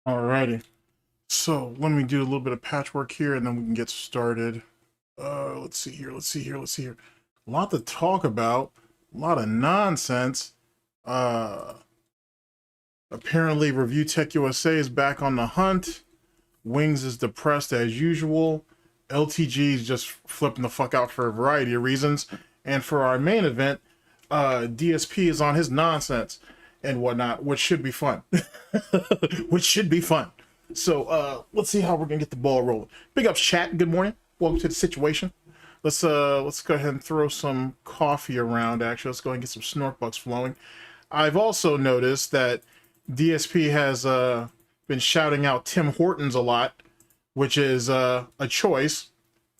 Alrighty, so let me do a little bit of patchwork here and then we can get started. Let's see here. A lot to talk about, a lot of nonsense. Apparently Review TechUSA is back on the hunt. Wings is depressed as usual. LTG is just flipping the fuck out for a variety of reasons. And for our main event, DSP is on his nonsense and whatnot, which should be fun. So let's see how we're gonna get the ball rolling. Big ups, chat. Good morning. Welcome to the situation. Let's go ahead and throw some coffee around. Actually, let's go ahead and get some SnortBucks flowing. I've also noticed that DSP has been shouting out Tim Hortons a lot, which is a choice.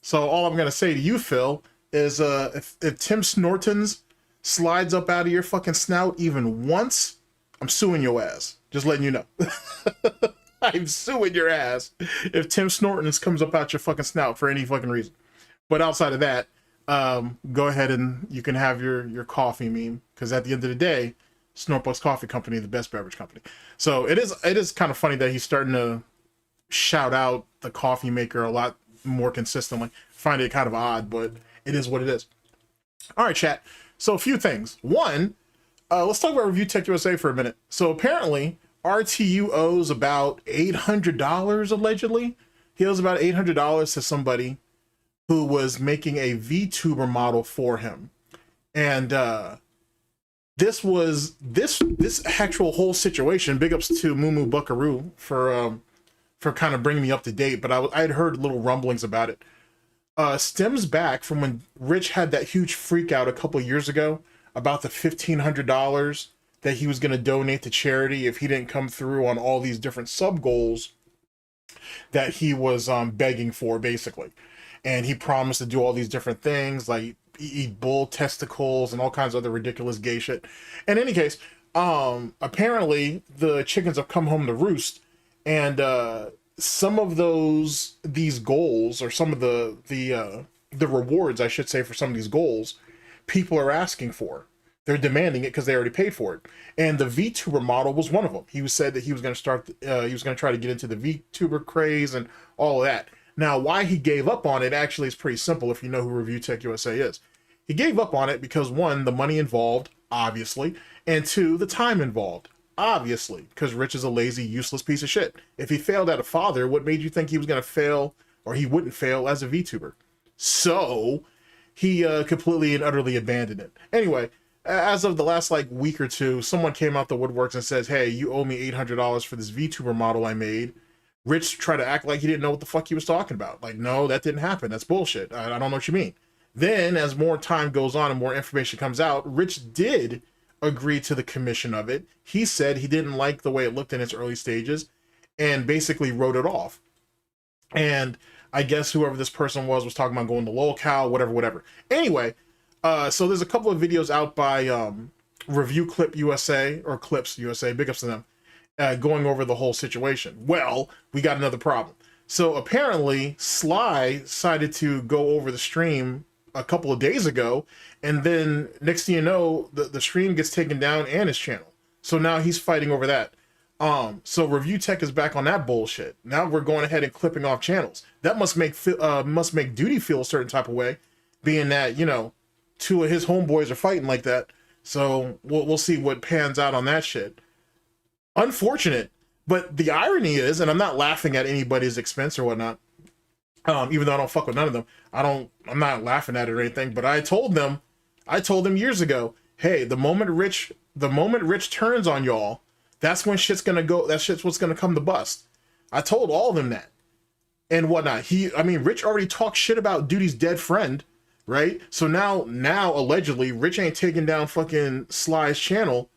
So all I'm gonna say to you, Phil, is if Tim Snortons slides up out of your fucking snout even once, I'm suing your ass. Just letting you know. I'm suing your ass if Tim Snortons comes up out your fucking snout for any fucking reason. But outside of that, go ahead and you can have your coffee meme, because at the end of the day, SnortBucks Coffee Company, the best beverage company. So it is kind of funny that he's starting to shout out the coffee maker a lot more consistently. Find it kind of odd, but it is what it is. All right, chat. So a few things. One, let's talk about Review TechUSA for a minute. So apparently RTU owes about $800 allegedly. He owes about $800 to somebody who was making a VTuber model for him. And this actual whole situation, big ups to Moo Buckaroo for kind of bringing me up to date, but I had heard little rumblings about it. Stems back from when Rich had that huge freak out a couple years ago about the $1,500 that he was going to donate to charity if he didn't come through on all these different sub goals that he was begging for, basically. And he promised to do all these different things, like eat bull testicles and all kinds of other ridiculous gay shit. In any case, apparently the chickens have come home to roost, and some of these goals, or some of the rewards, I should say, for some of these goals, people are asking for. They're demanding it because they already paid for it. And the VTuber model was one of them. He said that he was going to start, he was going to try to get into the VTuber craze and all of that. Now, why he gave up on it actually is pretty simple if you know who Review TechUSA is. He gave up on it because, one, the money involved, obviously, and two, the time involved. Obviously, because Rich is a lazy, useless piece of shit. If he failed at a father, what made you think he was going to fail, or he wouldn't fail as a VTuber? So he completely and utterly abandoned it. Anyway, as of the last week or two, someone came out the woodworks and says, hey, you owe me $800 for this VTuber model I made. Rich tried to act like he didn't know what the fuck he was talking about. Like, no, that didn't happen. That's bullshit. I don't know what you mean. Then, as more time goes on and more information comes out, Rich did agree to the commission of it. He said he didn't like the way it looked in its early stages and basically wrote it off. And I guess whoever this person was talking about going to locale, whatever. Anyway, so there's a couple of videos out by Review Clip USA, or Clips USA, big ups to them, going over the whole situation. Well, we got another problem. So apparently Sly decided to go over the stream a couple of days ago, and then next thing you know, the stream gets taken down and his channel. So now he's fighting over that. So Review Tech is back on that bullshit. Now we're going ahead and clipping off channels. That must make Duty feel a certain type of way, being that, you know, two of his homeboys are fighting like that. So we'll see what pans out on that shit. Unfortunate, but the irony is, and I'm not laughing at anybody's expense or whatnot, even though I don't fuck with none of them. I'm not laughing at it or anything, but I told them years ago, hey, the moment Rich turns on y'all, that's when shit's gonna go, that shit's what's gonna come to bust. I told all of them that and whatnot. Rich already talked shit about Duty's dead friend, right? So now allegedly Rich ain't taking down fucking Sly's channel.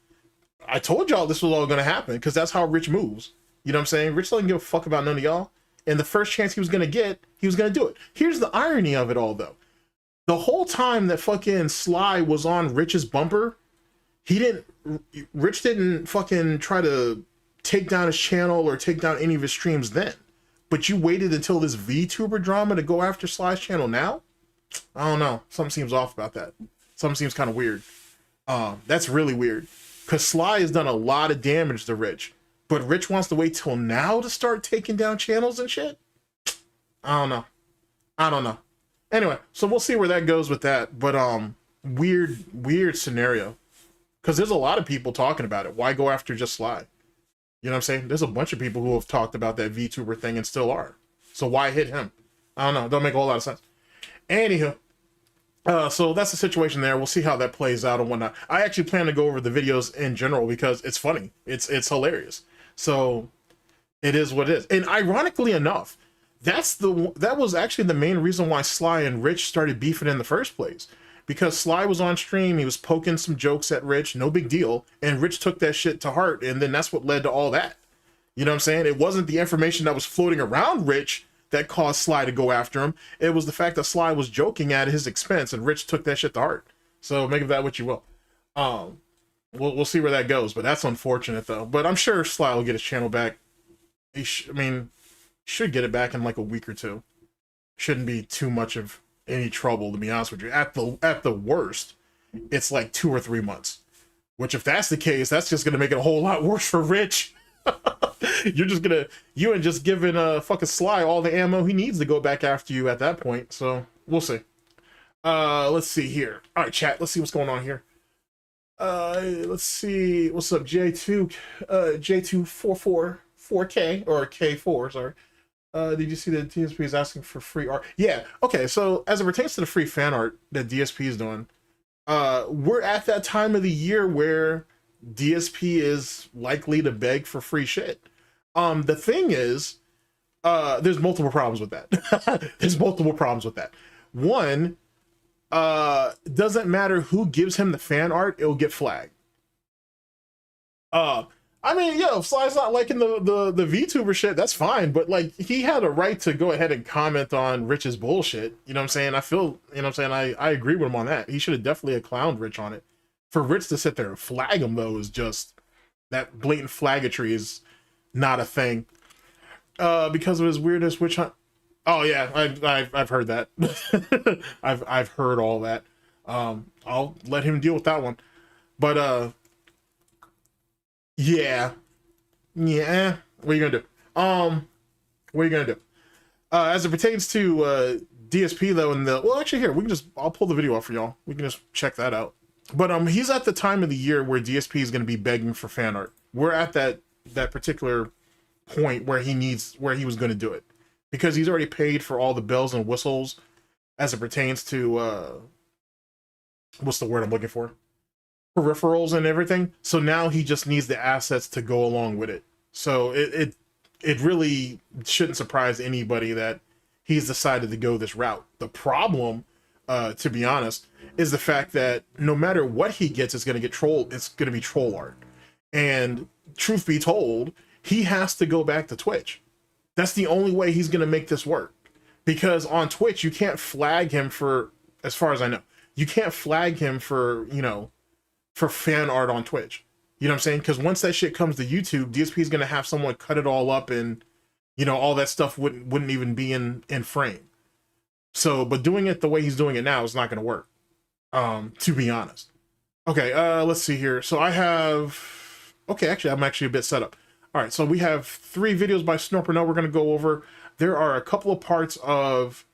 I told y'all this was all gonna happen because that's how Rich moves. You know what I'm saying? Rich doesn't give a fuck about none of y'all. And the first chance he was gonna get, he was gonna do it. Here's the irony of it all, though. The whole time that fucking Sly was on Rich's bumper, Rich didn't fucking try to take down his channel or take down any of his streams then. But you waited until this VTuber drama to go after Sly's channel now? I don't know. Something seems off about that. Something seems kind of weird. That's really weird. Because Sly has done a lot of damage to Rich. but Rich wants to wait till now to start taking down channels and shit. I don't know. I don't know. Anyway, so we'll see where that goes with that. But weird scenario, because there's a lot of people talking about it. Why go after just Sly? You know what I'm saying? There's a bunch of people who have talked about that VTuber thing and still are. So why hit him? I don't know. It don't make a whole lot of sense. Anywho, so that's the situation there. We'll see how that plays out and whatnot. I actually plan to go over the videos in general because it's funny. It's hilarious. So it is what it is. And ironically enough, that was actually the main reason why Sly and Rich started beefing in the first place. Because Sly was on stream, he was poking some jokes at Rich, no big deal, and Rich took that shit to heart, and then that's what led to all that. You know what I'm saying? It wasn't the information that was floating around Rich that caused Sly to go after him. It was the fact that Sly was joking at his expense, and Rich took that shit to heart. So make of that what you will. We'll see where that goes, but that's unfortunate though. But I'm sure Sly will get his channel back. Should get it back in like a week or two. Shouldn't be too much of any trouble, to be honest with you. At the worst, it's like 2 or 3 months. Which, if that's the case, that's just gonna make it a whole lot worse for Rich. You ain't just giving fucking Sly all the ammo he needs to go back after you at that point. So we'll see. Let's see here. All right, chat. Let's see what's going on here. Let's see what's up. J2444K or K4. Sorry. Did you see that DSP is asking for free art? Yeah. Okay. So as it pertains to the free fan art that DSP is doing, we're at that time of the year where DSP is likely to beg for free shit. The thing is, there's multiple problems with that. There's multiple problems with that. One, doesn't matter who gives him the fan art, it'll get flagged. I mean, yeah, if Sly's not liking the VTuber shit, that's fine. But like, he had a right to go ahead and comment on Rich's bullshit. You know what I'm saying? I feel, you know what I'm saying? I agree with him on that. He should have definitely clowned Rich on it. For Rich to sit there and flag him though is just, that blatant flaggatry is not a thing. Because of his weirdest witch hunt. Oh yeah, I've heard that. I've heard all that. I'll let him deal with that one. But yeah. What are you gonna do? What are you gonna do? As it pertains to DSP though, well, actually here I'll pull the video off for y'all. We can just check that out. But he's at the time of the year where DSP is gonna be begging for fan art. We're at that particular point where he was gonna do it, because he's already paid for all the bells and whistles as it pertains to what's the word I'm looking for? Peripherals and everything. So now he just needs the assets to go along with it. So it really shouldn't surprise anybody that he's decided to go this route. The problem, to be honest, is the fact that no matter what he gets, it's going to be troll art. And truth be told, he has to go back to Twitch. That's the only way he's going to make this work. Because on Twitch, you can't flag him for, as far as I know, you can't flag him for, for fan art on Twitch. You know what I'm saying? Because once that shit comes to YouTube, DSP is going to have someone cut it all up, and, all that stuff wouldn't even be in frame. So, but doing it the way he's doing it now is not going to work, to be honest. Okay, let's see here. So I have, actually, I'm actually a bit set up. All right, so we have 3 videos by Burnell we're going to go over. There are a couple of parts of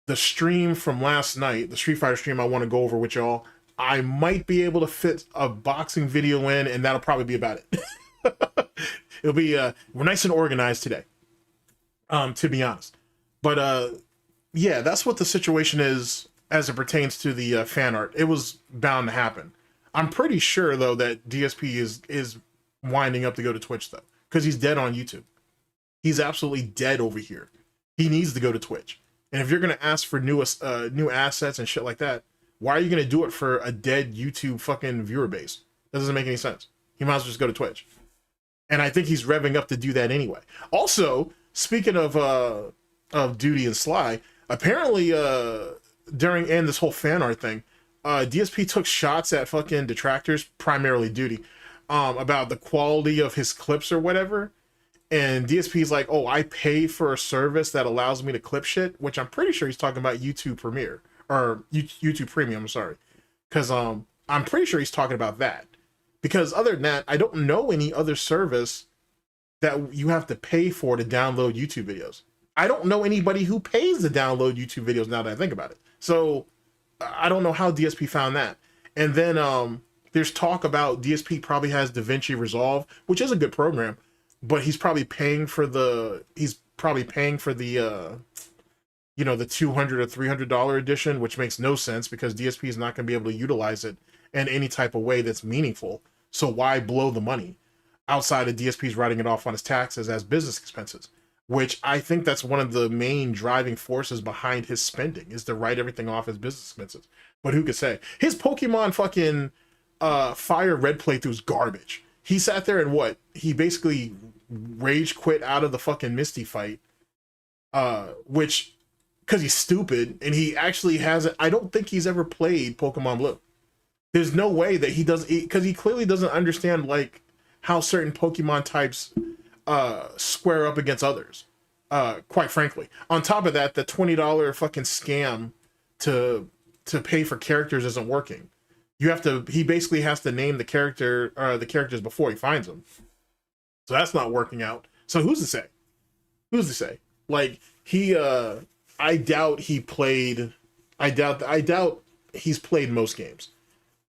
the stream from last night, the Street Fighter stream, I want to go over with y'all. I might be able to fit a boxing video in, and that'll probably be about it. It'll be, we're nice and organized today, to be honest. But, yeah, that's what the situation is as it pertains to the fan art. It was bound to happen. I'm pretty sure, though, that DSP is winding up to go to Twitch, though, because he's dead on YouTube. He's absolutely dead over here. He needs to go to Twitch. And if you're going to ask for new assets and shit like that, why are you going to do it for a dead YouTube fucking viewer base? That doesn't make any sense. He might as well just go to Twitch. And I think he's revving up to do that anyway. Also, speaking of Duty and Sly, apparently during this whole fan art thing, DSP took shots at fucking detractors, primarily Duty, about the quality of his clips or whatever. And DSP's like, oh, I pay for a service that allows me to clip shit, which I'm pretty sure he's talking about YouTube Premiere. Or YouTube Premium, I'm sorry. Because I'm pretty sure he's talking about that. Because other than that, I don't know any other service that you have to pay for to download YouTube videos. I don't know anybody who pays to download YouTube videos now that I think about it. So I don't know how DSP found that. And then there's talk about DSP probably has DaVinci Resolve, which is a good program, but he's probably paying for the you know, the $200 or $300 edition, which makes no sense because DSP is not going to be able to utilize it in any type of way that's meaningful. So why blow the money outside of DSP's writing it off on his taxes as business expenses, which I think that's one of the main driving forces behind his spending, is to write everything off as business expenses. But who could say? His Pokemon fucking Fire Red playthrough is garbage. He sat there and what? He basically rage quit out of the fucking Misty fight, which, because he's stupid, and he actually hasn't, I don't think he's ever played Pokemon Blue. There's no way that he does, because he clearly doesn't understand like how certain Pokemon types square up against others, quite frankly. On top of that, the $20 fucking scam to pay for characters isn't working. You have to, he basically has to name the characters before he finds them. So that's not working out. So who's to say? Who's to say? Like, he I doubt he's played most games,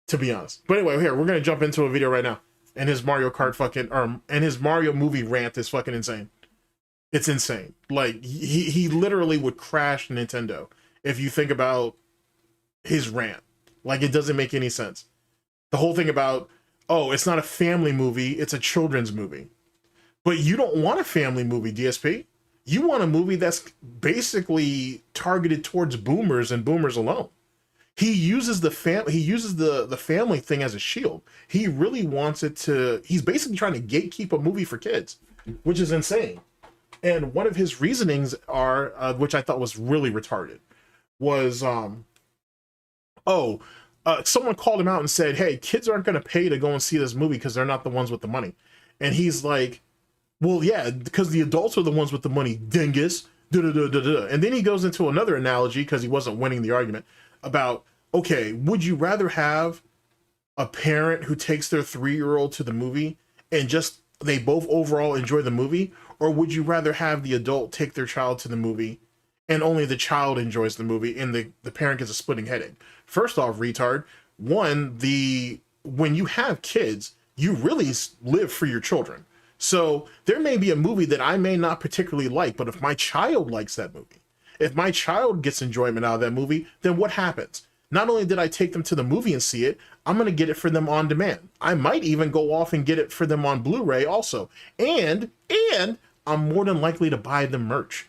to be honest. But anyway, here, we're gonna jump into a video right now. And his Mario Kart fucking, and his Mario movie rant is fucking insane. It's insane. Like, he literally would crash Nintendo if you think about his rant. Like, it doesn't make any sense. The whole thing about, oh, it's not a family movie, it's a children's movie. But you don't want a family movie, DSP. You want a movie that's basically targeted towards boomers and boomers alone. He uses the family thing as a shield. He really wants it to, he's basically trying to gatekeep a movie for kids, which is insane. And one of his reasonings are, which I thought was really retarded, was, someone called him out and said, hey, kids aren't going to pay to go and see this movie because they're not the ones with the money. And he's like, well, yeah, because the adults are the ones with the money, dingus. And then he goes into another analogy, because he wasn't winning the argument, about, okay, would you rather have a parent who takes their 3-year-old to the movie and just they both overall enjoy the movie, or would you rather have the adult take their child to the movie and only the child enjoys the movie and the parent gets a splitting headache? First off, retard, one, when you have kids, you really live for your children. So there may be a movie that I may not particularly like, but if my child likes that movie, if my child gets enjoyment out of that movie, then what happens? Not only did I take them to the movie and see it, I'm going to get it for them on demand. I might even go off and get it for them on Blu-ray also. And I'm more than likely to buy them merch.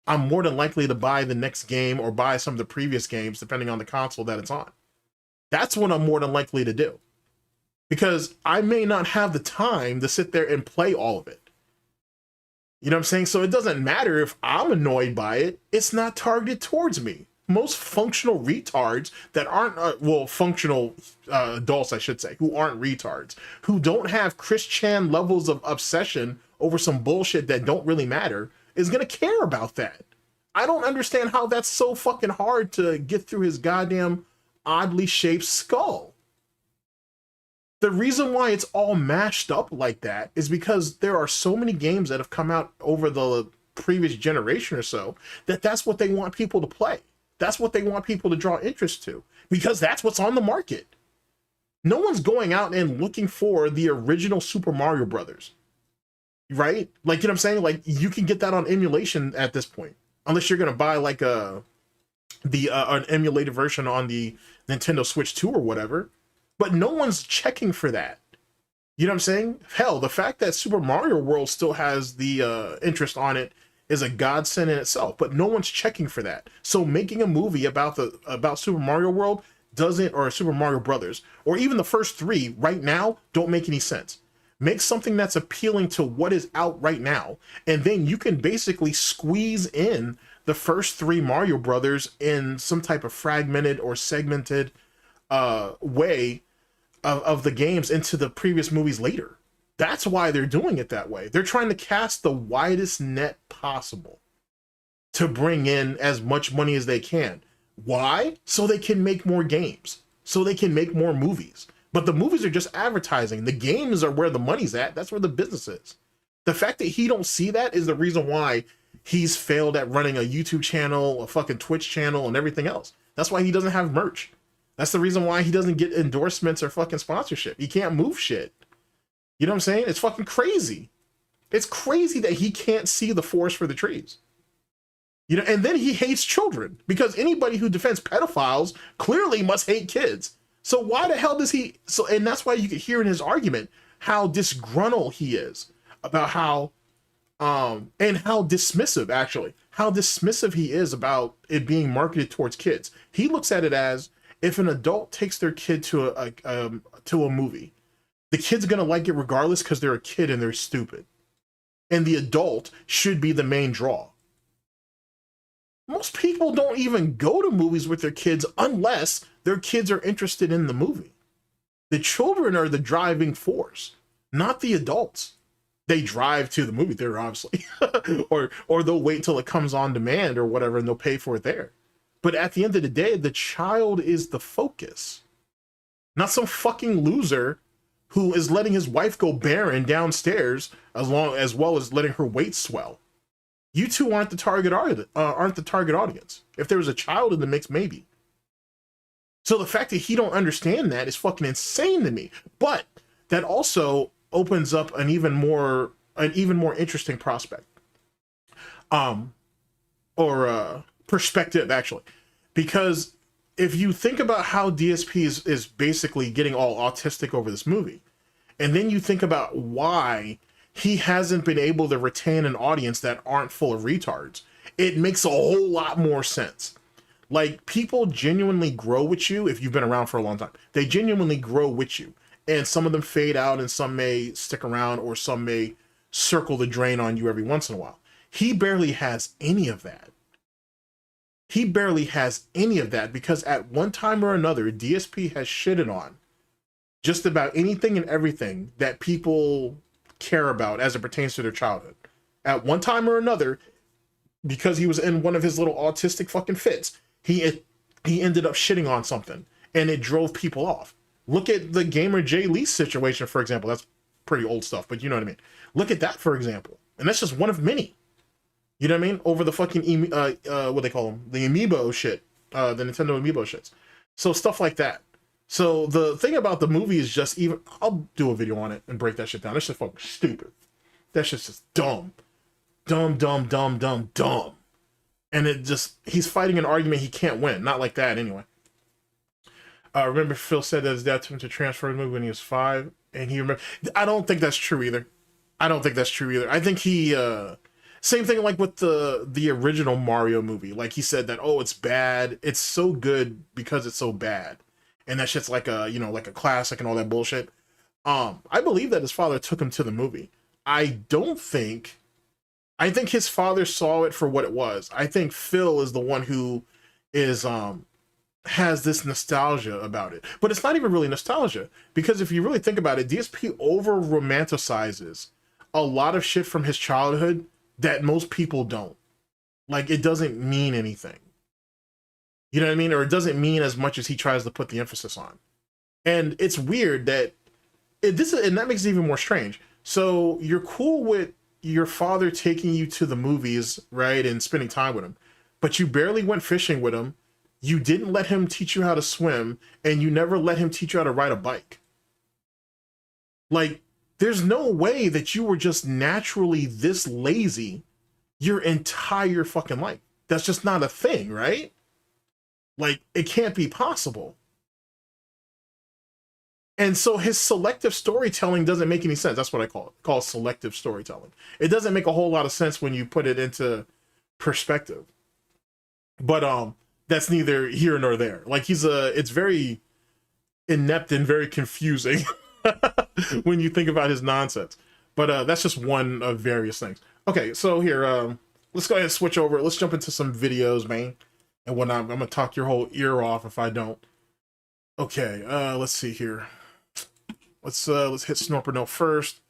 I'm more than likely to buy the next game or buy some of the previous games, depending on the console that it's on. That's what I'm more than likely to do. Because I may not have the time to sit there and play all of it. You know what I'm saying? So it doesn't matter if I'm annoyed by it. It's not targeted towards me. Most functional retards that aren't, functional adults, I should say, who aren't retards, who don't have Chris Chan levels of obsession over some bullshit that don't really matter, is going to care about that. I don't understand how that's so fucking hard to get through his goddamn oddly shaped skull. The reason why it's all mashed up like that is because there are so many games that have come out over the previous generation or so that's what they want people to play. That's what they want people to draw interest to, because that's what's on the market. No one's going out and looking for the original Super Mario Brothers, right? Like, you know what I'm saying? Like, you can get that on emulation at this point, unless you're going to buy like an emulated version on the Nintendo Switch 2 or whatever. But no one's checking for that. You know what I'm saying? Hell, the fact that Super Mario World still has the interest on it is a godsend in itself, but no one's checking for that. So making a movie about Super Mario World doesn't, or Super Mario Brothers, or even the first 3 right now, don't make any sense. Make something that's appealing to what is out right now, and then you can basically squeeze in the first 3 Mario Brothers in some type of fragmented or segmented way of the games into the previous movies later. That's why they're doing it that way. They're trying to cast the widest net possible to bring in as much money as they can. Why? So they can make more games. So they can make more movies. But the movies are just advertising. The games are where the money's at. That's where the business is. The fact that he don't see that is the reason why he's failed at running a YouTube channel, a fucking Twitch channel, and everything else. That's why he doesn't have merch. That's the reason why he doesn't get endorsements or fucking sponsorship. He can't move shit. You know what I'm saying? It's fucking crazy. It's crazy that he can't see the forest for the trees. You know, and then he hates children, because anybody who defends pedophiles clearly must hate kids. So why the hell does he? So, and that's why you could hear in his argument how disgruntled he is about how, and how dismissive, actually, how dismissive he is about it being marketed towards kids. He looks at it as, if an adult takes their kid to a movie, the kid's gonna like it regardless because they're a kid and they're stupid, and the adult should be the main draw. Most people don't even go to movies with their kids unless their kids are interested in the movie. The children are the driving force, not the adults. They drive to the movie theater, obviously, or they'll wait till it comes on demand or whatever, and they'll pay for it there. But at the end of the day, the child is the focus, not some fucking loser who is letting his wife go barren downstairs as well as letting her weight swell. You two aren't the target audience. If there was a child in the mix, maybe. So the fact that he don't understand that is fucking insane to me. But that also opens up an even more interesting prospect, perspective, actually, because if you think about how DSP is basically getting all autistic over this movie, and then you think about why he hasn't been able to retain an audience that aren't full of retards, it makes a whole lot more sense. Like, people genuinely grow with you if you've been around for a long time. They genuinely grow with you. And some of them fade out, and some may stick around, or some may circle the drain on you every once in a while. He barely has any of that. He barely has any of that because at one time or another, DSP has shitted on just about anything and everything that people care about as it pertains to their childhood. At one time or another, because he was in one of his little autistic fucking fits, he ended up shitting on something, and it drove people off. Look at the Gamer Jay Lee situation, for example. That's pretty old stuff, but you know what I mean. Look at that, for example. And that's just one of many. You know what I mean? Over the fucking, what they call them? The Amiibo shit. The Nintendo Amiibo shits. So stuff like that. So the thing about the movie is just even... I'll do a video on it and break that shit down. That's just fucking stupid. That shit's just dumb. Dumb, dumb, dumb, dumb, dumb. And it just... He's fighting an argument he can't win. Not like that, anyway. Remember Phil said that his dad took him to transfer the movie when he was 5, and he remember. I don't think that's true either. I don't think that's true either. I think he same thing like with the original Mario movie. Like, he said that, oh, it's bad. It's so good because it's so bad, and that shit's like a, you know, like a classic and all that bullshit. I believe that his father took him to the movie. I think his father saw it for what it was. I think Phil is the one who is has this nostalgia about it, but it's not even really nostalgia, because if you really think about it, DSP over romanticizes a lot of shit from his childhood that most people don't. Like, it doesn't mean anything, you know what I mean, or it doesn't mean as much as he tries to put the emphasis on. And it's weird that and that makes it even more strange. So you're cool with your father taking you to the movies, right, and spending time with him, but you barely went fishing with him. You didn't let him teach you how to swim, and you never let him teach you how to ride a bike. Like, there's no way that you were just naturally this lazy your entire fucking life. That's just not a thing, right? Like, it can't be possible. And so his selective storytelling doesn't make any sense. That's what I call it selective storytelling. It doesn't make a whole lot of sense when you put it into perspective. But that's neither here nor there. Like, it's very inept and very confusing when you think about his nonsense. But that's just one of various things. Okay, so here, let's go ahead and switch over. Let's jump into some videos, man. And whatnot. I'm gonna talk your whole ear off if I don't. Okay, let's see here. Let's hit Snort Burnell first,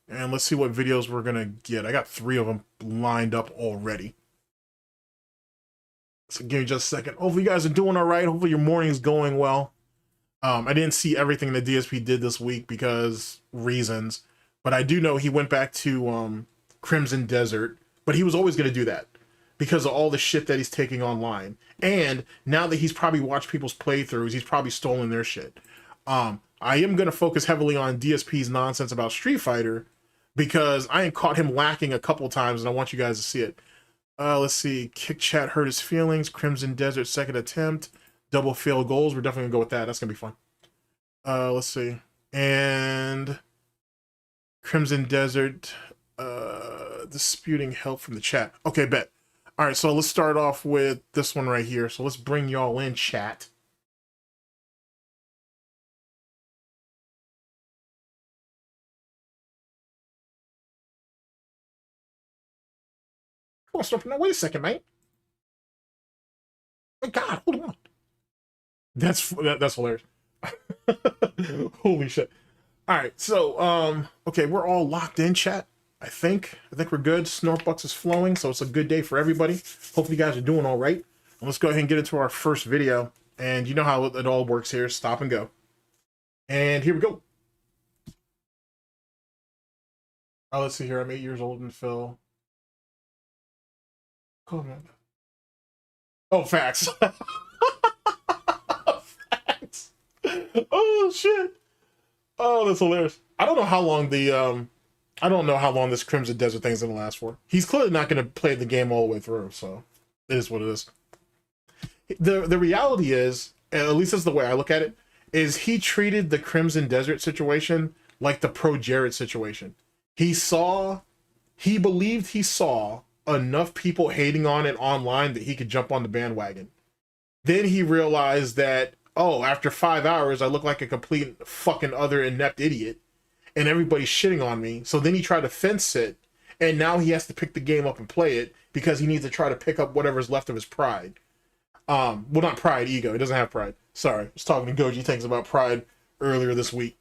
and let's see what videos we're gonna get. I got 3 of them lined up already. So give me just a second. Hopefully you guys are doing all right. Hopefully your morning is going well. I didn't see everything that DSP did this week because reasons, But I do know he went back to Crimson Desert, but he was always going to do that because of all the shit that he's taking online. And now that he's probably watched people's playthroughs, he's probably stolen their shit. I am going to focus heavily on DSP's nonsense about Street Fighter because I ain't caught him lacking a couple times, and I want you guys to see it. Let's see. Kick Chat hurt his feelings. Crimson Desert second attempt. Double failed goals. We're definitely gonna go with that. That's gonna be fun. Let's see. And Crimson Desert disputing help from the chat. Okay, bet. All right, so let's start off with this one right here. So let's bring y'all in, chat. Come on, stop now. Wait a second, mate. Oh, God, hold on. That's hilarious. Holy shit. All right, so okay, we're all locked in, chat. I think we're good. SnortBucks is flowing, so it's a good day for everybody. Hopefully you guys are doing all right. And let's go ahead and get into our first video. And you know how it all works here. Stop and go. And here we go. Oh, let's see here. I'm 8 years old and Phil. Cool, man. Oh, facts. Facts. Oh shit. Oh, that's hilarious. I don't know how long this Crimson Desert thing's gonna last for. He's clearly not gonna play the game all the way through, so it is what it is. The reality is, at least that's the way I look at it, is he treated the Crimson Desert situation like the Pro Jared situation. He believed he saw enough people hating on it online that he could jump on the bandwagon. Then he realized that, oh, after 5 hours, I look like a complete fucking other inept idiot, and everybody's shitting on me. So then he tried to fence it, and now he has to pick the game up and play it because he needs to try to pick up whatever's left of his pride. Well, not pride, ego. He doesn't have pride. Sorry, I was talking to Goji Tanks about pride earlier this week.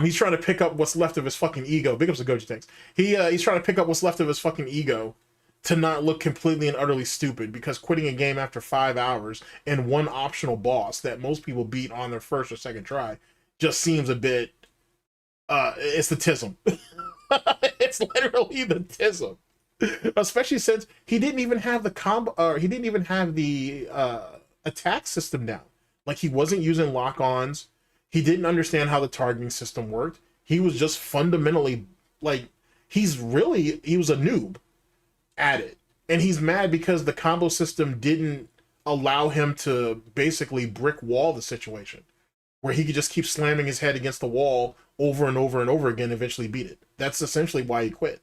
He's trying to pick up what's left of his fucking ego. Big ups to Goji Tanks. He's trying to pick up what's left of his fucking ego to not look completely and utterly stupid, because quitting a game after 5 hours and one optional boss that most people beat on their first or second try just seems a bit it's the tism. It's literally the tism. Especially since he didn't even have the combo, he didn't even have the attack system down. Like, he wasn't using lock-ons. He didn't understand how the targeting system worked. He was just fundamentally, like, he was a noob at it. And he's mad because the combo system didn't allow him to basically brick wall the situation, where he could just keep slamming his head against the wall over and over and over again and eventually beat it. That's essentially why he quit.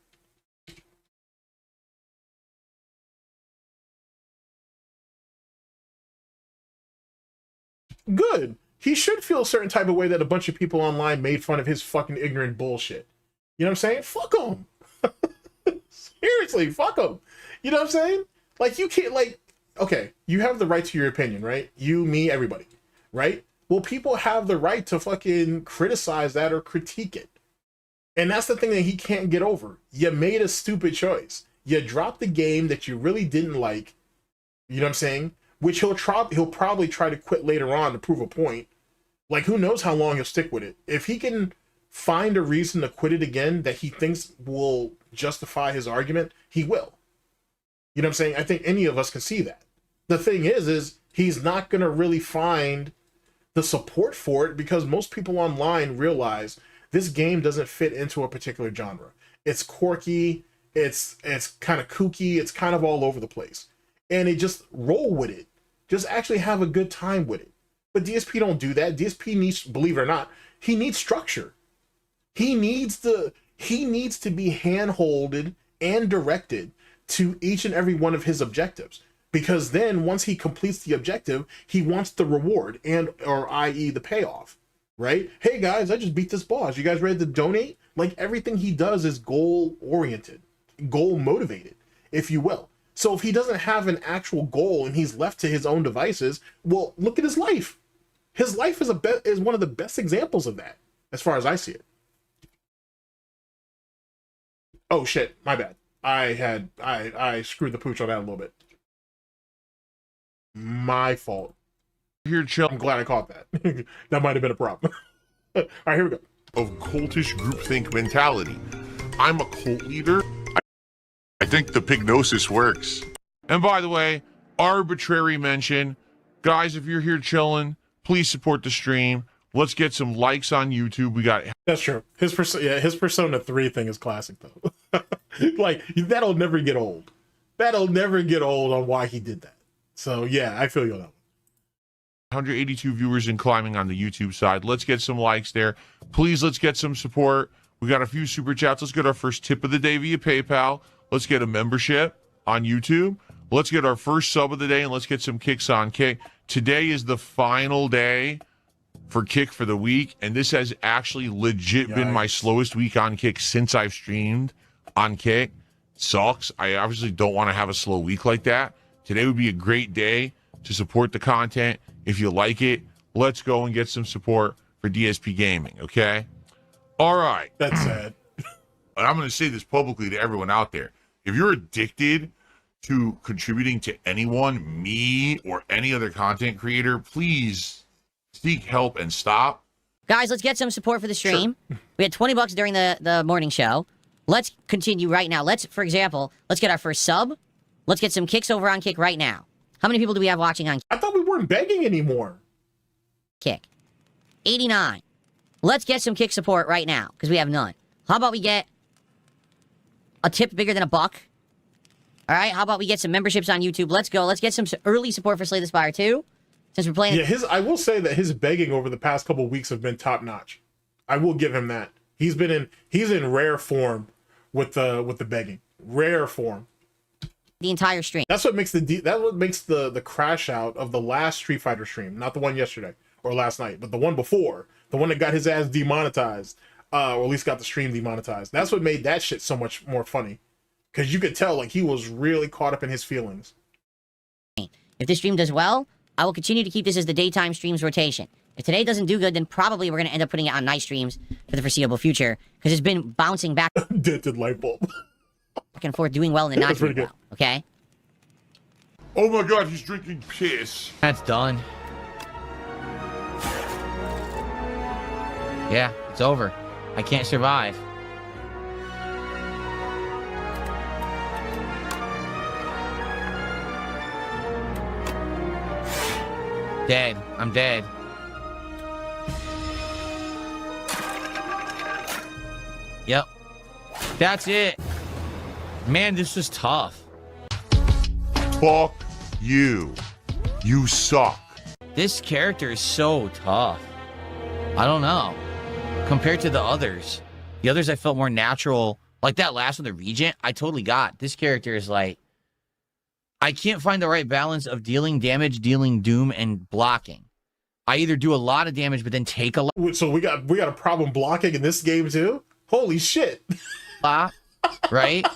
Good. He should feel a certain type of way that a bunch of people online made fun of his fucking ignorant bullshit. You know what I'm saying? Fuck him. Seriously, fuck him. You know what I'm saying? Like, you can't, like, okay, you have the right to your opinion, right? You, me, everybody, right? Well, people have the right to fucking criticize that or critique it. And that's the thing that he can't get over. You made a stupid choice. You dropped the game that you really didn't like, you know what I'm saying? Which he'll probably try to quit later on to prove a point. Like, who knows how long he'll stick with it. If he can find a reason to quit it again that he thinks will justify his argument, he will. You know what I'm saying? I think any of us can see that. The thing is he's not going to really find the support for it because most people online realize this game doesn't fit into a particular genre. It's quirky, it's kind of kooky, it's kind of all over the place. And they just roll with it. Just actually have a good time with it. But DSP don't do that. DSP needs, believe it or not, he needs structure. He needs to be hand-holded and directed to each and every one of his objectives. Because then once he completes the objective, he wants the reward or i.e. the payoff, right? Hey guys, I just beat this boss. You guys ready to donate? Like, everything he does is goal-oriented, goal-motivated, if you will. So if he doesn't have an actual goal and he's left to his own devices, well, look at his life. His life is one of the best examples of that, as far as I see it. Oh shit, my bad. I screwed the pooch on that a little bit. My fault. Here, chill. I'm glad I caught that. That might have been a problem. All right, here we go. of cultish groupthink mentality. I'm a cult leader. I think the pignosis works. And by the way, arbitrary mention, guys, if you're here chilling, please support the stream. Let's get some likes on YouTube. We got... That's true. His Persona 3 thing is classic, though. Like, that'll never get old. That'll never get old on why he did that. So, yeah, I feel you on that one. 182 viewers and climbing on the YouTube side. Let's get some likes there. Please, let's get some support. We got a few super chats. Let's get our first tip of the day via PayPal. Let's get a membership on YouTube. Let's get our first sub of the day, and let's get some kicks on Kick. Today is the final day for Kick for the week, and this has actually legit been my slowest week on Kick since I've streamed on Kick. Sucks. I obviously don't want to have a slow week like that. Today would be a great day to support the content. If you like it, let's go and get some support for DSP Gaming, okay? All right. That's sad. And I'm going to say this publicly to everyone out there. If you're addicted to contributing to anyone, me or any other content creator, please seek help and stop. Guys, let's get some support for the stream. Sure. We had $20 during the morning show. Let's continue right now. For example, let's get our first sub. Let's get some kicks over on Kick right now. How many people do we have watching on Kick? I thought we weren't begging anymore. Kick. 89. Let's get some Kick support right now, because we have none. How about we get a tip bigger than $1? All right, how about we get some memberships on YouTube? Let's go. Let's get some early support for Slay the Spire 2, since we're playing... Yeah, I will say that his begging over the past couple of weeks have been top-notch. I will give him that. He's in rare form with the begging. Rare form. The entire stream. That's what makes the crash out of the last Street Fighter stream, not the one yesterday or last night, but the one before, the one that got his ass demonetized, or at least got the stream demonetized. That's what made that shit so much more funny, because you could tell like he was really caught up in his feelings. If this stream does well, I will continue to keep this as the daytime streams rotation. If today doesn't do good, then probably we're going to end up putting it on night streams for the foreseeable future, because it's been bouncing back. Dented light bulb. Back and forth, doing well and then not doing well, okay? Oh my god, he's drinking piss. That's done. Yeah, it's over. I can't survive. Dead. I'm dead. Yep. That's it. Man, this was tough. Fuck you. You suck. This character is so tough. I don't know. Compared to the others. The others I felt more natural. Like that last one, the Regent, I totally got. This character is like... I can't find the right balance of dealing damage, dealing doom, and blocking. I either do a lot of damage, but then take a lot. So we got a problem blocking in this game too? Holy shit. Right?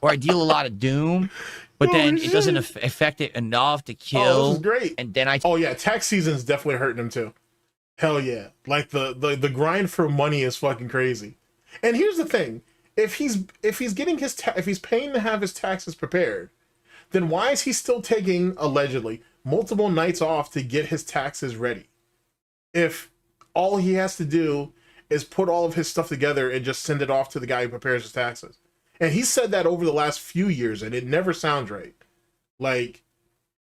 Or I deal a lot of doom, but then it doesn't affect it enough to kill. Oh, this is great. And then oh yeah, tax season's definitely hurting him too. Hell yeah. Like the grind for money is fucking crazy. And here's the thing. If he's getting if he's paying to have his taxes prepared, then why is he still taking, allegedly, multiple nights off to get his taxes ready? If all he has to do is put all of his stuff together and just send it off to the guy who prepares his taxes. And he said that over the last few years, and it never sounds right. Like,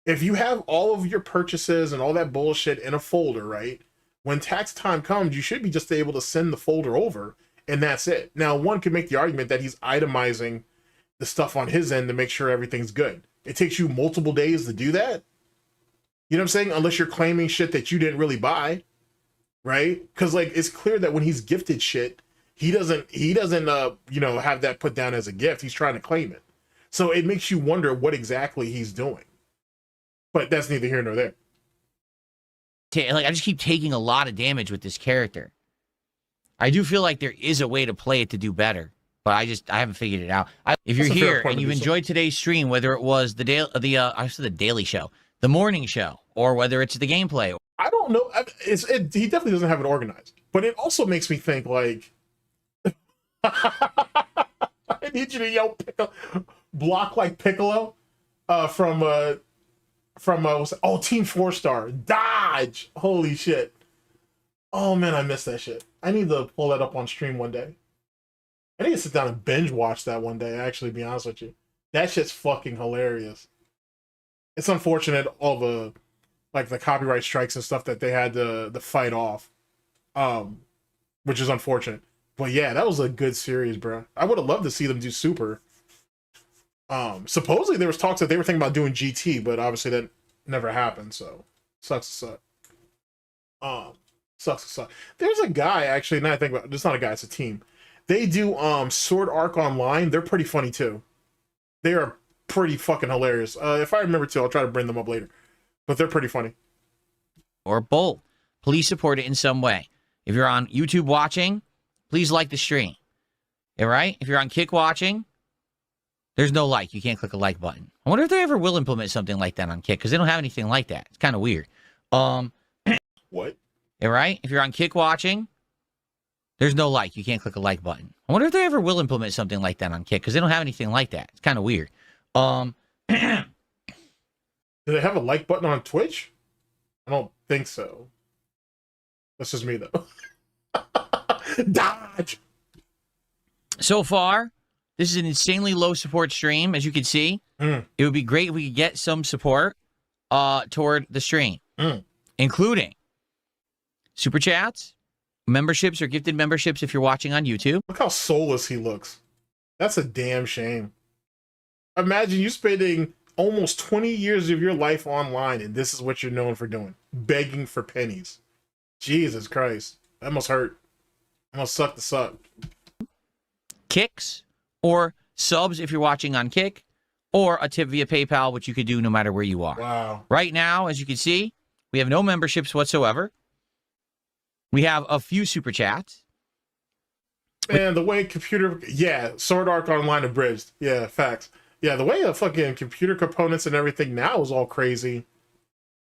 if you have all of your purchases and all that bullshit in a folder, right? When tax time comes, you should be just able to send the folder over, and that's it. Now, one could make the argument that he's itemizing the stuff on his end to make sure everything's good. It takes you multiple days to do that. You know what I'm saying? Unless you're claiming shit that you didn't really buy, right? Because like it's clear that when he's gifted shit, he doesn't you know, have that put down as a gift. He's trying to claim it. So it makes you wonder what exactly he's doing. But that's neither here nor there. Like I just keep taking a lot of damage with this character. I do feel like there is a way to play it to do better. But I haven't figured it out. If you're here and you've enjoyed today's stream, whether it was the daily show, the morning show, or whether it's the gameplay, I don't know. He definitely doesn't have it organized. But it also makes me think like, I need you to yell block like Piccolo from Team 4-Star. Dodge. Holy shit. Oh man, I missed that shit. I need to pull that up on stream one day. I need to sit down and binge watch that one day, actually, to be honest with you. That shit's fucking hilarious. It's unfortunate all the like the copyright strikes and stuff that they had to fight off. Which is unfortunate. But yeah, that was a good series, bro. I would have loved to see them do Super. Supposedly there was talks that they were thinking about doing GT, but obviously that never happened, so sucks to suck. Sucks to suck. There's a guy, actually, now I think about it, it's not a guy, it's a team. They do Sword Arc Online. They're pretty funny too. They are pretty fucking hilarious. If I remember to, I'll try to bring them up later. But they're pretty funny. Or both. Please support it in some way. If you're on YouTube watching, please like the stream. All right? If you're on Kick watching, there's no like. You can't click a like button. I wonder if they ever will implement something like that on Kick, because they don't have anything like that. It's kind of weird. What? All right? If you're on Kick watching, there's no like. You can't click a like button. I wonder if they ever will implement something like that on Kick, because they don't have anything like that. It's kind of weird. Do they have a like button on Twitch? I don't think so. That's just me, though. Dodge! So far, this is an insanely low support stream, as you can see. It would be great if we could get some support toward the stream, including super chats, memberships or gifted memberships if you're watching on YouTube. Look how soulless he looks. That's a damn shame. Imagine you spending almost 20 years of your life online, and this is what you're known for doing. Begging for pennies. Jesus Christ. That must hurt. That must suck to suck. Kicks or subs if you're watching on Kick, or a tip via PayPal, which you could do no matter where you are. Wow. Right now, as you can see, we have no memberships whatsoever. We have a few super chats. Man, the way computer... Yeah, Sword Arc Online abridged. Yeah, facts. Yeah, the way the fucking computer components and everything now is all crazy.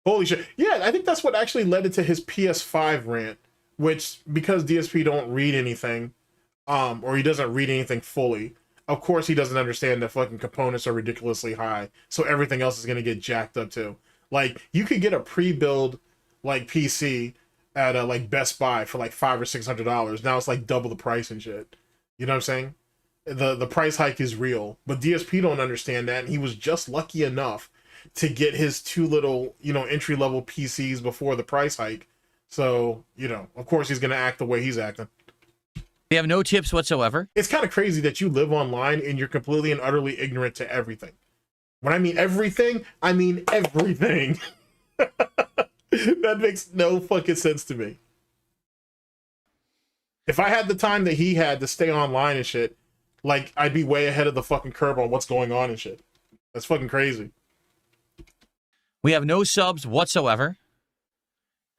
Holy shit. Yeah, I think that's what actually led into his PS5 rant, which, because DSP don't read anything, or he doesn't read anything fully, of course he doesn't understand that fucking components are ridiculously high, so everything else is going to get jacked up too. Like, you could get a pre-build, like, PC at, like, Best Buy for, like, $500 or $600. Now it's, like, double the price and shit. You know what I'm saying? The price hike is real, but DSP don't understand that, and he was just lucky enough to get his two little, you know, entry-level PCs before the price hike. So, you know, of course he's going to act the way he's acting. We have no tips whatsoever. It's kind of crazy that you live online and you're completely and utterly ignorant to everything. When I mean everything, I mean everything. That makes no fucking sense to me. If I had the time that he had to stay online and shit, like, I'd be way ahead of the fucking curve on what's going on and shit. That's fucking crazy. We have no subs whatsoever.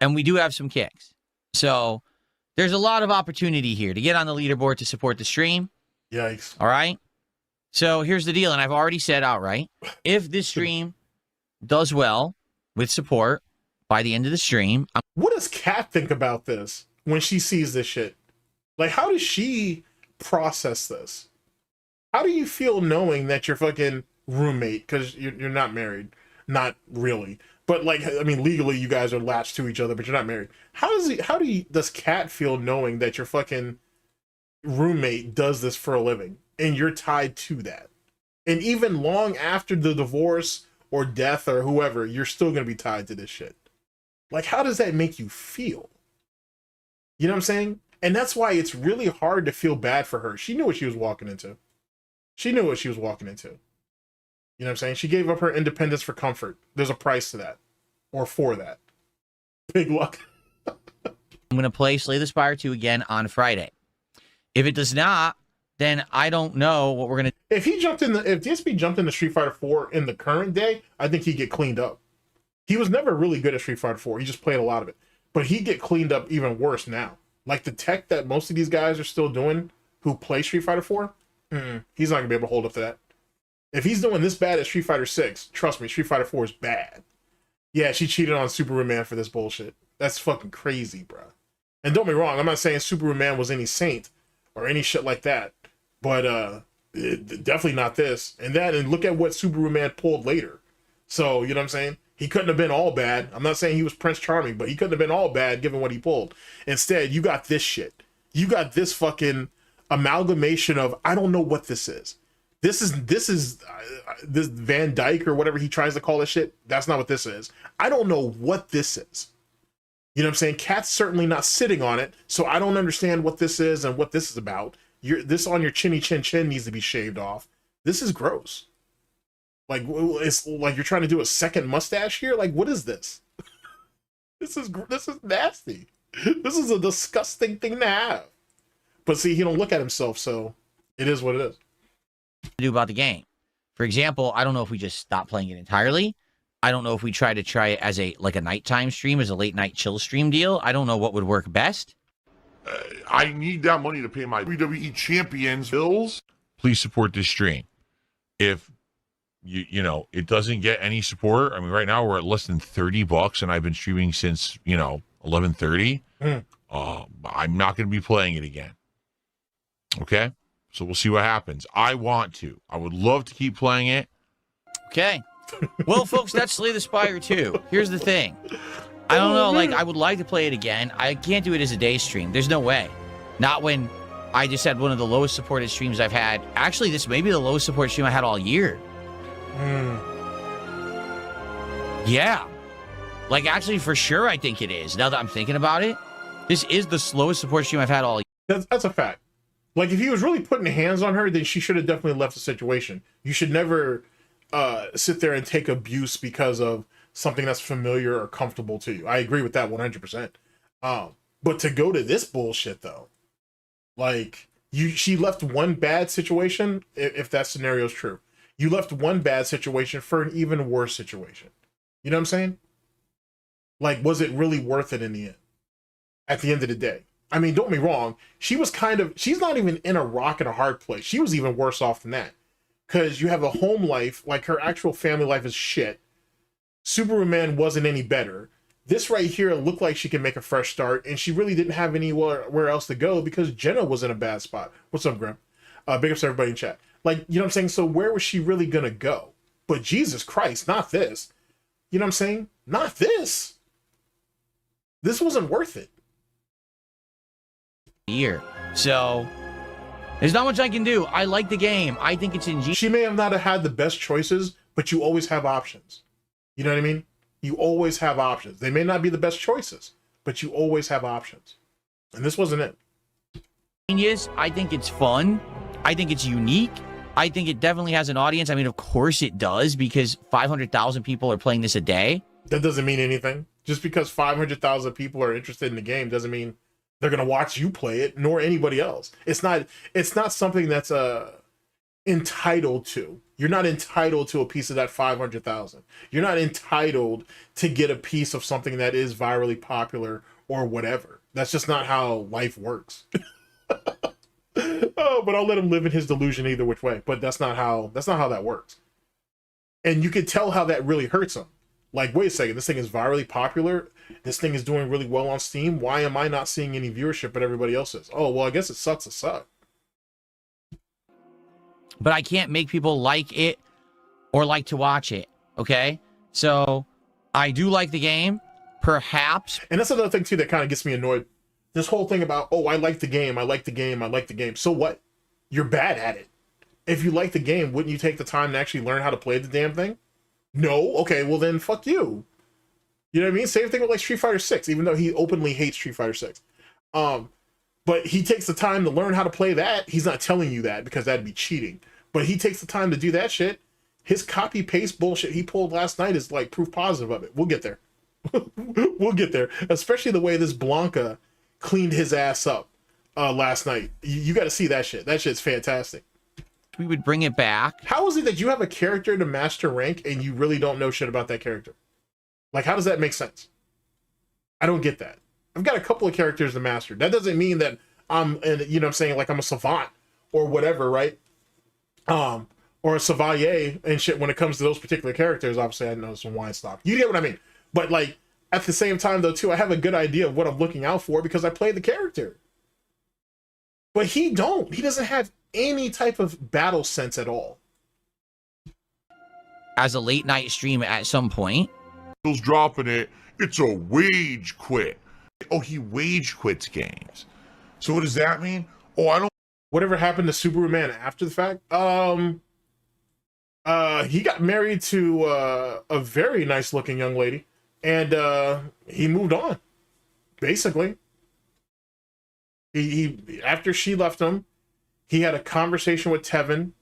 And we do have some kicks. So there's a lot of opportunity here to get on the leaderboard to support the stream. Yikes. All right. So here's the deal. And I've already said outright, if this stream does well with support by the end of the stream. What does Kat think about this when she sees this shit? Like, how does she process this? How do you feel knowing that your fucking roommate, because you're not married, not really, but like, I mean, legally you guys are latched to each other, but you're not married. Does Kat feel knowing that your fucking roommate does this for a living and you're tied to that? And even long after the divorce or death or whoever, you're still going to be tied to this shit. Like, how does that make you feel? You know what I'm saying? And that's why it's really hard to feel bad for her. She knew what she was walking into. She knew what she was walking into. You know what I'm saying? She gave up her independence for comfort. There's a price to that. Or for that. Big luck. I'm going to play Slay the Spire 2 again on Friday. If it does not, then I don't know what we're going to... If DSP jumped into Street Fighter 4 in the current day, I think he'd get cleaned up. He was never really good at Street Fighter 4. He just played a lot of it. But he'd get cleaned up even worse now. Like, the tech that most of these guys are still doing who play Street Fighter 4, he's not going to be able to hold up to that. If he's doing this bad at Street Fighter 6, trust me, Street Fighter 4 is bad. Yeah, she cheated on Superman for this bullshit. That's fucking crazy, bro. And don't be wrong, I'm not saying Superman was any saint or any shit like that. But definitely not this. And look at what Superman pulled later. So, you know what I'm saying? He couldn't have been all bad. I'm not saying he was Prince Charming, but he couldn't have been all bad given what he pulled. Instead, you got this shit. You got this fucking amalgamation of, I don't know what this is. This Van Dyke or whatever he tries to call this shit. That's not what this is. I don't know what this is. You know what I'm saying? Cat's certainly not sitting on it, so I don't understand what this is and what this is about. This on your chinny chin needs to be shaved off. This is gross. Like, it's like you're trying to do a second mustache here. Like, what is this? This is nasty. This is a disgusting thing to have. But see, he don't look at himself, so it is what it is. Do about the game. For example, I don't know if we just stop playing it entirely. I don't know if we try it as a nighttime stream, as a late night chill stream deal. I don't know what would work best. I need that money to pay my WWE champions bills. Please support this stream. If you know it doesn't get any support, I mean, right now we're at less than $30, and I've been streaming since 11:30. I'm not going to be playing it again. Okay, so we'll see what happens. I would love to keep playing it. Okay. Well, folks, that's Slay the Spire 2. Here's the thing. I don't know, like, I would like to play it again. I can't do it as a day stream. There's no way. Not when I just had one of the lowest supported streams I've had. Actually, this may be the lowest supported stream I had all year. Yeah. Like, actually, for sure, I think it is. Now that I'm thinking about it, this is the slowest support stream I've had all year. That's a fact. Like, if he was really putting hands on her, then she should have definitely left the situation. You should never sit there and take abuse because of something that's familiar or comfortable to you. I agree with that 100%. But to go to this bullshit though, like she left one bad situation. If that scenario is true, you left one bad situation for an even worse situation. You know what I'm saying? Like, was it really worth it in the end? At the end of the day, I mean, don't get me wrong. She's not even in a rock and a hard place. She was even worse off than that. Because you have a home life, like her actual family life is shit. Superman wasn't any better. This right here looked like she could make a fresh start, and she really didn't have anywhere else to go because Jenna was in a bad spot. What's up, Grim? Big ups to everybody in chat. Like, you know what I'm saying? So where was she really gonna go? But Jesus Christ, not this. You know what I'm saying? Not this. This wasn't worth it. Year. So there's not much I can do. I like the game. I think it's ingenious. She may have not have had the best choices, but you always have options. You know what I mean? You always have options. They may not be the best choices, but you always have options. And this wasn't it. I think it's fun. I think it's unique. I think it definitely has an audience. I mean, of course it does, because 500,000 people are playing this a day. That doesn't mean anything. Just because 500,000 people are interested in the game doesn't mean they're going to watch you play it, nor anybody else. It's not something that's entitled to. You're not entitled to a piece of that 500,000. You're not entitled to get a piece of something that is virally popular or whatever. That's just not how life works. Oh, but I'll let him live in his delusion either which way. But that's not how that works. And you can tell how that really hurts him. Like, wait a second, this thing is virally popular. This thing is doing really well on Steam. Why am I not seeing any viewership, but everybody else is? Oh, well, I guess it sucks to suck. But I can't make people like it or like to watch it, okay? So I do like the game, perhaps. And that's another thing, too, that kind of gets me annoyed. This whole thing about, oh, I like the game, I like the game, I like the game. So what? You're bad at it. If you like the game, wouldn't you take the time to actually learn how to play the damn thing? No? Okay, well then, fuck you. You know what I mean? Same thing with like Street Fighter 6, even though he openly hates Street Fighter 6. But he takes the time to learn how to play that. He's not telling you that because that'd be cheating. But he takes the time to do that shit. His copy-paste bullshit he pulled last night is like proof positive of it. We'll get there. We'll get there. Especially the way this Blanca cleaned his ass up last night. You got to see that shit. That shit's fantastic. We would bring it back. How is it that you have a character to master rank and you really don't know shit about that character? Like, how does that make sense? I don't get that. I've got a couple of characters to master. That doesn't mean that I'm, you know what I'm saying, like I'm a savant or whatever, right? Or a Chevalier and shit when it comes to those particular characters. Obviously, I know some wine stop. You get what I mean? But like, at the same time, though, too, I have a good idea of what I'm looking out for because I play the character. But he don't. He doesn't have any type of battle sense at all. As a late night stream at some point. Dropping it. It's a wage quit. Oh, he wage quits games. So what does that mean? Oh, I don't. Whatever happened to Superman after the fact? He got married to a very nice looking young lady, and he moved on. Basically, he after she left him, he had a conversation with Tevin.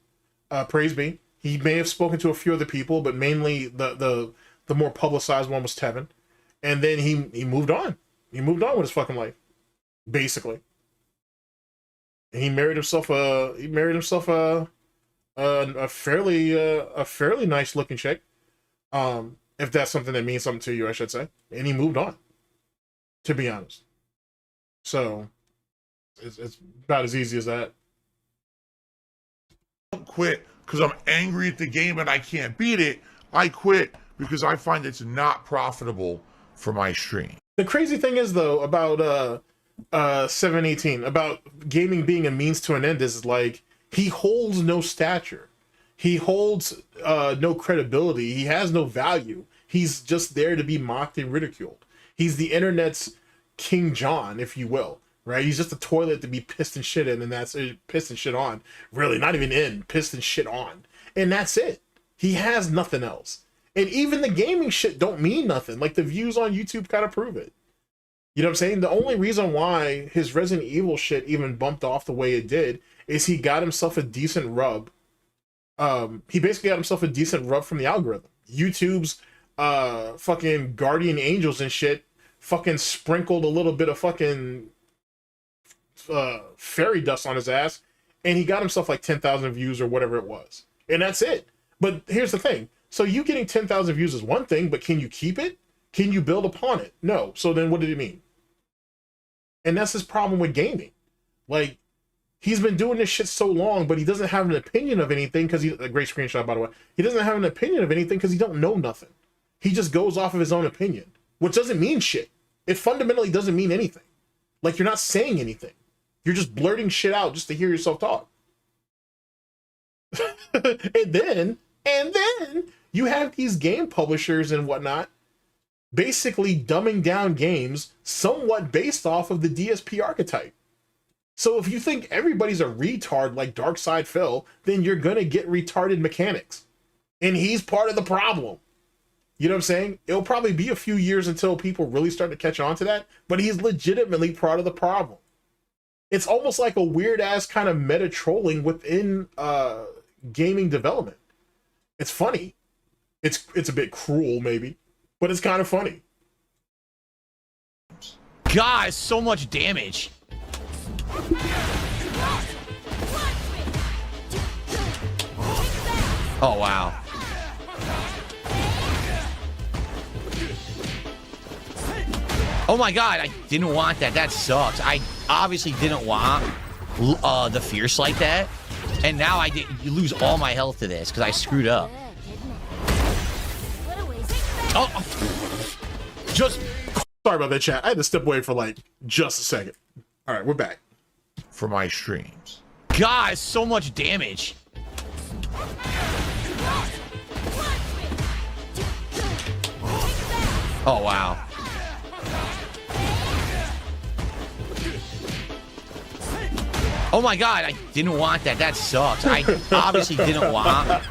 Praise be. He may have spoken to a few other people, but mainly the more publicized one was Tevin. And then he moved on. He moved on with his fucking life, basically. And he married himself a fairly nice looking chick. If that's something that means something to you, I should say. And he moved on, to be honest. So it's about as easy as that. Quit because I'm angry at the game and I can't beat it. I quit because I find it's not profitable for my stream. The crazy thing is, though, about 718, about gaming being a means to an end, is like he holds no stature. He holds no credibility. He has no value. He's just there to be mocked and ridiculed. He's the internet's King John, if you will. Right? He's just a toilet to be pissed and shit in, and that's pissed and shit on. Really, not even in, pissed and shit on. And that's it. He has nothing else. And even the gaming shit don't mean nothing. Like, the views on YouTube kind of prove it. You know what I'm saying? The only reason why his Resident Evil shit even bumped off the way it did is he got himself a decent rub. He basically got himself a decent rub from the algorithm. YouTube's fucking guardian angels and shit fucking sprinkled a little bit of fucking fairy dust on his ass, and he got himself like 10,000 views or whatever it was, and that's it. But here's the thing: so you getting 10,000 views is one thing, but can you keep it? Can you build upon it? No. So then what did it mean? And that's his problem with gaming. Like, he's been doing this shit so long, but he doesn't have an opinion of anything because he's a great screenshot, by the way. He doesn't have an opinion of anything because he don't know nothing. He just goes off of his own opinion, which doesn't mean shit. It fundamentally doesn't mean anything. Like, you're not saying anything. You're just blurting shit out just to hear yourself talk. and then you have these game publishers and whatnot basically dumbing down games somewhat based off of the DSP archetype. So if you think everybody's a retard like Darkside Phil, then you're gonna get retarded mechanics. And he's part of the problem. You know what I'm saying? It'll probably be a few years until people really start to catch on to that, but he's legitimately part of the problem. It's almost like a weird ass kind of meta trolling within gaming development. It's funny. It's a bit cruel maybe, but it's kind of funny. God, so much damage. Oh wow. Oh my god, I didn't want that. That sucks. I obviously didn't want the fierce like that. And now you lose all my health to this because I screwed up. Oh, just sorry about that, chat. I had to step away for like just a second. All right, we're back. For my streams. God, so much damage. Oh wow. Oh my god, I didn't want that. That sucks. I obviously didn't want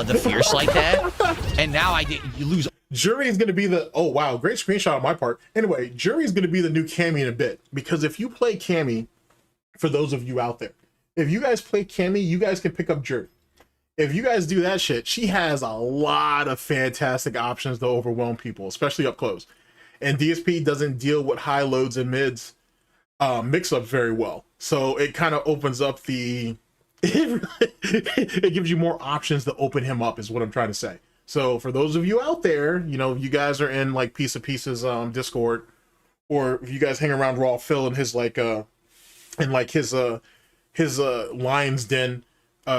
the fierce like that. And now you lose. Jury is going to be the... Oh, wow. Great screenshot on my part. Anyway, Jury is going to be the new Cammy in a bit. Because if you play Cammy, for those of you out there, if you guys play Cammy, you guys can pick up Jury. If you guys do that shit, she has a lot of fantastic options to overwhelm people, especially up close. And DSP doesn't deal with high loads and mids mix-up very well. So it kind of opens up the... it gives you more options to open him up, is what I'm trying to say. So for those of you out there, you know, you guys are in like Piece of Pieces Discord, or if you guys hang around Raw Phil and his like his Lions Den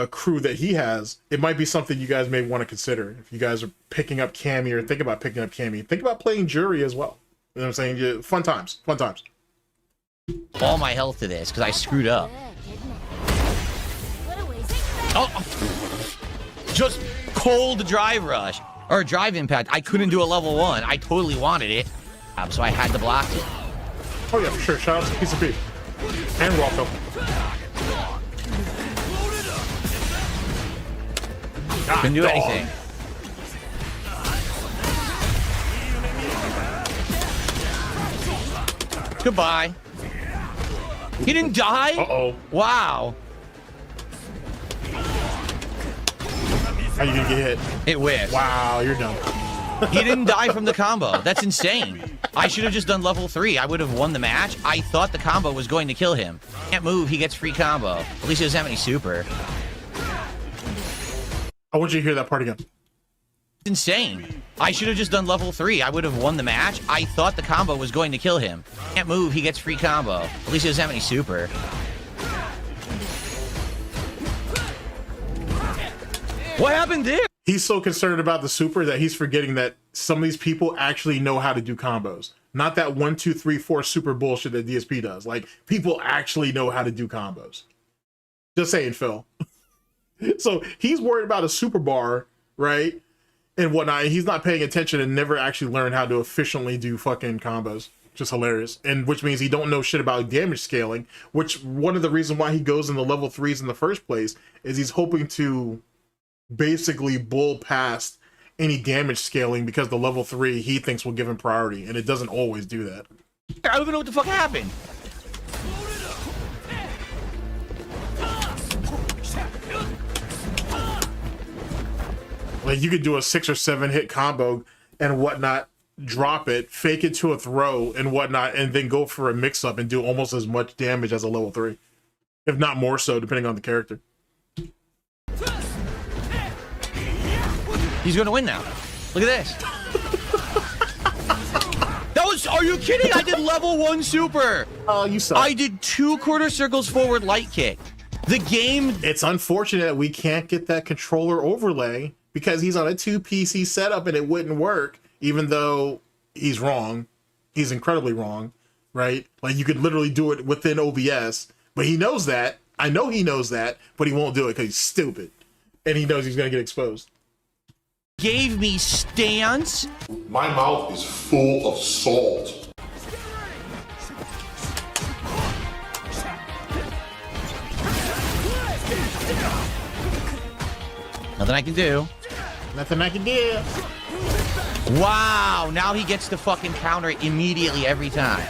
crew that he has, it might be something you guys may want to consider. If you guys are picking up Cammy or think about picking up Cammy, think about playing Jury as well. You know what I'm saying? Yeah, fun times. All my health to this because I screwed up. Oh, just cold drive rush or drive impact. I couldn't do a level 1. I totally wanted it, so I had to block it. Oh yeah, for sure. Shout out to Piece of Pete. And Rocco. Couldn't do anything. Goodbye. He didn't die? Uh-oh. Wow. How you gonna get hit? It whiffed. Wow, you're done. He didn't die from the combo. That's insane. I should have just done level 3. I would have won the match. I thought the combo was going to kill him. Can't move, he gets free combo. At least he doesn't have any super. I want you to hear that part again. It's insane. I should have just done level 3. I would have won the match. I thought the combo was going to kill him. Can't move, he gets free combo. At least he doesn't have any super. What happened there? He's so concerned about the super that he's forgetting that some of these people actually know how to do combos. Not that 1, 2, 3, 4 super bullshit that DSP does. Like, people actually know how to do combos. Just saying, Phil. So he's worried about a super bar, right? And whatnot. He's not paying attention and never actually learned how to efficiently do fucking combos. Just hilarious. And which means he don't know shit about damage scaling, which one of the reasons why he goes into level 3s in the first place is he's hoping to basically bull past any damage scaling because the level 3 he thinks will give him priority, and it doesn't always do that. I don't even know what the fuck happened. Like, you could do a 6 or 7 hit combo and whatnot, drop it, fake it to a throw and whatnot, and then go for a mix up and do almost as much damage as a level 3, if not more so, depending on the character. He's gonna win now. Look at this. That was, are you kidding? I did level 1 super. Oh, you suck. I did 2 quarter circles forward light kick. The game. It's unfortunate that we can't get that controller overlay because he's on a 2 PC setup and it wouldn't work, even though he's wrong. He's incredibly wrong, right? Like, you could literally do it within OBS, but he knows that. I know he knows that, but he won't do it because he's stupid. And he knows he's going to get exposed. Gave me stance. My mouth is full of salt. Nothing I can do. Nothing I can do. Wow, now he gets to fucking counter it immediately every time.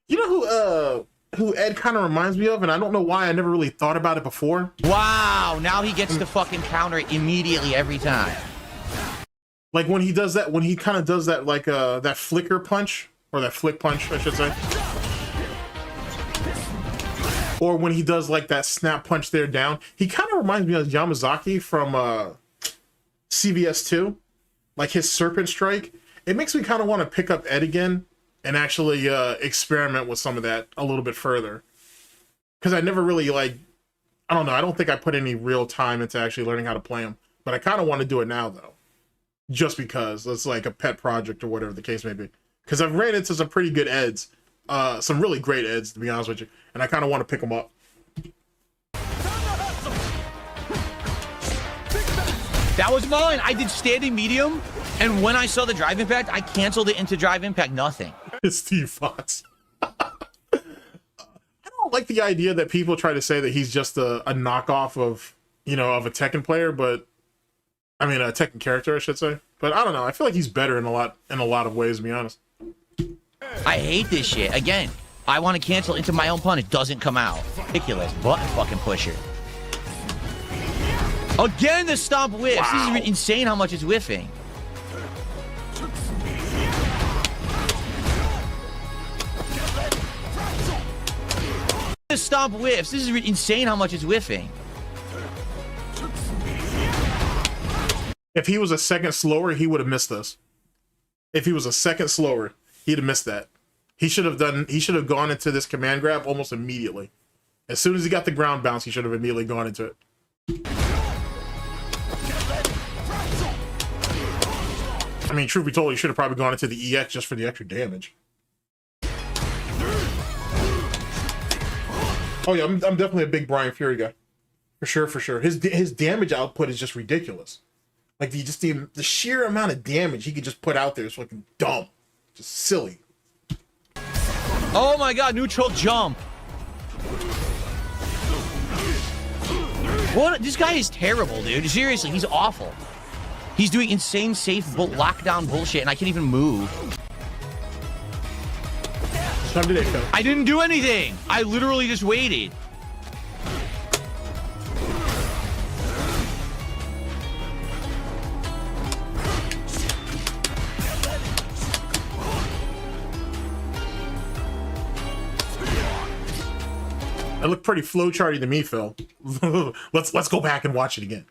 You know who Ed kind of reminds me of, and I don't know why I never really thought about it before. Wow, now he gets to fucking counter it immediately every time. Like when he does that, when he kind of does that, like that flicker punch, or that flick punch, I should say. Or when he does like that snap punch there down, he kind of reminds me of Yamazaki from CVS 2, like his serpent strike. It makes me kind of want to pick up Ed again and actually experiment with some of that a little bit further. Because I never really, like, I don't know, I don't think I put any real time into actually learning how to play him. But I kind of want to do it now, though. Just because it's like a pet project or whatever the case may be. Because I've ran into some pretty good Eds. Some really great Eds, to be honest with you. And I kind of want to pick them up. That was mine. I did standing medium, and when I saw the drive impact, I canceled it into drive impact nothing. It's Steve Fox. I don't like the idea that people try to say that he's just a knockoff of, you know, of a Tekken player, but I mean a Tekken character, I should say. But I don't know. I feel like he's better in a lot of ways, to be honest. I hate this shit. Again, I want to cancel into my own pun. It doesn't come out. Ridiculous. Button fucking pusher. Again, the stomp whiffs. Wow. This is insane how much it's whiffing. The stomp whiffs. This is insane how much it's whiffing. If he was a second slower, he would have missed this. If he was a second slower, he'd have missed that. He should have gone into this command grab almost immediately. As soon as he got the ground bounce, he should have immediately gone into it. I mean, truth be told, he should have probably gone into the EX just for the extra damage. Oh yeah, I'm definitely a big Brian Fury guy. For sure, for sure. His damage output is just ridiculous. Like the sheer amount of damage he could just put out there is fucking dumb. Just silly. Oh my god, neutral jump. What? This guy is terrible, dude. Seriously, he's awful. He's doing insane safe lockdown bullshit, and I can't even move. Time today, Phil. I didn't do anything. I literally just waited. That looked pretty flowcharty to me, Phil. let's go back and watch it again.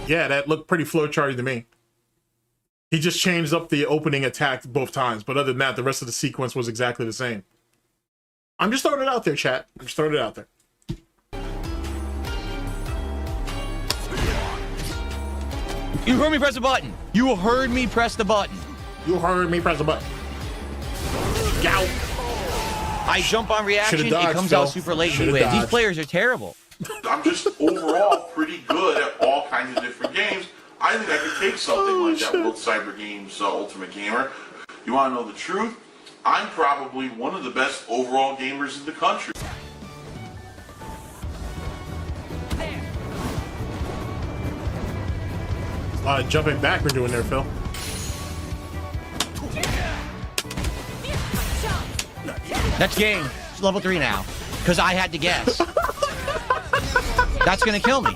Yeah, that looked pretty flowcharty to me. He just changed up the opening attack both times, but other than that, the rest of the sequence was exactly the same. I'm just throwing it out there, chat. I'm just throwing it out there. You heard me press the button. You heard me press the button. You heard me press the button. Gout. I jump on reaction, dodged, it comes Phil. out super late. Should've These dodged. players are terrible. I'm just overall pretty good at all kinds of different games. I think I could take something like that World Cyber Games Ultimate Gamer. You want to know the truth? I'm probably one of the best overall gamers in the country. A lot of jumping back we're doing there, Phil. That's game. It's level 3 now. Because I had to guess. That's gonna kill me.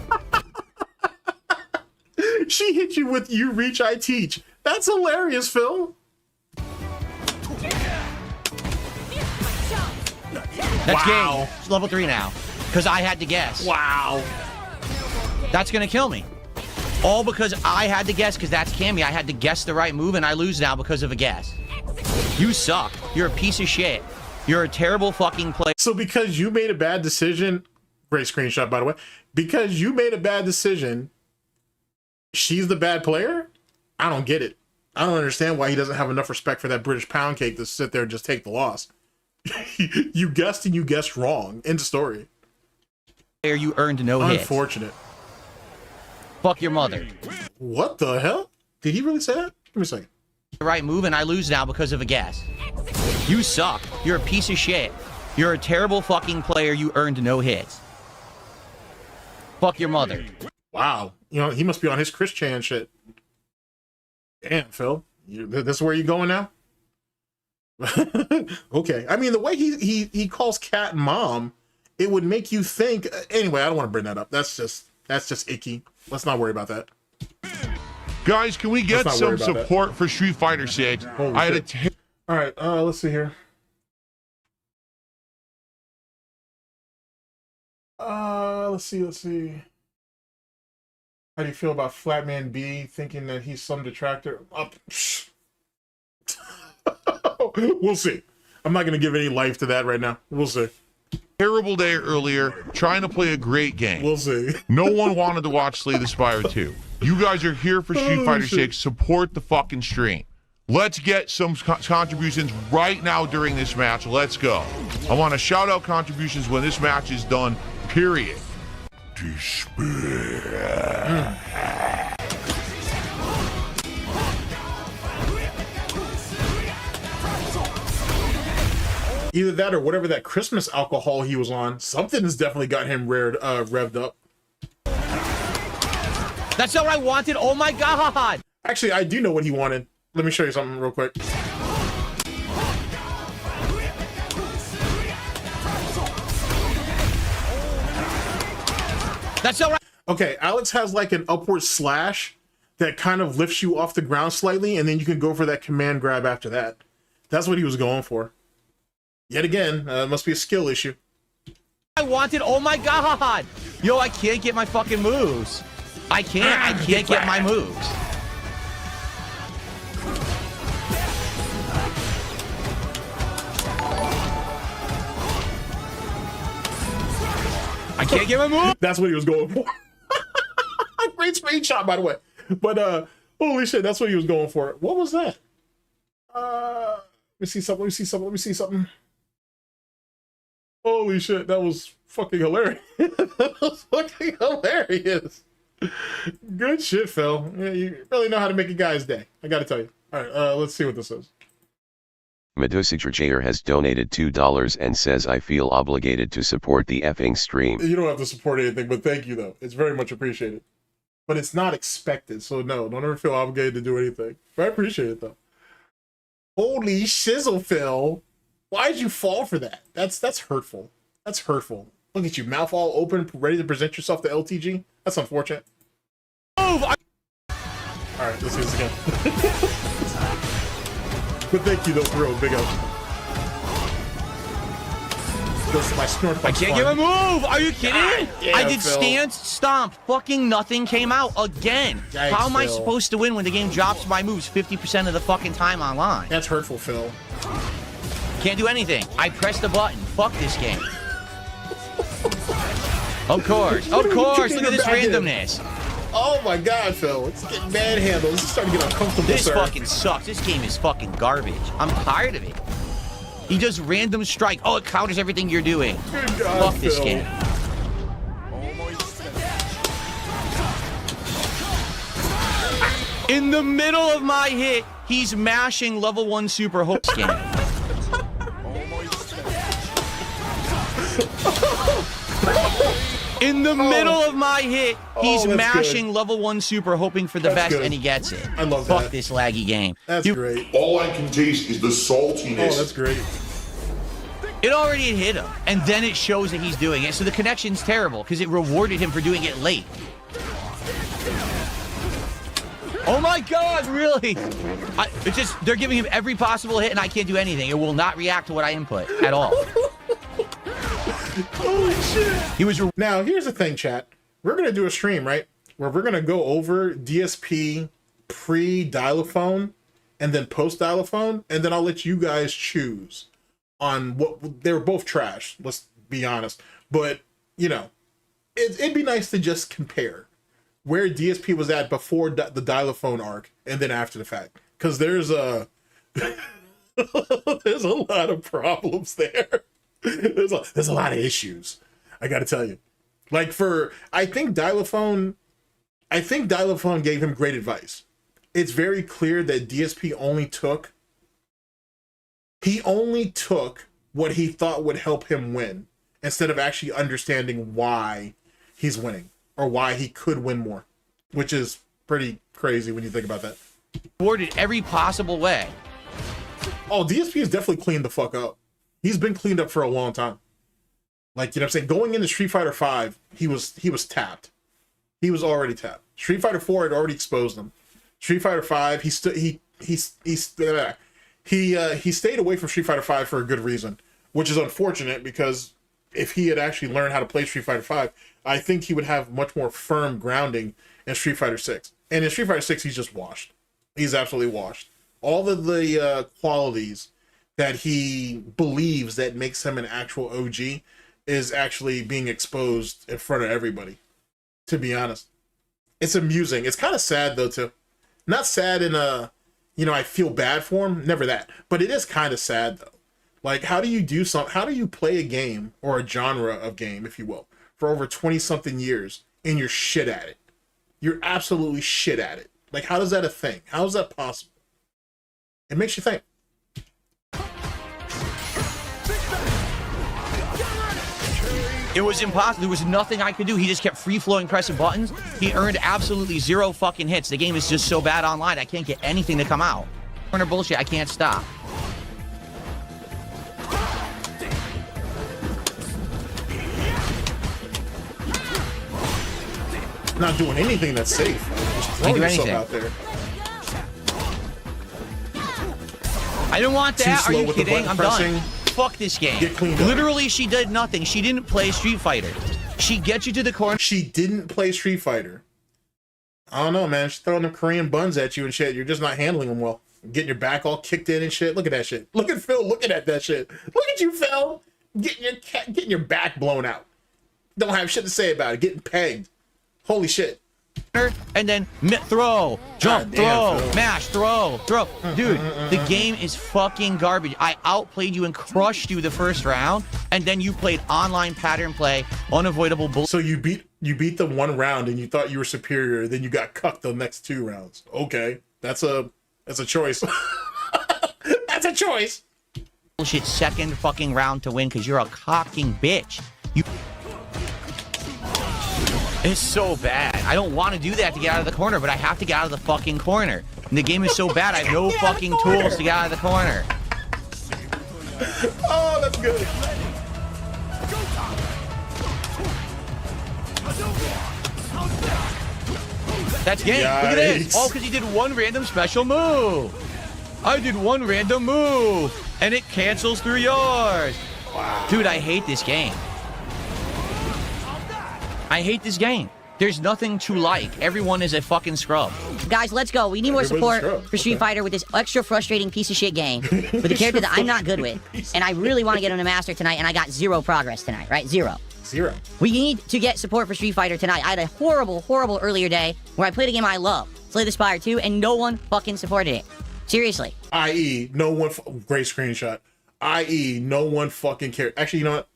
She hit you with "you reach, I teach." That's hilarious, Phil. That's Wow. game. It's level 3 now. Because I had to guess. Wow. That's gonna kill me. All because I had to guess, because that's Cammy. I had to guess the right move, and I lose now because of a guess. You suck. You're a piece of shit. You're a terrible fucking player. So because you made a bad decision, great screenshot, by the way. Because you made a bad decision, she's the bad player? I don't get it. I don't understand why he doesn't have enough respect for that British pound cake to sit there and just take the loss. You guessed and you guessed wrong. End of story. You earned no hits. Unfortunate. Fuck your mother. What the hell? Did he really say that? Give me a second. The right move, and I lose now because of a guess. You suck. You're a piece of shit. You're a terrible fucking player. You earned no hits. Fuck your mother. Wow. You know, he must be on his Chris Chan shit. Damn, Phil. This is where you going now? Okay. I mean, the way he calls Cat mom, it would make you think. Anyway, I don't want to bring that up. That's just icky. Let's not worry about that. Guys, can we get Let's not some worry about support for Street Fighter 6? Holy I had shit. All right, let's see here. Let's see. How do you feel about Flatman B thinking that he's some detractor? We'll see. I'm not going to give any life to that right now. We'll see. terrible day earlier, trying to play a great game. We'll see. No one wanted to watch Slay the Spire 2. You guys are here for Street Fighter 6. Support the fucking stream. Let's get some contributions right now during this match. Let's go. I want to shout out contributions when this match is done, period. Despair. Either that or whatever that Christmas alcohol he was on. Something has definitely got him revved up. That's not what I wanted. Oh my god. Actually, I do know what he wanted. Let me show you something real quick. That's not right. Okay, Alex has like an upward slash that kind of lifts you off the ground slightly, and then you can go for that command grab after that. That's what he was going for. Yet again, it must be a skill issue. I wanted. Oh my god. Yo, I can't get my fucking moves. I can't get my moves. I can't get my move. That's what he was going for. Great screenshot, by the way. But holy shit, that's what he was going for. What was that? Let me see something. Holy shit, that was fucking hilarious. That was fucking hilarious. Good shit, Phil. Yeah, you really know how to make a guy's day. I gotta tell you. All right, let's see what this is. Medusa Jair has donated $2 and says I feel obligated to support the effing stream. You don't have to support anything, but thank you, though. It's very much appreciated. But it's not expected, so no, don't ever feel obligated to do anything. But I appreciate it, though. Holy shizzle, Phil. Why'd you fall for that? That's hurtful. That's hurtful. Look at you, mouth all open, ready to present yourself to LTG. That's unfortunate. Move! All right, let's see this again. But thank you, though, for real. Big up. Goes to my Snortbucks. I can't get a move. Are you kidding? Yeah, I did Phil. stance, stomp. Fucking nothing came out again. Yikes, How am I Phil. supposed to win when the game drops my moves 50% of the fucking time online? That's hurtful, Phil. Can't do anything. I pressed the button. Fuck this game. Of course. Of course. Look at this randomness. Oh my god, Phil. It's getting bad handles. It's starting to get uncomfortable, This sir. fucking sucks. This game is fucking garbage. I'm tired of it. He does random strike. Oh, it counters everything you're doing. Good God, Fuck this Phil. game. In the middle of my hit, he's mashing level 1 super hook scan. In the middle of my hit, he's that's mashing good. level 1 super, hoping for the That's best, good. and he gets it. I love Fuck that. this laggy game. That's You- great. All I can taste is the saltiness. Oh, that's great. It already hit him, and then it shows that he's doing it. So the connection's terrible because it rewarded him for doing it late. Oh my God, really? It's just, they're giving him every possible hit, and I can't do anything. It will not react to what I input at all. Holy shit. He was. Now, here's the thing, chat. We're going to do a stream, right? Where we're going to go over DSP pre-dialophone and then post-dialophone, and then I'll let you guys choose on what... They were both trash, let's be honest. But, you know, it'd be nice to just compare where DSP was at before the dialophone arc and then after the fact. Because there's a... there's a lot of problems there. There's a lot of issues, I gotta tell you. Like I think Dialophone gave him great advice. It's very clear that DSP only took what he thought would help him win, instead of actually understanding why he's winning or why he could win more, which is pretty crazy when you think about that. Rewarded every possible way. Oh, DSP has definitely cleaned the fuck up. He's been cleaned up for a long time. Like, you know what I'm saying? Going into Street Fighter 5, he was tapped. He was already tapped. Street Fighter 4 had already exposed him. Street Fighter 5, he stayed away from Street Fighter 5 for a good reason, which is unfortunate because if he had actually learned how to play Street Fighter 5, I think he would have much more firm grounding in Street Fighter 6. And in Street Fighter 6, he's just washed. He's absolutely washed. All of the qualities that he believes that makes him an actual OG is actually being exposed in front of everybody, to be honest. It's amusing. It's kind of sad, though, too. Not sad in a, you know, I feel bad for him. Never that. But it is kind of sad, though. Like, how do you play a game, or a genre of game, if you will, for over 20-something years, and you're shit at it? You're absolutely shit at it. Like, how is that a thing? How is that possible? It makes you think. It was impossible. There was nothing I could do. He just kept free-flowing, pressing buttons. He earned absolutely 0 fucking hits. The game is just so bad online, I can't get anything to come out. Corner bullshit, I can't stop. Not doing anything that's safe. Just throwing do yourself anything. out there. I didn't want Too that. Are slow you with the kidding? button I'm pressing. done. Fuck this game. Get cleaned up. Literally, she did nothing. She didn't play Street Fighter. She gets you to the corner. She didn't play Street Fighter. I don't know, man. She's throwing them Korean buns at you and shit. You're just not handling them well. Getting your back all kicked in and shit. Look at that shit. Look at Phil looking at that shit. Look at you, Phil. Getting your back blown out. Don't have shit to say about it. Getting pegged. Holy shit. and then throw, jump, God damn, throw, Phil. mash, throw. Dude, the game is fucking garbage. I outplayed you and crushed you the first round, and then you played online pattern play, unavoidable bull. So you beat the one round and you thought you were superior, then you got cucked the next 2 rounds. Okay, that's a choice. That's a choice. Bullshit second fucking round to win because you're a cocking bitch. It's so bad. I don't want to do that to get out of the corner, but I have to get out of the fucking corner. And the game is so bad, I have no fucking tools to get out of the corner. Oh, that's good. That's game. Look at this. Yikes. Oh, because he did one random special move. I did one random move, and it cancels through yours. Wow. Dude, I hate this game. I hate this game. There's nothing to like. Everyone is a fucking scrub. Guys, let's go. We need more Everybody's support a scrub. for Street Okay. Fighter with this extra frustrating piece of shit game with a character that I'm not good with. And I really want to get him to master tonight, and I got 0 progress tonight, right? 0. 0. We need to get support for Street Fighter tonight. I had a horrible, horrible earlier day where I played a game I love, Slay the Spire 2, and no one fucking supported it. Seriously. I.e., no one. Great screenshot. I.e., no one fucking cared. Actually, you know what?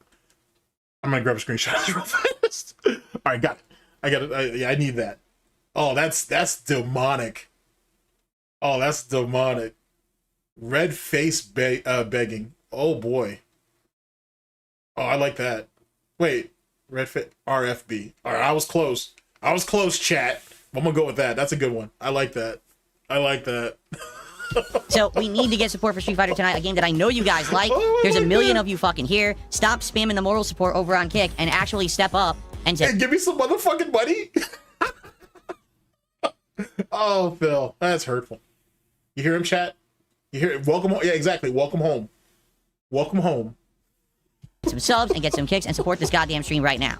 I'm gonna grab a screenshot real fast. All right, got it. I got it. Yeah, I need that. Oh, that's demonic. Oh, that's demonic. Red face begging. Oh boy. Oh, I like that. Wait, red face RFB. All right, I was close. I was close, chat. I'm gonna go with that. That's a good one. I like that. I like that. So we need to get support for Street Fighter tonight, a game that I know you guys like. Oh, There's a my million God. of you fucking here. Stop spamming the moral support over on Kick and actually step up and Hey, say, give me some motherfucking money. Oh, Phil, that's hurtful. You hear him, chat? You hear? Welcome home. Yeah, exactly. Welcome home. Welcome home. some subs and get some kicks and support this goddamn stream right now.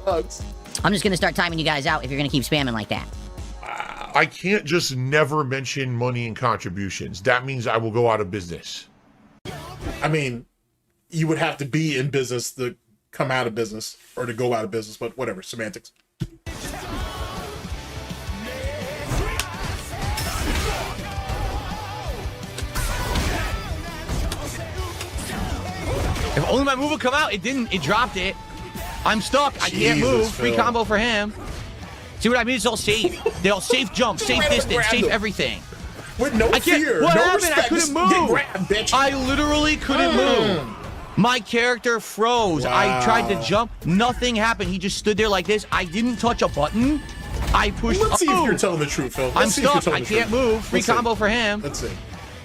Bugs. I'm just gonna start timing you guys out if you're gonna keep spamming like that. I can't just never mention money and contributions. That means I will go out of business. I mean, you would have to be in business to come out of business or to go out of business, but whatever, semantics. If only my move would come out, it didn't. It dropped it. I'm stuck. I can't Jesus, move. Free Phil. combo for him. See what I mean? It's all safe. They all safe jump, safe ran up and distance, grabbed safe him. everything. With no I can't. fear, What no happened? respect. I couldn't Just move. Get grabbed, bitch. I literally couldn't move. My character froze. I Wow. tried to jump. Nothing happened. He just stood there like this. I didn't touch a button. I pushed. Let's see if Oh! you're telling the truth, Phil. Let's I'm see if you're stuck. telling I the can't truth. move. Free Let's see. combo for him. Let's see.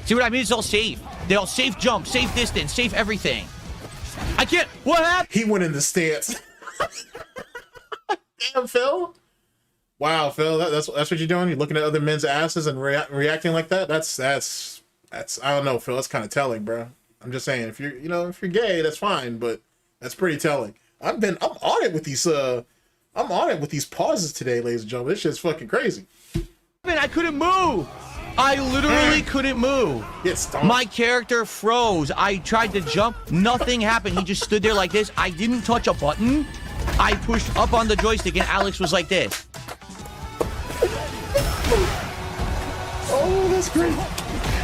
See what I mean? It's all safe. They all safe jump, safe distance, safe everything. I can't. What happened? He went in the stance. Damn, Phil. Wow, Phil, that's what you're doing. You're looking at other men's asses and reacting like that. That's I don't know, Phil. That's kind of telling, bro. I'm just saying, if you're gay, that's fine, but that's pretty telling. I'm on it with these pauses today, ladies and gentlemen. This shit's fucking crazy. I couldn't move. I literally couldn't move. Get stomped. My character froze. I tried to jump. Nothing happened. He just stood there like this. I didn't touch a button. I pushed up on the joystick and Alex was like this. Oh, that's great.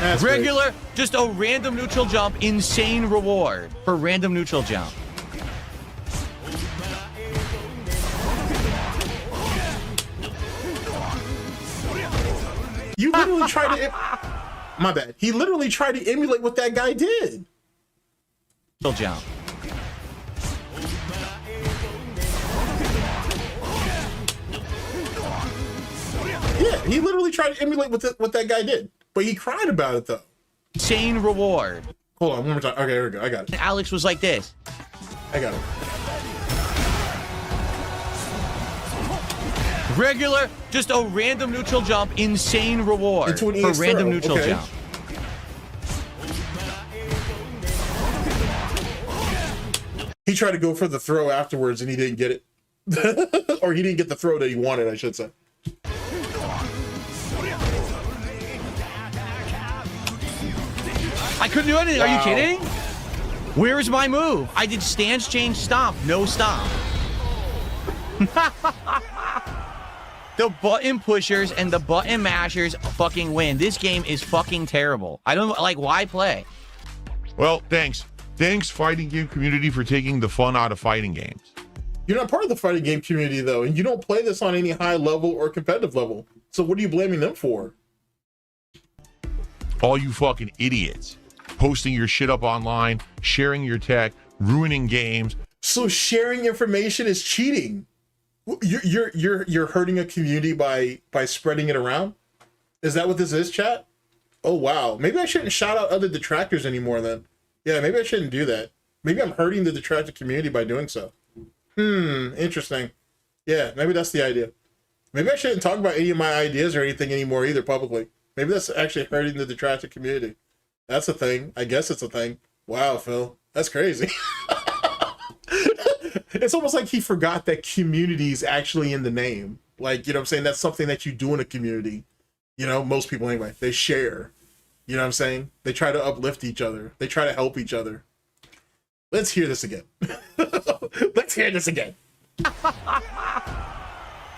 That's great. Regular, just a random neutral jump. Insane reward for random neutral jump. You literally tried to. My bad. He literally tried to emulate what that guy did. Neutral jump. Yeah, he literally tried to emulate what that guy did, but he cried about it though. Insane reward. Hold on, one more time. Okay, here we go. I got it. And Alex was like this. I got it. Regular, just a random neutral jump. Insane reward Into an for EX random throw, neutral okay. jump. He tried to go for the throw afterwards, and he didn't get it, or he didn't get the throw that he wanted, I should say. I couldn't do anything. Are you Wow. kidding? Where is my move? I did stance, change, stomp. No stomp. The button pushers and the button mashers fucking win. This game is fucking terrible. I don't like why play. Well, thanks. Thanks, fighting game community, for taking the fun out of fighting games. You're not part of the fighting game community, though, and you don't play this on any high level or competitive level. So what are you blaming them for? All you fucking idiots. Posting your shit up online, sharing your tech, ruining games. So sharing information is cheating. You're hurting a community by spreading it around? Is that what this is, chat? Oh, wow. Maybe I shouldn't shout out other detractors anymore then. Yeah, maybe I shouldn't do that. Maybe I'm hurting the detractor community by doing so. Interesting. Yeah, maybe that's the idea. Maybe I shouldn't talk about any of my ideas or anything anymore either publicly. Maybe that's actually hurting the detractor community. That's a thing. I guess it's a thing. Wow, Phil. That's crazy. It's almost like he forgot that community is actually in the name. Like, you know what I'm saying? That's something that you do in a community. You know, most people anyway. They share. You know what I'm saying? They try to uplift each other. They try to help each other. Let's hear this again. Let's hear this again.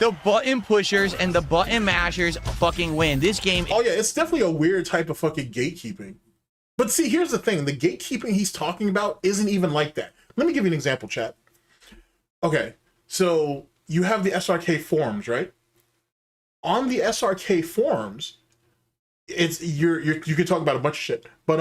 The button pushers and the button mashers fucking win. This game. Oh yeah, it's definitely a weird type of fucking gatekeeping. But see, here's the thing. The gatekeeping he's talking about isn't even like that. Let me give you an example, chat. Okay, so you have the SRK forums, right? On the SRK forums, it's you can talk about a bunch of shit. But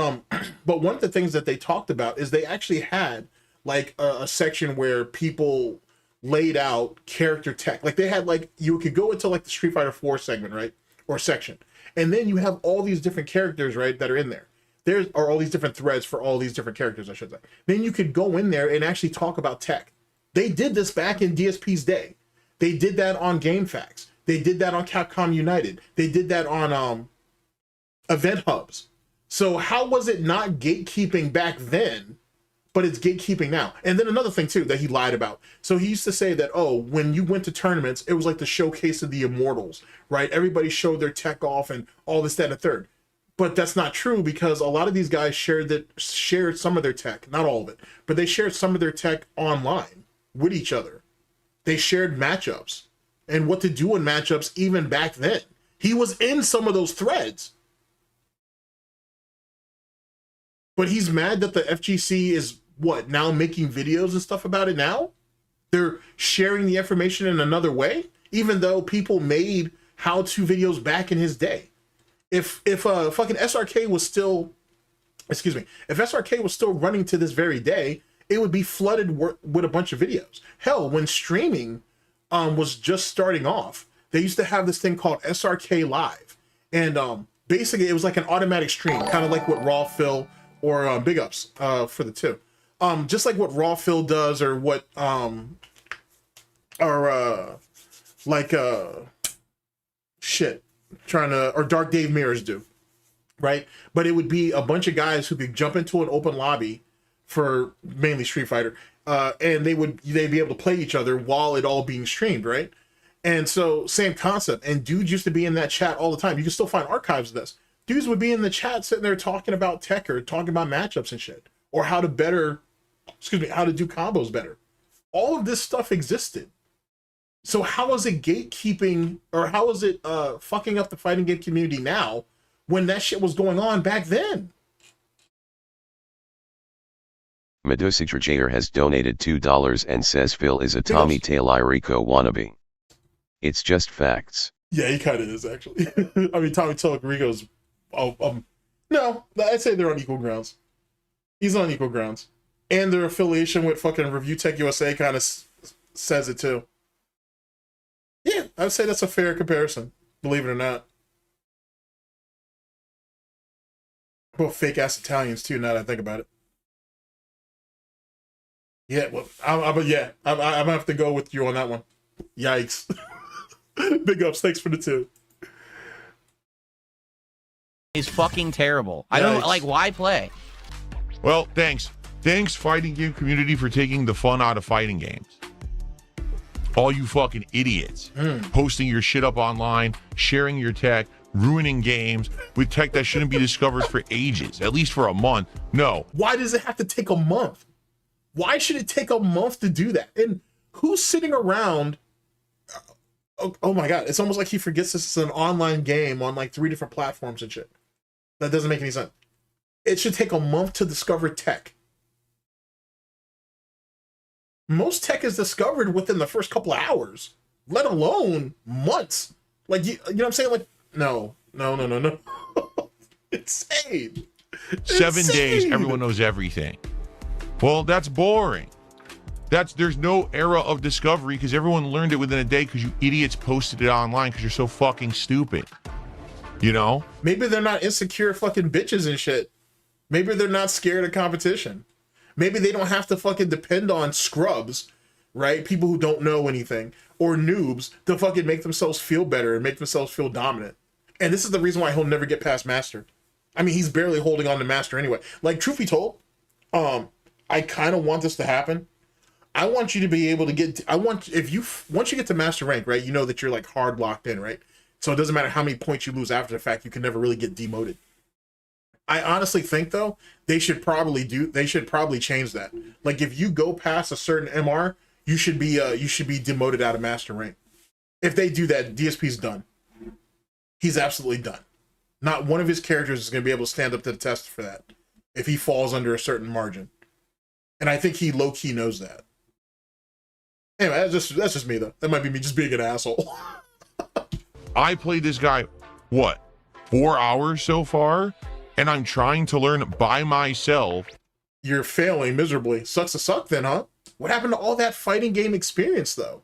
one of the things that they talked about is they actually had like a section where people laid out character tech. Like they had like, you could go into like the Street Fighter 4 segment, right? Or section. And then you have all these different characters, right, that are in there. There are all these different threads for all these different characters, I should say. Then you could go in there and actually talk about tech. They did this back in DSP's day. They did that on GameFAQs. They did that on Capcom United. They did that on event hubs. So how was it not gatekeeping back then, but it's gatekeeping now? And then another thing too that he lied about. So he used to say that, oh, when you went to tournaments, it was like the showcase of the immortals, right? Everybody showed their tech off and all this, that, and a third. But that's not true, because a lot of these guys shared some of their tech, not all of it, but they shared some of their tech online with each other. They shared matchups and what to do in matchups even back then. He was in some of those threads. But he's mad that the FGC is, what, now making videos and stuff about it now? They're sharing the information in another way, even though people made how-to videos back in his day. If fucking SRK was still, if SRK was still running to this very day, it would be flooded with a bunch of videos. Hell, when streaming was just starting off, they used to have this thing called SRK Live. And basically it was like an automatic stream, kind of like what Raw Phil or Big Ups for the two. Just like what Raw Phil does, or what or Dark Dave Mirrors do, right? But it would be a bunch of guys who could jump into an open lobby for mainly Street Fighter, and they'd be able to play each other while it all being streamed, right? And so same concept. And dudes used to be in that chat all the time. You can still find archives of this. Dudes would be in the chat sitting there talking about tech or talking about matchups and shit, or how to do combos better. All of this stuff existed. So how is it gatekeeping, or how is it fucking up the fighting game community now when that shit was going on back then? Medusa Jair has donated $2 and says Phil is a Tommy Taylorico wannabe. It's just facts. Yeah, he kind of is, actually. I mean, Tommy Taylorico's, no, I'd say they're on equal grounds. He's on equal grounds. And their affiliation with fucking Review TechUSA kind of says it too. Yeah, I'd say that's a fair comparison, believe it or not. Both fake-ass Italians too, now that I think about it. Yeah, well, I'm gonna have to go with you on that one. Yikes. Big ups, thanks for the two. Is fucking terrible. I don't like why play. Well, thanks. Thanks, fighting game community, for taking the fun out of fighting games. All you fucking idiots. Posting your shit up online, sharing your tech, ruining games with tech that shouldn't be discovered for ages, at least for a month. No. Why does it have to take a month? Why should it take a month to do that? And who's sitting around oh my god, it's almost like he forgets this is an online game on like 3 different platforms and shit. That doesn't make any sense. It should take a month to discover tech. Most tech is discovered within the first couple of hours, let alone months. Like, you know what I'm saying? Like, no. Insane. 7 days, everyone knows everything. Well, that's boring. There's no era of discovery because everyone learned it within a day because you idiots posted it online because you're so fucking stupid. You know? Maybe they're not insecure fucking bitches and shit. Maybe they're not scared of competition. Maybe they don't have to fucking depend on scrubs, right? People who don't know anything, or noobs to fucking make themselves feel better and make themselves feel dominant. And this is the reason why he'll never get past Master. I mean, he's barely holding on to Master anyway. Like, truth be told, I kind of want this to happen. I want you to be able to get, once you get to Master rank, right, you know that you're like hard locked in, right? So it doesn't matter how many points you lose after the fact, you can never really get demoted. I honestly think though, they should probably change that. Like, if you go past a certain MR, you should be demoted out of Master rank. If they do that, DSP's done. He's absolutely done. Not one of his characters is going to be able to stand up to the test for that if he falls under a certain margin. And I think he low-key knows that. Anyway, that's just me, though. That might be me just being an asshole. I played this guy, what, 4 hours so far? And I'm trying to learn by myself. You're failing miserably. Sucks to suck then, huh? What happened to all that fighting game experience, though?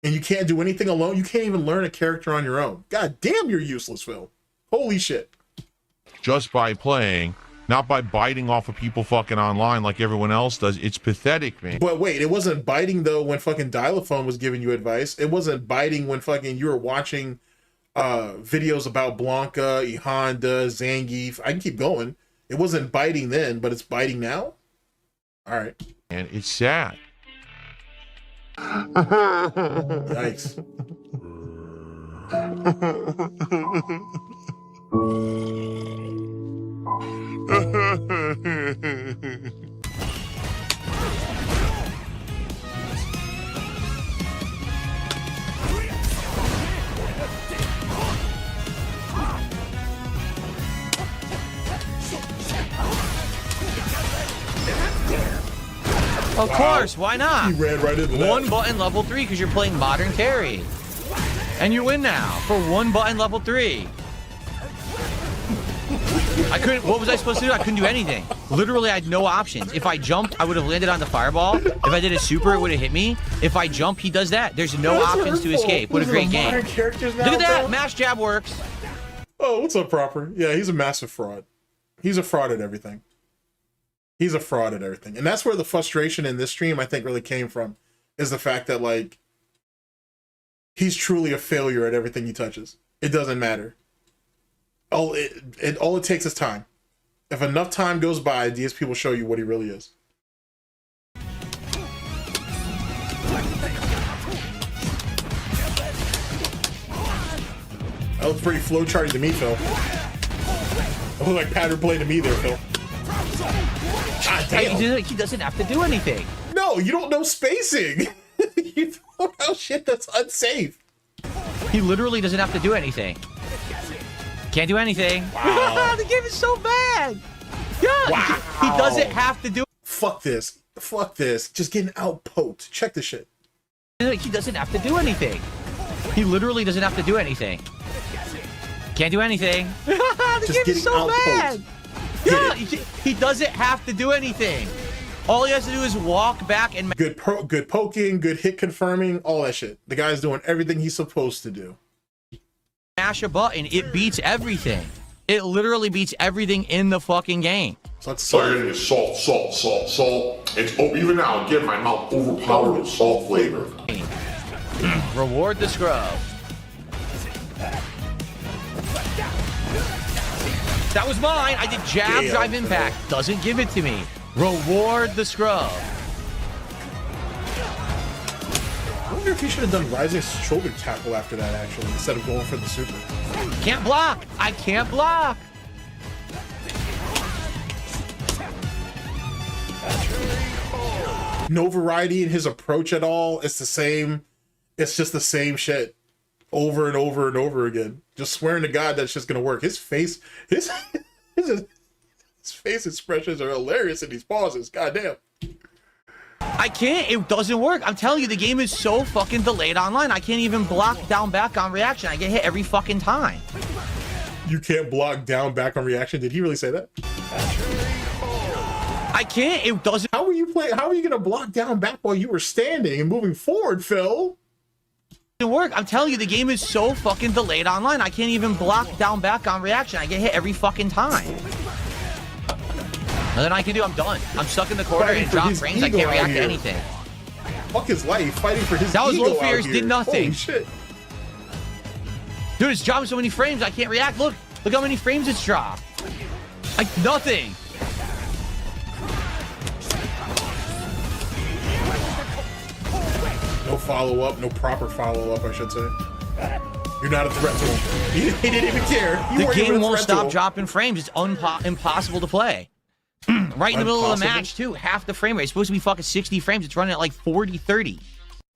And you can't do anything alone? You can't even learn a character on your own. God damn, you're useless, Phil. Holy shit. Just by playing, not by biting off of people fucking online like everyone else does. It's pathetic, man. But wait, it wasn't biting, though, when fucking Dialophone was giving you advice. It wasn't biting when fucking you were watching videos about Blanca, E Honda, Zangief. I can keep going. It wasn't biting then, but it's biting now? All right. And it's sad. Yikes. Of course, why not? He ran right into that. 1 button level 3 because you're playing modern carry. And you win now for 1 button level 3. What was I supposed to do? I couldn't do anything. Literally, I had no options. If I jumped, I would have landed on the fireball. If I did a super, it would have hit me. If I jump, he does that. There's no options to escape. What a great game. Look at that. Mash jab works. Oh, what's up, Proper? Yeah, he's a massive fraud. He's a fraud at everything. He's a fraud at everything. And that's where the frustration in this stream, I think, really came from, is the fact that, like, he's truly a failure at everything he touches. It doesn't matter. All it takes is time. If enough time goes by, DSP will show you what he really is. That looks pretty flowcharty to me, Phil. That looked like pattern play to me there, Phil. God damn. He doesn't have to do anything. No, you don't know spacing. You don't know shit that's unsafe. He literally doesn't have to do anything. Can't do anything. Wow. The game is so bad. Yeah, wow. He doesn't have to do. Fuck this. Fuck this. Just getting out-poked. Check this shit. He doesn't have to do anything. He literally doesn't have to do anything. Can't do anything. The game is so bad. Yeah, he doesn't have to do anything. All he has to do is walk back and... Good poking, good hit confirming, all that shit. The guy's doing everything he's supposed to do. Mash a button. It beats everything. It literally beats everything in the fucking game. So let's Sorry, salt, salt, salt, salt. It's even now, again, my mouth overpowered with salt flavor. Reward the scrub. That was mine. I did jab, drive, impact. Doesn't give it to me. Reward the scrub. I wonder if he should have done rising shoulder tackle after that, actually, instead of going for the super. Can't block. I can't block. No variety in his approach at all. It's the same It's just the same shit over and over and over again. Just swearing to God that's just gonna work. His face, his face expressions are hilarious in these pauses. Goddamn. I can't. It doesn't work. I'm telling you, the game is so fucking delayed online. I can't even block down back on reaction. I get hit every fucking time. You can't block down back on reaction. Did he really say that? I can't. It doesn't How were you playing? How are you gonna block down back while you were standing and moving forward, Phil? work. I'm telling you, the game is so fucking delayed online. I can't even block down back on reaction. I get hit every fucking time. Nothing I can do. I'm done. I'm stuck in the corner and drop frames. I can't react to anything. Fuck his life, fighting for his That was ego low out fears, here. did nothing. Holy shit. Dude, it's dropping so many frames. I can't react. Look how many frames it's dropped. Like nothing. No follow-up, no proper follow-up, I should say. You're not a threat to him. He didn't even care. You The weren't even game a won't threat to stop him. dropping frames. It's impossible to play. Right in the middle of the match, too. Half the frame rate. It's supposed to be fucking 60 frames. It's running at like 40, 30.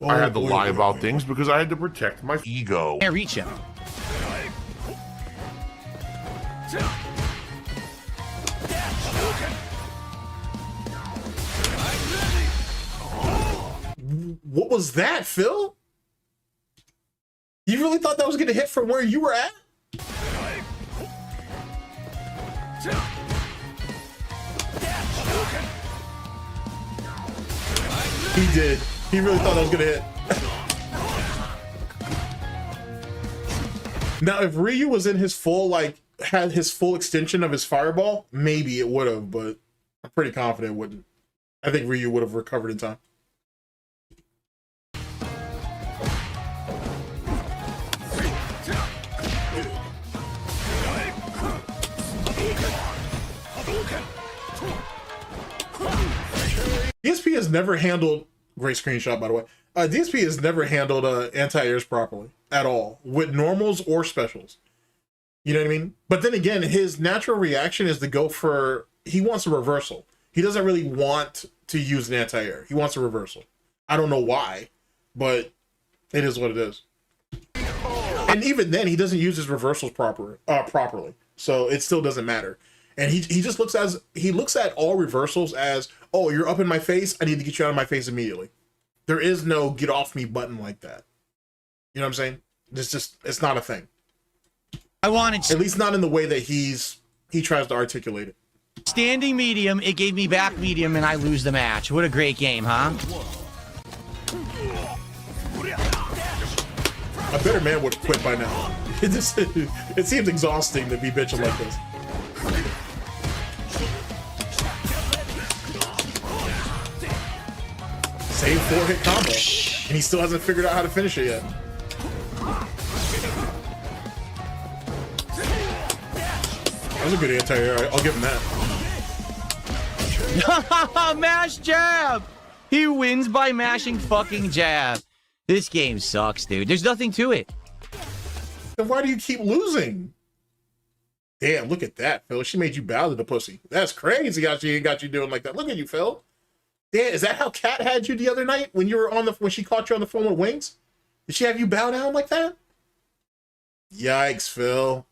I had to lie about things because I had to protect my ego. Can't reach him. What was that, Phil? You really thought that was going to hit from where you were at? He did. He really thought that was going to hit. Now, if Ryu was in his full, like, had his full extension of his fireball, maybe it would have, but I'm pretty confident it wouldn't. I think Ryu would have recovered in time. DSP has never handled, great screenshot by the way, DSP has never handled anti-airs properly at all, with normals or specials. You know what I mean? But then again, his natural reaction is to go for, he wants a reversal. He doesn't really want to use an anti-air. He wants a reversal. I don't know why, but it is what it is. And even then, he doesn't use his reversals properly. So it still doesn't matter. And he just looks at all reversals as, oh, you're up in my face, I need to get you out of my face immediately. There is no get off me button like that. You know what I'm saying? It's not a thing. I wanted At least not in the way that he tries to articulate it. standing medium. It gave me back medium, and I lose the match. What a great game, huh? A better man would have quit by now. It seems exhausting to be bitching like this. Same 4-hit combo, and he still hasn't figured out how to finish it yet. That was a good anti-air. I'll give him that. Mash jab! He wins by mashing fucking jab. This game sucks, dude. There's nothing to it. Then why do you keep losing? Damn, look at that, Phil. She made you bow to the pussy. That's crazy how she got you doing like that. Look at you, Phil. Damn, is that how Kat had you the other night when you were when she caught you on the phone with Wings? Did she have you bow down like that? Yikes, Phil.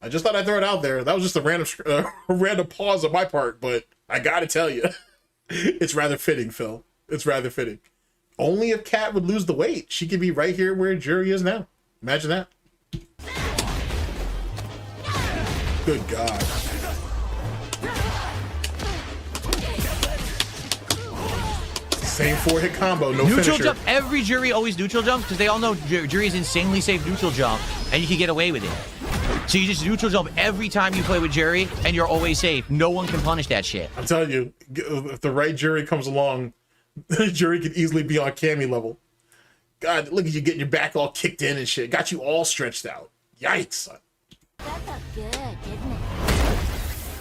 I just thought I'd throw it out there. That was just a random pause on my part, but I gotta tell you, it's rather fitting, Phil. It's rather fitting. Only if Kat would lose the weight, she could be right here where Jury is now. Imagine that. Good God. Same 4-hit combo, no Neutral finisher. jump. Every jury always neutral jumps because they all know jury's insanely safe neutral jump, and you can get away with it. So you just neutral jump every time you play with jury, and you're always safe. No one can punish that shit. I'm telling you, if the right jury comes along, Jury could easily be on Cammy level. God, look at you getting your back all kicked in and shit. Got you all stretched out. Yikes, son. That felt good, didn't it?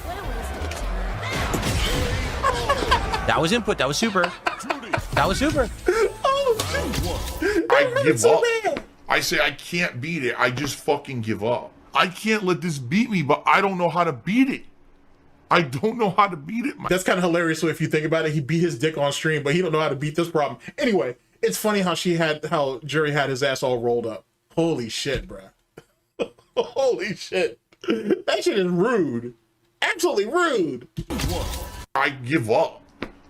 What a waste of time. That was input. That was super. That was super. Oh, shit. I give so up. bad. I say I can't beat it. I just fucking give up. I can't let this beat me, but I don't know how to beat it. I don't know how to beat it. That's kind of hilarious. So if you think about it, he beat his dick on stream, but he don't know how to beat this problem. Anyway, It's funny how Jury had his ass all rolled up. Holy shit, bruh. Holy shit. That shit is rude. Absolutely rude. I give up.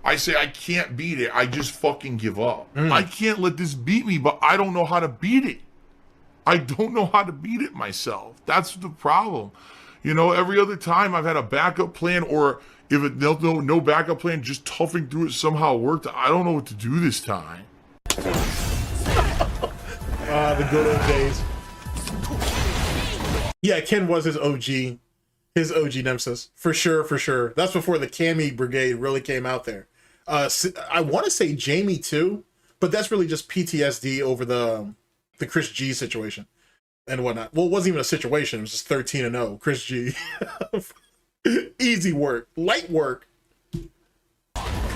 I say I can't beat it. I just fucking give up. I can't let this beat me, but I don't know how to beat it. I don't know how to beat it myself. That's the problem. You know, every other time I've had a backup plan, or if it no backup plan, just toughing through it somehow worked. I don't know what to do this time. The good old days. Yeah, Ken was his OG nemesis. For sure, for sure. That's before the Cammy Brigade really came out there. I want to say Jamie too, but that's really just PTSD over the Chris G situation and whatnot. Well, it wasn't even a situation. It was just 13-0. Chris G. Easy work. Light work.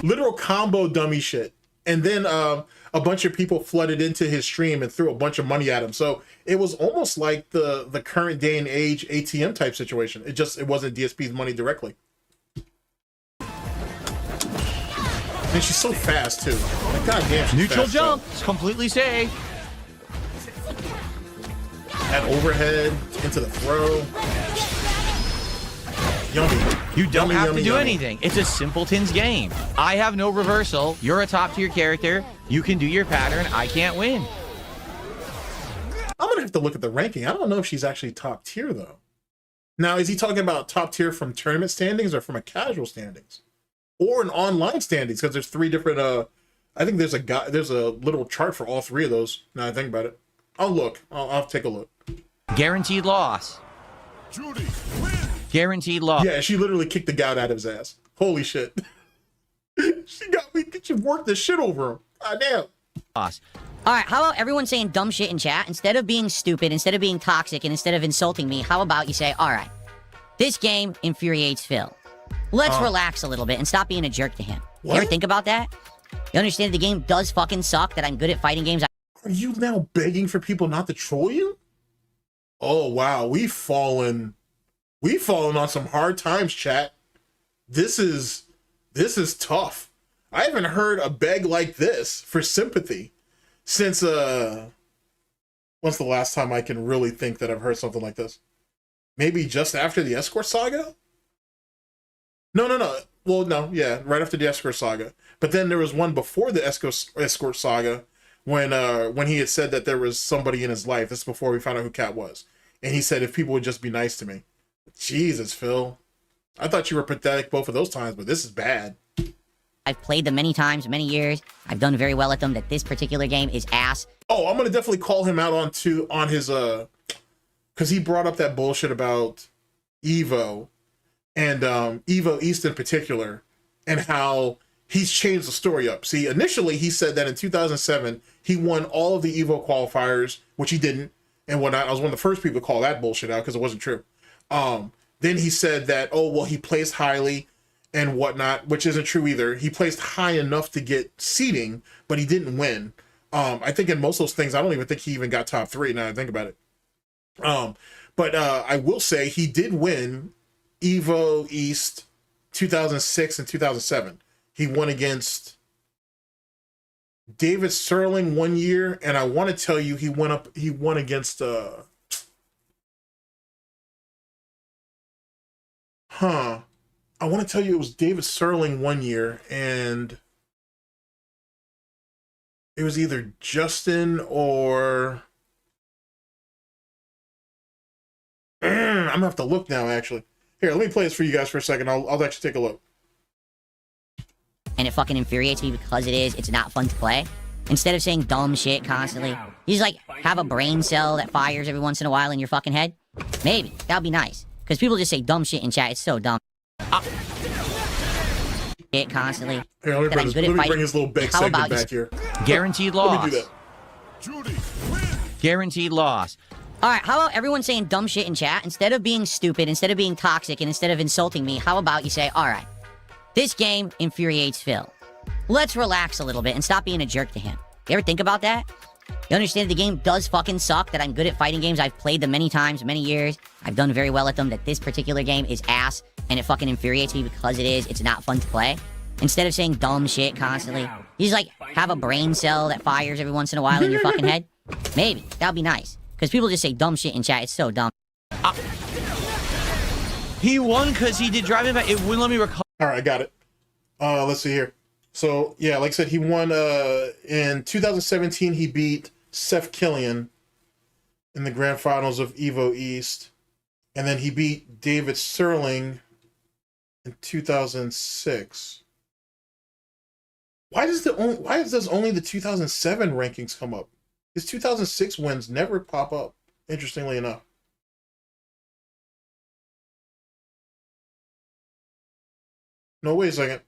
Literal combo dummy shit. And then a bunch of people flooded into his stream and threw a bunch of money at him. So it was almost like the current day and age ATM type situation. It wasn't DSP's money directly. And she's so fast too. Like, God damn, she's Neutral fast, jump. It's completely safe. That overhead into the throw. Yummy. You don't Yummy, have yummy, to do yummy. anything. It's a simpleton's game. I have no reversal. You're a top tier character. You can do your pattern. I can't win. I'm gonna have to look at the ranking. I don't know if she's actually top tier though. Now, is he talking about top tier from tournament standings or from a casual standings? Or an online standings? Because there's three different I think there's a little chart for all three of those. Now I think about it. I'll look. I'll take a look. Guaranteed loss. Guaranteed loss. Yeah, she literally kicked the gout out of his ass. Holy shit. She worked the shit over him. God damn. Loss. All right, how about everyone saying dumb shit in chat? Instead of being stupid, instead of being toxic, and instead of insulting me, how about you say, all right, this game infuriates Phil. Let's relax a little bit and stop being a jerk to him. What? You ever think about that? You understand the game does fucking suck, that I'm good at fighting games? Are you now begging for people not to troll you? Oh wow, we've fallen on some hard times, chat. This is tough. I haven't heard a beg like this for sympathy since when's the last time I can really think that I've heard something like this? Maybe just after the Escort Saga? No. Well, no, yeah, right after the Escort Saga. But then there was one before the Escort Saga when he had said that there was somebody in his life. This is before we found out who Cat was. And he said if people would just be nice to me. Jesus, Phil. I thought you were pathetic both of those times, but this is bad. I've played them many times, many years. I've done very well at them, that this particular game is ass. Oh, I'm gonna definitely call him out on his because he brought up that bullshit about Evo and Evo East in particular, and how he's changed the story up. See, initially he said that in 2007 he won all of the Evo qualifiers, which he didn't, and whatnot. I was one of the first people to call that bullshit out because it wasn't true. Then he said that, oh well, he placed highly and whatnot, which isn't true either. He placed high enough to get seeding, but he didn't win. I think in most of those things, I don't even think he even got top 3 now I think about it. But I will say he did win Evo East 2006 and 2007. He won against David Sterling one year, and I want to tell you he won against I want to tell you it was David Sterling one year, and it was either Justin or I'm gonna have to look now. Actually, here, let me play this for you guys for a second. I'll actually take a look. And it fucking infuriates me because it's not fun to play. Instead of saying dumb shit constantly, you just like have a brain cell that fires every once in a while in your fucking head. Maybe that'd be nice, because people just say dumb shit in chat. It's so dumb. Shit constantly. Here, let me bring his little big How segment about back here. Guaranteed Let loss. me do that. Guaranteed loss. All right, how about everyone saying dumb shit in chat? Instead of being stupid, instead of being toxic, and instead of insulting me, how about you say, all right, this game infuriates Phil. Let's relax a little bit and stop being a jerk to him. You ever think about that? You understand the game does fucking suck, that I'm good at fighting games. I've played them many times, many years. I've done very well at them, that this particular game is ass, and it fucking infuriates me because it's not fun to play. Instead of saying dumb shit constantly, You just like have a brain cell that fires every once in a while in your fucking head. Maybe that'd be nice because people just say dumb shit in chat. It's so dumb. He won because he did driving back. It wouldn't let me recover. All right, I got it. Let's see here. So yeah, like I said, he won in 2017. He beat Seth Killian in the grand finals of Evo East, and then he beat David Sterling in 2006. Why does only the 2007 rankings come up? His 2006 wins never pop up. Interestingly enough. No, wait a second.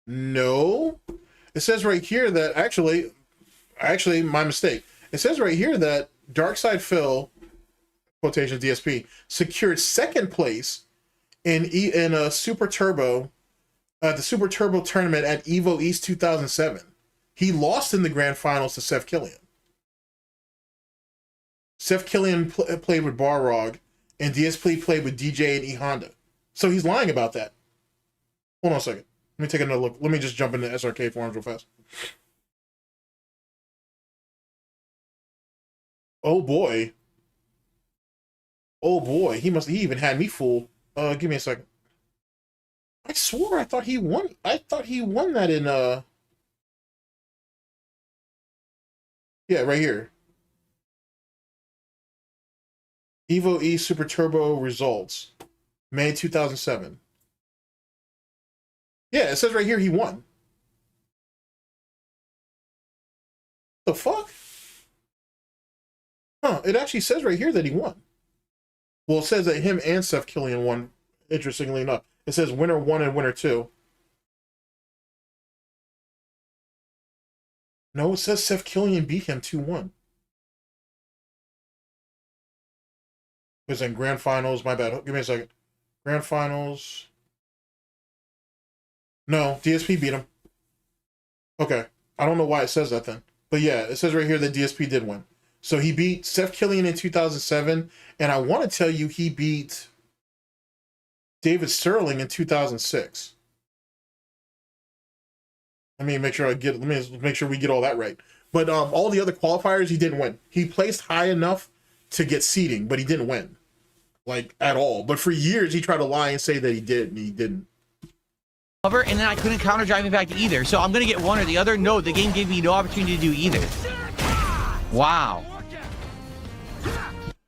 No, it says right here that actually, my mistake. It says right here that Darkside Phil, quotation DSP, secured second place in a Super Turbo, the Super Turbo tournament at Evo East 2007. He lost in the grand finals to Seth Killian. Seth Killian played with Barrog, and DSP played with DJ and E Honda. So he's lying about that. Hold on a second. Let me take another look. Let me just jump into SRK forums real fast. Oh boy. Oh boy. He even had me fooled. Give me a second. I swore I thought he won. I thought he won that in yeah, right here. Evo E Super Turbo results. May 2007. Yeah, it says right here he won. The fuck? Huh, it actually says right here that he won. Well, it says that him and Seth Killian won, interestingly enough. It says winner 1 and winner 2. No, it says Seth Killian beat him 2-1. It was in grand finals, my bad. Give me a second. Grand finals. No, DSP beat him. Okay. I don't know why it says that then. But yeah, it says right here that DSP did win. So he beat Seth Killian in 2007, and I want to tell you he beat David Sterling in 2006. Let me make sure we get all that right. But all the other qualifiers he didn't win. He placed high enough to get seeding, but he didn't win. Like at all. But for years he tried to lie and say that he did, and he didn't. And then I couldn't counter driving back either. So I'm going to get one or the other. No, the game gave me no opportunity to do either. Wow.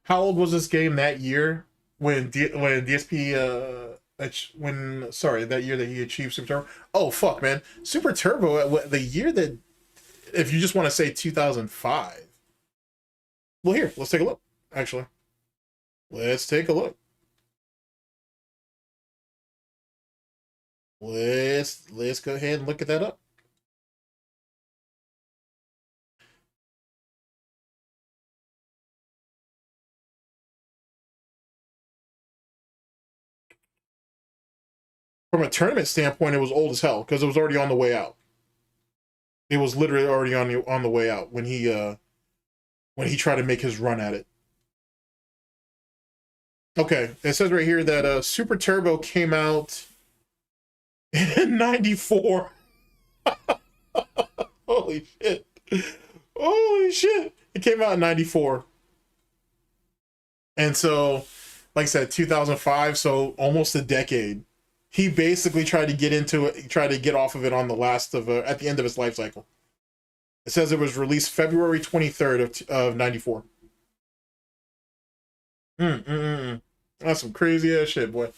How old was this game that year when DSP that year that he achieved Super Turbo? Oh fuck, man. Super Turbo, the year that, if you just want to say 2005. Well, here, let's take a look. Actually, let's take a look. Let's go ahead and look at that up. From a tournament standpoint, it was old as hell because it was already on the way out. It was literally already on the way out when he tried to make his run at it. Okay, it says right here that Super Turbo came out in '94. Holy shit! Holy shit! It came out in '94, and so, like I said, 2005. So almost a decade. He basically tried to get into it, tried to get off of it on the last of at the end of its life cycle. It says it was released February 23rd of '94. That's some crazy ass shit, boy.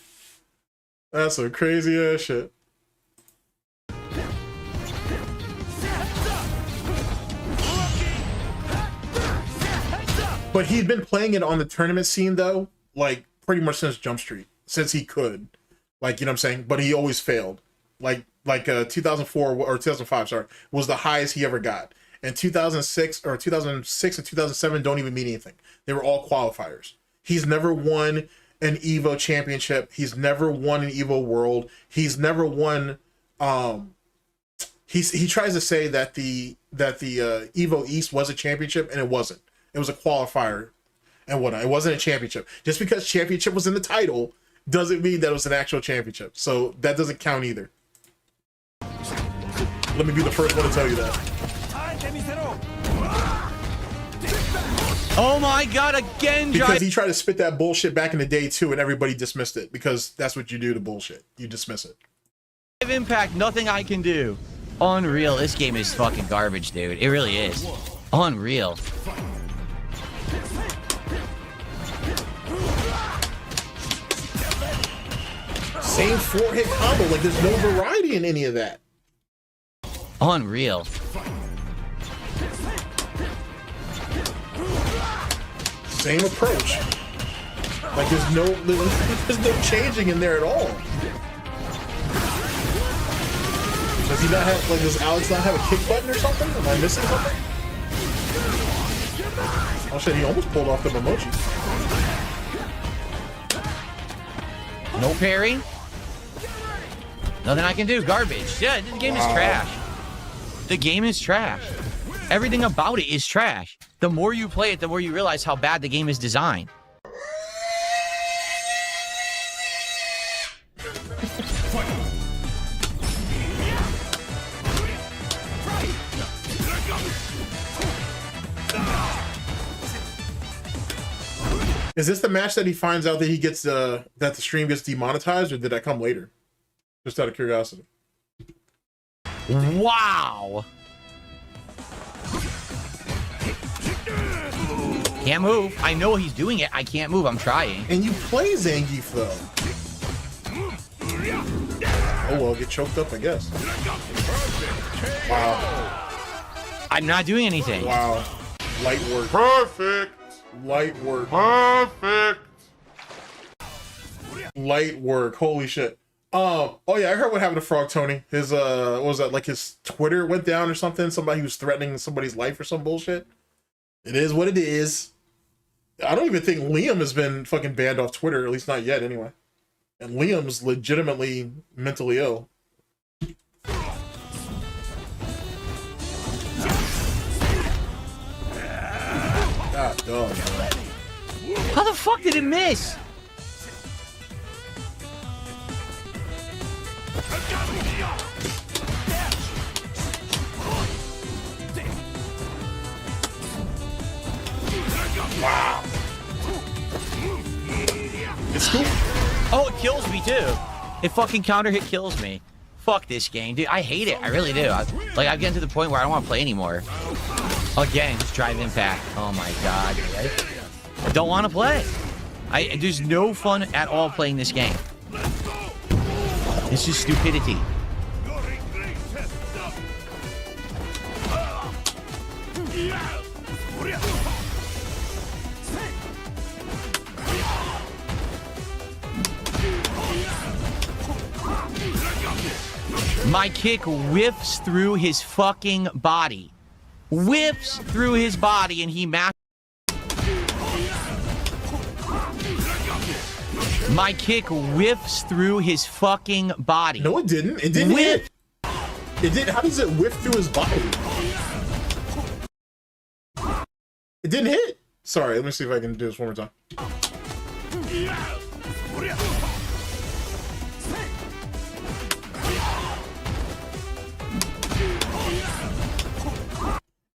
That's some crazy ass shit. But he'd been playing it on the tournament scene though, like pretty much since Jump Street, since he could. Like, you know what I'm saying? But he always failed. Like 2004 or 2005, sorry, was the highest he ever got. And 2006 and 2007 don't even mean anything. They were all qualifiers. He's never won an Evo championship. He's never won an Evo World. He's never won. He tries to say that the Evo East was a championship, and it wasn't. It was a qualifier and whatnot. It wasn't a championship. Just because championship was in the title doesn't mean that it was an actual championship. So that doesn't count either. Let me be the first one to tell you that. Oh my god, again, Because he tried to spit that bullshit back in the day too, and everybody dismissed it because that's what you do to bullshit. You dismiss it. Impact, nothing I can do. Unreal. This game is fucking garbage, dude. It really is. Unreal. Same 4-hit combo. Like, there's no variety in any of that. Unreal. Same approach. Like, there's no changing in there at all. Does he not have, like, does Alex not have a kick button or something? Am I missing something? Oh shit, he almost pulled off the Momochi. No parry. Nothing I can do. Garbage. Yeah, the game is trash. The game is trash. Everything about it is trash. The more you play it, the more you realize how bad the game is designed. Is this the match that he finds out that he gets that the stream gets demonetized, or did that come later? Just out of curiosity. Wow. Can't move. I know he's doing it. I can't move. I'm trying. And you play Zangief though. Oh well, get choked up, I guess. Wow. I'm not doing anything. Wow. Light work. Perfect. Light work. Perfect. Light work. Holy shit. Oh yeah, I heard what happened to Frog Tony. His what was that, like his Twitter went down or something? Somebody was threatening somebody's life or some bullshit. It is what it is. I don't even think Liam has been fucking banned off Twitter, at least not yet anyway. And Liam's legitimately mentally ill. God dog. How the fuck did it miss? Wow. It's cool. Oh, it kills me too. It fucking counter hit kills me. Fuck this game, dude. I hate it. I really do. I'm getting to the point where I don't want to play anymore. Again, just drive impact. Oh my god. I don't want to play. There's no fun at all playing this game. This is stupidity. My kick whiffs through his fucking body. Whips through his body and he mashes. My kick whiffs through his fucking body. No, it didn't. It didn't hit. It did. How does it whiff through his body? It didn't hit. Sorry, let me see if I can do this one more time.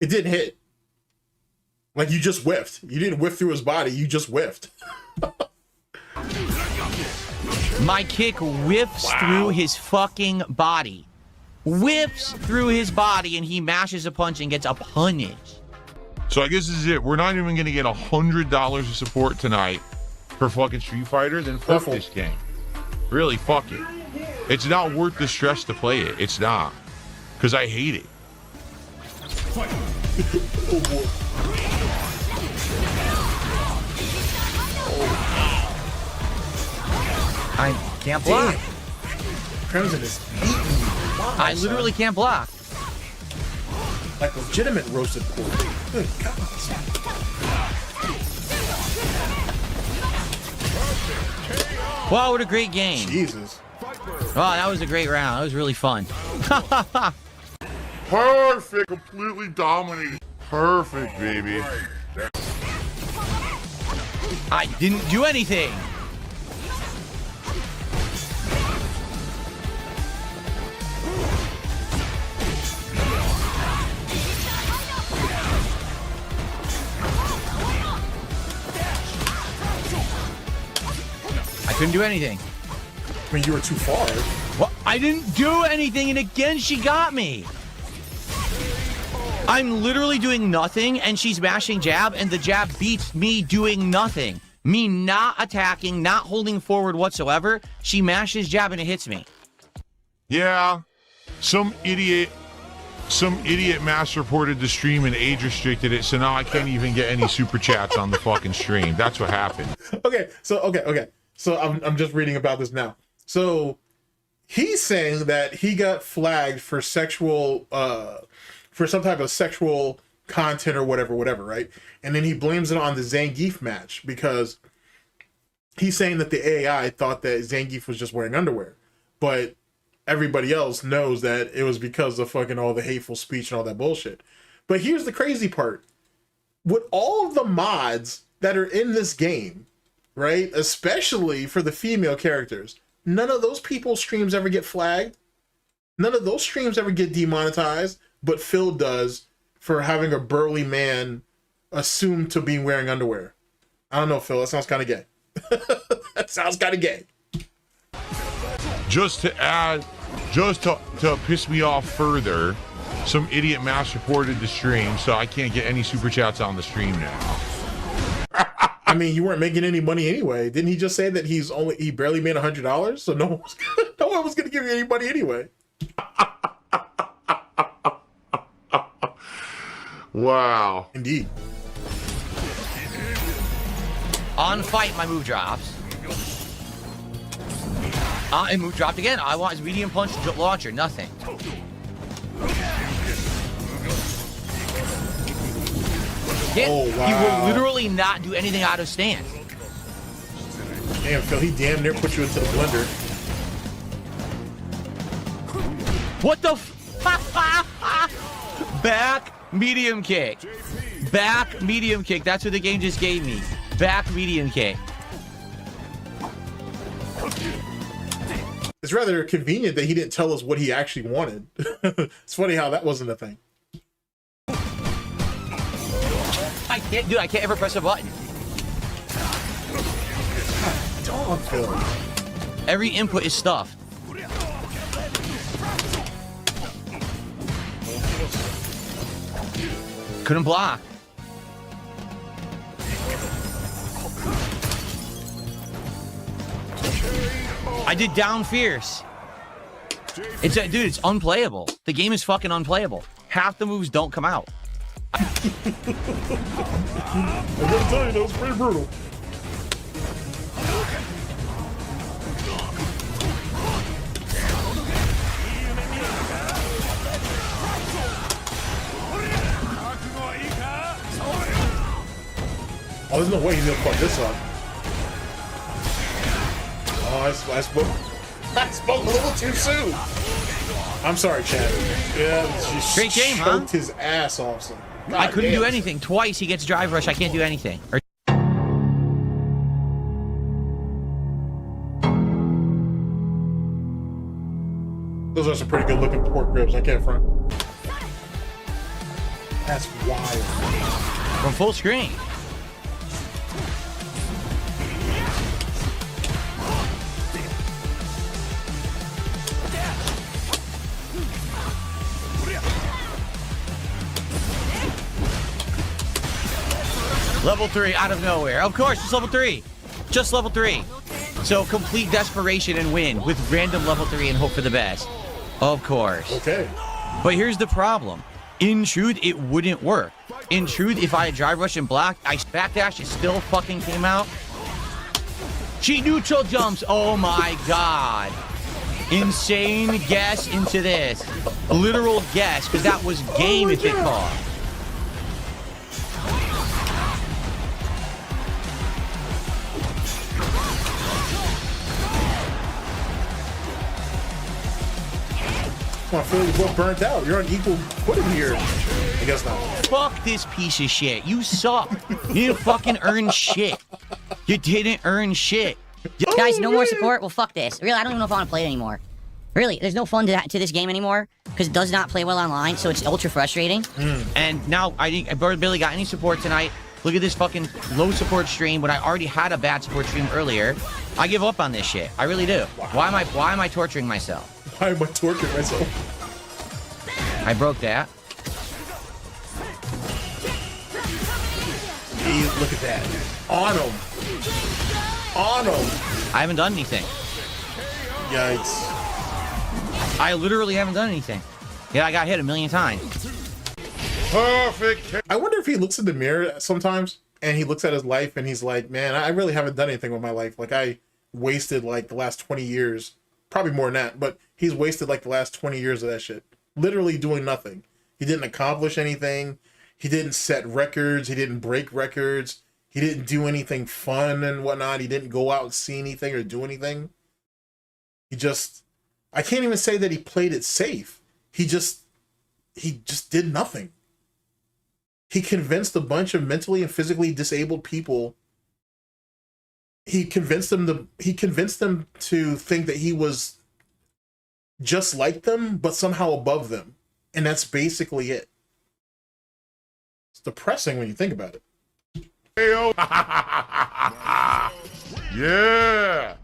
It didn't hit. Like, you just whiffed. You didn't whiff through his body, you just whiffed. My kick whiffs through his fucking body. Whips through his body and he mashes a punch and gets a punished. So I guess this is it. We're not even going to get $100 of support tonight for fucking Street Fighter. Then fuck this game. Really, fuck it. It's not worth the stress to play it. It's not. Because I hate it. Oh boy. I can't block. Crimson is beating you. Wow, I literally can't block. Like legitimate roasted pork. Good God. Wow, what a great game. Jesus. Wow, that was a great round. That was really fun. Perfect. Completely dominating. Perfect, baby. I didn't do anything. couldn't do anything. I mean, you were too far. What? I didn't do anything, and again, she got me. I'm literally doing nothing, and she's mashing jab, and the jab beats me doing nothing. Me not attacking, not holding forward whatsoever. She mashes jab, and it hits me. Yeah, some idiot mass reported the stream and age restricted it, so now I can't even get any super chats on the fucking stream. That's what happened. Okay. So I'm just reading about this now. So he's saying that he got flagged for sexual, for some type of sexual content or whatever, right? And then he blames it on the Zangief match because he's saying that the AI thought that Zangief was just wearing underwear, but everybody else knows that it was because of fucking all the hateful speech and all that bullshit. But here's the crazy part. With all of the mods that are in this game, right, especially for the female characters, none of those people's streams ever get flagged. None of those streams ever get demonetized, but Phil does for having a burly man assumed to be wearing underwear. I don't know, Phil. That sounds kind of gay. That sounds kind of gay. Just to piss me off further, some idiot mass reported the stream, so I can't get any super chats on the stream now. I mean, you weren't making any money anyway. Didn't he just say that he barely made $100? So no one was gonna give you any money anyway. Wow. Indeed. On fight, my move drops. And move dropped again. I want his medium punch launcher. Nothing. Yeah, Oh, wow. He will literally not do anything out of stance. Damn, Phil, he damn near put you into the blender. What the Back medium kick. Back medium kick. That's what the game just gave me. Back medium kick. It's rather convenient that he didn't tell us what he actually wanted. It's funny how that wasn't a thing. I can't ever press a button. Dog, Phil. Every input is stuffed. Couldn't block. I did down fierce. Dude, it's unplayable. The game is fucking unplayable. Half the moves don't come out. I gotta tell you, that was pretty brutal. Oh, there's no way he's gonna fuck this up. Oh, I spoke a little too soon. I'm sorry, Chad. Yeah, she Great game, choked huh? his ass off. So. I couldn't do anything. Twice he gets drive rush. I can't do anything. Those are some pretty good looking pork ribs. I can't front. That's wild. From full screen. Level 3 out of nowhere. Of course, it's level 3. Just level 3. So complete desperation and win with random level 3 and hope for the best. Of course. Okay. But here's the problem. In truth, it wouldn't work. In truth, if I had drive rush and blocked, I backdash, it still fucking came out. She neutral jumps. Oh my god. Insane guess into this. A literal guess, because that was game if it caught. Come on, Phil, you're both burnt out. You're on equal footing here. I guess not. Fuck this piece of shit. You suck. You didn't fucking earn shit. You didn't earn shit. Guys, no more support? Well, fuck this. Really, I don't even know if I want to play it anymore. Really, there's no fun to this game anymore because it does not play well online, so it's ultra frustrating. And now I barely got any support tonight. Look at this fucking low support stream when I already had a bad support stream earlier. I give up on this shit. I really do. Why am I torturing myself? Why am I torturing myself? I broke that. Hey, look at that. On him. On him. I haven't done anything. Yikes. I literally haven't done anything. Yeah, I got hit a million times. Perfect. I wonder if he looks in the mirror sometimes and he looks at his life and he's like, man, I really haven't done anything with my life. Like, I wasted like the last 20 years, probably more than that, but he's wasted like the last 20 years of that shit. Literally doing nothing. He didn't accomplish anything. He didn't set records. He didn't break records. He didn't do anything fun and whatnot. He didn't go out and see anything or do anything. He just, I can't even say that he played it safe. He just did nothing. He convinced a bunch of mentally and physically disabled people. He convinced them to think that he was just like them, but somehow above them. And that's basically it. It's depressing when you think about it. Yeah,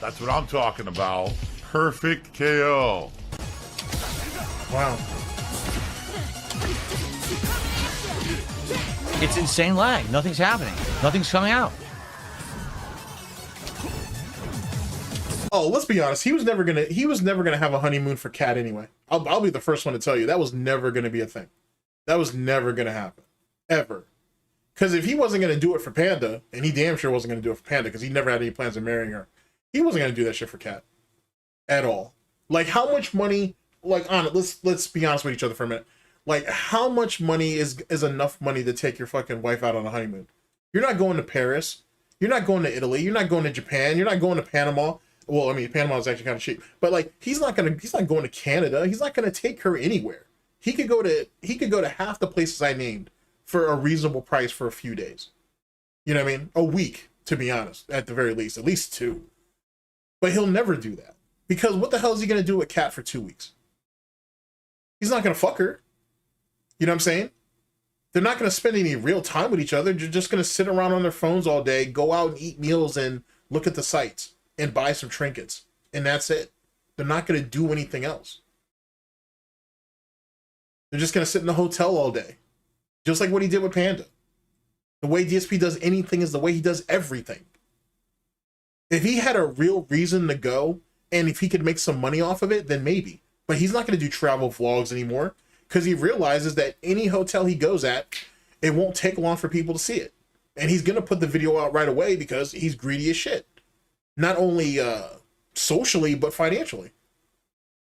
that's what I'm talking about. Perfect KO. Wow. It's insane lag. Nothing's happening. Nothing's coming out. Oh, let's be honest. He was never gonna have a honeymoon for Cat anyway. I'll be the first one to tell you that was never gonna be a thing. That was never gonna happen, ever. Because if he wasn't gonna do it for Panda, and he damn sure wasn't gonna do it for Panda, because he never had any plans of marrying her, he wasn't gonna do that shit for Cat, at all. Like, how much money? Like, on it. Let's be honest with each other for a minute. Like, how much money is enough money to take your fucking wife out on a honeymoon? You're not going to Paris. You're not going to Italy. You're not going to Japan. You're not going to Panama. Well, I mean, Panama is actually kind of cheap, but like, he's not going to Canada. He's not going to take her anywhere. He could go to half the places I named for a reasonable price for a few days. You know what I mean? A week, to be honest, at the very least, at least 2. But he'll never do that, because what the hell is he going to do with Cat for 2 weeks? He's not going to fuck her. You know what I'm saying? They're not going to spend any real time with each other. They're just going to sit around on their phones all day, go out and eat meals and look at the sites and buy some trinkets. And that's it. They're not going to do anything else. They're just going to sit in the hotel all day. Just like what he did with Panda. The way DSP does anything is the way he does everything. If he had a real reason to go, and if he could make some money off of it, then maybe. But he's not going to do travel vlogs anymore, because he realizes that any hotel he goes at, it won't take long for people to see it. And he's going to put the video out right away because he's greedy as shit. Not only socially, but financially.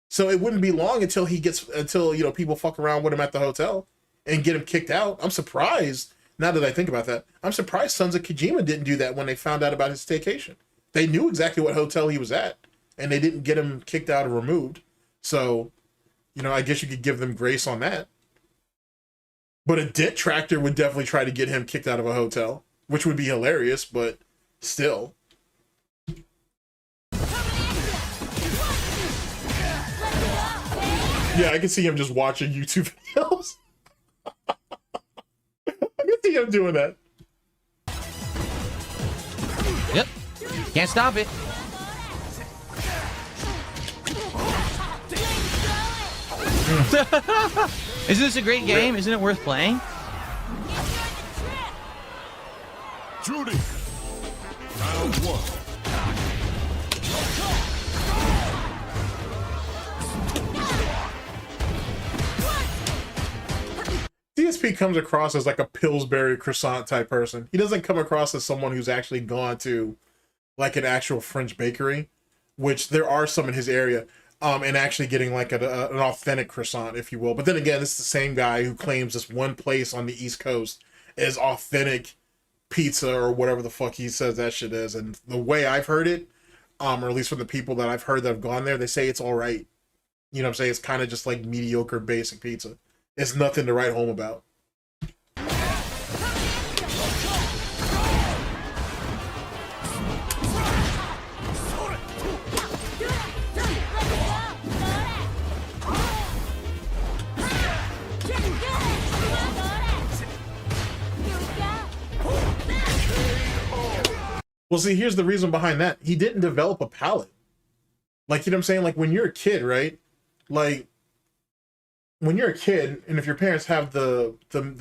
So it wouldn't be long until people fuck around with him at the hotel and get him kicked out. I'm surprised, now that I think about that, I'm surprised Sons of Kojima didn't do that when they found out about his staycation. They knew exactly what hotel he was at, and they didn't get him kicked out or removed. So, I guess you could give them grace on that. But a Detractor would definitely try to get him kicked out of a hotel, which would be hilarious, but still. Yeah, I can see him just watching YouTube videos. I can see him doing that. Yep. Can't stop it. Isn't this a great game? Isn't it worth playing? Judy. Round 1. DSP comes across as like a Pillsbury croissant type person. He doesn't come across as someone who's actually gone to like an actual French bakery, which there are some in his area, and actually getting like an authentic croissant, if you will. But then again, this is the same guy who claims this one place on the East Coast is authentic pizza or whatever the fuck he says that shit is. And the way I've heard it, or at least from the people that I've heard that have gone there, they say it's all right. You know what I'm saying? It's kind of just like mediocre basic pizza. It's nothing to write home about. Well, see, here's the reason behind that. He didn't develop a palate. Like, you know what I'm saying? Like, when you're a kid, right? Like, when you're a kid, and if your parents have the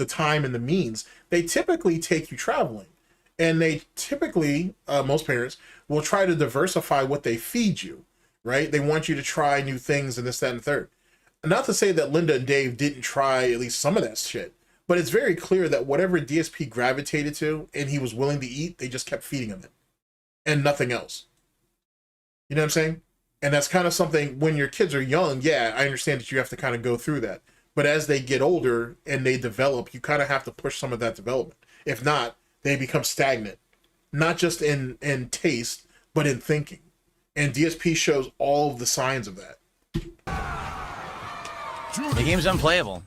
time and the means, they typically take you traveling. And they typically, most parents, will try to diversify what they feed you, right? They want you to try new things and this, that, and the third. Not to say that Linda and Dave didn't try at least some of that shit, but it's very clear that whatever DSP gravitated to and he was willing to eat, they just kept feeding him it. And nothing else. You know what I'm saying? And that's kind of something, when your kids are young, yeah, I understand that you have to kind of go through that. But as they get older and they develop, you kind of have to push some of that development. If not, they become stagnant. Not just in taste, but in thinking. And DSP shows all of the signs of that. The game's unplayable.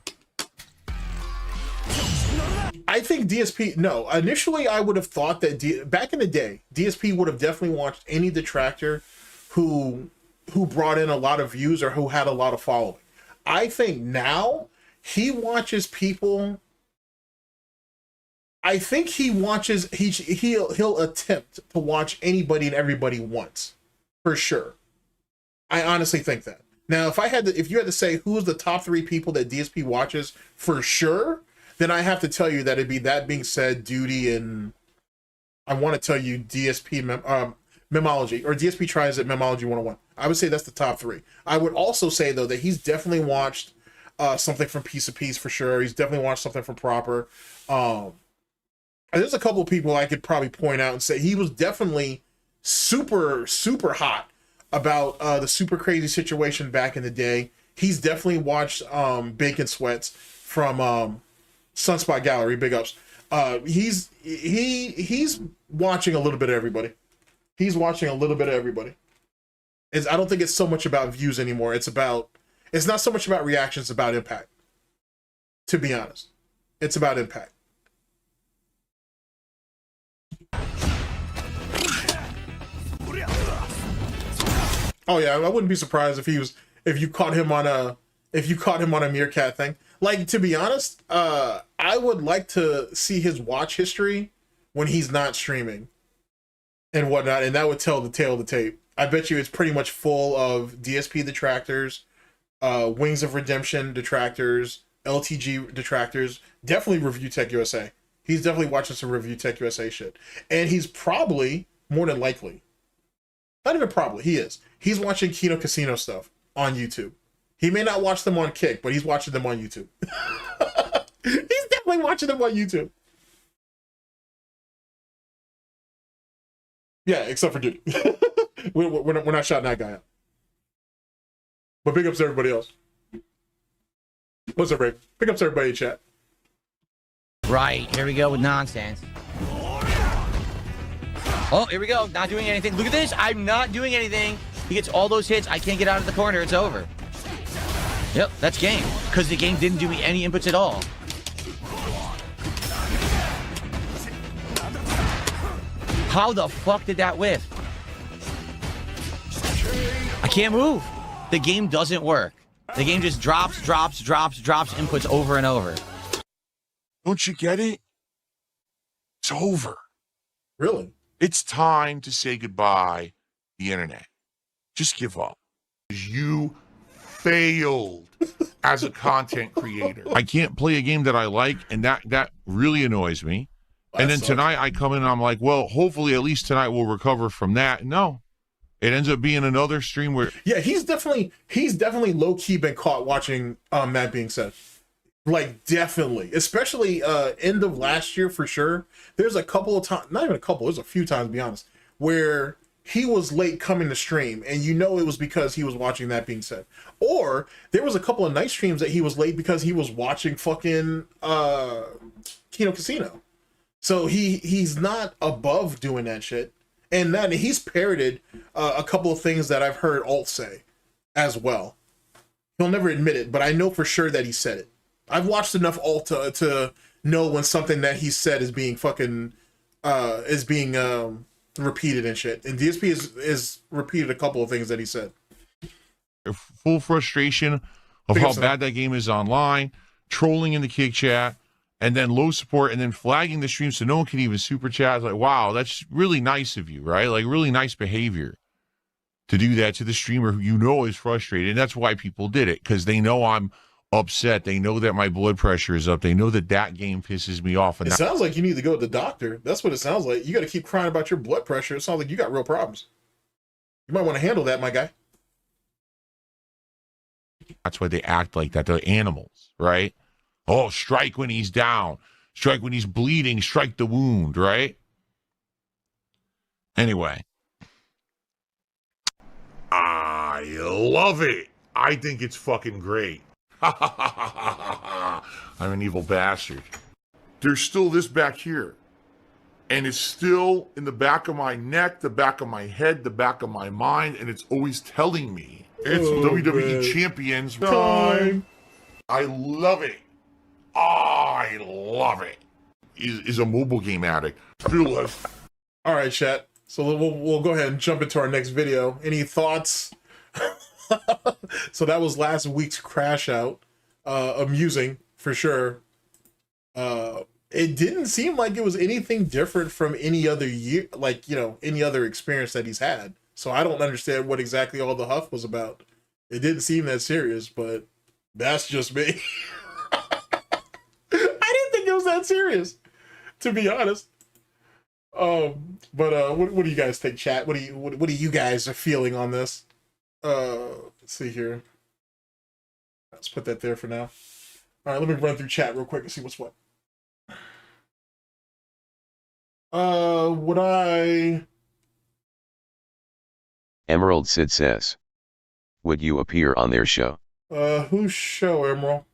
I think DSP, no, initially I would have thought that back in the day, DSP would have definitely watched any detractor who brought in a lot of views or who had a lot of following. I think now he watches people. I think he watches, he'll attempt to watch anybody and everybody once, for sure. I honestly think that. Now, if you had to say who's the top 3 people that DSP watches for sure, then I have to tell you that it'd be That Being Said, Duty, and I want to tell you DSP Memology, or DSP tries at Memology 101. I would say that's the top 3. I would also say, though, that he's definitely watched something from Piece of Peace for sure. He's definitely watched something from Proper. There's a couple of people I could probably point out and say he was definitely super, super hot about the super crazy situation back in the day. He's definitely watched Bacon Sweats from Sunspot Gallery. Big ups. He's watching a little bit of everybody. He's watching a little bit of everybody. I don't think it's so much about views anymore. It's not so much about reactions, it's about impact. To be honest, it's about impact. Oh yeah, I wouldn't be surprised if you caught him on a Meerkat thing. Like, to be honest, I would like to see his watch history when he's not streaming and whatnot, and that would tell the tale of the tape. I bet you it's pretty much full of DSP detractors, Wings of Redemption detractors, LTG detractors, definitely Review TechUSA. He's definitely watching some Review TechUSA shit. And he's probably, more than likely, not even probably, he is. He's watching Kino Casino stuff on YouTube. He may not watch them on Kick, but he's watching them on YouTube. He's definitely watching them on YouTube. Yeah, except for Duty. we're not shouting that guy out. But big ups to everybody else. What's up, Ray? Big ups to everybody in chat. Right, here we go with nonsense. Oh, here we go. Not doing anything. Look at this. I'm not doing anything. He gets all those hits. I can't get out of the corner. It's over. Yep, that's game. Because the game didn't do me any inputs at all. How the fuck did that whiff? I can't move. The game doesn't work. The game just drops inputs over and over. Don't you get it? It's over. Really? It's time to say goodbye to the internet. Just give up. You failed as a content creator. I can't play a game that I like, and that really annoys me. And then tonight I come in and I'm like, well, hopefully at least tonight we'll recover from that. No. It ends up being another stream where... Yeah, he's definitely low-key been caught watching That Being Said. Like, definitely. Especially end of last year, for sure. There's a couple of times, not even a couple, there's a few times, to be honest, where he was late coming to stream, and you know it was because he was watching That Being Said. Or there was a couple of night streams that he was late because he was watching fucking Kino Casino. So he's not above doing that shit. And then he's parroted a couple of things that I've heard Alt say as well. He'll never admit it, but I know for sure that he said it. I've watched enough Alt to know when something that he said is being fucking repeated and shit. And DSP is repeated a couple of things that he said. Full frustration of how bad that game is online, trolling in the Kick chat, and then low support, and then flagging the stream so no one can even super chat. It's like, wow, that's really nice of you, right? Like, really nice behavior to do that to the streamer who you know is frustrated. And that's why people did it, because they know I'm upset. They know that my blood pressure is up. They know that that game pisses me off. And It sounds like you need to go to the doctor. That's what it sounds like. You got to keep crying about your blood pressure. It sounds like you got real problems. You might want to handle that, my guy. that's why they act like that. They're animals, right? Oh, strike when he's down. Strike when he's bleeding. Strike the wound, right? Anyway. I love it. I think it's fucking great. I'm an evil bastard. There's still this back here. And it's still in the back of my neck, the back of my head, the back of my mind, and it's always telling me it's WWE Champions time. I love it. I love it. Is a mobile game addict. Fearless. All right, chat. So we'll go ahead and jump into our next video. Any thoughts? So that was last week's crash out. Amusing for sure. It didn't seem like it was anything different from any other year, like, you know, any other experience that he's had. So I don't understand what exactly all the huff was about. It didn't seem that serious, but that's just me. I didn't think it was that serious, to be honest. But what do you guys think, chat? What do you guys are feeling on this? Let's see here. Let's put that there for now. All right, let me run through chat real quick and see what's what. Would I... Emerald Sid says, would you appear on their show? Whose show, Emerald?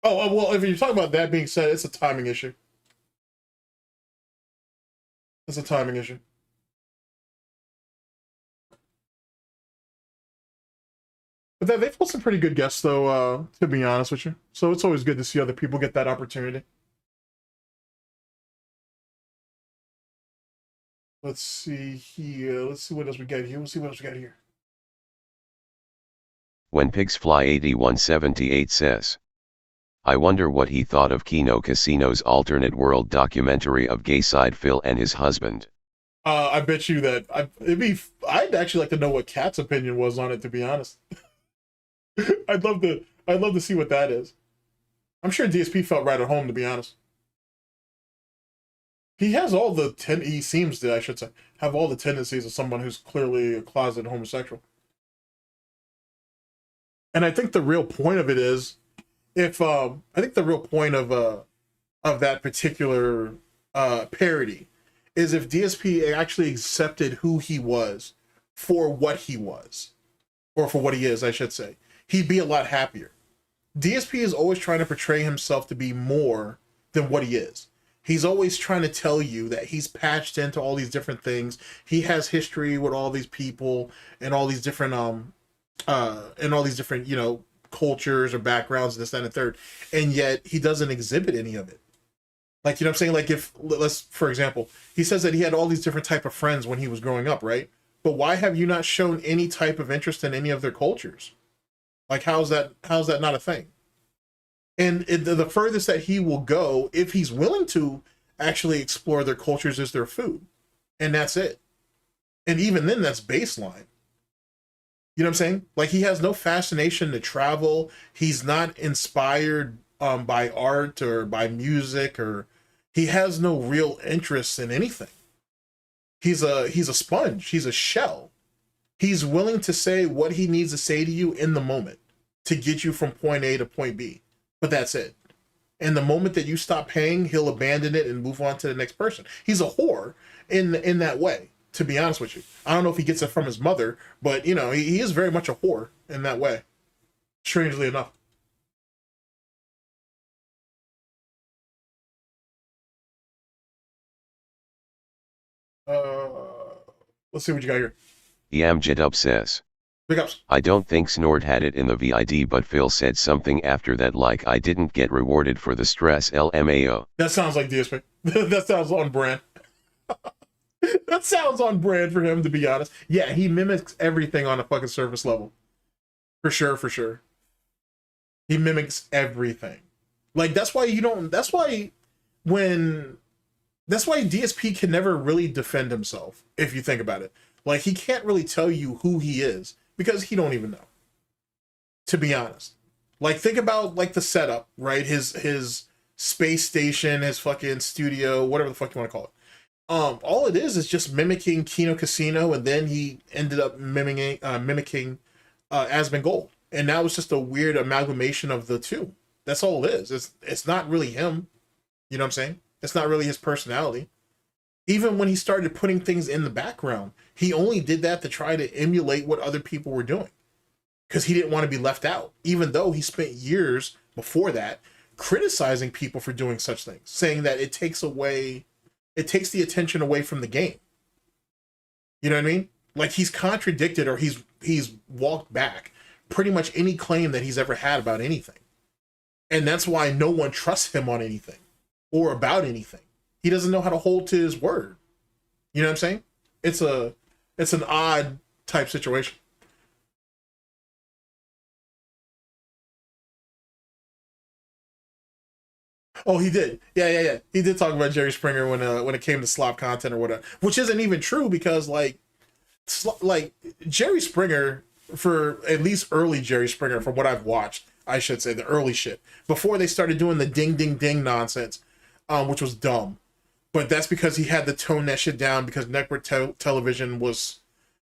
Oh, well, if you're talking about that being said, it's a timing issue. It's a timing issue. But they've got some pretty good guests, though, to be honest with you. So it's always good to see other people get that opportunity. Let's see here. Let's see what else we got here. Let's see what else we got here. When Pigs Fly 8178 says, I wonder what he thought of Kino Casino's alternate world documentary of Gayside Phil and his husband. I bet you that I'd actually like to know what Kat's opinion was on it, to be honest. I'd love to see what that is. I'm sure DSP felt right at home, to be honest. He has all the he seems to, I should say, have all the tendencies of someone who's clearly a closeted homosexual. And I think the real point of it is, I think the real point of that particular parody is if DSP actually accepted who he was for what he was, or for what he is, I should say, he'd be a lot happier. DSP is always trying to portray himself to be more than what he is. He's always trying to tell you that he's patched into all these different things. He has history with all these people and all these different you know, cultures or backgrounds, this, that, and the third. And yet he doesn't exhibit any of it. Like, you know what I'm saying? Like, if, let's, for example, he says that he had all these different type of friends when he was growing up, right? But why have you not shown any type of interest in any of their cultures? Like, how's that not a thing? And the furthest that he will go, if he's willing to actually explore their cultures, is their food. And that's it. And even then, that's baseline. You know what I'm saying? Like, he has no fascination to travel. He's not inspired by art or by music, or he has no real interest in anything. He's a sponge. He's a shell. He's willing to say what he needs to say to you in the moment to get you from point A to point B. But that's it. And the moment that you stop paying, he'll abandon it and move on to the next person. He's a whore in that way, to be honest with you. I don't know if he gets it from his mother, but, you know, he is very much a whore in that way, strangely enough. Let's see what you got here. Yamjidub says, Big ups. I don't think Snort had it in the VID, but Phil said something after that like I didn't get rewarded for the stress LMAOOO. That sounds like DSP. That sounds on brand. That sounds on brand for him, to be honest. Yeah, he mimics everything on a fucking surface level. For sure, for sure. He mimics everything. Like, that's why you don't, that's why DSP can never really defend himself, if you think about it. Like, he can't really tell you who he is because he don't even know, to be honest. Like, think about, like, the setup, right? His space station, his fucking studio, whatever the fuck you want to call it. All it is just mimicking Kino Casino, and then he ended up mimicking Asmongold. And now it's just a weird amalgamation of the two. That's all it is. It's not really him. You know what I'm saying? It's not really his personality. Even when he started putting things in the background, he only did that to try to emulate what other people were doing. Because he didn't want to be left out. Even though he spent years before that criticizing people for doing such things. Saying that it takes the attention away from the game. You know what I mean? Like, he's contradicted, or he's walked back pretty much any claim that he's ever had about anything. And that's why no one trusts him on anything or about anything. He doesn't know how to hold to his word. You know what I'm saying? It's an odd type situation. Oh, he did. Yeah. He did talk about Jerry Springer when it came to slop content or whatever, which isn't even true because like Jerry Springer, for at least early Jerry Springer, from what I've watched, I should say the early shit before they started doing the ding ding ding nonsense, which was dumb, but that's because he had to tone that shit down because network television was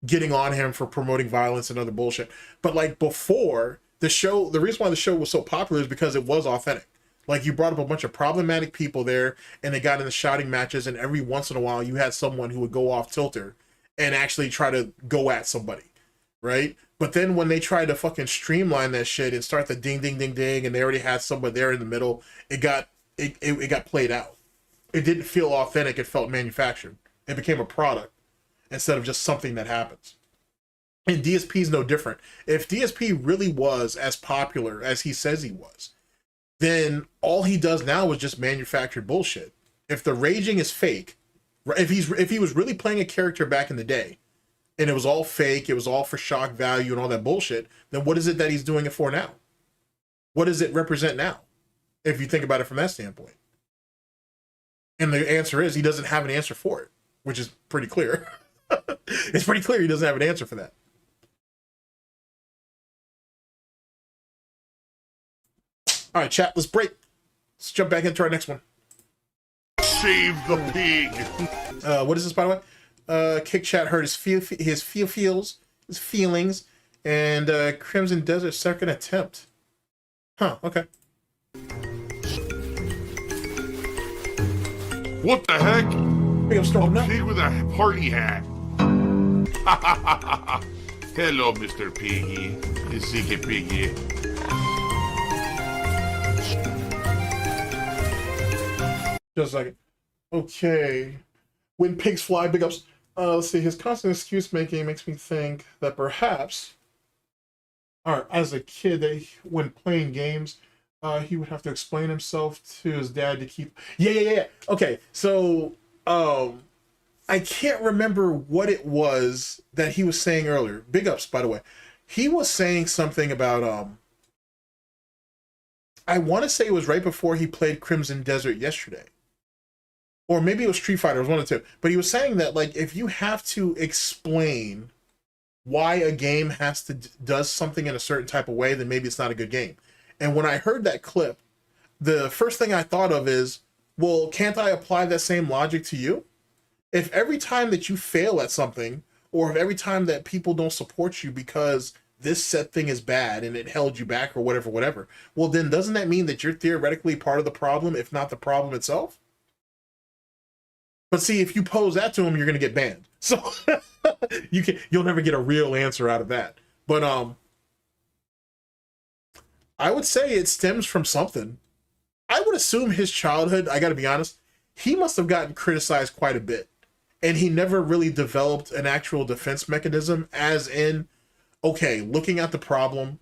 getting on him for promoting violence and other bullshit. But like before the show, the reason why the show was so popular is because it was authentic. Like, you brought up a bunch of problematic people there, and they got in the shouting matches, and every once in a while you had someone who would go off tilter and actually try to go at somebody, right? But then when they tried to fucking streamline that shit and start the ding ding ding ding, and they already had someone there in the middle, it got played out. It didn't feel authentic, it felt manufactured. It became a product instead of just something that happens. And DSP is no different. If DSP really was as popular as he says he was, then all he does now is just manufactured bullshit. If the raging is fake, if he was really playing a character back in the day, and it was all fake, it was all for shock value and all that bullshit, then what is it that he's doing it for now? What does it represent now? If you think about it from that standpoint. And the answer is he doesn't have an answer for it, which is pretty clear. It's pretty clear he doesn't have an answer for that. All right, chat, let's break. Let's jump back into our next one. Save the pig. What is this, by the way? Kick Chat heard his feelings, and Crimson Desert second attempt. Huh, okay. What the heck? Big up, Snort. A pig with a party hat. Hello, Mr. Piggy. Ziggy Piggy. Just a second. Okay. When pigs fly, big ups. Let's see. His constant excuse making makes me think that perhaps, or as a kid, when playing games, he would have to explain himself to his dad to keep. Yeah. Okay. So, I can't remember what it was that he was saying earlier. Big ups, by the way. He was saying something about I want to say it was right before he played Crimson Desert yesterday. Or maybe it was Street Fighter, it was one of the two. But he was saying that, like, if you have to explain why a game does something in a certain type of way, then maybe it's not a good game. And when I heard that clip, the first thing I thought of is, well, can't I apply that same logic to you? If every time that you fail at something, or if every time that people don't support you because this set thing is bad and it held you back or whatever, well, then doesn't that mean that you're theoretically part of the problem, if not the problem itself? But see, if you pose that to him, you're going to get banned. So you'll never get a real answer out of that. But I would say it stems from something. I would assume his childhood, I got to be honest, he must have gotten criticized quite a bit. And he never really developed an actual defense mechanism, as in, okay, looking at the problem,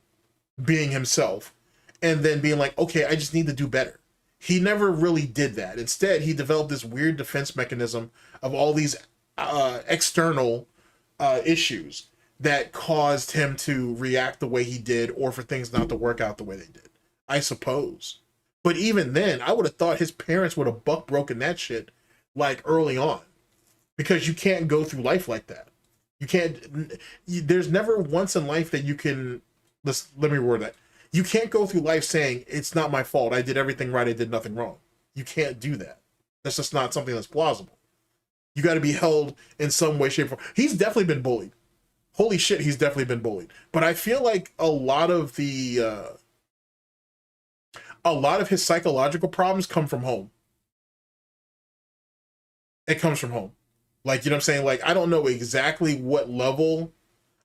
being himself, and then being like, okay, I just need to do better. He never really did that. Instead, he developed this weird defense mechanism of all these external issues that caused him to react the way he did, or for things not to work out the way they did, I suppose. But even then, I would have thought his parents would have buck broken that shit like early on, because you can't go through life like that. You can't. There's never once in life that you can. Let me word that. You can't go through life saying it's not my fault. I did everything right. I did nothing wrong. You can't do that. That's just not something that's plausible. You got to be held in some way, shape, or form. He's definitely been bullied. Holy shit, he's definitely been bullied. But I feel like a lot of his psychological problems come from home. It comes from home. Like, you know what I'm saying? Like, I don't know exactly what level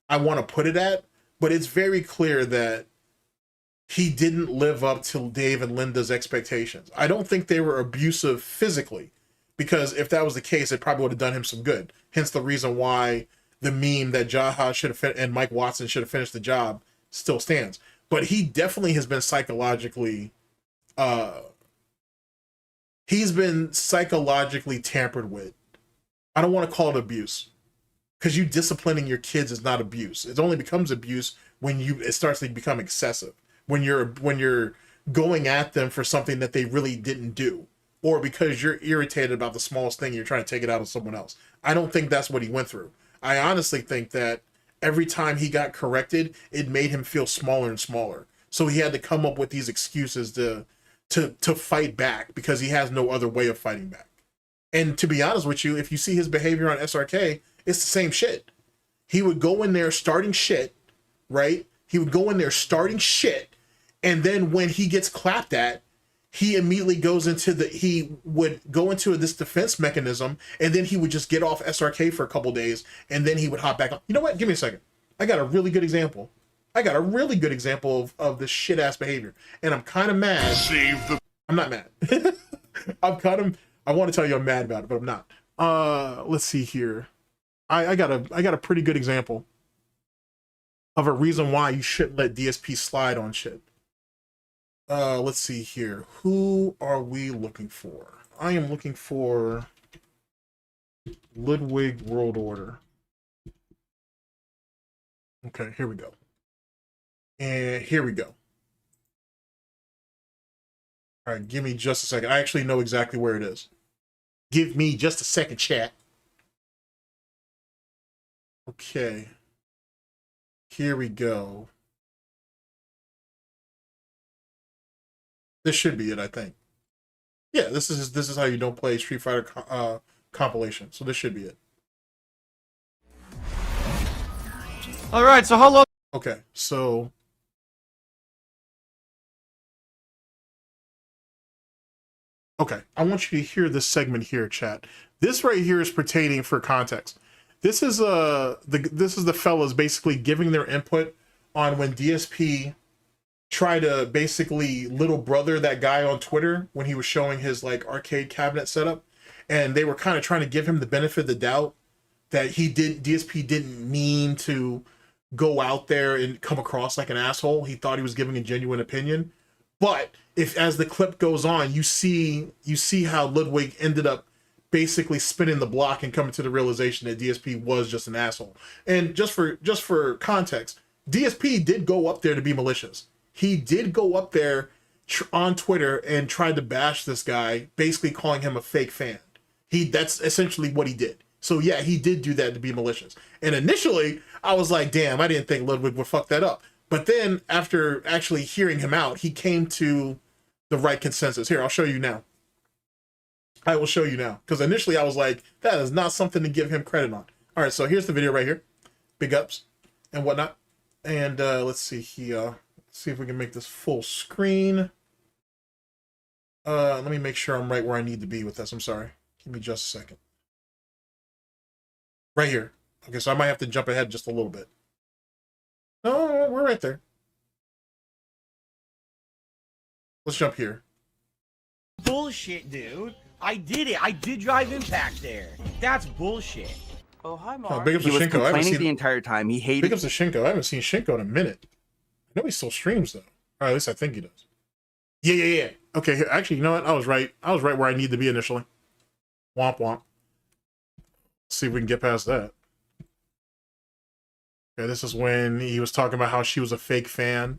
I want to put it at, but it's very clear that he didn't live up to Dave and Linda's expectations. I don't think they were abusive physically, because if that was the case, it probably would have done him some good. Hence the reason why the meme that Jaha should have and Mike Watson should have finished the job still stands. But he definitely has been psychologically tampered with. I don't want to call it abuse, because you disciplining your kids is not abuse. It only becomes abuse when it starts to become excessive. When you're going at them for something that they really didn't do, or because you're irritated about the smallest thing, you're trying to take it out on someone else. I don't think that's what he went through. I honestly think that every time he got corrected, it made him feel smaller and smaller. So he had to come up with these excuses to fight back, because he has no other way of fighting back. And to be honest with you, if you see his behavior on SRK, it's the same shit. He would go in there starting shit, right? He would go in there starting shit, and then when he gets clapped at, he immediately goes into this defense mechanism, and then he would just get off SRK for a couple days, and then he would hop back on. You know what? Give me a second. I got a really good example. Of this shit ass behavior, and I'm kind of mad. I'm not mad. I want to tell you I'm mad about it, but I'm not. Let's see here. I got a pretty good example of a reason why you shouldn't let DSP slide on shit. Let's see here. Who are we looking for? I am looking for Ludwig World Order. Okay, here we go. And here we go. All right, give me just a second. I actually know exactly where it is. Give me just a second, chat. Okay. Here we go. This should be it, I think. Yeah, this is how you don't play Street Fighter compilation. So this should be it. All right, so how long? Okay, so okay, I want you to hear this segment here, chat. This right here is pertaining for context. This is the fellas basically giving their input on when DSP tried to basically little brother that guy on Twitter when he was showing his like arcade cabinet setup, and they were kind of trying to give him the benefit of the doubt that DSP didn't mean to go out there and come across like an asshole. He thought he was giving a genuine opinion. But if as the clip goes on, you see how Ludwig ended up basically spinning the block and coming to the realization that DSP was just an asshole. And just for context, DSP did go up there to be malicious. He did go up there on Twitter and tried to bash this guy, basically calling him a fake fan. That's essentially what he did. So yeah, he did do that to be malicious. And initially, I was like, damn, I didn't think Ludwig would fuck that up. But then after actually hearing him out, he came to the right consensus. Here, I'll show you now. I will show you now. Because initially I was like, that is not something to give him credit on. All right, so here's the video right here. Big ups and whatnot. And let's see here. See if we can make this full screen. Let me make sure I'm right where I need to be with this. I'm sorry. Give me just a second. Right here. Okay, so I might have to jump ahead just a little bit. No, we're right there. Let's jump here. Bullshit, dude. I did it. I did drive impact there. That's bullshit. Oh, hi, Mark. Oh, big ups to He was Shinko. I haven't complaining seen the entire time. He hated. Big ups to Shinko. I haven't seen Shinko in a minute. I know he still streams though. Or at least I think he does. Yeah. Okay, here, actually, you know what? I was right. I was right where I need to be initially. Womp womp. Let's see if we can get past that. Okay, this is when he was talking about how she was a fake fan.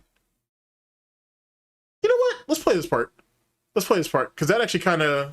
You know what? Let's play this part. Let's play this part because that actually kind of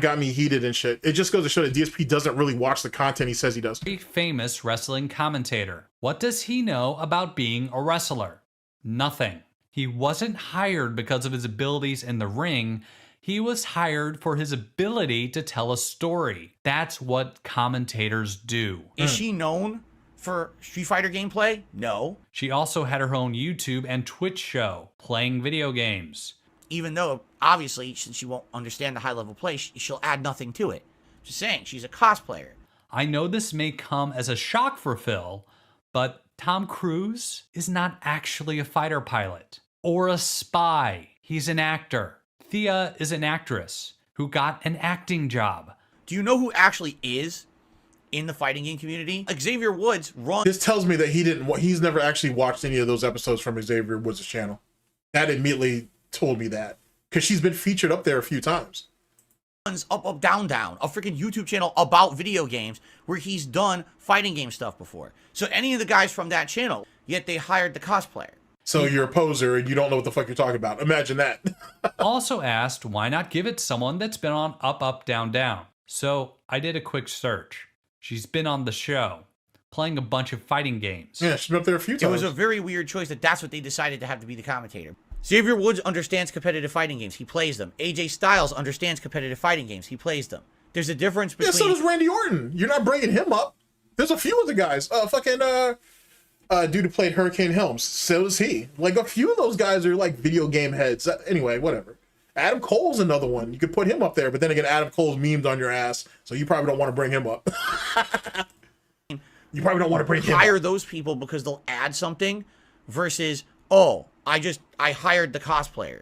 got me heated and shit. It just goes to show that DSP doesn't really watch the content he says he does. A famous wrestling commentator. What does he know about being a wrestler? Nothing. He wasn't hired because of his abilities in the ring. He was hired for his ability to tell a story. That's what commentators do. Is she known for Street Fighter gameplay? No. She also had her own YouTube and Twitch show, playing video games. Even though, obviously, since she won't understand the high-level play, she'll add nothing to it. Just saying, she's a cosplayer. I know this may come as a shock for Phil, but Tom Cruise is not actually a fighter pilot or a spy. He's an actor. Thea is an actress who got an acting job. Do you know who actually is in the fighting game community? Xavier Woods runs... This tells me that he's never actually watched any of those episodes from Xavier Woods' channel. That immediately told me that. Because she's been featured up there a few times. Up, down, down, a freaking YouTube channel about video games where he's done fighting game stuff before. So any of the guys from that channel, yet they hired the cosplayer. So you're a poser and you don't know what the fuck you're talking about. Imagine that. Also asked, why not give it to someone that's been on Up, Up, Down, Down? So I did a quick search. She's been on the show, playing a bunch of fighting games. Yeah, she's been up there a few times. It was a very weird choice that's what they decided to have to be the commentator. Xavier Woods understands competitive fighting games. He plays them. AJ Styles understands competitive fighting games. He plays them. There's a difference between... Yeah, so does Randy Orton. You're not bringing him up. There's a few of the guys. Dude who played Hurricane Helms. So does he. Like, a few of those guys are like video game heads. Anyway, whatever. Adam Cole's another one. You could put him up there, but then again, Adam Cole's memed on your ass, so you probably don't want to bring him up. You probably don't want to bring him up. Hire those people because they'll add something versus, oh, I hired the cosplayer.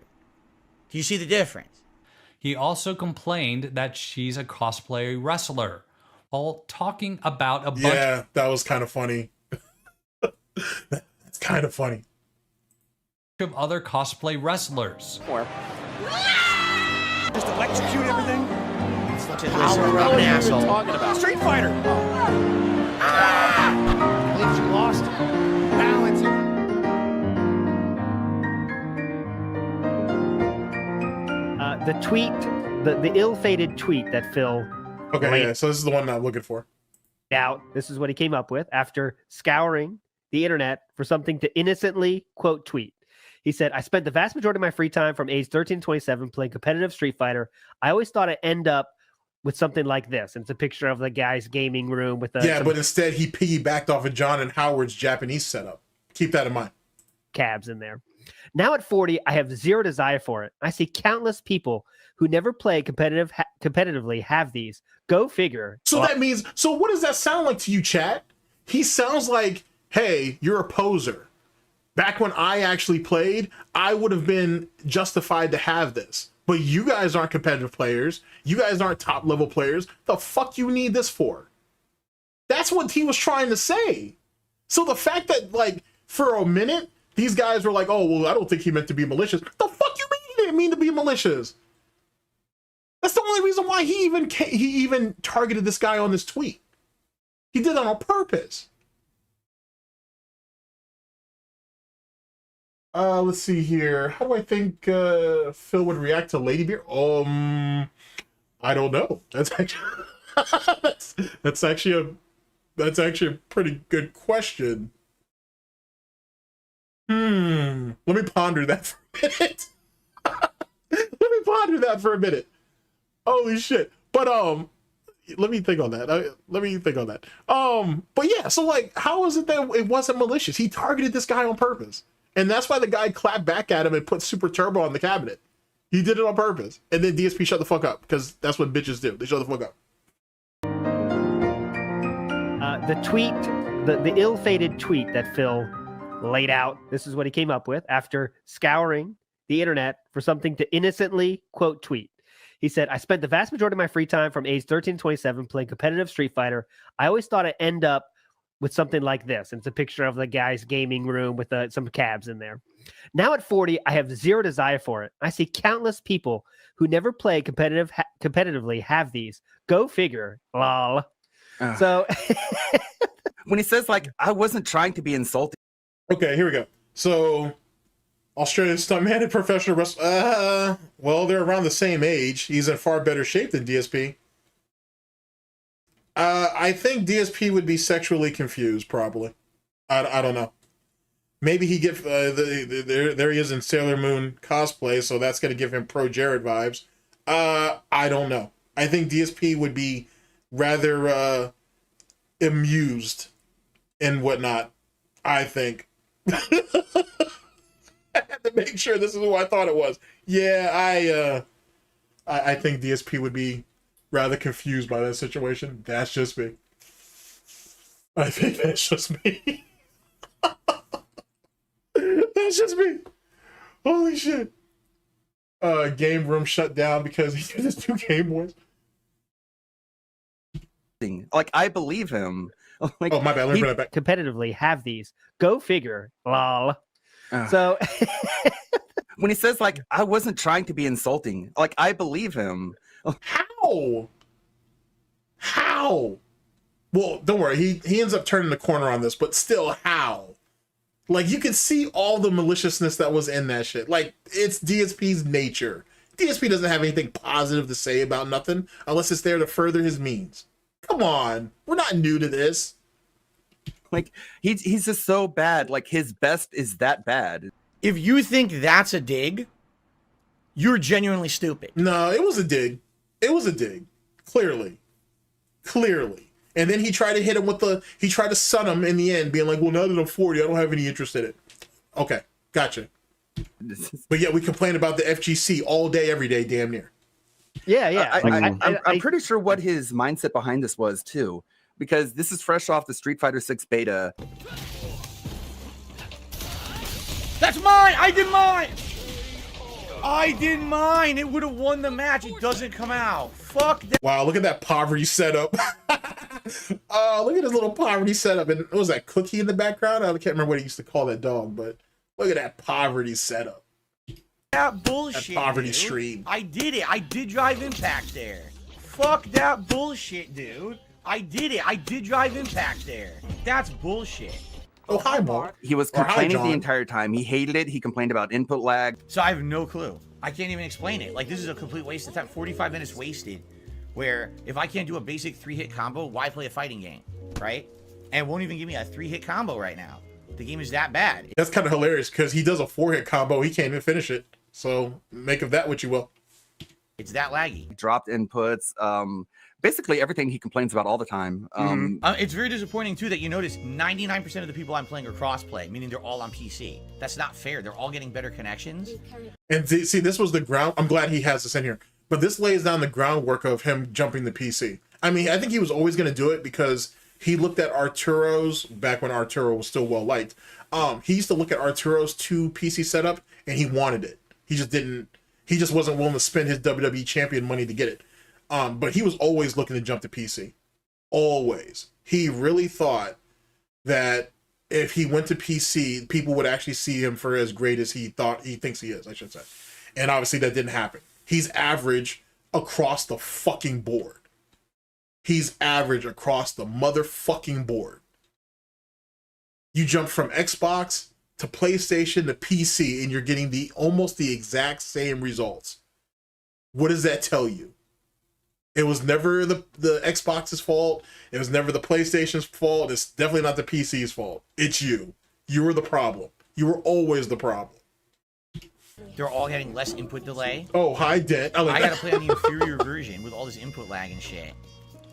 Do you see the difference? He also complained that she's a cosplay wrestler while talking about a bunch... Yeah, that was kind of funny. That's kind of funny. ...of other cosplay wrestlers. Just electrocute everything. Power of an asshole. Talking about Street Fighter. I believe she lost balance. The tweet, the ill-fated tweet that Phil... Okay, yeah, so this is the one I'm looking for. Out. This is what he came up with after scouring the internet for something to innocently, quote, tweet. He said, I spent the vast majority of my free time from age 13 to 27 playing competitive Street Fighter. I always thought I'd end up with something like this. And it's a picture of the guy's gaming room with Yeah, but instead he piggybacked off of John and Howard's Japanese setup. Keep that in mind. Cabs in there. Now at 40, I have zero desire for it. I see countless people who never play competitively have these. Go figure. So that means, so what does that sound like to you, chat? He sounds like, hey, you're a poser. Back when I actually played, I would have been justified to have this. But you guys aren't competitive players. You guys aren't top level players. The fuck you need this for? That's what he was trying to say. So the fact that, like, for a minute, these guys were like, oh, well, I don't think he meant to be malicious. The fuck you mean he didn't mean to be malicious? That's the only reason why he even targeted this guy on this tweet. He did that on purpose. Let's see here. How do I think Phil would react to Lady Beer? I don't know. That's actually that's actually a pretty good question. Let me ponder that for a minute. Holy shit. But let me think on that. But yeah, so like, how is it that it wasn't malicious? He targeted this guy on purpose. And that's why the guy clapped back at him and put Super Turbo on the cabinet. He did it on purpose. And then DSP shut the fuck up, because that's what bitches do. They shut the fuck up. The tweet, the ill-fated tweet that Phil laid out. This is what he came up with after scouring the internet for something to innocently, quote, tweet. He said, I spent the vast majority of my free time from age 13 to 27 playing competitive Street Fighter. I always thought I'd end up with something like this. And it's a picture of the guy's gaming room with some cabs in there. Now at 40, I have zero desire for it. I see countless people who never play competitively have these. Go figure. Lol. So when he says, like, I wasn't trying to be insulting. Okay, here we go. So Australian stuntman and professional wrestler. Well, they're around the same age. He's in far better shape than DSP. I think DSP would be sexually confused, probably. I don't know. Maybe he get there he is in Sailor Moon cosplay, so that's gonna give him pro Jared vibes. I don't know. I think DSP would be rather amused and whatnot. I think. I had to make sure this is who I thought it was. Yeah, I think DSP would be rather confused by that situation. That's just me. I think that's just me. That's just me. Holy shit. Game room shut down because he used 2 Game Boys. Like, I believe him. Like, oh, my bad. Let me bring that back. Competitively have these. Go figure. Lol. So when he says, like, I wasn't trying to be insulting, like, I believe him. How? Well, don't worry. He ends up turning the corner on this, but still, how? Like, you can see all the maliciousness that was in that shit. Like, it's DSP's nature. DSP doesn't have anything positive to say about nothing unless it's there to further his means. Come on. We're not new to this. Like, he's just so bad. Like, his best is that bad. If you think that's a dig, you're genuinely stupid. No, it was a dig. It was a dig. Clearly. And then he tried to hit him he tried to sun him in the end, being like, well, now that I'm 40, I don't have any interest in it. Okay, gotcha. But yeah, we complain about the FGC all day, every day, damn near. Yeah. I'm pretty sure what his mindset behind this was, too. Because this is fresh off the Street Fighter 6 beta. That's mine! I did mine! It would have won the match. It doesn't come out. Fuck that. Wow, look at that poverty setup. Oh, look at his little poverty setup. And what was that, Cookie in the background? I can't remember what he used to call that dog, but look at that poverty setup. That bullshit, that poverty dude. stream. I did it. I did drive Impact there. Fuck that bullshit, dude. I did it. I did drive Impact there. That's bullshit. Oh, hi, Mark. He was complaining the entire time. He hated it. He complained about input lag. So I have no clue. I can't even explain it. Like, this is a complete waste of time. 45 minutes wasted. Where if I can't do a basic 3-hit combo, why play a fighting game, right? And it won't even give me a 3-hit combo right now. The game is that bad. That's kind of hilarious because he does a 4-hit combo. He can't even finish it. So make of that what you will. It's that laggy. Dropped inputs. Basically everything he complains about all the time. It's very disappointing too that you notice 99% of the people I'm playing are crossplay, meaning they're all on PC. That's not fair. They're all getting better connections. And see, this was the ground. I'm glad he has this in here. But this lays down the groundwork of him jumping the PC. I mean, I think he was always going to do it because he looked at Arturo's, back when Arturo was still well liked. He used to look at Arturo's 2 PC setup and he wanted it. He just wasn't willing to spend his WWE champion money to get it. But he was always looking to jump to PC. Always. He really thought that if he went to PC, people would actually see him for as great as he thinks he is, I should say. And obviously that didn't happen. He's average across the fucking board. He's average across the motherfucking board. You jump from Xbox to PlayStation to PC and you're getting almost the exact same results. What does that tell you? It was never the Xbox's fault. It was never the PlayStation's fault. It's definitely not the PC's fault. It's you. You were the problem. You were always the problem. They're all getting less input delay. Oh, hi, Dent. I gotta play on the inferior version with all this input lag and shit.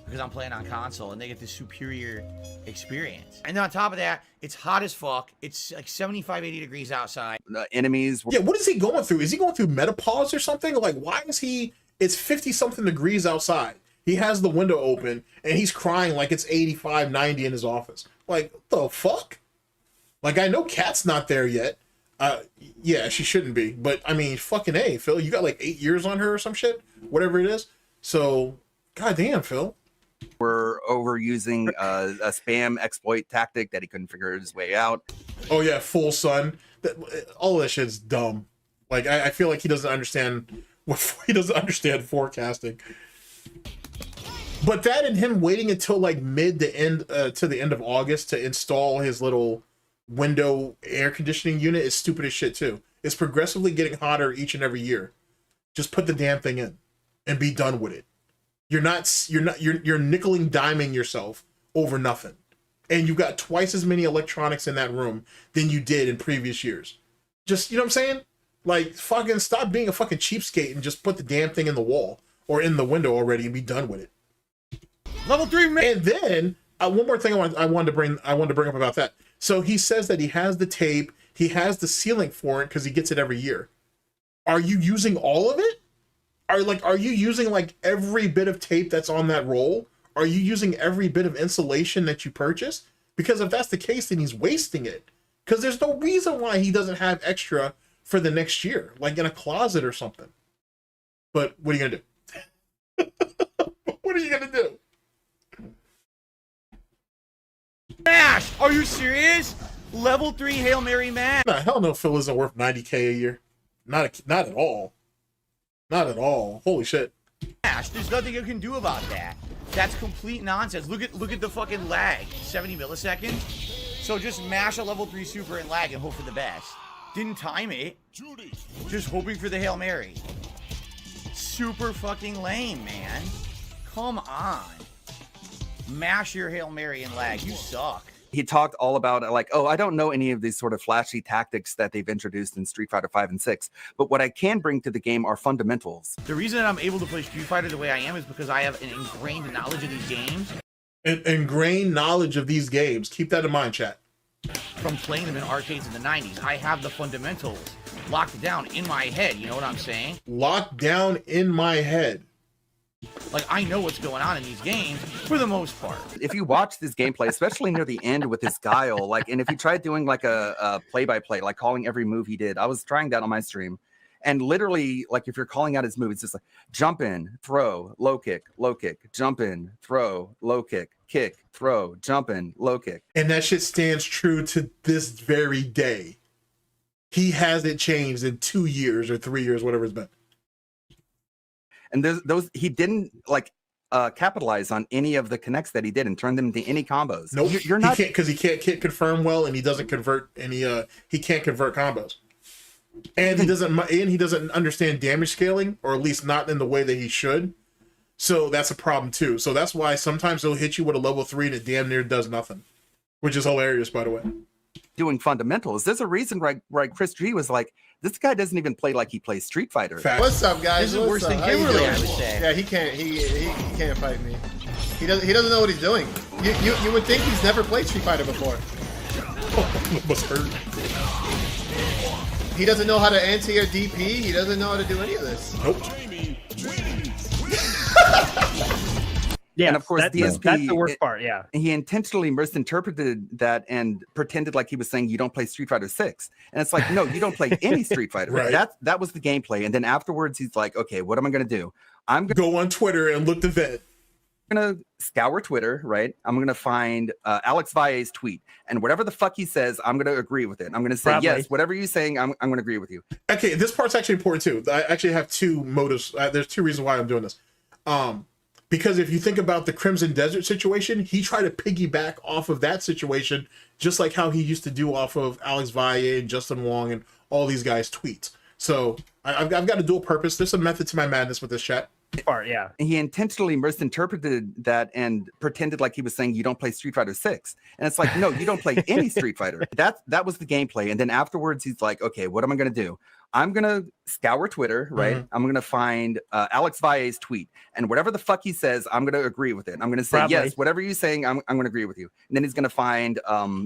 Because I'm playing on console and they get this superior experience. And then on top of that, it's hot as fuck. It's like 75, 80 degrees outside. Enemies. Yeah, what is he going through? Is he going through menopause or something? Like, why is he... It's 50-something degrees outside. He has the window open and he's crying like it's 85, 90 in his office. Like, what the fuck? Like, I know Kat's not there yet. Yeah, she shouldn't be. But, I mean, fucking A, Phil. You got like 8 years on her or some shit? Whatever it is. So, goddamn, Phil. We're overusing a spam exploit tactic that he couldn't figure his way out. Oh, yeah, full sun. All of that shit's dumb. Like, I feel like he doesn't understand... He doesn't understand forecasting. But that and him waiting until like to the end of August to install his little window air conditioning unit is stupid as shit too. It's progressively getting hotter each and every year. Just put the damn thing in and be done with it. You're nickel and diming yourself over nothing. And you've got twice as many electronics in that room than you did in previous years. Just, you know what I'm saying? Like, fucking stop being a fucking cheapskate and just put the damn thing in the wall or in the window already and be done with it. Level 3, man. And then one more thing I wanted to bring up about that. So he says that he has the tape, he has the ceiling for it because he gets it every year. Are you using all of it? Are you using like every bit of tape that's on that roll? Are you using every bit of insulation that you purchase? Because if that's the case, then he's wasting it. Because there's no reason why he doesn't have extra for the next year, like in a closet or something. But what are you gonna do? What are you gonna do? Smash! Are you serious? Level 3 Hail Mary man. Nah, hell no, Phil isn't worth 90K a year. Not at all. Not at all. Holy shit. Smash! There's nothing you can do about that. That's complete nonsense. Look at the fucking lag. 70 milliseconds. So just mash a level 3 super and lag and hope for the best. Didn't time it. Just hoping for the Hail Mary. Super fucking lame, man. Come on. Mash your Hail Mary and lag. You suck. He talked all about like, oh, I don't know any of these sort of flashy tactics that they've introduced in Street Fighter 5 and 6, but what I can bring to the game are fundamentals. The reason that I'm able to play Street Fighter the way I am is because I have an ingrained knowledge of these games. An ingrained knowledge of these games. Keep that in mind, chat. From playing them in arcades in the 90s. I have the fundamentals locked down in my head. You know what I'm saying? Locked down in my head. Like, I know what's going on in these games for the most part. If you watch this gameplay, especially near the end with his guile, like, and if you try doing like a play-by-play, like calling every move he did, I was trying that on my stream. And literally, like, if you're calling out his move, it's just like jump in, throw, low kick, jump in, throw, low kick, throw, jump in, low kick. And that shit stands true to this very day. He hasn't changed in 2 years or 3 years, whatever it's been. And those he didn't like capitalize on any of the connects that he did and turn them into any combos. Nope, you're not, because he can't confirm well, and he doesn't convert any. He can't convert combos, and he doesn't understand damage scaling, or at least not in the way that he should. So that's a problem too. So that's why sometimes he'll hit you with a level 3 and it damn near does nothing, which is hilarious, by the way. Doing fundamentals. There's a reason why Chris G was like, this guy doesn't even play like he plays Street Fighter. Facts. What's up, guys? This is worse than Kimberly, I would say. Yeah, he can't. He can't fight me. He doesn't know what he's doing. You would think he's never played Street Fighter before. Must hurt. He doesn't know how to anti or DP. He doesn't know how to do any of this. Nope. Yeah, and of course, DSP, that's the worst part. Yeah, he intentionally misinterpreted that and pretended like he was saying you don't play Street Fighter 6, and it's like, no, you don't play any Street Fighter. Right. That was the gameplay, and then afterwards he's like, okay, what am I gonna do? I'm gonna Go on Twitter and look the vet. gonna scour Twitter, right? I'm gonna find Alex Valle's tweet, and whatever the fuck he says, I'm gonna agree with it. I'm gonna say yes, whatever you're saying, I'm gonna agree with you. Okay, this part's actually important too. I actually have two motives. There's two reasons why I'm doing this. Because if you think about the Crimson Desert situation, he tried to piggyback off of that situation, just like how he used to do off of Alex Valle and Justin Wong and all these guys' tweets. So I've got a dual purpose. There's a method to my madness with this chat. Part, yeah. He intentionally misinterpreted that and pretended like he was saying you don't play Street Fighter 6, and it's like, no, you don't play any Street Fighter. That was the gameplay, and then afterwards he's like, okay, what am I gonna do? I'm gonna scour Twitter, right? Mm-hmm. I'm gonna find Alex Valle's tweet, and whatever the fuck he says, I'm gonna agree with it. I'm gonna say yes, whatever you're saying, I'm gonna agree with you. And then he's gonna find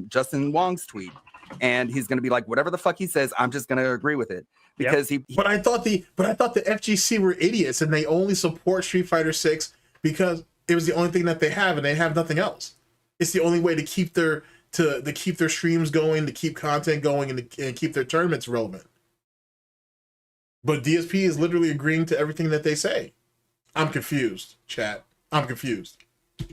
Justin Wong's tweet, and he's gonna be like, whatever the fuck he says, I'm just gonna agree with it. Because But I thought the FGC were idiots and they only support Street Fighter 6 because it was the only thing that they have and they have nothing else. It's the only way to keep their streams going, to keep content going, and keep their tournaments relevant. But DSP is literally agreeing to everything that they say. I'm confused, chat. I'm confused.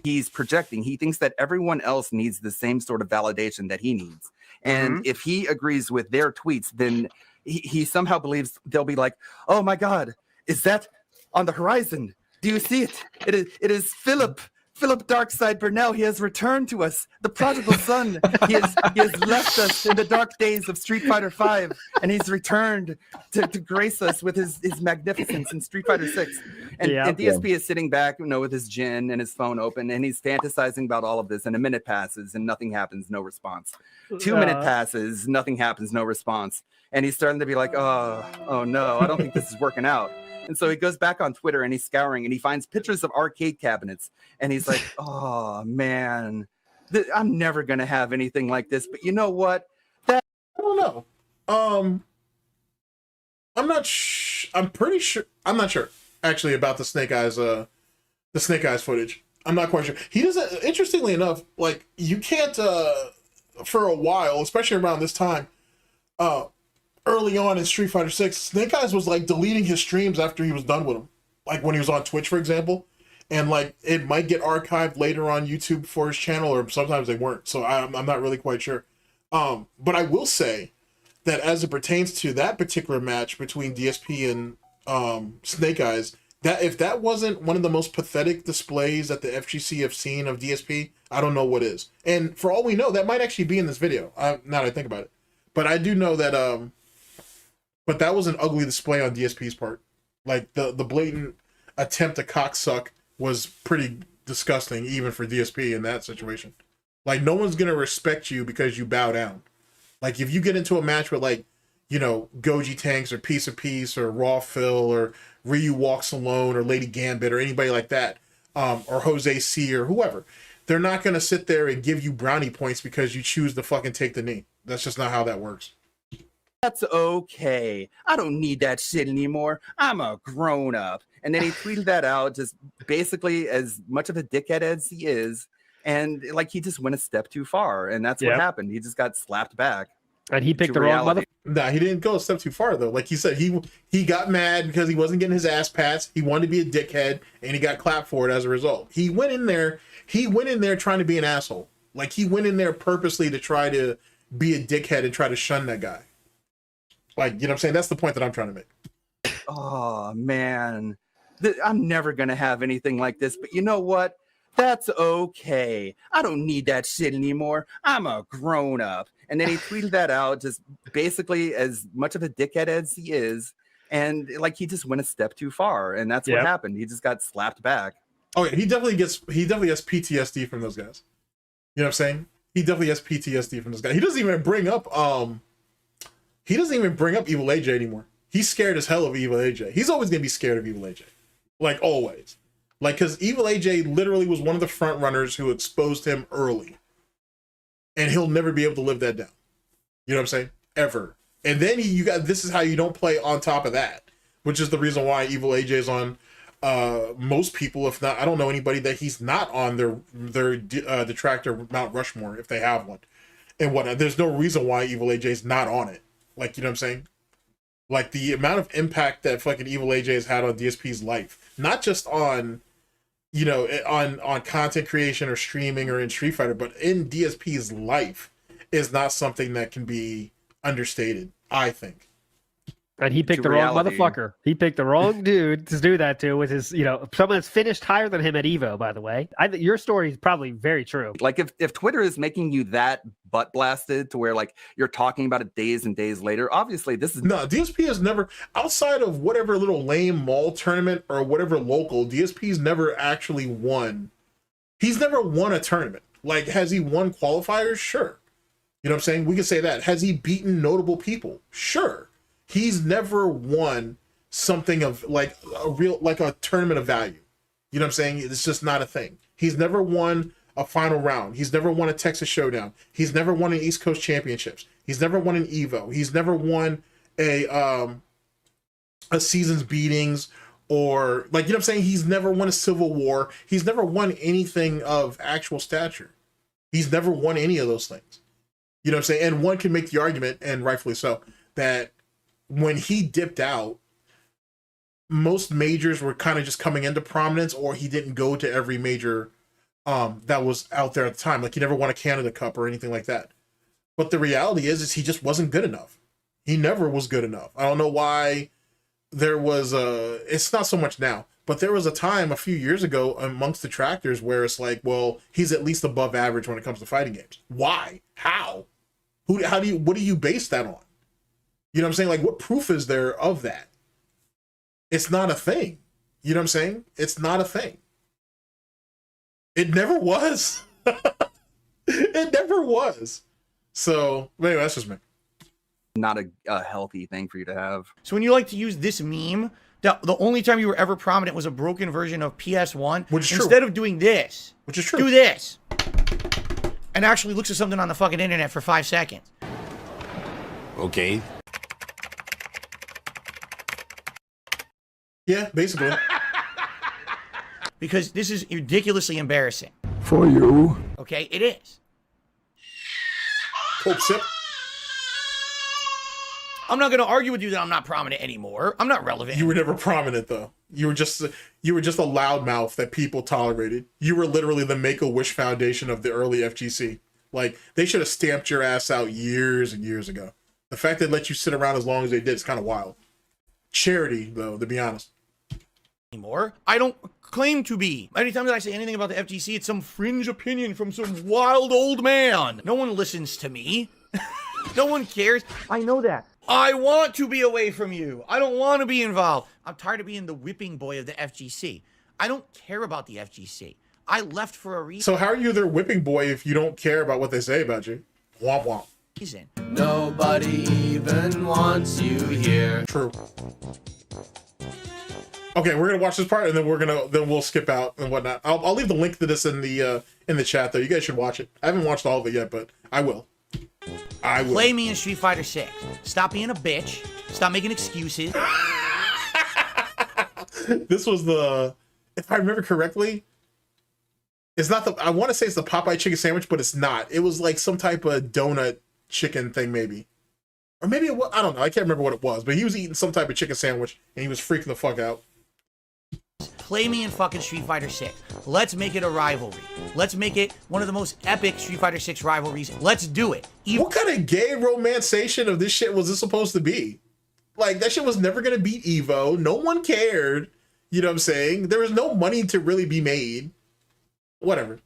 He's projecting. He thinks that everyone else needs the same sort of validation that he needs. And if he agrees with their tweets, then he somehow believes they'll be like, oh my God, is that on the horizon? Do you see it? It is Philip Philip Darkside Burnell, he has returned to us, the prodigal son. He has left us in the dark days of Street Fighter V, and he's returned to grace us with his magnificence in Street Fighter 6. And DSP is sitting back, with his gin and his phone open, and he's fantasizing about all of this. And a minute passes, and nothing happens, no response. 2 minutes passes, nothing happens, no response. And he's starting to be like, oh no, I don't think this is working out. And so he goes back on Twitter and he's scouring and he finds pictures of arcade cabinets. And he's like, oh, man, I'm never going to have anything like this. But you know what? I don't know. I'm not pretty sure. I'm not sure, actually, about the Snake Eyes footage. I'm not quite sure. He doesn't, interestingly enough, like, you can't, for a while, especially around this time, early on in Street Fighter 6, Snake Eyes was like deleting his streams after he was done with them. Like when he was on Twitch, for example. And like it might get archived later on YouTube for his channel, or sometimes they weren't. So I'm not really quite sure. But I will say that as it pertains to that particular match between DSP and Snake Eyes, that if that wasn't one of the most pathetic displays that the FGC have seen of DSP, I don't know what is. And for all we know, that might actually be in this video, now that I think about it. But I do know that but that was an ugly display on DSP's part. Like, the blatant attempt to cocksuck was pretty disgusting, even for DSP in that situation. Like, no one's going to respect you because you bow down. Like, if you get into a match with, like, Goji Tanks or Piece of Peace or Raw Phil or Ryu Walks Alone or Lady Gambit or anybody like that, or Jose C or whoever, they're not going to sit there and give you brownie points because you choose to fucking take the knee. That's just not how that works. That's okay. I don't need that shit anymore. I'm a grown up. And then he tweeted that out, just basically as much of a dickhead as he is. And like he just went a step too far. And that's what happened. He just got slapped back. And he picked the wrong mother. Nah, he didn't go a step too far though. Like he said, he got mad because he wasn't getting his ass pats. He wanted to be a dickhead, and he got clapped for it as a result. He went in there trying to be an asshole. Like he went in there purposely to try to be a dickhead and try to shun that guy. Like, what I'm saying? That's the point that I'm trying to make. Oh, man. I'm never going to have anything like this. But you know what? That's okay. I don't need that shit anymore. I'm a grown up. And then he tweeted that out, just basically as much of a dickhead as he is. And like he just went a step too far. And that's what happened. He just got slapped back. Oh, yeah. He definitely has PTSD from those guys. You know what I'm saying? He definitely has PTSD from those guys. He doesn't even bring up Evil AJ anymore. He's scared as hell of Evil AJ. He's always going to be scared of Evil AJ. Like, always. Like, because Evil AJ literally was one of the front runners who exposed him early. And he'll never be able to live that down. You know what I'm saying? Ever. And then this is how you don't play on top of that. Which is the reason why Evil AJ is on most people, if not, I don't know anybody that he's not on their Detractor Mount Rushmore, if they have one. And whatnot. There's no reason why Evil AJ is not on it. Like, you know what I'm saying? Like, the amount of impact that fucking Evil AJ has had on DSP's life. Not just on, on content creation or streaming or in Street Fighter, but in DSP's life is not something that can be understated, I think. And he picked the wrong motherfucker. He picked the wrong dude to do that to with his, someone that's finished higher than him at Evo, by the way. Your story is probably very true. Like if Twitter is making you that butt blasted to where like you're talking about it days and days later, obviously this is... No, DSP has never, outside of whatever little lame mall tournament or whatever local, DSP's never actually won. He's never won a tournament. Like, has he won qualifiers? Sure. You know what I'm saying? We can say that. Has he beaten notable people? Sure. He's never won something of like a tournament of value. You know what I'm saying? It's just not a thing. He's never won a final round. He's never won a Texas Showdown. He's never won an East Coast Championships. He's never won an Evo. He's never won a season's beatings or like, you know what I'm saying? He's never won a Civil War. He's never won anything of actual stature. He's never won any of those things. You know what I'm saying? And one can make the argument, and rightfully so, that when he dipped out, most majors were kind of just coming into prominence, or he didn't go to every major that was out there at the time. Like, he never won a Canada Cup or anything like that. But the reality is he just wasn't good enough. He never was good enough. I don't know why there was it's not so much now, But there was a time a few years ago amongst detractors where it's like, well, he's at least above average when it comes to fighting games. Why? How? What do you base that on? You know what I'm saying? Like, what proof is there of that? It's not a thing. You know what I'm saying? It's not a thing. It never was. It never was. So, anyway, that's just me. Not a healthy thing for you to have. So when you like to use this meme, the only time you were ever prominent was a broken version of PS1. Which is true. Instead of doing this, Which is true. do this. And actually looks at something on the fucking internet for 5 seconds. Okay. Yeah, basically. Because this is ridiculously embarrassing. For you. Okay, it is. Coke sip. I'm not going to argue with you that I'm not prominent anymore. I'm not relevant. You were never prominent, though. You were just a loudmouth that people tolerated. You were literally the Make-A-Wish Foundation of the early FGC. Like, they should have stamped your ass out years and years ago. The fact they let you sit around as long as they did is kind of wild. Charity, though, to be honest. Anymore. I don't claim to be. Anytime that I say anything about the FGC, it's some fringe opinion from some wild old man. No one listens to me. No one cares. I know that. I want to be away from you. I don't want to be involved. I'm tired of being the whipping boy of the FGC. I don't care about the FGC. I left for a reason. So how are you their whipping boy if you don't care about what they say about you? Womp womp. Nobody even wants you here. True. Okay, we're gonna watch this part and then we'll skip out and whatnot. I'll leave the link to this in the chat though. You guys should watch it. I haven't watched all of it yet, but I will. I will. Play me in Street Fighter 6. Stop being a bitch. Stop making excuses. This was if I remember correctly, it's not I want to say it's the Popeye chicken sandwich, but it's not. It was like some type of donut chicken thing maybe. Or maybe it was, I don't know. I can't remember what it was, but he was eating some type of chicken sandwich and he was freaking the fuck out. Play me in fucking Street Fighter 6. Let's make it a rivalry. Let's make it one of the most epic Street Fighter 6 rivalries. Let's do it. What kind of gay romanceation of this shit was this supposed to be? Like, that shit was never going to beat Evo. No one cared. You know what I'm saying? There was no money to really be made. Whatever.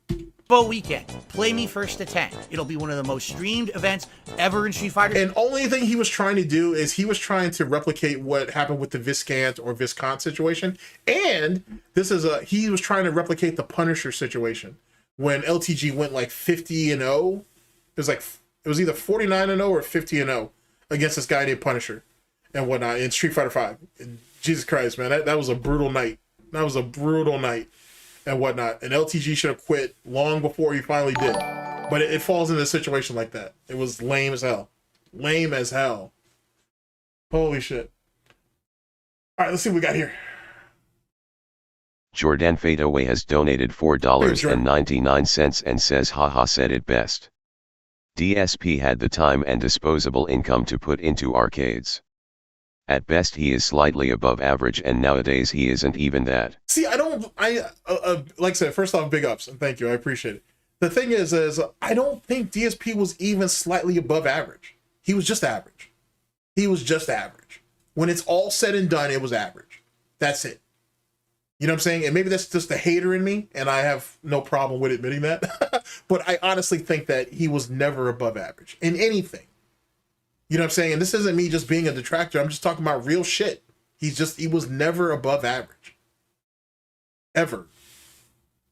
Evo weekend. Play me first to 10. It'll be one of the most streamed events ever in Street Fighter. And only thing he was trying to do is he was trying to replicate what happened with the Viscant or Viscont situation. And he was trying to replicate the Punisher situation when LTG went like 50-0. It was either 49-0 or 50-0 against this guy named Punisher and whatnot in Street Fighter 5. Jesus Christ, man, that was a brutal night. That was a brutal night. And whatnot, and LTG should have quit long before he finally did. But it falls into a situation like that. It was lame as hell. Lame as hell. Holy shit. All right, let's see what we got here. Jordan Fadeaway has donated $4.99 and says haha said it best. DSP had the time and disposable income to put into arcades. At best he is slightly above average and nowadays he isn't even that. See, like I said, first off, big ups and thank you, I appreciate it. The thing is I don't think DSP was even slightly above average. He was just average. He was just average. When it's all said and done, it was average. That's it. You know what I'm saying? And maybe that's just the hater in me, and I have no problem with admitting that. But I honestly think that he was never above average in anything. You know what I'm saying? And this isn't me just being a detractor. I'm just talking about real shit. He was never above average. Ever.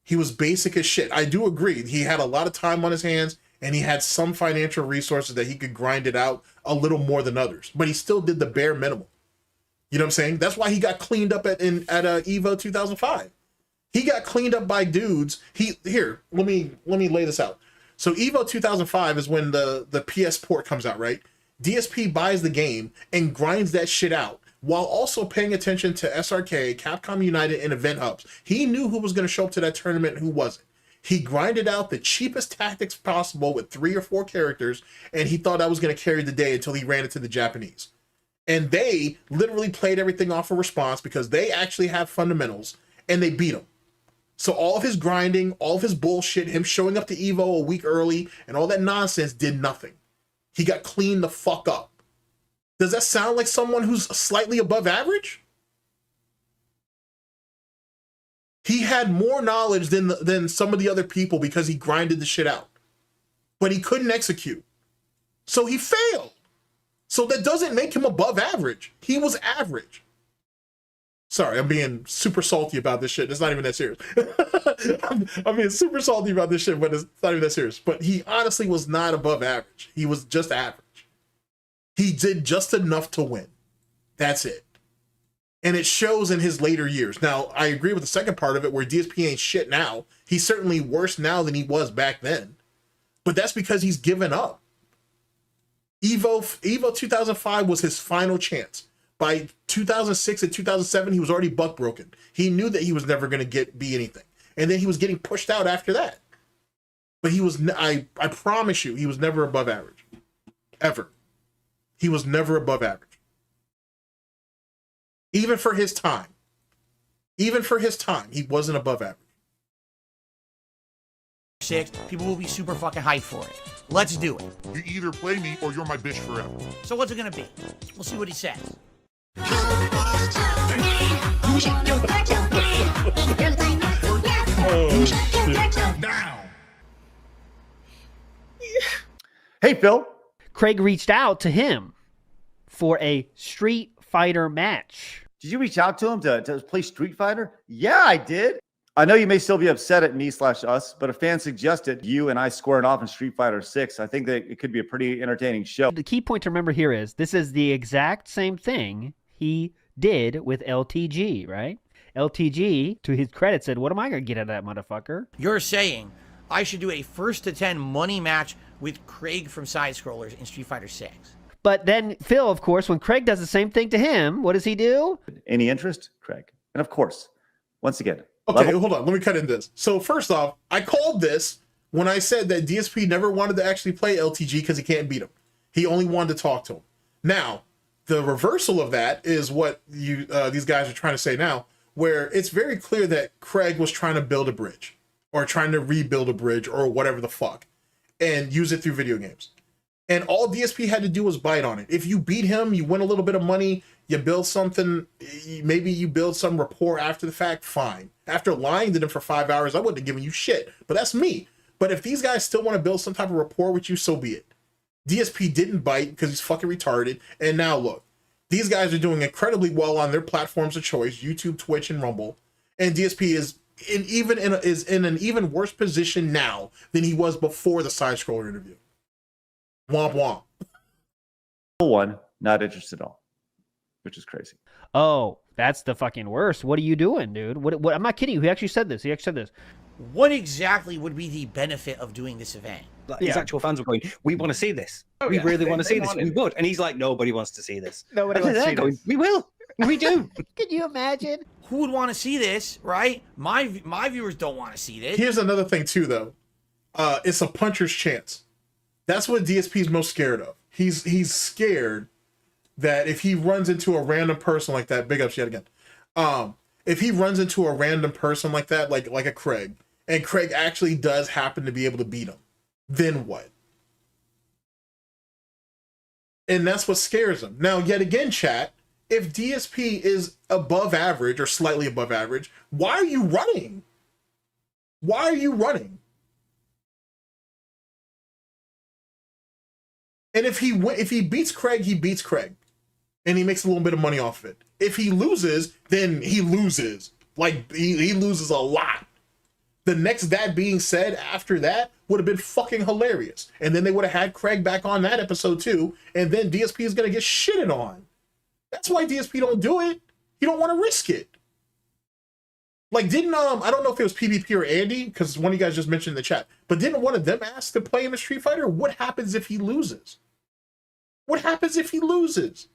He was basic as shit. I do agree. He had a lot of time on his hands and he had some financial resources that he could grind it out a little more than others, but he still did the bare minimum. You know what I'm saying? That's why he got cleaned up at Evo 2005. He got cleaned up by dudes. Let me lay this out. So Evo 2005 is when the PS port comes out, right? DSP buys the game and grinds that shit out while also paying attention to SRK, Capcom United, and event hubs. He knew who was going to show up to that tournament and who wasn't. He grinded out the cheapest tactics possible with 3 or 4 characters, and he thought that was going to carry the day until he ran into the Japanese. And they literally played everything off a response because they actually have fundamentals, and they beat him. So all of his grinding, all of his bullshit, him showing up to Evo a week early, and all that nonsense did nothing. He got cleaned the fuck up. Does that sound like someone who's slightly above average? He had more knowledge than some of the other people because he grinded the shit out. But he couldn't execute. So he failed. So that doesn't make him above average. He was average. Sorry, I'm being super salty about this shit. It's not even that serious. I'm being super salty about this shit, but it's not even that serious. But he honestly was not above average. He was just average. He did just enough to win. That's it. And it shows in his later years. Now, I agree with the second part of it where DSP ain't shit now. He's certainly worse now than he was back then. But that's because he's given up. Evo 2005 was his final chance. By 2006 and 2007, he was already buck broken. He knew that he was never going to be anything. And then he was getting pushed out after that. But he was, I promise you, he was never above average. Ever. He was never above average. Even for his time. Even for his time, he wasn't above average. 6, people will be super fucking hyped for it. Let's do it. You either play me or you're my bitch forever. So what's it gonna be? We'll see what he says. Hey, Phil. Craig reached out to him for a Street Fighter match. Did you reach out to him to play Street Fighter? Yeah, I did. I know you may still be upset at me/us, but a fan suggested you and I squaring off in Street Fighter 6. I think that it could be a pretty entertaining show. The key point to remember here is this is the exact same thing he did with LTG, right? LTG, to his credit, said, what am I going to get out of that motherfucker? You're saying I should do a 1st to 10 money match with Craig from Side Scrollers in Street Fighter 6. But then Phil, of course, when Craig does the same thing to him, what does he do? Any interest, Craig? And of course, once again, okay, hold on. Let me cut into this. So first off, I called this when I said that DSP never wanted to actually play LTG because he can't beat him. He only wanted to talk to him. Now, the reversal of that is what these guys are trying to say now, where it's very clear that Craig was trying to build a bridge or trying to rebuild a bridge or whatever the fuck and use it through video games. And all DSP had to do was bite on it. If you beat him, you win a little bit of money, you build something, maybe you build some rapport after the fact, fine. After lying to them for 5 hours, I wouldn't have given you shit, but that's me. But if these guys still want to build some type of rapport with you, so be it. DSP didn't bite because he's fucking retarded. And now look, these guys are doing incredibly well on their platforms of choice, YouTube, Twitch, and Rumble. And DSP is in an even worse position now than he was before the side scroller interview. Womp womp. One, not interested at all, which is crazy. Oh, that's the fucking worst. What are you doing, dude? What? I'm not kidding you. He actually said this. What exactly would be the benefit of doing this event? Like, his actual fans were going, we want to see this. We really want to see this. We would. And he's like, nobody wants to see this. Nobody wants to see this. We will. We do. Can you imagine? Who would want to see this, right? My viewers don't want to see this. Here's another thing too, though. It's a puncher's chance. That's what DSP is most scared of. He's scared that if he runs into a random person like that, big ups yet again. If he runs into a random person like that, like a Craig, and Craig actually does happen to be able to beat him, then what? And that's what scares him. Now, yet again, chat, if DSP is above average or slightly above average, why are you running? Why are you running? And if he beats Craig, he beats Craig. And he makes a little bit of money off of it. If he loses, then he loses. Like, he loses a lot. The next that being said after that would have been fucking hilarious. And then they would have had Craig back on that episode too. And then DSP is going to get shitted on. That's why DSP don't do it. He don't want to risk it. Like, didn't, I don't know if it was PvP or Andy, because one of you guys just mentioned in the chat, but didn't one of them ask to play in a Street Fighter? What happens if he loses? What happens if he loses?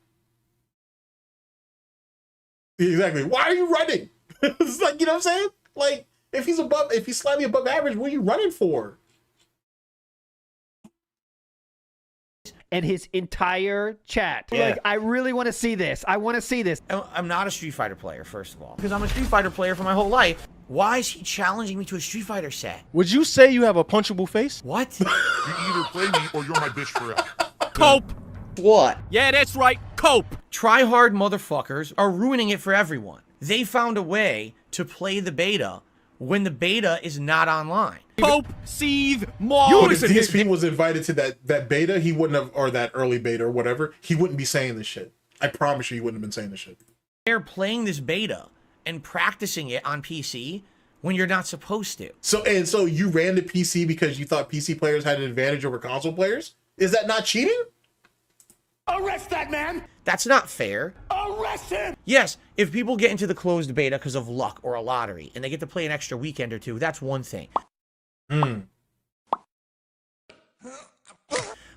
Exactly. Why are you running? It's like, you know what I'm saying? Like, if he's slightly above average, what are you running for? And his entire chat. Yeah. Like, I really want to see this. I want to see this. I'm not a Street Fighter player, first of all. Because I'm a Street Fighter player for my whole life. Why is he challenging me to a Street Fighter set? Would you say you have a punchable face? What? You either play me or you're my bitch forever. Cope! What? Yeah, that's right. Cope! Try-hard motherfuckers are ruining it for everyone. They found a way to play the beta when the beta is not online. Hope, seethe, more. But if DSP was invited to that beta, he wouldn't have, or that early beta or whatever, he wouldn't be saying this shit. I promise you, he wouldn't have been saying this shit. They're playing this beta and practicing it on PC when you're not supposed to. So you ran to PC because you thought PC players had an advantage over console players? Is that not cheating? Arrest that man! That's not fair. Arrest him! Yes, if people get into the closed beta because of luck or a lottery and they get to play an extra weekend or two, that's one thing.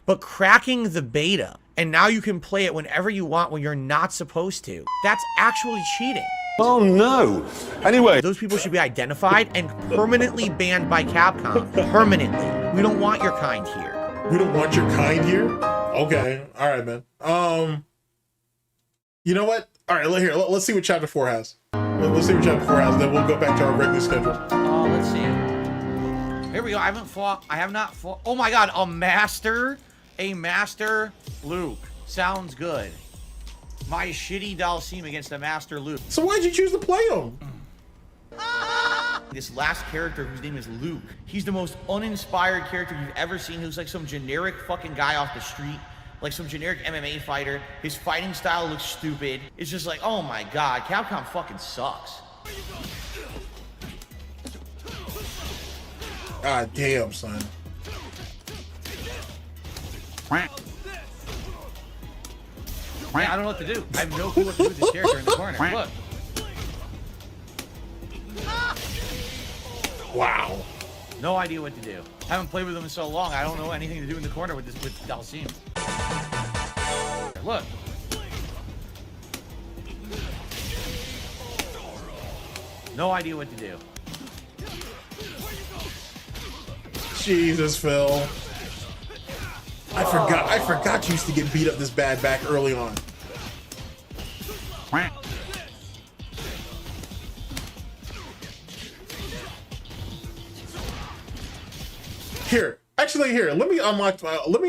But cracking the beta, and now you can play it whenever you want when you're not supposed to, that's actually cheating. Oh no. Anyway. Those people should be identified and permanently banned by Capcom. Permanently. We don't want your kind here. We don't want your kind here? Okay. All right, man. You know what? All right, let's see what Chapter 4 has. Let's see what Chapter 4 has, then we'll go back to our regular schedule. Let's see. Here we go. I have not fought. Oh my god, a master Luke. Sounds good. My shitty Dalsim against a master Luke. So why'd you choose to play him? This last character, whose name is Luke, he's the most uninspired character you've ever seen. He looks like some generic fucking guy off the street, like some generic MMA fighter. His fighting style looks stupid. It's just like, oh my god, Capcom fucking sucks. God damn, son. Man, I don't know what to do. I have no clue what to do with this character in the corner. Look. Wow. No idea what to do. I haven't played with him in so long. I don't know anything to do in the corner with Dalsim. Look. No idea what to do. Jesus, Phil. I forgot you used to get beat up this bad back early on. Here, let me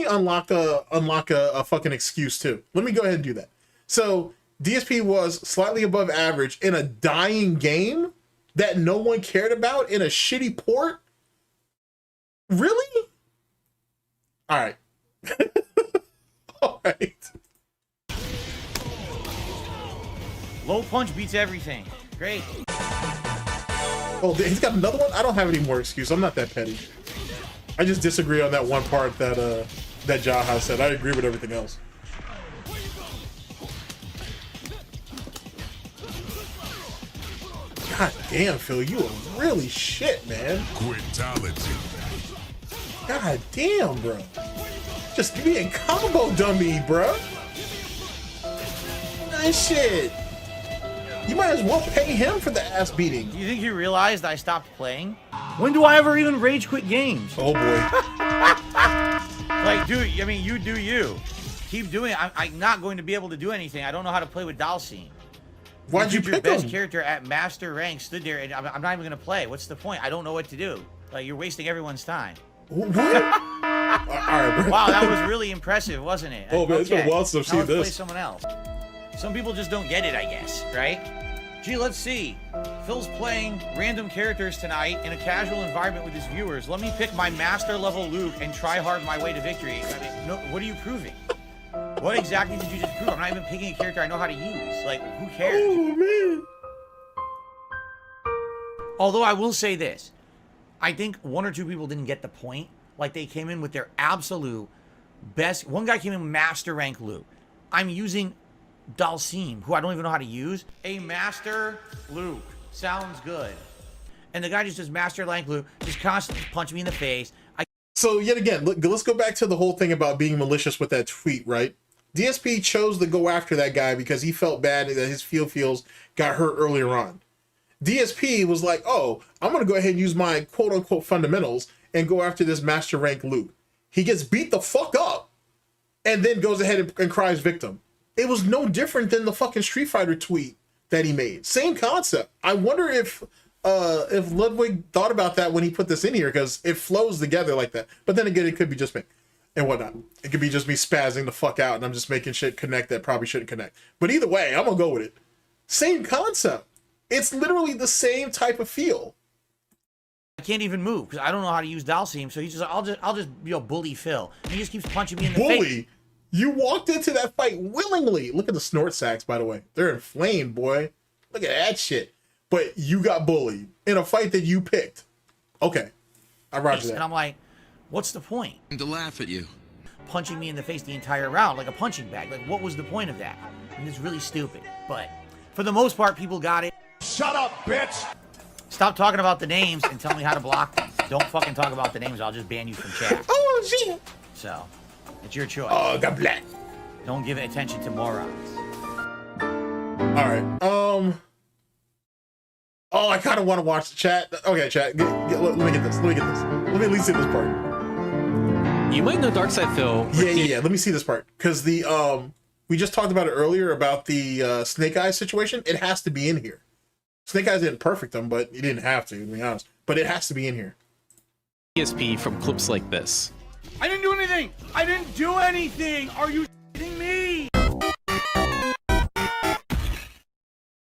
unlock a fucking excuse too. Let me go ahead and do that. So DSP was slightly above average in a dying game that no one cared about in a shitty port. Really? All right. All right. Low punch beats everything. Great. Oh, he's got another one? I don't have any more excuse. I'm not that petty. I just disagree on that one part that that Jaha said. I agree with everything else. God damn, Phil, you are really shit, man. Quitality. God damn, bro. Just being combo dummy, bro. Nice shit. You might as well pay him for the ass beating. Do you think you realized I stopped playing? When do I ever even rage quit games? Oh boy. Like, dude, I mean, you do you. Keep doing it. I'm not going to be able to do anything. I don't know how to play with Dalsim. Why'd you your pick best him? character at master rank stood there, and I'm not even going to play. What's the point? I don't know what to do. Like, you're wasting everyone's time. What? All right, bro. Wow, that was really impressive, wasn't it? Oh, man, it's been a while since I've seen Now let's play this. someone else. Some people just don't get it, I guess, right? Gee, let's see. Phil's playing random characters tonight in a casual environment with his viewers. Let me pick my master level Luke and try hard my way to victory. I mean, no, what are you proving? What exactly did you just prove? I'm not even picking a character I know how to use. Like, who cares? Oh, man. Although I will say this. I think one or two people didn't get the point. Like, they came in with their absolute best. One guy came in master rank Luke. I'm using Dalsim, who I don't even know how to use. A master Luke. Sounds good. And the guy just does master rank Luke, just constantly punch me in the face. So yet again, let's go back to the whole thing about being malicious with that tweet, right? DSP chose to go after that guy because he felt bad that his feels got hurt earlier on. DSP was like, oh, I'm going to go ahead and use my quote-unquote fundamentals and go after this master rank Luke. He gets beat the fuck up and then goes ahead and cries victim. It was no different than the fucking Street Fighter tweet that he made. Same concept. I wonder if Ludwig thought about that when he put this in here, because it flows together like that. But then again, it could be just me and whatnot. It could be just me spazzing the fuck out and I'm just making shit connect that probably shouldn't connect. But either way, I'm gonna go with it. Same concept. It's literally the same type of feel. I can't even move because I don't know how to use Dalseem. So he's just like, I'll just bully Phil. And he just keeps punching me in the face. Bully? You walked into that fight willingly. Look at the snort sacks, by the way. They're inflamed, boy. Look at that shit. But you got bullied in a fight that you picked. Okay. I roger that. And I'm like, what's the point? To laugh at you. Punching me in the face the entire round like a punching bag. Like, what was the point of that? And it's really stupid. But for the most part, people got it. Shut up, bitch! Stop talking about the names and tell me how to block them. Don't fucking talk about the names. I'll just ban you from chat. Oh, shit. So, it's your choice. Oh, God bless. Don't give attention to morons. All right. Oh, I kind of want to watch the chat. Okay, chat. Let me get this. Let me at least see this part. You might know Darkside Phil. Yeah. Let me see this part because we just talked about it earlier about the Snake Eyes situation. It has to be in here. Snake Eyes didn't perfect them, but he didn't have to be honest. But it has to be in here. DSP from clips like this. I didn't do anything. I didn't do anything. Are you kidding me?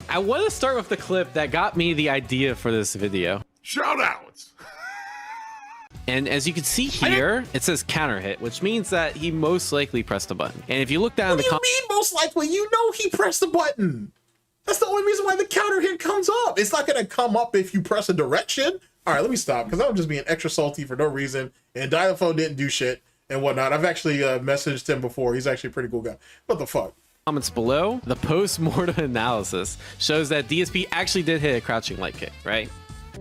I want to start with the clip that got me the idea for this video. Shout outs. And as you can see here, it says counter hit, which means that he most likely pressed a button. And if you look down in the comments, what do you mean most likely? You know he pressed the button. That's the only reason why the counter hit comes up. It's not going to come up if you press a direction. All right, let me stop because I'm just being extra salty for no reason. And Dialophone didn't do shit and whatnot. I've actually messaged him before. He's actually a pretty cool guy. What the fuck? Comments below, the post-mortem analysis shows that DSP actually did hit a crouching light kick, right?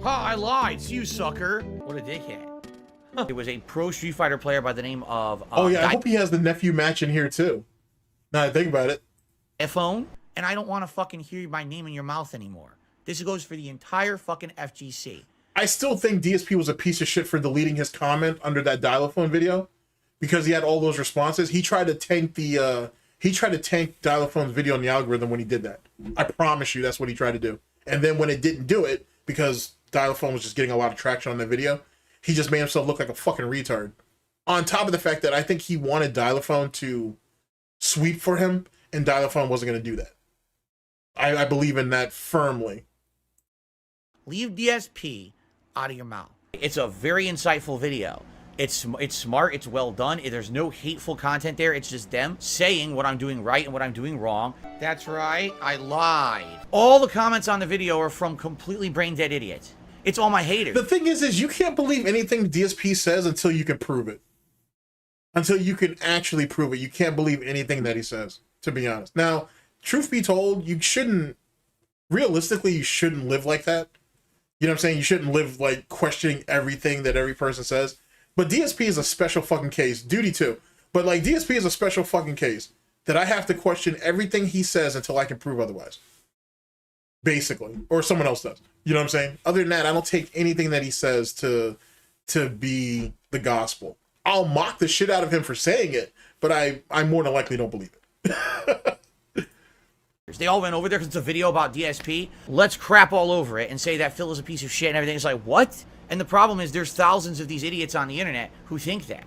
Ha, I lied. See you, sucker. What a dickhead. It was a pro Street Fighter player by the name of... oh, yeah, I hope he has the nephew match in here, too. Now I think about it. iPhone, and I don't want to fucking hear my name in your mouth anymore. This goes for the entire fucking FGC. I still think DSP was a piece of shit for deleting his comment under that Dialophone video because he had all those responses. He tried to tank the... He tried to tank Dilophone's video in the algorithm when he did that. I promise you that's what he tried to do. And then when it didn't do it, because Dilophone was just getting a lot of traction on that video, he just made himself look like a fucking retard. On top of the fact that I think he wanted Dilophone to sweep for him, and Dilophone wasn't going to do that. I believe in that firmly. Leave DSP out of your mouth. It's a very insightful video. It's smart, it's well done. There's no hateful content there. It's just them saying what I'm doing right and what I'm doing wrong. That's right, I lied. All the comments on the video are from completely brain dead idiots. It's all my haters. The thing is you can't believe anything DSP says until you can prove it. Until you can actually prove it. You can't believe anything that he says, to be honest. Now, truth be told, realistically, you shouldn't live like that. You know what I'm saying? You shouldn't live like questioning everything that every person says. But DSP is a special fucking case. Duty too. But like DSP is a special fucking case that I have to question everything he says until I can prove otherwise. Basically. Or someone else does. You know what I'm saying? Other than that, I don't take anything that he says to be the gospel. I'll mock the shit out of him for saying it, but I more than likely don't believe it. They all went over there because it's a video about DSP. Let's crap all over it and say that Phil is a piece of shit and everything. It's like, what? And the problem is there's thousands of these idiots on the internet who think that.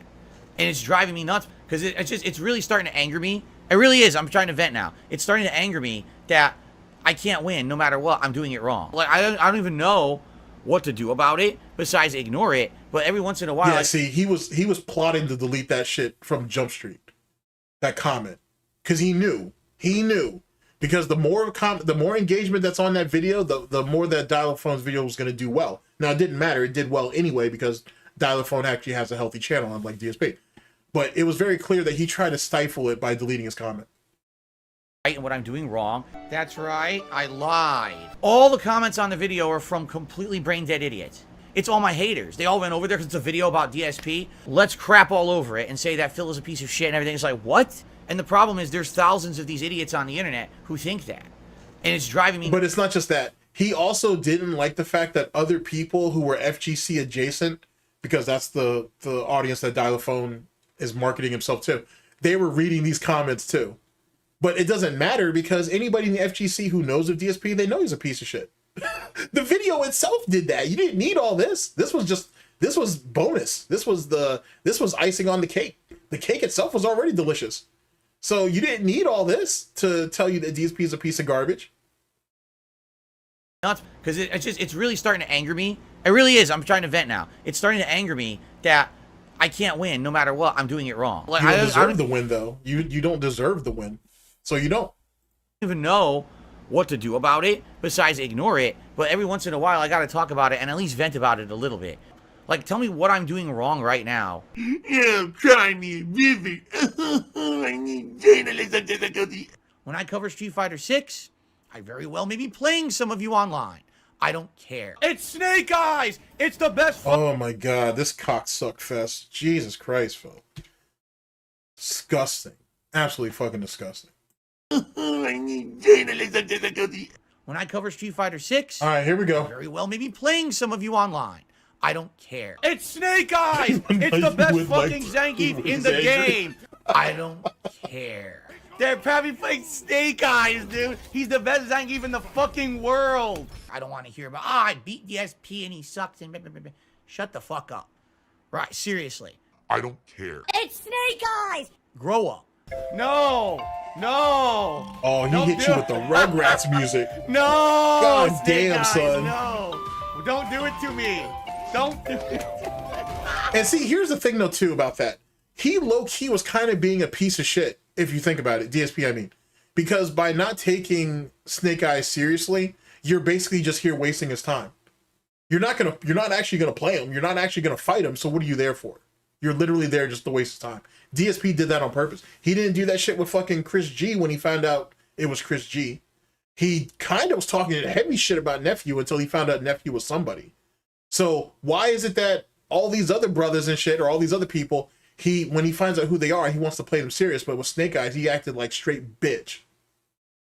And it's driving me nuts because it's really starting to anger me. It really is. I'm trying to vent now. It's starting to anger me that I can't win no matter what. I'm doing it wrong. Like, I don't even know what to do about it besides ignore it. But every once in a while... Yeah, see, he was plotting to delete that shit from Jump Street. That comment. Because he knew. He knew. Because the more engagement that's on that video, the more that Dilophone's video was going to do well. Now, it didn't matter. It did well anyway because Dilophone actually has a healthy channel, unlike DSP. But it was very clear that he tried to stifle it by deleting his comment. Right, and what I'm doing wrong. That's right, I lied. All the comments on the video are from completely brain dead idiots. It's all my haters. They all went over there because it's a video about DSP. Let's crap all over it and say that Phil is a piece of shit and everything. It's like, what? And the problem is there's thousands of these idiots on the internet who think that. And it's driving me... But it's not just that. He also didn't like the fact that other people who were FGC adjacent, because that's the audience that Dilophone is marketing himself to, they were reading these comments too. But it doesn't matter because anybody in the FGC who knows of DSP, they know he's a piece of shit. The video itself did that. You didn't need all this. This was bonus. This was icing on the cake. The cake itself was already delicious. So you didn't need all this to tell you that DSP is a piece of garbage. nuts because it's really starting to anger me. It really is. I'm trying to vent now. It's starting to anger me that I can't win no matter what. I'm doing it wrong. Like, You don't deserve the win, though. You don't deserve the win, so you don't even know what to do about it besides ignore it. But every once in a while, I got to talk about it and at least vent about it a little bit. Like, tell me what I'm doing wrong right now. Yeah, I'm trying to visit. I need journalism difficulty. When I cover Street Fighter 6, I very well may be playing some of you online. I don't care. It's Snake Eyes! It's the best. Oh my god, this cocksuck fest. Jesus Christ, Phil. Disgusting. Absolutely fucking disgusting. I need journalism difficulty. When I cover Street Fighter 6, alright, here we go. I very well may be playing some of you online. I don't care. It's Snake Eyes! It's the best fucking Zangief in the game. I don't care. They're probably playing Snake Eyes, dude. He's the best Zangief in the fucking world. I don't want to hear about, I beat DSP and he sucks and blah, blah, blah, blah. Shut the fuck up. Right, seriously. I don't care. It's Snake Eyes! Grow up. No! No! Oh, he hit you with the Rugrats music. No! God Snake damn, Eyes, son. No! Don't do it to me. Don't do it. And see, here's the thing, though, too, about that. He low-key was kind of being a piece of shit, if you think about it. DSP, I mean. Because by not taking Snake Eyes seriously, you're basically just here wasting his time. You're not actually gonna play him. You're not actually gonna fight him. So what are you there for? You're literally there just to waste his time. DSP did that on purpose. He didn't do that shit with fucking Chris G when he found out it was Chris G. He kind of was talking heavy shit about Nephew until he found out Nephew was somebody. So why is it that all these other brothers and shit, or all these other people, when he finds out who they are, he wants to play them serious, but with Snake Eyes, he acted like straight bitch.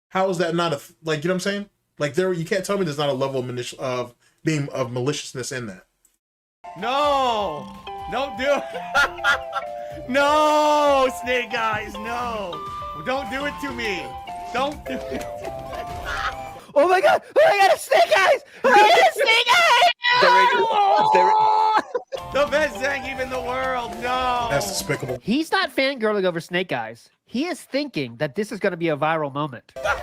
How is that not like, you know what I'm saying? Like, you can't tell me there's not a level of maliciousness in that. No! Don't do it! No! Snake Eyes, no! Don't do it to me! Don't do it! Oh my god! Oh my god, it's Snake Eyes! Oh my god, it's Snake Eyes! The best Zangief in the world, no! That's despicable. He's not fangirling over Snake Eyes. He is thinking that this is going to be a viral moment. That's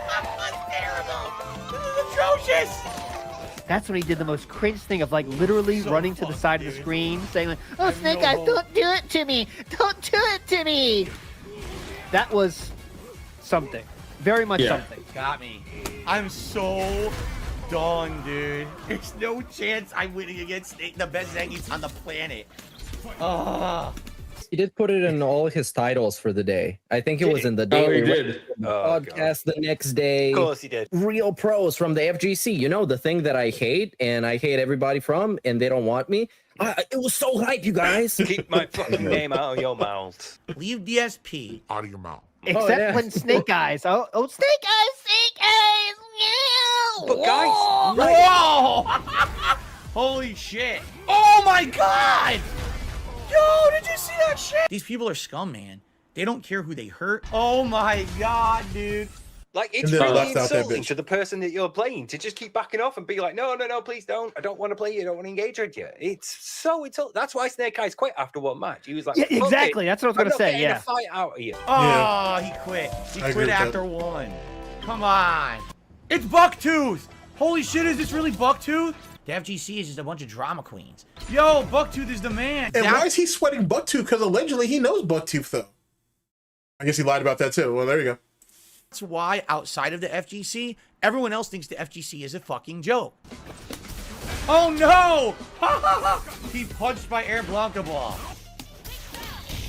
terrible! This is atrocious! That's when he did the most cringe thing of, like, literally running to the side of the screen, saying, like, oh, Snake Eyes, don't do it to me! Don't do it to me! That was something. Very much something. Got me. I'm so done, dude. There's no chance I'm winning against Snake, the best Zangief on the planet. He did put it in all his titles for the day. I think it was in the daily podcast the next day. Of course he did. Real pros from the FGC. You know, the thing that I hate and I hate everybody from and they don't want me. It was so hype, you guys. Keep my fucking name out of your mouth. Leave DSP out of your mouth. Except when Snake Eyes. Oh, Snake Eyes, Snake Eyes. Yeah. But guys, whoa! Holy shit! Oh my god! Yo, did you see that shit? These people are scum, man. They don't care who they hurt. Oh my god, dude. Like, it's really insulting to the person that you're playing to just keep backing off and be like, no, please don't. I don't want to play you. I don't want to engage with you. It's so insulting. That's why Snake Eyes quit after one match. He was like, yeah, exactly. That's what I was going to say. Yeah. Fight out of you. Oh, he quit. He quit after one. Come on. It's Bucktooth. Holy shit, is this really Bucktooth? The FGC is just a bunch of drama queens. Yo, Bucktooth is the man. And why is he sweating Bucktooth? Because allegedly he knows Bucktooth, though. I guess he lied about that, too. Well, there you go. That's why, outside of the FGC, everyone else thinks the FGC is a fucking joke. Oh, no! He punched my Air Blanca ball.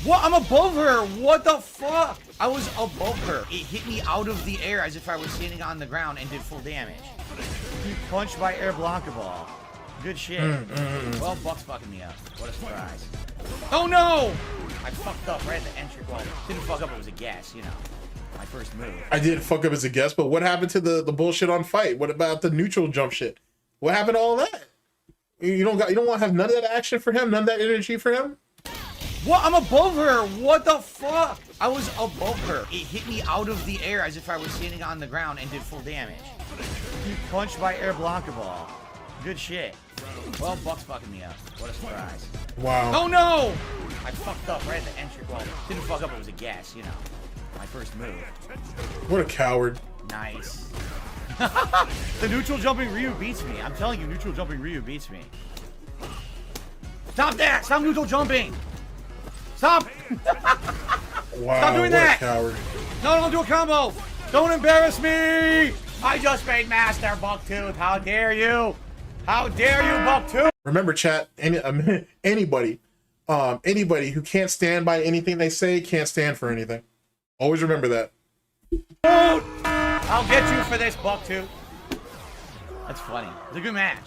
What? I'm above her. What the fuck? I was above her. It hit me out of the air as if I was standing on the ground and did full damage. He punched my Air Blanca ball. Good shit. Well, Buck's fucking me up. What a surprise. Oh, no! I fucked up right at the entry. Well, didn't fuck up. It was a guess, you know. My first move. I did fuck up as a guess, but what happened to the bullshit on fight? What about the neutral jump shit? What happened to all that? You don't want to have none of that action for him, none of that energy for him? What? I'm above her. What the fuck? I was above her. It hit me out of the air as if I was standing on the ground and did full damage. He punched my Air Blanca ball. Good shit. Well, Buck's fucking me up. What a surprise. Wow. Oh, no! I fucked up right at the entry. Well, didn't fuck up. It was a guess, you know. My first move. What a coward. Nice. The neutral jumping Ryu beats me. I'm telling you, neutral jumping Ryu beats me. Stop that! Stop neutral jumping! Stop! Wow, Stop doing what that! a coward. No, don't do a combo! Don't embarrass me! I just made Master Bucktooth. How dare you? How dare you, Bucktooth? Remember, chat, anybody who can't stand by anything they say can't stand for anything. Always remember that. I'll get you for this, Bucktooth. That's funny. It's a good match.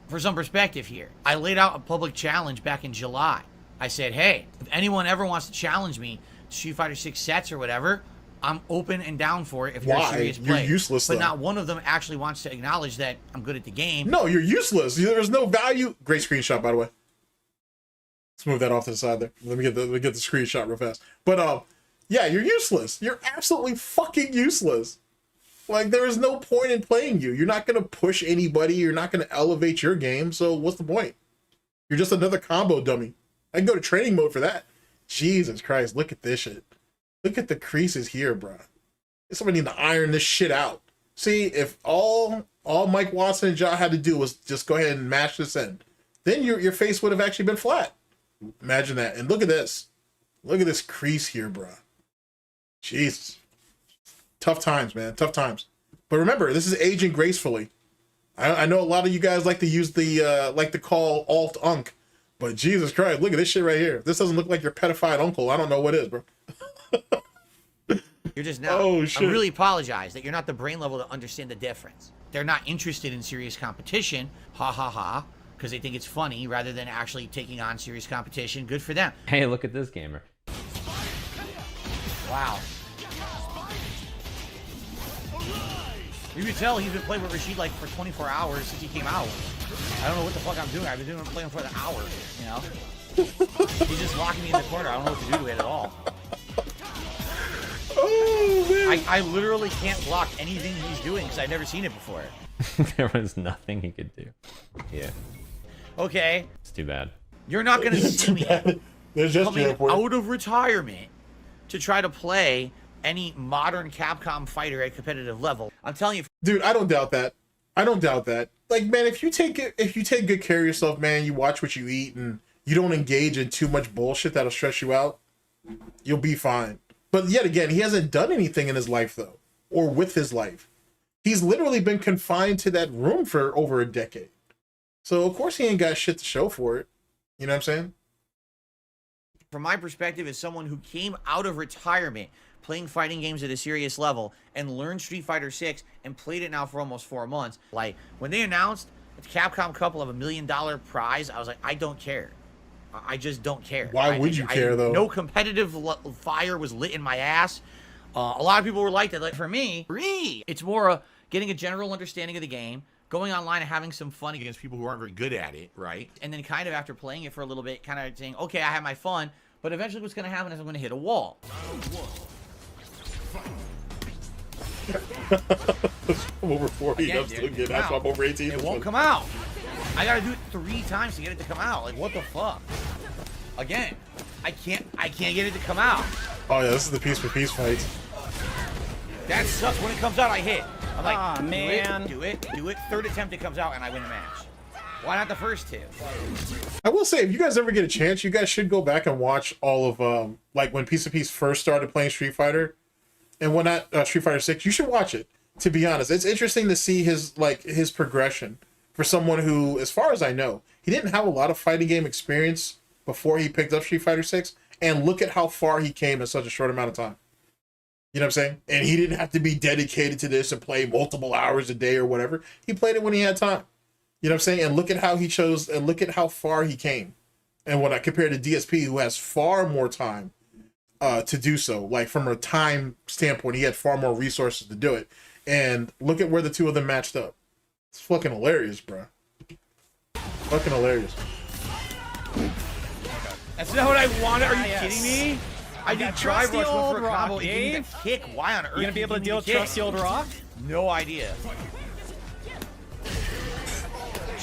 For some perspective here, I laid out a public challenge back in July. I said, hey, if anyone ever wants to challenge me to Street Fighter 6 sets or whatever, I'm open and down for it if you're a serious player. You're useless, but though. not one of them actually wants to acknowledge that I'm good at the game. No, you're useless. There's no value. Great screenshot, by the way. Let's move that off to the side there. Let me get the screenshot real fast. But yeah, you're useless. You're absolutely fucking useless. Like, there is no point in playing you. You're not gonna push anybody. You're not gonna elevate your game. So what's the point? You're just another combo dummy. I can go to training mode for that. Jesus Christ, look at this shit. Look at the creases here, bro. Somebody need to iron this shit out. See, if all Mike Watson and Ja had to do was just go ahead and mash this in, then your face would have actually been flat. Imagine that. And look at this. Look at this crease here, bro. Jesus. Tough times, man. Tough times. But remember, this is aging gracefully. I know a lot of you guys like to use the like to call alt-unk, but Jesus Christ, look at this shit right here. If this doesn't look like your pedophile uncle, I don't know what is, bro. You're just not. Oh, shit. I really apologize that you're not the brain level to understand the difference. They're not interested in serious competition, ha ha ha, because they think it's funny rather than actually taking on serious competition. Good for them. Hey, look at this gamer. Wow. You can tell he's been playing with Rashid like for 24 hours since he came out. I don't know what the fuck I'm doing. I've been doing playing for an hour, you know? He's just locking me in the corner. I don't know what to do to it at all. Oh, man. I literally can't block anything he's doing because I've never seen it before. There was nothing he could do. Yeah. Okay. It's too bad. You're not going to see me There's just coming out of retirement to try to play any modern Capcom fighter at competitive level. I'm telling you. Dude, I don't doubt that. I don't doubt that. Like, man, if you take good care of yourself, man, you watch what you eat and you don't engage in too much bullshit that'll stress you out, you'll be fine. But yet again, he hasn't done anything in his life, though, or with his life. He's literally been confined to that room for over a decade. So, of course, he ain't got shit to show for it. You know what I'm saying? From my perspective, as someone who came out of retirement playing fighting games at a serious level and learned Street Fighter 6 and played it now for almost 4 months, like, when they announced the Capcom Cup of $1 million prize, I was like, I don't care. I just don't care. Why would you care, though? No competitive fire was lit in my ass. A lot of people were like that. Like, for me, it's more getting a general understanding of the game, going online and having some fun against people who aren't very good at it, right? And then kind of after playing it for a little bit, kind of saying, okay, I had my fun, but eventually what's going to happen is I'm going to hit a wall. I'm over 40. Again, I'm still good. That's why I'm over 18. It won't come out. I gotta do it 3 times to get it to come out. Like, what the fuck? Again, I can't get it to come out. Oh yeah, this is the piece for piece fights. That sucks. When it comes out, I hit. I'm like, Aw, man. do it. 3rd attempt it comes out and I win a match. Why not the first 2? I will say, if you guys ever get a chance, you guys should go back and watch all of like when Piece of Piece first started playing Street Fighter, and when that Street Fighter 6. You should watch it. To be honest, it's interesting to see his progression for someone who, as far as I know, he didn't have a lot of fighting game experience before he picked up Street Fighter 6, and look at how far he came in such a short amount of time. You know what I'm saying? And he didn't have to be dedicated to this and play multiple hours a day or whatever. He played it when he had time. You know what I'm saying? And look at how he chose, and look at how far he came. And when I compare to DSP, who has far more time to do so, like from a time standpoint, he had far more resources to do it. And look at where the two of them matched up. It's fucking hilarious, bro. Fucking hilarious. That's not what I wanted. Are you kidding me? I got did drive rush old for a combo. rock, It gave me Dave. the kick. Why on earth? You gonna be able to deal with kick? trusty old rock? No idea.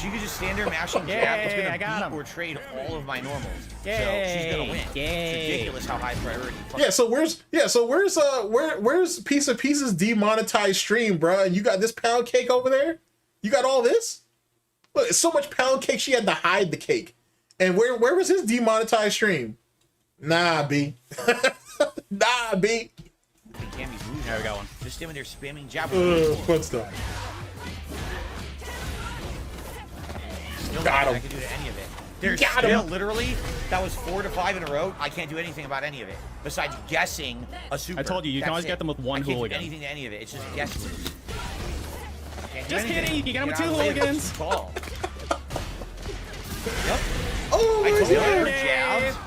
she could just stand there mashing jab. It's gonna beat or trade all of my normals. So she's gonna win. It's ridiculous how high priority. Where's Piece of Pieces demonetized stream, bro? And you got this pound cake over there? You got all this? Look, it's so much pound cake she had to hide the cake. And where was his demonetized stream? Nah, B. Nah, B. Cammy's losing. There we go. Just standing there spamming jab. Foot stuff. Got him. I can do any of it. There's still literally, that was 4 to 5 in a row. I can't do anything about any of it besides guessing a super. I told you, you can always get them with one hooligan. I can't do anything to any of it. It's just guessing. Just kidding. You can get them with 2 hooligans. Yep. Oh, I told you her Yay. jabs.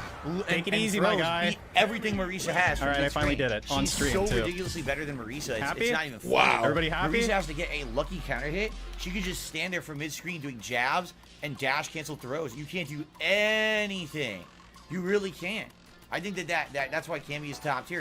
Take it easy, my guy. Beat everything Marisa has. All right, I finally did it on stream She's so too. ridiculously better than Marisa. Happy? It's not even funny. Wow. Everybody happy? Marisa has to get a lucky counter hit. She could just stand there for mid-screen doing jabs and dash cancel throws. You can't do anything. You really can't. I think that's why Cammy is top tier.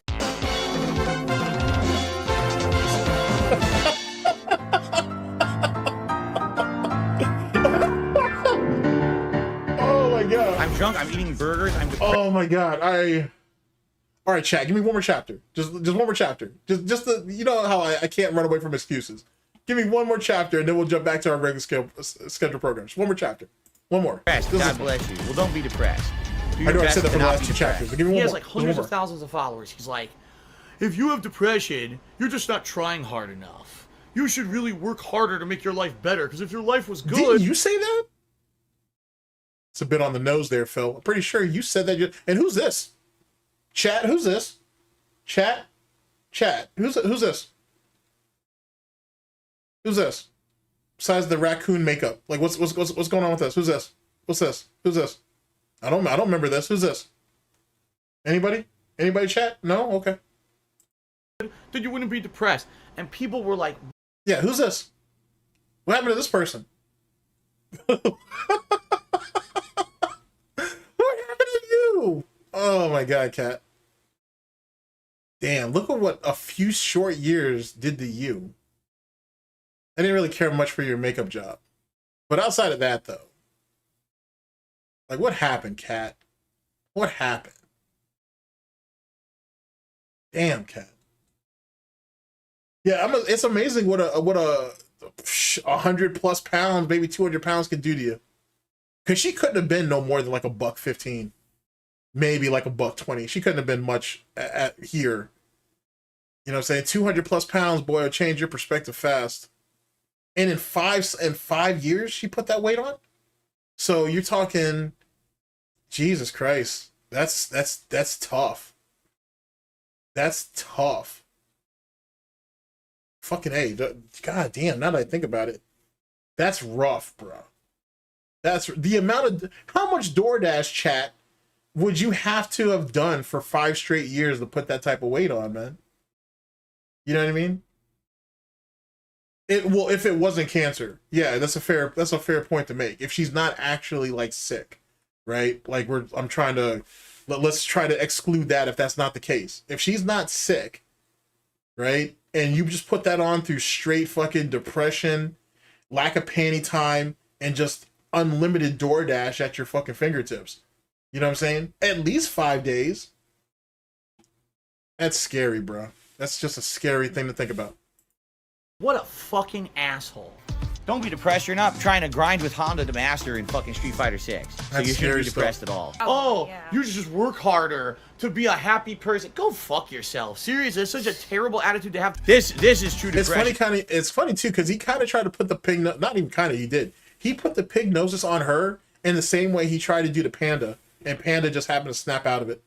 Oh my god. I'm drunk. I'm eating burgers. I'm depressed. Oh my god. All right, chat. Give me one more chapter. Just one more chapter. Just the, you know how I can't run away from excuses. Give me one more chapter, and then we'll jump back to our regular schedule programs. One more chapter. One more. God bless you. Well, don't be depressed. I know I said that for the last 2 chapters, but give me one more. He has like hundreds of thousands of followers. He's like, if you have depression, you're just not trying hard enough. You should really work harder to make your life better. Because if your life was good, didn't you say that? It's a bit on the nose there, Phil. I'm pretty sure you said that. And who's this? Chat. Who's this? Chat. Who's this? Who's this? Besides the raccoon makeup, like what's going on with this? Who's this? What's this? Who's this? I don't remember this. Who's this? Anybody? Anybody? Chat? No. Okay. then you wouldn't be depressed. And people were like, yeah, who's this? What happened to this person? What happened to you? Oh my god, Kat. Damn, look at what a few short years did to you. I didn't really care much for your makeup job. But outside of that, though, like, what happened, Kat? What happened? Damn, Kat. Yeah, it's amazing what a 100+ pounds, maybe 200 pounds can do to you. Because she couldn't have been no more than like $115, maybe like $120. She couldn't have been much at here. You know what I'm saying? 200+ pounds, boy, will change your perspective fast. And in five years, she put that weight on. So you're talking, Jesus Christ, that's tough. That's tough. Fucking A. God damn, now that I think about it, that's rough, bro. That's the amount of, how much DoorDash chat would you have to have done for 5 straight years to put that type of weight on, man? You know what I mean? Well, if it wasn't cancer, yeah, that's a fair point to make. If she's not actually like sick, right? Like let's try to exclude that if that's not the case. If she's not sick, right? And you just put that on through straight fucking depression, lack of panty time, and just unlimited DoorDash at your fucking fingertips. You know what I'm saying? At least 5 days. That's scary, bro. That's just a scary thing to think about. what a fucking asshole. Don't be depressed. You're not trying to grind with Honda to master in fucking Street Fighter 6. So you shouldn't be depressed at all. Oh, you just work harder to be a happy person. Go fuck yourself. Seriously, that's such a terrible attitude to have. This is true depression. It's funny too, because he kind of tried to put the pig, not even kind of, he did. He put the pig noses on her in the same way he tried to do to Panda, and Panda just happened to snap out of it.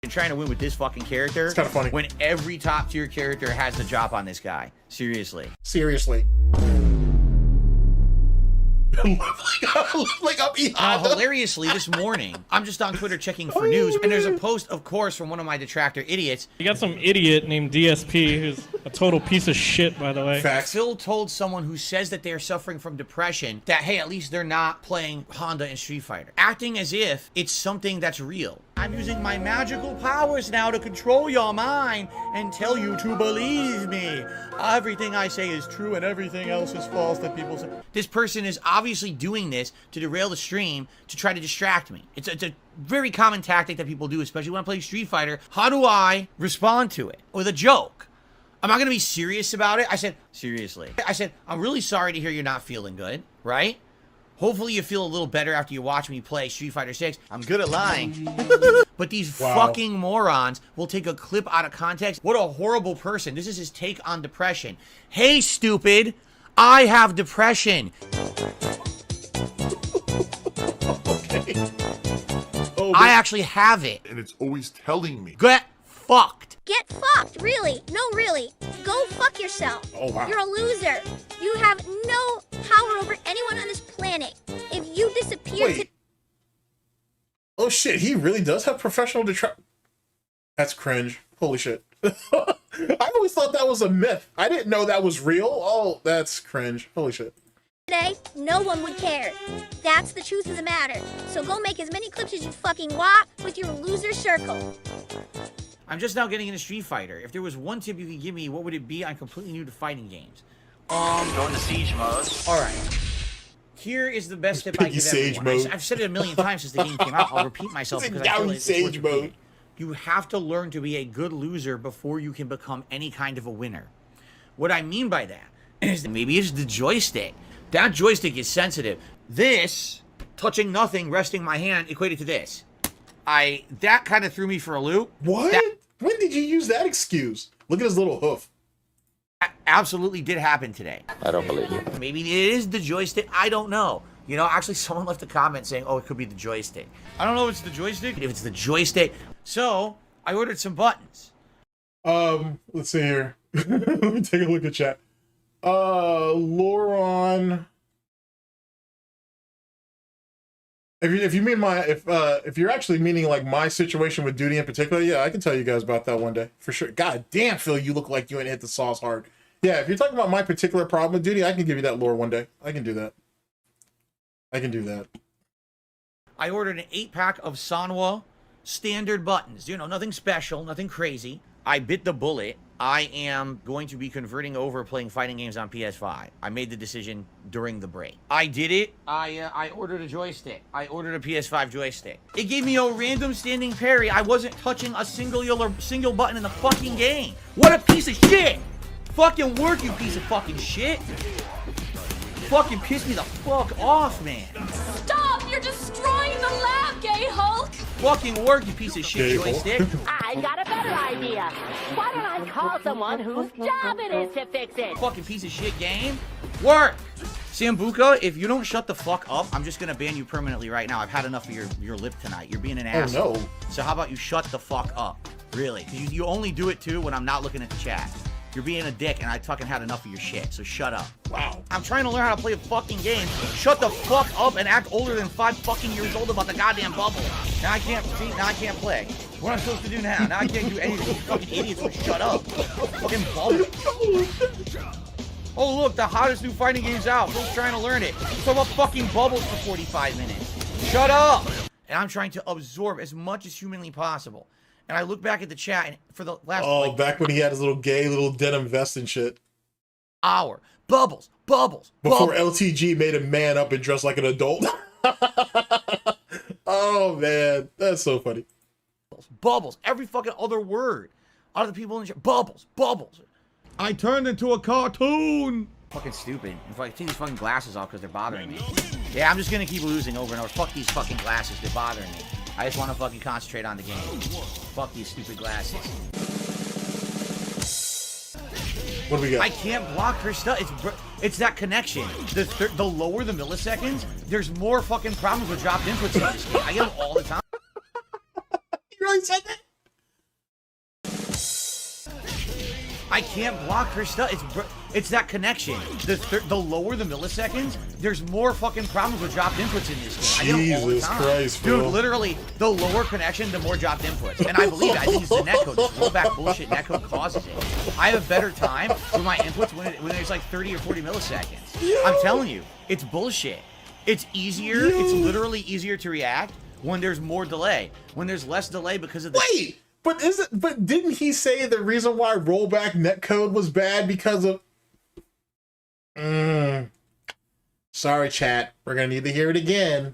And trying to win with this fucking character. It's kind of funny. When every top tier character has the drop on this guy. Seriously. Seriously. Hilariously, this morning, I'm just on Twitter checking for news, and there's a post, of course, from one of my Detractor idiots. You got some idiot named DSP who's A total piece of shit, by the way. Phil told someone who says that they're suffering from depression that, hey, at least they're not playing Honda in Street Fighter. Acting as if it's something that's real. I'm using my magical powers now to control your mind and tell you to believe me. Everything I say is true and everything else is false that people say. This person is obviously doing this to derail the stream to try to distract me. It's a very common tactic that people do, especially when I play Street Fighter. How do I respond to it? With a joke. I'm not going to be serious about it. I said, seriously. I said, I'm really sorry to hear you're not feeling good, right? Hopefully you feel a little better after you watch me play Street Fighter 6. I'm good at lying. But these fucking morons will take a clip out of context. What a horrible person. This is his take on depression. Hey, stupid, I have depression. Okay. Oh, I actually have it. And it's always telling me. Get fucked. Get fucked, really. No, really. Go fuck yourself. Oh, wow. You're a loser. You have no power over anyone on this planet. If you disappear Wait. Oh shit, he really does have professional detractor. That's cringe. Holy shit. I always thought that was a myth. I didn't know that was real. Oh, that's cringe. Holy shit. today, no one would care. That's the truth of the matter. So go make as many clips as you fucking want with your loser circle. I'm just now getting into Street Fighter. If there was one tip you could give me, what would it be? I'm completely new to fighting games. Go into siege mode. Alright. Here is the best tip I give everyone. I've said it a million times since the game came out. I'll repeat myself because I feel like it's worth repeating. You have to learn to be a good loser before you can become any kind of a winner. What I mean by that is that maybe it's the joystick. That joystick is sensitive. This, touching nothing, resting my hand, equated to this. That kind of threw me for a loop. What? When did you use that excuse? Look at his little hoof. That absolutely did happen today. I don't believe you. Maybe it is the joystick. I don't know. You know, actually someone left a comment saying, oh, it could be the joystick. I don't know if it's the joystick. If it's the joystick. So, I ordered some buttons. Let's see here. Let me take a look at chat. Loron. If you mean my if you're actually meaning like my situation with Duty in particular, yeah, I can tell you guys about that one day for sure. God damn, Phil, you look like you ain't hit the sauce hard. Yeah, if you're talking about my particular problem with Duty, I can give you that lore one day. I can do that. I can do that. I ordered an 8-pack of Sanwa standard buttons. You know, nothing special, nothing crazy. I bit the bullet. I am going to be converting over playing fighting games on PS5. I made the decision during the break. I did it. I ordered a joystick. I ordered a PS5 joystick. It gave me a random standing parry. I wasn't touching a single button in the fucking game. What a piece of shit! Fucking work, you piece of fucking shit! Fucking pissed me the fuck off, man. Stop! You're destroying the lab, gay Hulk! Fucking work, you piece of shit joystick. I got a better idea. Why don't I call someone whose job it is to fix it? Fucking piece of shit game. Work! Sambuca, if you don't shut the fuck up, I'm just gonna ban you permanently right now. I've had enough of your lip tonight. You're being an asshole. Oh no. So how about you shut the fuck up? Really? Because you only do it too when I'm not looking at the chat. You're being a dick, and I fucking had enough of your shit, so shut up. Wow. I'm trying to learn how to play a fucking game. Shut the fuck up and act older than 5 fucking years old about the goddamn bubble. Now I can't see, now I can't play. What am I supposed to do now? Now I can't do anything. You fucking idiots will shut up. Fucking bubble. Oh look, the hottest new fighting game's out. Phil's trying to learn it. Talk about fucking bubbles for 45 minutes. Shut up! And I'm trying to absorb as much as humanly possible. And I look back at the chat, and for the last back when he had his little gay little denim vest and shit. Hour. Bubbles. Bubbles. Before bubbles. LTG made him man up and dress like an adult. Oh man, that's so funny. Bubbles. Every fucking other word. Out of the people in the chat. Bubbles. Bubbles. I turned into a cartoon. Fucking stupid. If I take these fucking glasses off because they're bothering me. Yeah, I'm just gonna keep losing over and over. Fuck these fucking glasses. They're bothering me. I just want to fucking concentrate on the game. Fuck these stupid glasses. What do we got? I can't block her stuff. It's that connection. The lower the milliseconds, there's more fucking problems with dropped inputs in this game. I get them all the time. You really said that? I can't block her stuff. It's that connection. The lower the milliseconds, there's more fucking problems with dropped inputs in this game. I get them all the Jesus time. Christ, dude! Phil. Literally, the lower connection, the more dropped inputs. And I believe it. I think it's the netcode. This rollback bullshit netcode causes it. I have a better time with my inputs when there's like 30 or 40 milliseconds. I'm telling you, it's bullshit. It's easier. It's literally easier to react when there's more delay. When there's less delay because of the Wait, but didn't he say the reason why rollback netcode was bad because of sorry chat, we're gonna need to hear it again.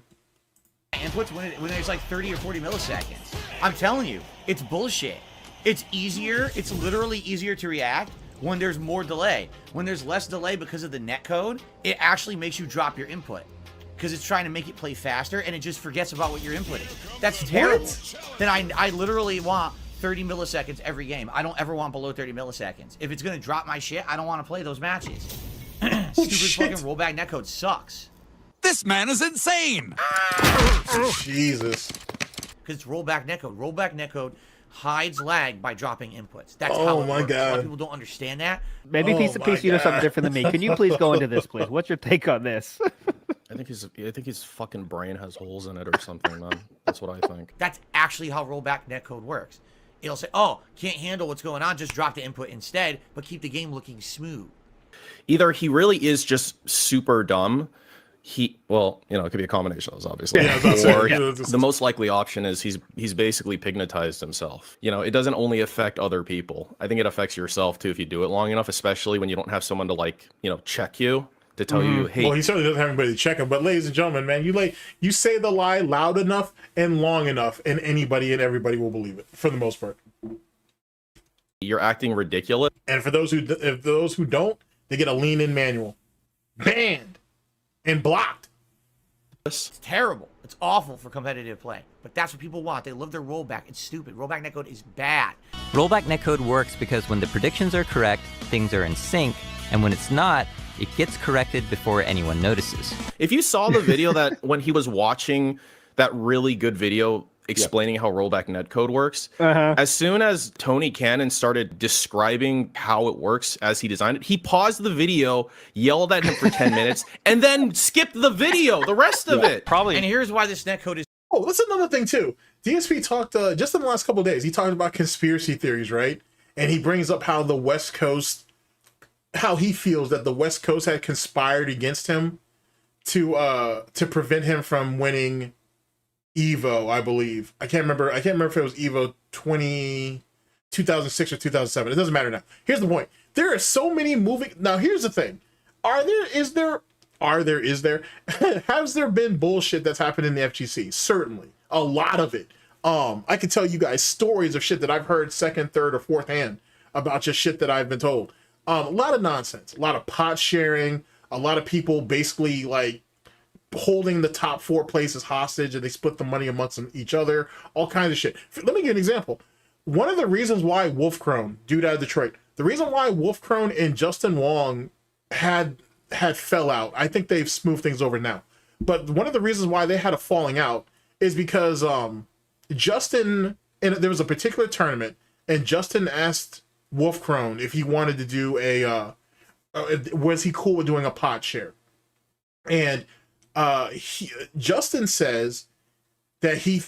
Inputs when there's like 30 or 40 milliseconds. I'm telling you, it's bullshit. It's easier. It's literally easier to react when there's more delay. When there's less delay because of the netcode, it actually makes you drop your input because it's trying to make it play faster and it just forgets about what you're inputting. That's terrible. Then I literally want 30 milliseconds every game. I don't ever want below 30 milliseconds. If it's gonna drop my shit, I don't want to play those matches. Stupid fucking rollback netcode sucks. This man is insane. Jesus. Because it's rollback netcode. Rollback netcode hides lag by dropping inputs. That's Oh how it my works. A lot God. of people don't understand that. Maybe piece of piece, you know something different than me. Can you please go into this, please? What's your take on this? I think his fucking brain has holes in it or something, man. That's what I think. That's actually how rollback netcode works. It'll say, oh, can't handle what's going on, just drop the input instead, but keep the game looking smooth. Either he really is just super dumb. Well, you know, it could be a combination of those, obviously. Yeah, or that's the most likely option is he's basically pignatized himself. You know, it doesn't only affect other people. I think it affects yourself too if you do it long enough, especially when you don't have someone to, like, you know, check you to tell you, hey. Well, he certainly doesn't have anybody to check him. But ladies and gentlemen, man, you say the lie loud enough and long enough, and anybody and everybody will believe it for the most part. You're acting ridiculous. And for those who don't, they get a lean in manual, banned, and blocked. It's terrible. It's awful for competitive play. But that's what people want. They love their rollback. It's stupid. Rollback netcode is bad. Rollback netcode works because when the predictions are correct, things are in sync, and when it's not, it gets corrected before anyone notices. If you saw the video that when he was watching that really good video explaining how rollback netcode works, as soon as Tony Cannon started describing how it works as he designed it, he paused the video, yelled at him for 10 minutes, and then skipped the video, the rest of it. Probably. And here's why this netcode is. Oh, that's another thing too. DSP talked just in the last couple of days. He talked about conspiracy theories, right? And he brings up how the West Coast, how he feels that the West Coast had conspired against him to prevent him from winning Evo, I believe. I can't remember if it was Evo 2006 or 2007. It doesn't matter now. Here's the point. There are so many moving. Now, here's the thing. Has there been bullshit that's happened in the FGC? Certainly. A lot of it. I can tell you guys stories of shit that I've heard second, third, or fourth hand about just shit that I've been told. A lot of nonsense, a lot of pot sharing, a lot of people basically like holding the top 4 places hostage and they split the money amongst each other, all kinds of shit. Let me give an example. One of the reasons why Wolfcrone, dude out of Detroit, the reason why Wolfcrone and Justin Wong had fell out, I think they've smoothed things over now, but one of the reasons why they had a falling out is because Justin, and there was a particular tournament, and Justin asked Wolfcrone if he wanted to do was he cool with doing a pot share, and Justin says that he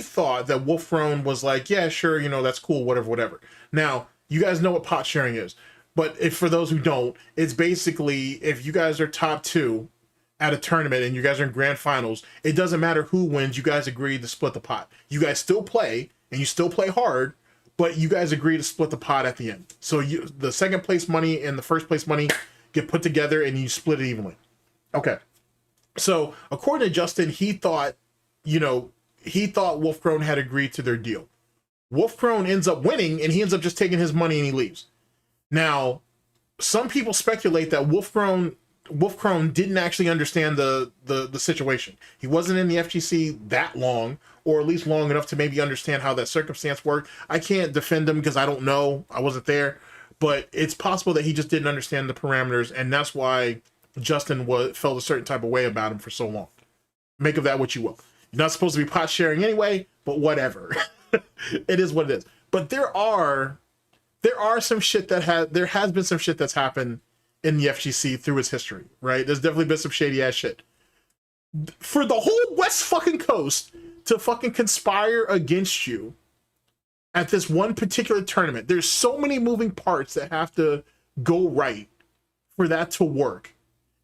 thought that Wolfcrone was like, yeah, sure, you know, that's cool, whatever. Now, you guys know what pot sharing is, but for those who don't, it's basically if you guys are top 2 at a tournament and you guys are in grand finals, it doesn't matter who wins, you guys agree to split the pot. You guys still play, and you still play hard, but you guys agree to split the pot at the end. So the second place money and the first place money get put together and you split it evenly. Okay. So according to Justin, he thought Wolfcrone had agreed to their deal. Wolfcrone ends up winning and he ends up just taking his money and he leaves. Now, some people speculate that Wolfcrone didn't actually understand the situation. He wasn't in the FGC that long, or at least long enough to maybe understand how that circumstance worked. I can't defend him because I don't know. I wasn't there. But it's possible that he just didn't understand the parameters, and that's why Justin felt a certain type of way about him for so long. Make of that what you will. You're not supposed to be pot sharing anyway, but whatever. It is what it is. But there are there are some shit that there has been some shit that's happened in the FGC through its history, right? There's definitely been some shady ass shit. For the whole West fucking Coast to fucking conspire against you at this one particular tournament, there's so many moving parts that have to go right for that to work,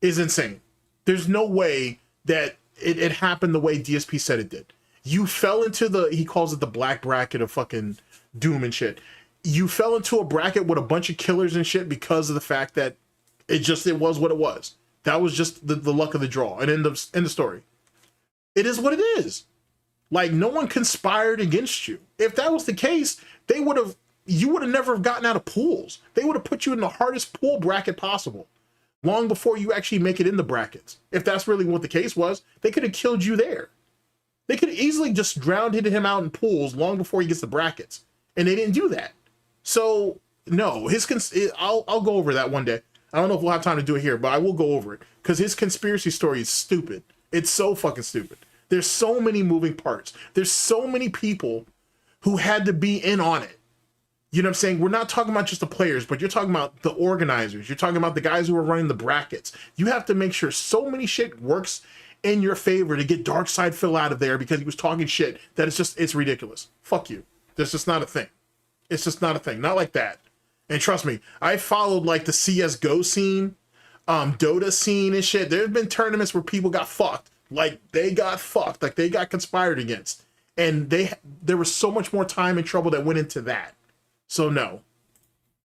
is insane. There's no way that it happened the way DSP said it did. You fell into he calls it the black bracket of fucking doom and shit. You fell into a bracket with a bunch of killers and shit because of the fact that it was what it was. That was just the luck of the draw. And end the story. It is what it is. Like, no one conspired against you. If that was the case, you would have never gotten out of pools. They would have put you in the hardest pool bracket possible long before you actually make it in the brackets. If that's really what the case was, they could have killed you there. They could have easily just drowned him out in pools long before he gets the brackets. And they didn't do that. So, no, I'll go over that one day. I don't know if we'll have time to do it here, but I will go over it. Because his conspiracy story is stupid. It's so fucking stupid. There's so many moving parts. There's so many people who had to be in on it. You know what I'm saying? We're not talking about just the players, but you're talking about the organizers. You're talking about the guys who are running the brackets. You have to make sure so many shit works in your favor to get Darkside Phil out of there because he was talking shit that it's ridiculous. Fuck you. That's just not a thing. It's just not a thing. Not like that. And trust me, I followed like the CSGO scene, Dota scene and shit. There's been tournaments where people got fucked. Like they got fucked. Like they got conspired against. And there was so much more time and trouble that went into that. So no.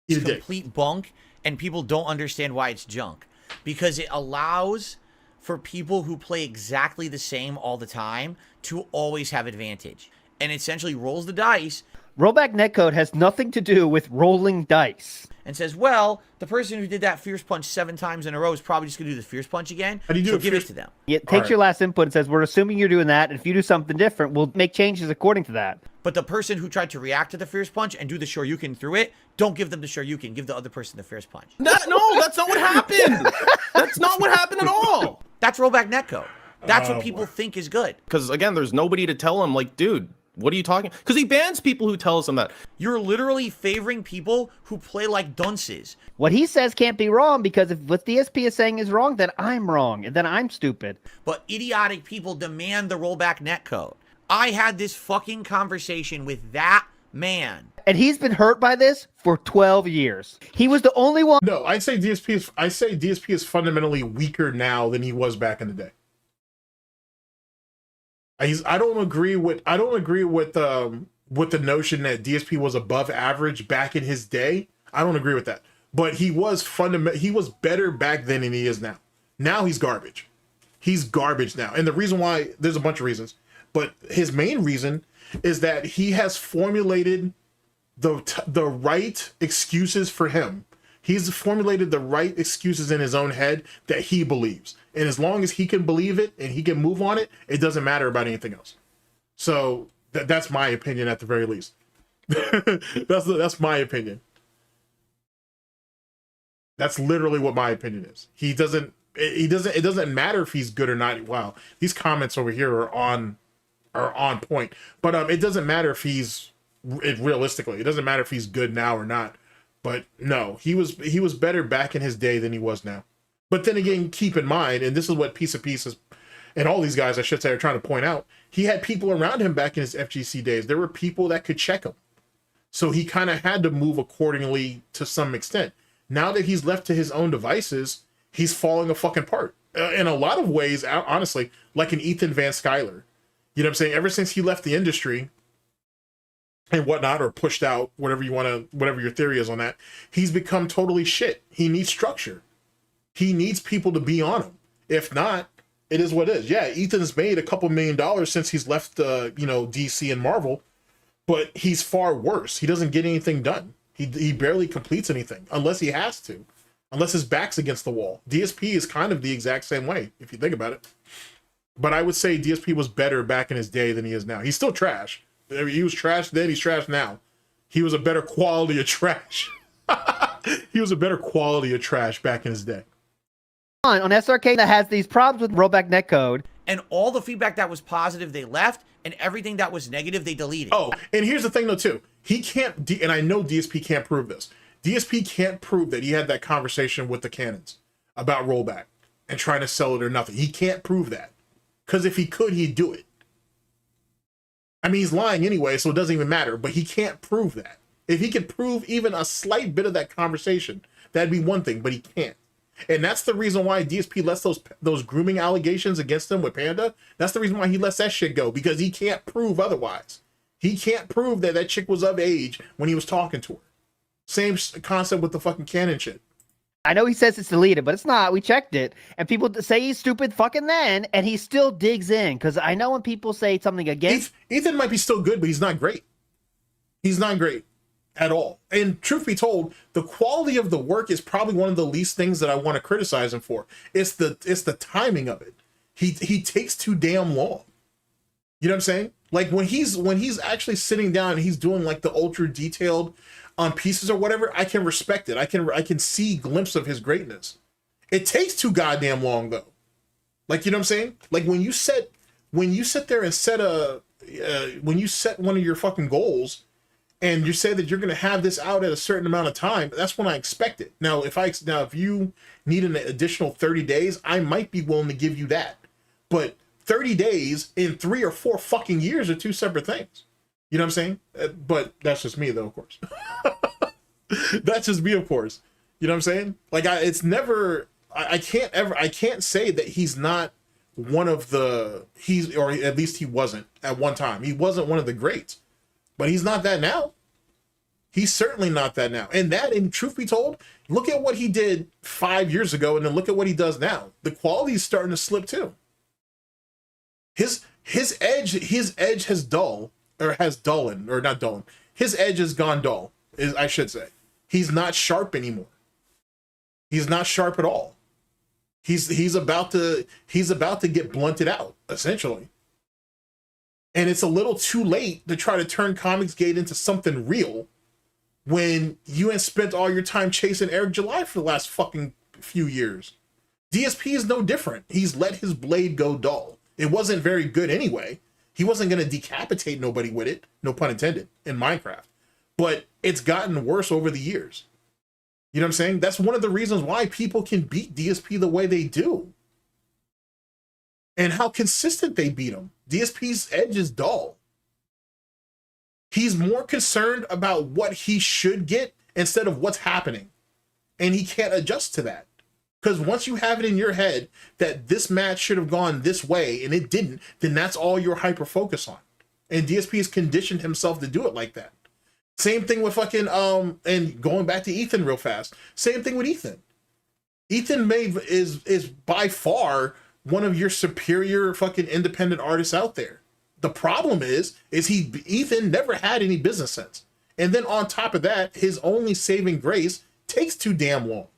It's complete bunk, and people don't understand why it's junk. Because it allows for people who play exactly the same all the time to always have advantage. And essentially rolls the dice. Rollback netcode has nothing to do with rolling dice. And says, well, the person who did that Fierce Punch 7 times in a row is probably just going to do the Fierce Punch again. How do you do so it? Give it to them. It takes your last input and says, we're assuming you're doing that. And if you do something different, we'll make changes according to that. But the person who tried to react to the Fierce Punch and do the Shoryuken through it, don't give them the Shoryuken. Give the other person the Fierce Punch. No, that's not what happened. That's not what happened at all. That's rollback netcode. That's what people think is good. Because, again, there's nobody to tell him, like, dude, what are you talking? Because he bans people who tells him that. You're literally favoring people who play like dunces. What he says can't be wrong, because if what DSP is saying is wrong, then I'm wrong, and then I'm stupid. But idiotic people demand the rollback netcode. I had this fucking conversation with that man. And he's been hurt by this for 12 years. He was the only one. No, I say DSP is fundamentally weaker now than he was back in the day. I don't agree with the notion that DSP was above average back in his day. I don't agree with that. But he was better back then than he is now. Now he's garbage. He's garbage now. And the reason why, there's a bunch of reasons, but his main reason is that he has formulated the right excuses for him. He's formulated the right excuses in his own head that he believes. And as long as he can believe it and he can move on it, it doesn't matter about anything else. So that's my opinion at the very least. That's my opinion. That's literally what my opinion is. It doesn't matter if he's good or not. Wow, these comments over here are on point. But it doesn't matter if realistically, it doesn't matter if he's good now or not. But no, he was better back in his day than he was now. But then again, keep in mind, and this is what Piece of Pieces and all these guys, I should say, are trying to point out, he had people around him back in his FGC days. There were people that could check him. So he kind of had to move accordingly to some extent. Now that he's left to his own devices, he's falling a fucking part. In a lot of ways, honestly, like an Ethan Van Skyler. You know what I'm saying? Ever since he left the industry and whatnot, or pushed out, whatever your theory is on that, he's become totally shit. He needs structure. He needs people to be on him. If not, it is what it is. Yeah, Ethan's made a couple $1 million since he's left, DC and Marvel, but he's far worse. He doesn't get anything done. He barely completes anything unless he has to, unless his back's against the wall. DSP is kind of the exact same way, if you think about it. But I would say DSP was better back in his day than he is now. He's still trash. He was trash then, he's trash now. He was a better quality of trash. He was a better quality of trash back in his day. On SRK that has these problems with rollback netcode. And all the feedback that was positive, they left, and everything that was negative, they deleted. Oh, and here's the thing though too. he can't, and I know DSP can't prove this. DSP can't prove that he had that conversation with the cannons about rollback and trying to sell it or nothing. He can't prove that. Because if he could, he'd do it. I mean, he's lying anyway, so it doesn't even matter, but he can't prove that. If he could prove even a slight bit of that conversation, that'd be one thing, but he can't. And that's the reason why DSP lets those grooming allegations against him with Panda. That's the reason why he lets that shit go, because he can't prove otherwise. He can't prove that that chick was of age when he was talking to her. Same concept with the fucking Canon shit. I know he says it's deleted, but it's not. We checked it. And people say he's stupid fucking then, and he still digs in. Because I know when people say something against... Ethan might be still good, but he's not great. He's not great at all. And truth be told, the quality of the work is probably one of the least things that I want to criticize him for. It's the timing of it. He takes too damn long. You know what I'm saying? Like when he's actually sitting down and he's doing like the ultra detailed on pieces or whatever, I can respect it. I can see glimpses of his greatness. It takes too goddamn long though. Like, you know what I'm saying? Like when you sit there and when you set one of your fucking goals and you say that you're going to have this out at a certain amount of time, that's when I expect it. Now, if you need an additional 30 days, I might be willing to give you that. But 30 days in 3 or 4 fucking years are two separate things. You know what I'm saying? But that's just me though, of course. That's just me, of course. You know what I'm saying? Like I can't say that he's not one of the, or at least he wasn't at one time. He wasn't one of the greats, but he's not that now. He's certainly not that now. And truth be told, look at what he did 5 years ago and then look at what he does now. The quality is starting to slip too. His edge has dullened, or not dullened. His edge has gone dull, I should say. He's not sharp anymore. He's not sharp at all. He's about to get blunted out, essentially. And it's a little too late to try to turn Comicsgate into something real when you ain't spent all your time chasing Eric July for the last fucking few years. DSP is no different. He's let his blade go dull. It wasn't very good anyway. He wasn't going to decapitate nobody with it, no pun intended, in Minecraft. But it's gotten worse over the years. You know what I'm saying? That's one of the reasons why people can beat DSP the way they do. And how consistent they beat him. DSP's edge is dull. He's more concerned about what he should get instead of what's happening. And he can't adjust to that. Because once you have it in your head that this match should have gone this way and it didn't, then that's all you're hyper focused on. And DSP has conditioned himself to do it like that. Same thing with fucking, and going back to Ethan real fast. Same thing with Ethan. Ethan is by far one of your superior fucking independent artists out there. The problem is Ethan never had any business sense. And then on top of that, his only saving grace takes too damn long.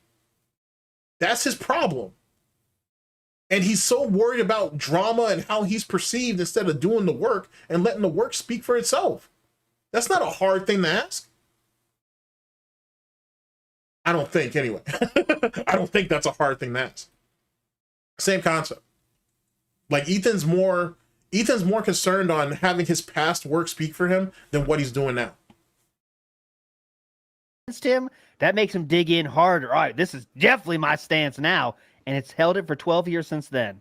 That's his problem. And he's so worried about drama and how he's perceived instead of doing the work and letting the work speak for itself. That's not a hard thing to ask. I don't think, anyway. I don't think that's a hard thing to ask. Same concept. Like Ethan's more concerned on having his past work speak for him than what he's doing now. Him, that makes him dig in harder. All right, this is definitely my stance now, and it's held it for 12 years since then.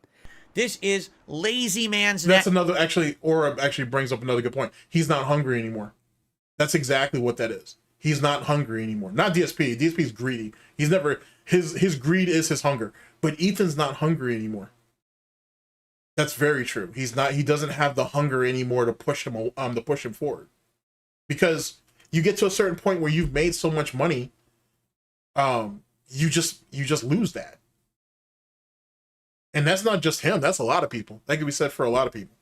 This is lazy man's. That's another, actually, Aura actually brings up another good point. He's not hungry anymore. That's exactly what that is. He's not hungry anymore. Not DSP. DSP's greedy. He's never, his greed is his hunger. But Ethan's not hungry anymore. That's very true. He doesn't have the hunger anymore to push him forward. Because you get to a certain point where you've made so much money, you just lose that. And that's not just him, that's a lot of people. That could be said for a lot of people.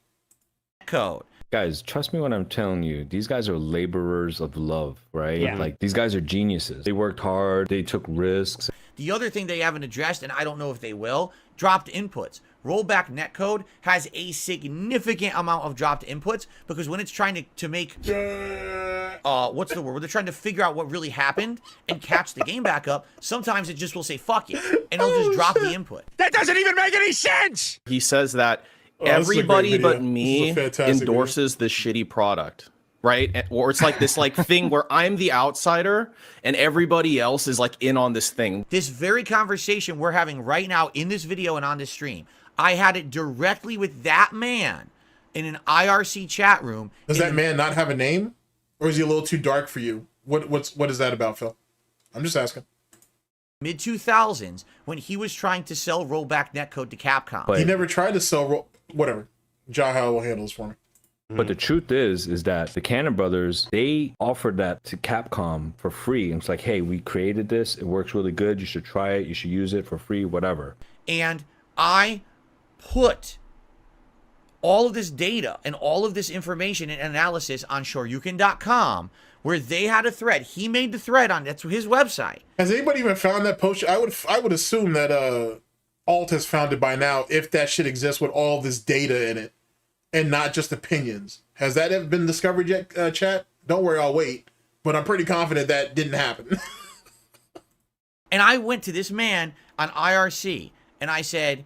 Code. Guys, trust me when I'm telling you, these guys are laborers of love, right? Yeah. Like, these guys are geniuses. They worked hard, they took risks. The other thing they haven't addressed, and I don't know if they will, dropped inputs. Rollback netcode has a significant amount of dropped inputs because when it's trying to make, what's the word? When they're trying to figure out what really happened and catch the game back up, sometimes it just will say, fuck it, and it'll just drop the input. That doesn't even make any sense! He says that Oh, everybody but me endorses this shitty product. right? Or it's like this like thing where I'm the outsider and everybody else is like in on this thing. This very conversation we're having right now in this video and on this stream, I had it directly with that man in an IRC chat room. Does that man not have a name, or is he a little too dark for you? What is that about, Phil? I'm just asking. Mid 2000s, when he was trying to sell rollback netcode to Capcom. He never tried to sell whatever. Jaha will handle this for me. But the truth is that the Cannon Brothers, they offered that to Capcom for free. And it's like, hey, we created this. It works really good. You should try it. You should use it for free, whatever. And I put all of this data and all of this information and analysis on shoryuken.com, where they had a thread. He made the thread on that's his website. Has anybody even found that post? I would assume that Alt has found it by now, if that shit exists with all this data in it and not just opinions. Has that ever been discovered yet, chat? Don't worry, I'll wait. But I'm pretty confident that didn't happen. And I went to this man on IRC and I said,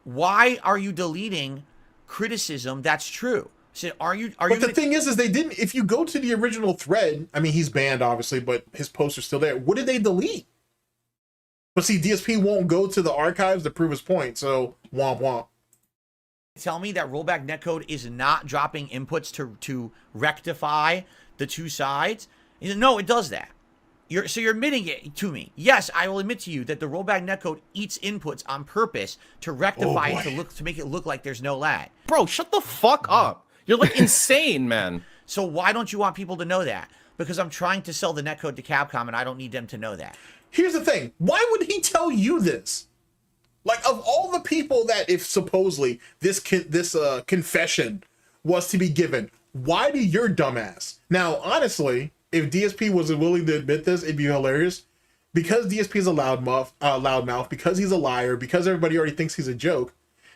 why are you deleting criticism that's true? I said, But the thing is they didn't. If you go to the original thread, I mean, he's banned obviously, but his posts are still there. What did they delete? But see, DSP won't go to the archives to prove his point, so womp womp. Tell me that rollback netcode is not dropping inputs to rectify the two sides? He said, no, it does that. So you're admitting it to me. Yes, I will admit to you that the rollback netcode eats inputs on purpose to rectify it, to make it look like there's no lag. Bro, shut the fuck up. You're like insane, man. So why don't you want people to know that? Because I'm trying to sell the netcode to Capcom and I don't need them to know that. Here's the thing. Why would he tell you this? Like, of all the people that, if supposedly this confession was to be given, why do your dumbass? Now, honestly, if DSP wasn't willing to admit this, it'd be hilarious. Because DSP is a loudmouth, because he's a liar, because everybody already thinks he's a joke,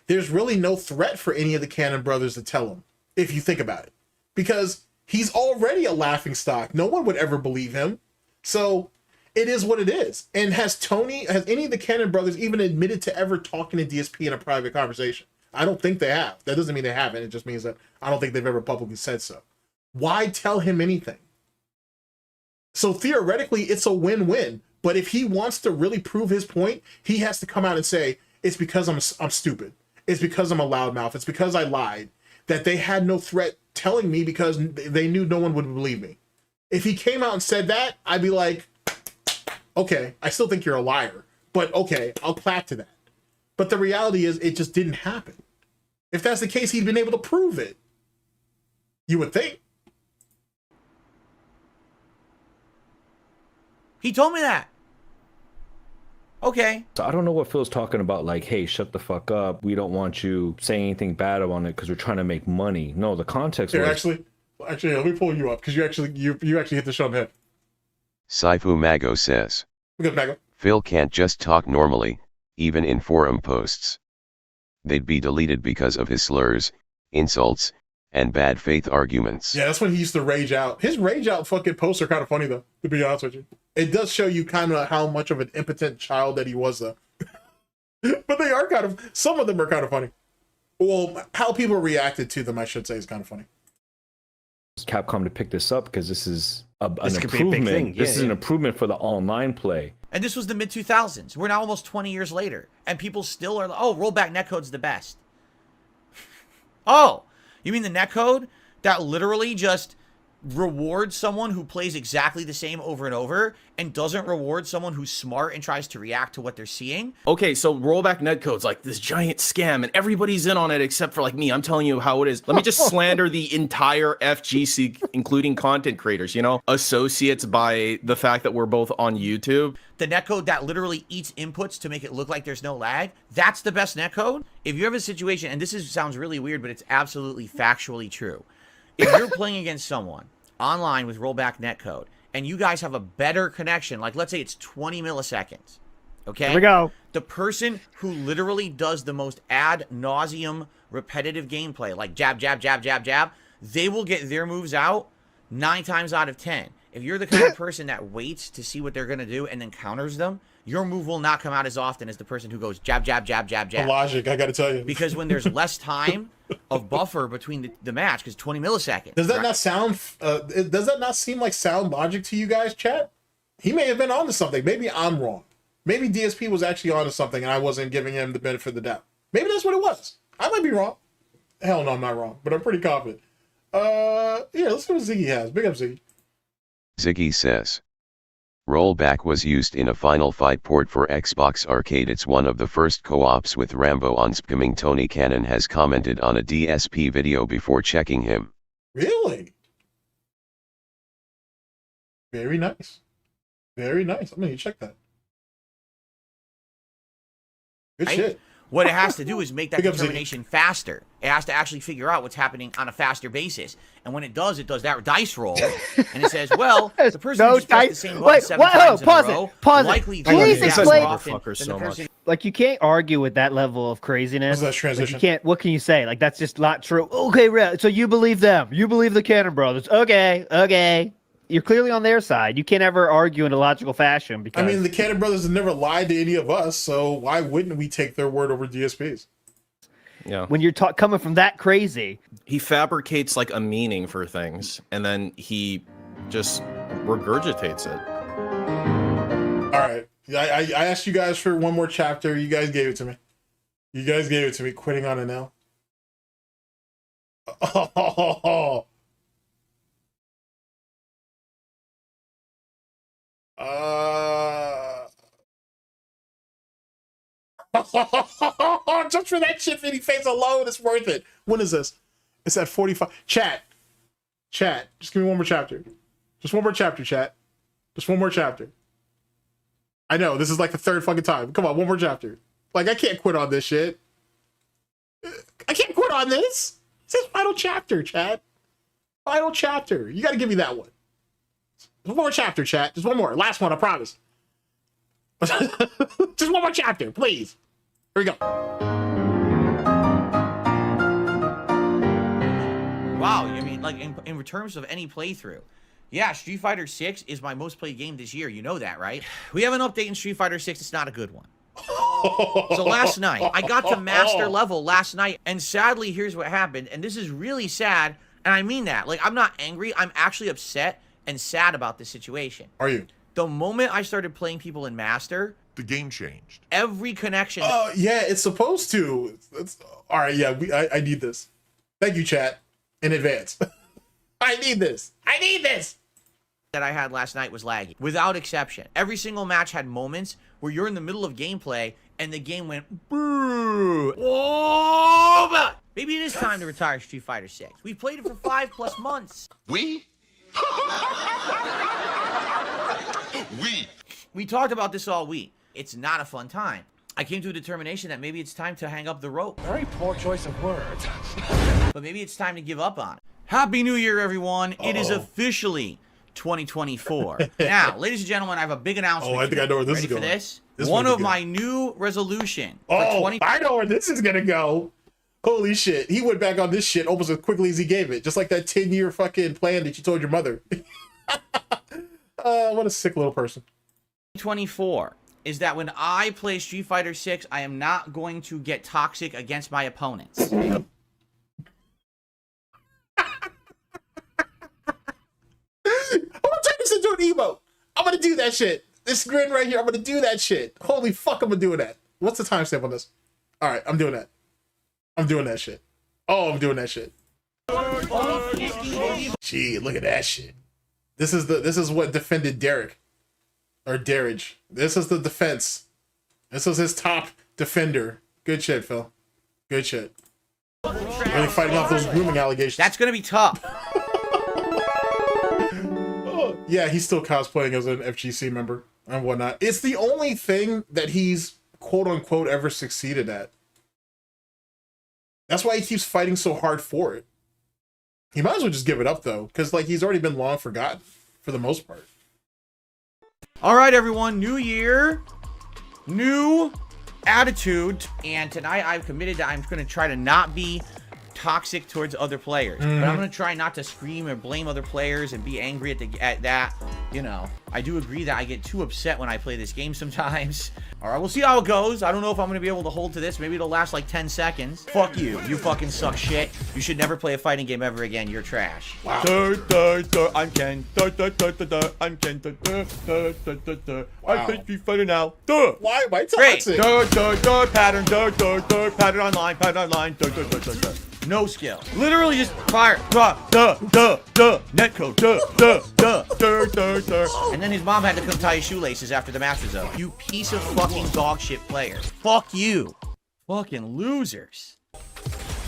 there's really no threat for any of the Cannon Brothers to tell him, if you think about it. Because he's already a laughingstock. No one would ever believe him. So it is what it is. And has any of the Cannon Brothers even admitted to ever talking to DSP in a private conversation? I don't think they have. That doesn't mean they haven't. It just means that I don't think they've ever publicly said so. Why tell him anything? So theoretically, it's a win-win. But if he wants to really prove his point, he has to come out and say, it's because I'm stupid. It's because I'm a loudmouth. It's because I lied. That they had no threat telling me because they knew no one would believe me. If he came out and said that, I'd be like, okay, I still think you're a liar. But okay, I'll clap to that. But the reality is, it just didn't happen. If that's the case, he'd been able to prove it. You would think. He told me that. Okay. So I don't know what Phil's talking about. Like, hey, shut the fuck up. We don't want you saying anything bad on it because we're trying to make money. No, the context. Here, actually, let me pull you up because you actually hit the shot on the head. Saifu Mago says, Good, Mago. Phil can't just talk normally, even in forum posts. They'd be deleted because of his slurs, insults, and bad faith arguments. Yeah, that's when he used to rage out. His rage out fucking posts are kind of funny though, to be honest with you. It does show you kind of how much of an impotent child that he was though. But they are some of them are kind of funny. Well, how people reacted to them, I should say, is kind of funny. Capcom to pick this up because this is an could be a big thing. improvement. This is an improvement for the online play. And this was the mid 2000s. We're now almost 20 years later, and people still are like, "Oh, rollback netcode's the best." Oh, you mean the netcode that literally just rewards someone who plays exactly the same over and over and doesn't reward someone who's smart and tries to react to what they're seeing? Okay, so rollback netcode's like this giant scam and everybody's in on it except for like me. I'm telling you how it is. Let me just slander the entire FGC, including content creators, you know, associates by the fact that we're both on YouTube. The netcode that literally eats inputs to make it look like there's no lag, that's the best netcode? If you have a situation, and sounds really weird, but it's absolutely factually true. If you're playing against someone online with rollback netcode and you guys have a better connection, like let's say it's 20 milliseconds, okay? Here we go. The person who literally does the most ad nauseum repetitive gameplay, like jab, jab, jab, jab, jab, they will get their moves out 9 times out of 10. If you're the kind of person that waits to see what they're going to do and then counters them, your move will not come out as often as the person who goes jab, jab, jab, jab, jab. The logic, I got to tell you. Because when there's less time of buffer between the match because 20 milliseconds. Does that not sound? Does that not seem like sound logic to you guys, chat? He may have been onto something. Maybe I'm wrong. Maybe DSP was actually onto something, and I wasn't giving him the benefit of the doubt. Maybe that's what it was. I might be wrong. Hell no, I'm not wrong, but I'm pretty confident. Yeah, let's see what Ziggy has. Big up, Ziggy. Ziggy says, rollback was used in a Final Fight port for Xbox Arcade. It's one of the first co-ops with Rambo on SnortBucks. Tony Cannon has commented on a DSP video before checking him. Really? Very nice. Very nice. I'm gonna check that. Good shit. What it has to do is make that determination faster. It has to actually figure out what's happening on a faster basis. And when it does that dice roll, and it says, well, the person who just pressed the same button 7 times in a row likely Please explain. So like, you can't argue with that level of craziness. What's that transition? Like, you can't. What can you say? Like, that's just not true. Okay, so you believe them. You believe the Cannon Brothers. Okay. You're clearly on their side. You can't ever argue in a logical fashion because I mean, the Cannon Brothers have never lied to any of us, so why wouldn't we take their word over DSPs? Yeah. When you're coming from that crazy, he fabricates like a meaning for things, and then he just regurgitates it. All right, I asked you guys for one more chapter. You guys gave it to me. Quitting on an L. Oh. Just for that shit Vinny face alone, it's worth it. When is this? It's at 45. Chat. Just give me one more chapter. Just one more chapter, chat. Just one more chapter. I know, this is like the third fucking time. Come on, one more chapter. Like, I can't quit on this shit. I can't quit on this. It's his final chapter, chat. Final chapter. You gotta give me that one. Just one more chapter, chat. Just one more. Last one, I promise. Just one more chapter, please. Here we go. wow, I mean, like in terms of any playthrough, yeah, Street Fighter 6 is my most played game this year. You know that, right? We have an update in Street Fighter 6. It's not a good one. So last night, I got to master level last night, and sadly, here's what happened. And this is really sad, and I mean that. Like, I'm not angry. I'm actually upset and sad about this situation. Are you? The moment I started playing people in Master, the game changed. Every connection. Oh, yeah, it's supposed to. All right, yeah, I need this. Thank you, chat, in advance. I need this. That I had last night was laggy, without exception. Every single match had moments where you're in the middle of gameplay and the game went brrrr. Oh, maybe it is time to retire Street Fighter 6. We've played it for 5+ months. We talked about this all week. It's not a fun time. I came to a determination that maybe it's time to hang up the rope. Very poor choice of words. But maybe it's time to give up on it. Happy New Year, everyone. It is officially 2024. Now, ladies and gentlemen, I have a big announcement. Oh, I think I know where this is going. Ready for this? One of my new resolution for I know where this is gonna go. Holy shit. He went back on this shit almost as quickly as he gave it. Just like that 10-year fucking plan that you told your mother. What a sick little person. 2024 is that when I play Street Fighter 6, I am not going to get toxic against my opponents. I'm gonna turn this into an emote. I'm gonna do that shit. This grin right here, I'm gonna do that shit. Holy fuck, I'm gonna do that. What's the timestamp on this? All right, I'm doing that. I'm doing that shit. Oh, I'm doing that shit. Gee, look at that shit. This is what defended Derek. Or Darridge. This is the defense. This was his top defender. Good shit, Phil. Good shit. Really fighting off those grooming allegations. That's gonna be tough. Yeah, he's still cosplaying as an FGC member and whatnot. It's the only thing that he's quote-unquote ever succeeded at. That's why he keeps fighting so hard for it. He might as well just give it up, though, because like he's already been long forgotten for the most part. All right, everyone. New year, new attitude. And tonight I've committed that I'm going to try to not be toxic towards other players. But I'm going to try not to scream or blame other players and be angry at that. you know, I do agree that I get too upset when I play this game sometimes. All right, we'll see how it goes. I don't know if I'm going to be able to hold to this. Maybe it'll last like 10 seconds. Fuck you. You fucking suck shit. You should never play a fighting game ever again. You're trash. Wow. I'm Ken. I'm Ken. I play Street Fighter now. Why am I toxic? Pattern. Pattern online. No skill. Literally just fire. Netcode. And then his mom had to come tie his shoelaces after the Master Zone. You piece of fucking dog shit player. Fuck you. Fucking losers.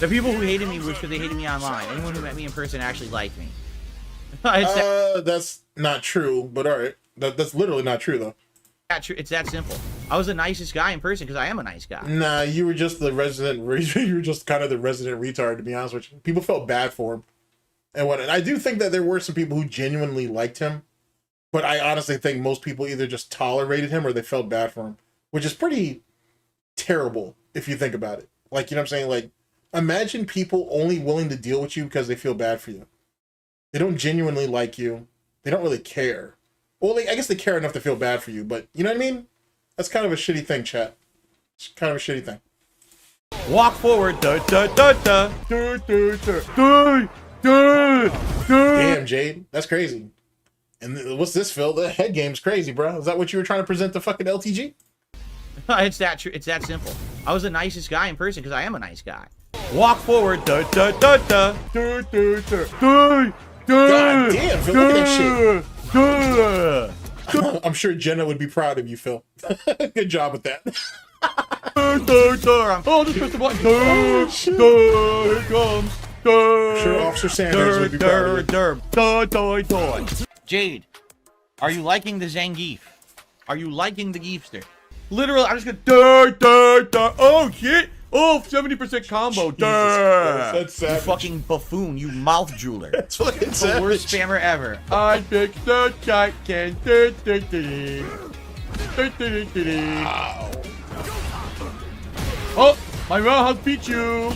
The people who hated me was because they hated me online. Anyone who met me in person actually liked me. That's not true, but all right. That's literally not true, though. It's that simple. I was the nicest guy in person because I am a nice guy. Nah, you were just the resident. You were just kind of the resident retard, to be honest with you. People felt bad for him, and I do think that there were some people who genuinely liked him, but I honestly think most people either just tolerated him or they felt bad for him, which is pretty terrible if you think about it. Like, you know what I'm saying? Like, imagine people only willing to deal with you because they feel bad for you. They don't genuinely like you. They don't really care. Well, I guess they care enough to feel bad for you, but you know what I mean? That's kind of a shitty thing, chat. It's kind of a shitty thing. Walk forward. Damn, Jade. That's crazy. And what's this, Phil? The head game's crazy, bro. Is that what you were trying to present to fucking LTG? It's that simple. I was the nicest guy in person because I am a nice guy. Walk forward. God damn, Phil. Look at that shit. I'm sure Jenna would be proud of you, Phil. Good job with that. Oh, just press the button. Here it comes. I'm sure Officer Sanders would be proud of you. Jade, are you liking the Zangief? Are you liking the Geefster? Literally, I'm just gonna Oh shit! Oh, 70% combo. That's you savage. fucking buffoon, you mouth drooler. That's fucking the savage. worst spammer ever. I picked the Titan. Wow. Oh, my roundhouse beat you.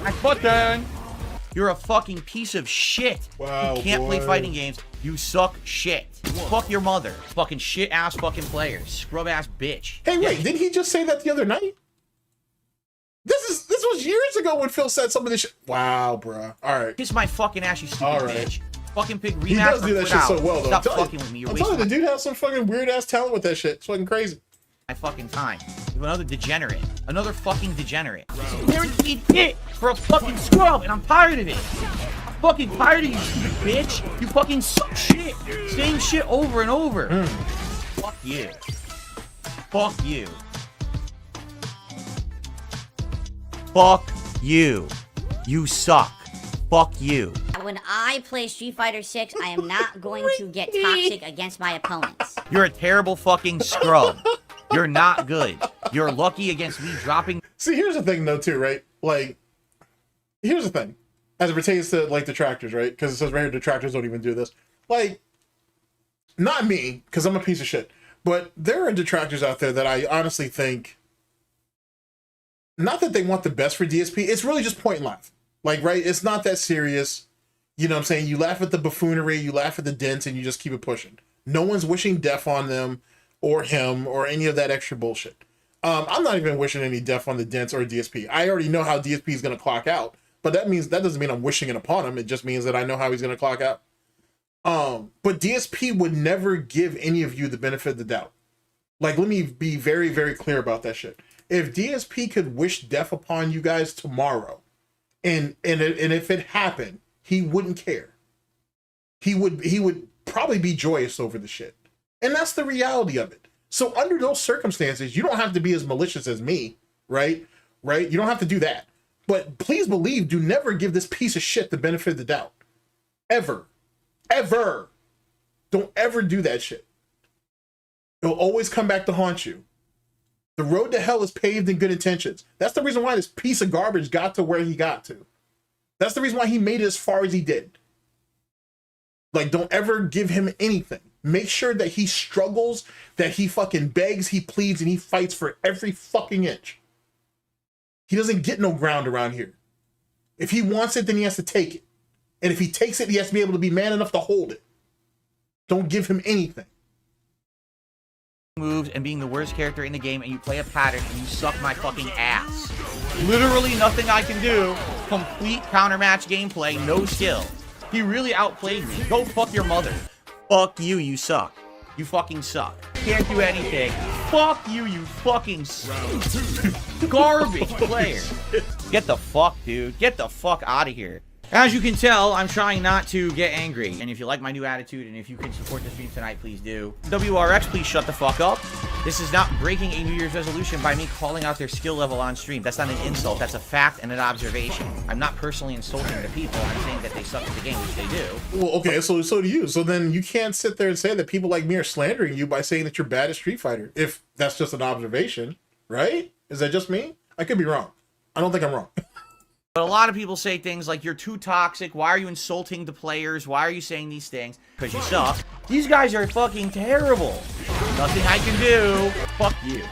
Nice button. You're a fucking piece of shit. Wow, you can't play boy. fighting games. You suck shit. Fuck your mother. Fucking shit ass fucking players. Scrub ass bitch. Hey, wait, didn't he just say that the other night? This was years ago when Phil said some of this shit. Wow, bruh. All right. Kiss my fucking ass, you stupid All right. bitch. Fucking pick rematch. He does do that shit so well, though. Stop fucking with me. You're I'm wasting telling you, the dude has some fucking weird ass talent with that shit. It's fucking crazy. my fucking time. You're another degenerate. Another fucking degenerate. Guaranteed hit for a fucking scrub, and I'm tired of it. I'm fucking tired of you, stupid bitch. You fucking suck shit. Same shit over and over. Fuck you. Fuck you. Fuck you. You suck. Fuck you. When I play Street Fighter 6, I am not going to get toxic against my opponents. You're a terrible fucking scrub. You're not good. You're lucky against me dropping. See, here's the thing, though, too, right? Like, here's the thing. As it pertains to, like, detractors, right? Because it says right here, detractors don't even do this. Like, not me, because I'm a piece of shit. But there are detractors out there that I honestly think, not that they want the best for DSP, it's really just point and laugh. Like, right? It's not that serious. You know what I'm saying? You laugh at the buffoonery, you laugh at the dents, and you just keep it pushing. No one's wishing death on them or him or any of that extra bullshit. I'm not even wishing any death on the dents or DSP. I already know how DSP is going to clock out, but that doesn't mean I'm wishing it upon him. It just means that I know how he's going to clock out. But DSP would never give any of you the benefit of the doubt. Like, let me be very, very clear about that shit. If DSP could wish death upon you guys tomorrow, and if it happened, he wouldn't care. He would probably be joyous over the shit. And that's the reality of it. So under those circumstances, you don't have to be as malicious as me, right? Right? You don't have to do that. But please believe, do never give this piece of shit the benefit of the doubt. Ever. Ever. Don't ever do that shit. It'll always come back to haunt you. The road to hell is paved in good intentions. That's the reason why this piece of garbage got to where he got to. That's the reason why he made it as far as he did. Like, don't ever give him anything. Make sure that he struggles, that he fucking begs, he pleads, and he fights for every fucking inch. He doesn't get no ground around here. If he wants it, then he has to take it. And if he takes it, he has to be able to be man enough to hold it. Don't give him anything. Moves and being the worst character in the game, and you play a pattern and you suck my fucking ass. Literally nothing I can do. Complete countermatch gameplay, no skill. He really outplayed me. Go fuck your mother. Fuck you, you suck. You fucking suck. Can't do anything. Fuck you, you fucking garbage player. Get the fuck, dude. Get the fuck out of here. As you can tell, I'm trying not to get angry. And if you like my new attitude, and if you can support the stream tonight, please do. WRX, please shut the fuck up. This is not breaking a New Year's resolution by me calling out their skill level on stream. That's not an insult. That's a fact and an observation. I'm not personally insulting the people. I'm saying that they suck at the game, which they do. Well, okay, so do you. So then you can't sit there and say that people like me are slandering you by saying that you're bad at Street Fighter. If that's just an observation, right? Is that just me? I could be wrong. I don't think I'm wrong. But a lot of people say things like, you're too toxic. Why are you insulting the players? Why are you saying these things? Because you suck. These guys are fucking terrible. Nothing I can do. Fuck you.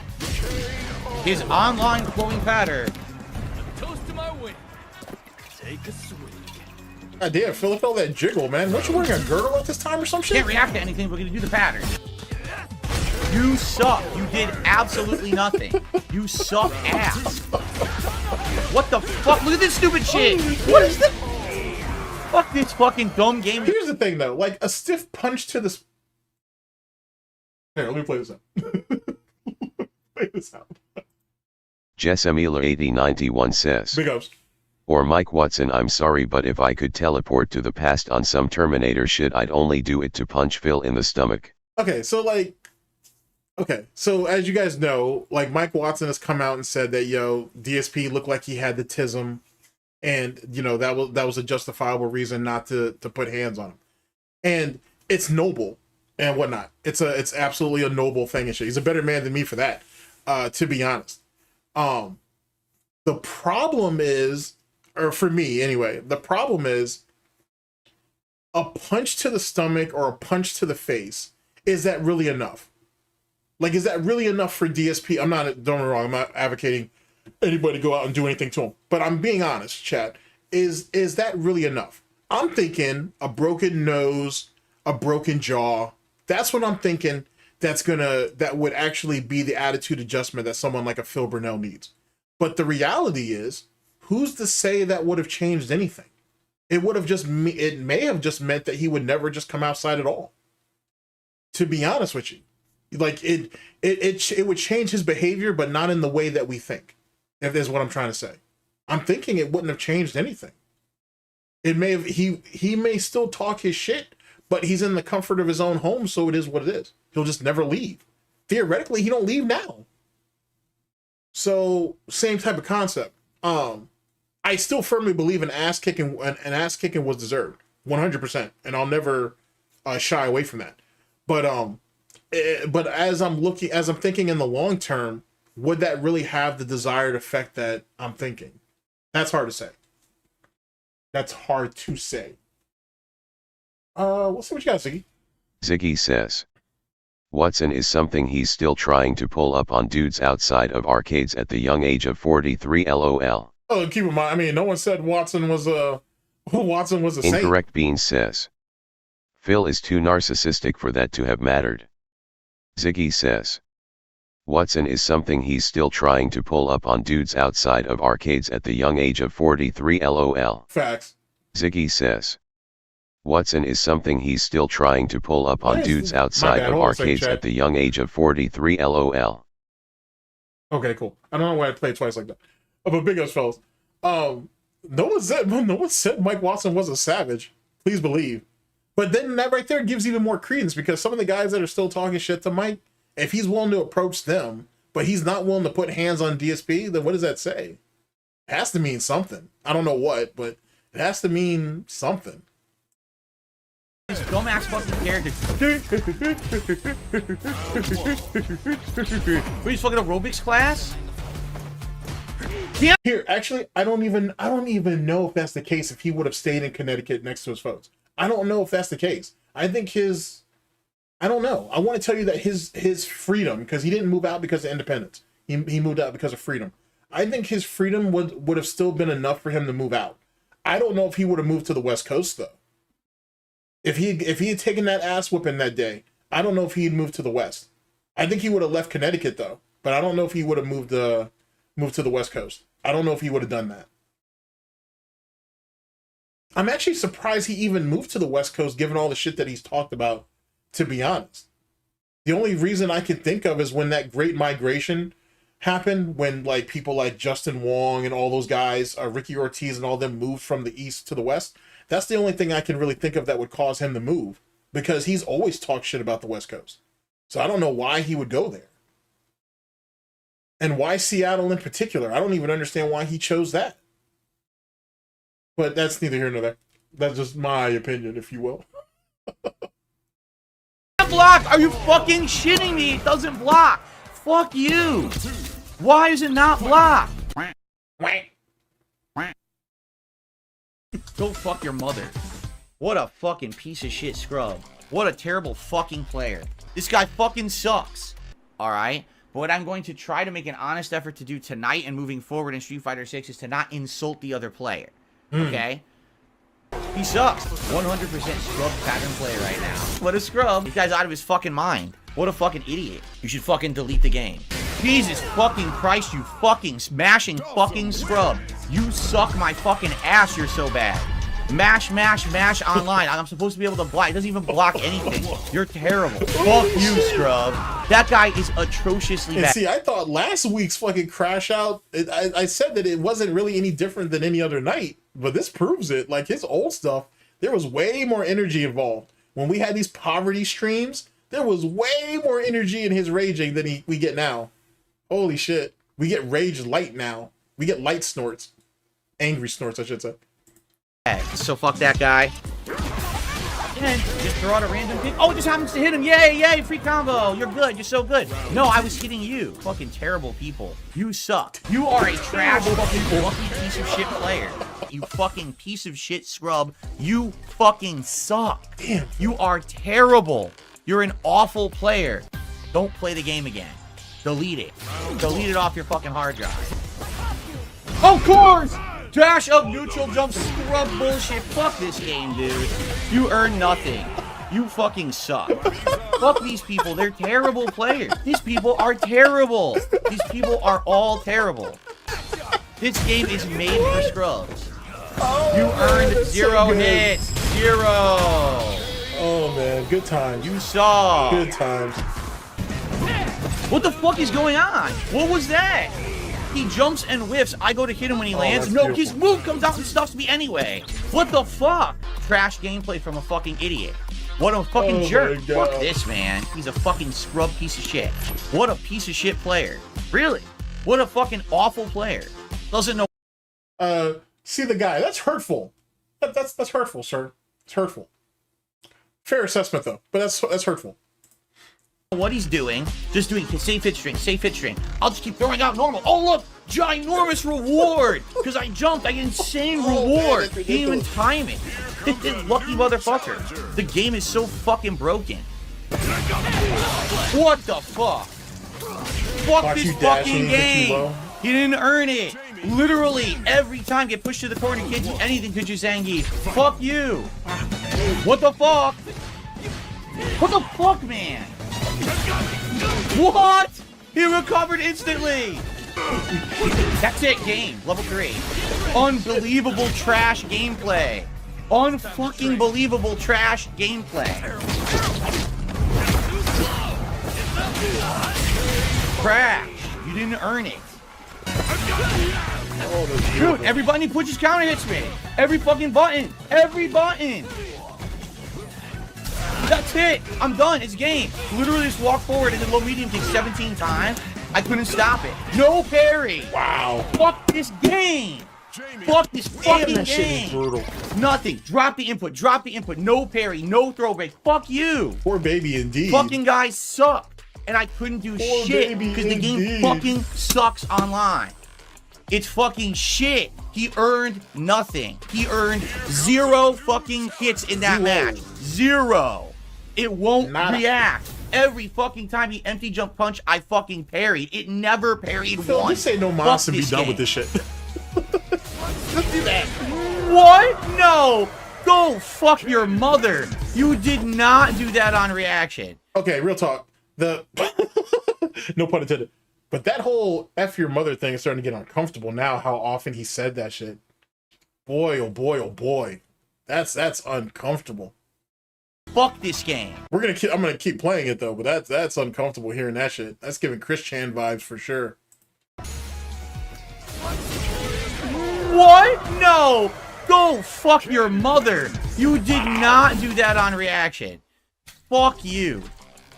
His online flowing pattern. Toast to my win. Take a swing. God damn, Philip, all that jiggle, man. Weren't you wearing a girdle at this time or some shit? Can't react to anything. We're going to do the pattern. You suck. You did absolutely nothing. You suck ass. What the fuck? Look at this stupid shit. What is this? Fuck this fucking dumb game. Here's the thing, though. Like, a stiff punch to the... Here, let me play this out. Play this out. Jessamila8091 says, Big ups. Or Mike Watson, I'm sorry, but if I could teleport to the past on some Terminator shit, I'd only do it to punch Phil in the stomach. Okay, so like... Okay, so as you guys know, like Mike Watson has come out and said that, yo, DSP looked like he had the tism, and you know that was a justifiable reason not to put hands on him, and it's noble and whatnot. It's absolutely a noble thing and shit. He's a better man than me for that, to be honest. The problem is, or for me anyway, the problem is a punch to the stomach or a punch to the face. Is that really enough? Like, is that really enough for DSP? I'm not, don't get me wrong, I'm not advocating anybody go out and do anything to him. But I'm being honest, chat. Is that really enough? I'm thinking a broken nose, a broken jaw. That's what I'm thinking that would actually be the attitude adjustment that someone like a Phil Burnell needs. But the reality is, who's to say that would have changed anything? It may have just meant that he would never just come outside at all. To be honest with you. Like it would change his behavior, but not in the way that we think. If that's what I'm trying to say, I'm thinking it wouldn't have changed anything. It may have he may still talk his shit, but he's in the comfort of his own home, so it is what it is. He'll just never leave. Theoretically, he don't leave now. So same type of concept. I still firmly believe an ass kicking was deserved, 100%, and I'll never shy away from that. But as I'm thinking in the long term, would that really have the desired effect that I'm thinking? That's hard to say. Let's see what you got, Ziggy. Ziggy says, Watson is something he's still trying to pull up on dudes outside of arcades at the young age of 43 LOL. Oh, keep in mind, I mean, no one said Watson was a saint. Incorrect Beans says, Phil is too narcissistic for that to have mattered. Ziggy says, Watson is something he's still trying to pull up on dudes outside of arcades at the young age of 43 LOL. Facts. Ziggy says, Watson is something he's still trying to pull up on dudes outside of arcades at the young age of 43 LOL. Okay, cool. I don't know why I played twice like that. Oh, but big ups, fellas. No one said Mike Watson was a savage. Please believe. But then that right there gives even more credence, because some of the guys that are still talking shit to Mike, if he's willing to approach them, but he's not willing to put hands on DSP, then what does that say? It has to mean something. I don't know what, but it has to mean something. This dumbass fucking character. What are you fucking aerobics class? Here, actually, I don't even know if that's the case. If he would have stayed in Connecticut next to his folks, I don't know if that's the case. I think I don't know. I want to tell you that his freedom, because he didn't move out because of independence. He moved out because of freedom. I think his freedom would have still been enough for him to move out. I don't know if he would have moved to the West Coast though. If he had taken that ass whooping that day, I don't know if he'd moved to the West. I think he would have left Connecticut though, but I don't know if he would have moved to the West Coast. I don't know if he would have done that. I'm actually surprised he even moved to the West Coast given all the shit that he's talked about, to be honest. The only reason I can think of is when that great migration happened, when like people like Justin Wong and all those guys, Ricky Ortiz and all them moved from the East to the West. That's the only thing I can really think of that would cause him to move, because he's always talked shit about the West Coast. So I don't know why he would go there. And why Seattle in particular? I don't even understand why he chose that. But that's neither here nor there. That's just my opinion, if you will. Blocked? Are you fucking shitting me? It doesn't block. Fuck you. Why is it not blocked? Go fuck your mother. What a fucking piece of shit scrub. What a terrible fucking player. This guy fucking sucks. Alright? But what I'm going to try to make an honest effort to do tonight and moving forward in Street Fighter 6 is to not insult the other player. Okay? He sucks. 100% scrub pattern player right now. What a scrub. This guy's out of his fucking mind. What a fucking idiot. You should fucking delete the game. Jesus fucking Christ, you fucking smashing fucking scrub. You suck my fucking ass, you're so bad. Mash, mash, mash online. I'm supposed to be able to block. It doesn't even block anything. You're terrible. Fuck you, scrub. That guy is atrociously bad. See, I thought last week's fucking crash out, I said that it wasn't really any different than any other night, but this proves it. Like his old stuff, there was way more energy involved. When we had these poverty streams, there was way more energy in his raging than we get now. Holy shit. We get rage light now. We get light snorts. Angry snorts, I should say. So fuck that guy. And just throw out a random pick. Oh, it just happens to hit him. Yay, yay, free combo. You're good. You're so good. No, I was hitting you. Fucking terrible people. You suck. You are a trash fucking lucky piece of shit player. You fucking piece of shit scrub. You fucking suck. Damn. You are terrible. You're an awful player. Don't play the game again. Delete it. Delete it off your fucking hard drive. Of course! Dash up neutral jump scrub bullshit. Fuck this game, dude. You earn nothing. You fucking suck. Fuck these people. They're terrible players. These people are terrible. These people are all terrible. This game is made for scrubs. You earned 0 hits. 0. Oh man, good times. You suck. Good times. What the fuck is going on? What was that? He jumps and whiffs. I go to hit him when he lands. No, his move comes out and stuffs me anyway. What the fuck? Trash gameplay from a fucking idiot. What a fucking jerk. Fuck this, man. He's a fucking scrub piece of shit. What a piece of shit player. Really? What a fucking awful player. Doesn't know. See the guy. That's hurtful. That's hurtful, sir. It's hurtful. Fair assessment, though. But that's hurtful. What he's doing, just doing safe hit string, safe hit string. I'll just keep throwing out normal. Oh look, ginormous reward because I jumped. I get insane reward. Didn't even time it. Lucky motherfucker. The game is so fucking broken. What the fuck? Fuck this fucking game. You didn't earn it. Literally every time get pushed to the corner, you can't do anything because you're Zangief. Fuck you. What the fuck? What the fuck, man? What? He recovered instantly. That's it, game. Level 3. Unbelievable trash gameplay. Unfucking believable trash gameplay. Crash. You didn't earn it. Dude, every button he pushes counter hits me. Every fucking button. Every button. That's it. I'm done. It's game. Literally just walk forward and then low medium kick 17 times. I couldn't stop it. No parry. Wow. Fuck this game. Fuck this fucking game. Shit is brutal. Nothing. Drop the input. Drop the input. No parry. No throw break. Fuck you. Poor baby indeed. Fucking guys sucked. And I couldn't do shit because the game fucking sucks online. It's fucking shit. He earned nothing. He earned 0 fucking hits in that match. 0. It won't react. Every fucking time he empty jump punch, I fucking parried. It never parried Phil, once. just say no mas and be done with this shit. Let's do that. What? No. Go fuck your mother. You did not do that on reaction. Okay, real talk. The no pun intended. But that whole F your mother thing is starting to get uncomfortable now, how often he said that shit. Boy, oh boy, oh boy. That's uncomfortable. Fuck this game. I'm gonna keep playing it though, but that's uncomfortable hearing that shit. That's giving Chris Chan vibes for sure. What? No! Go fuck your mother. You did not do that on reaction. Fuck you.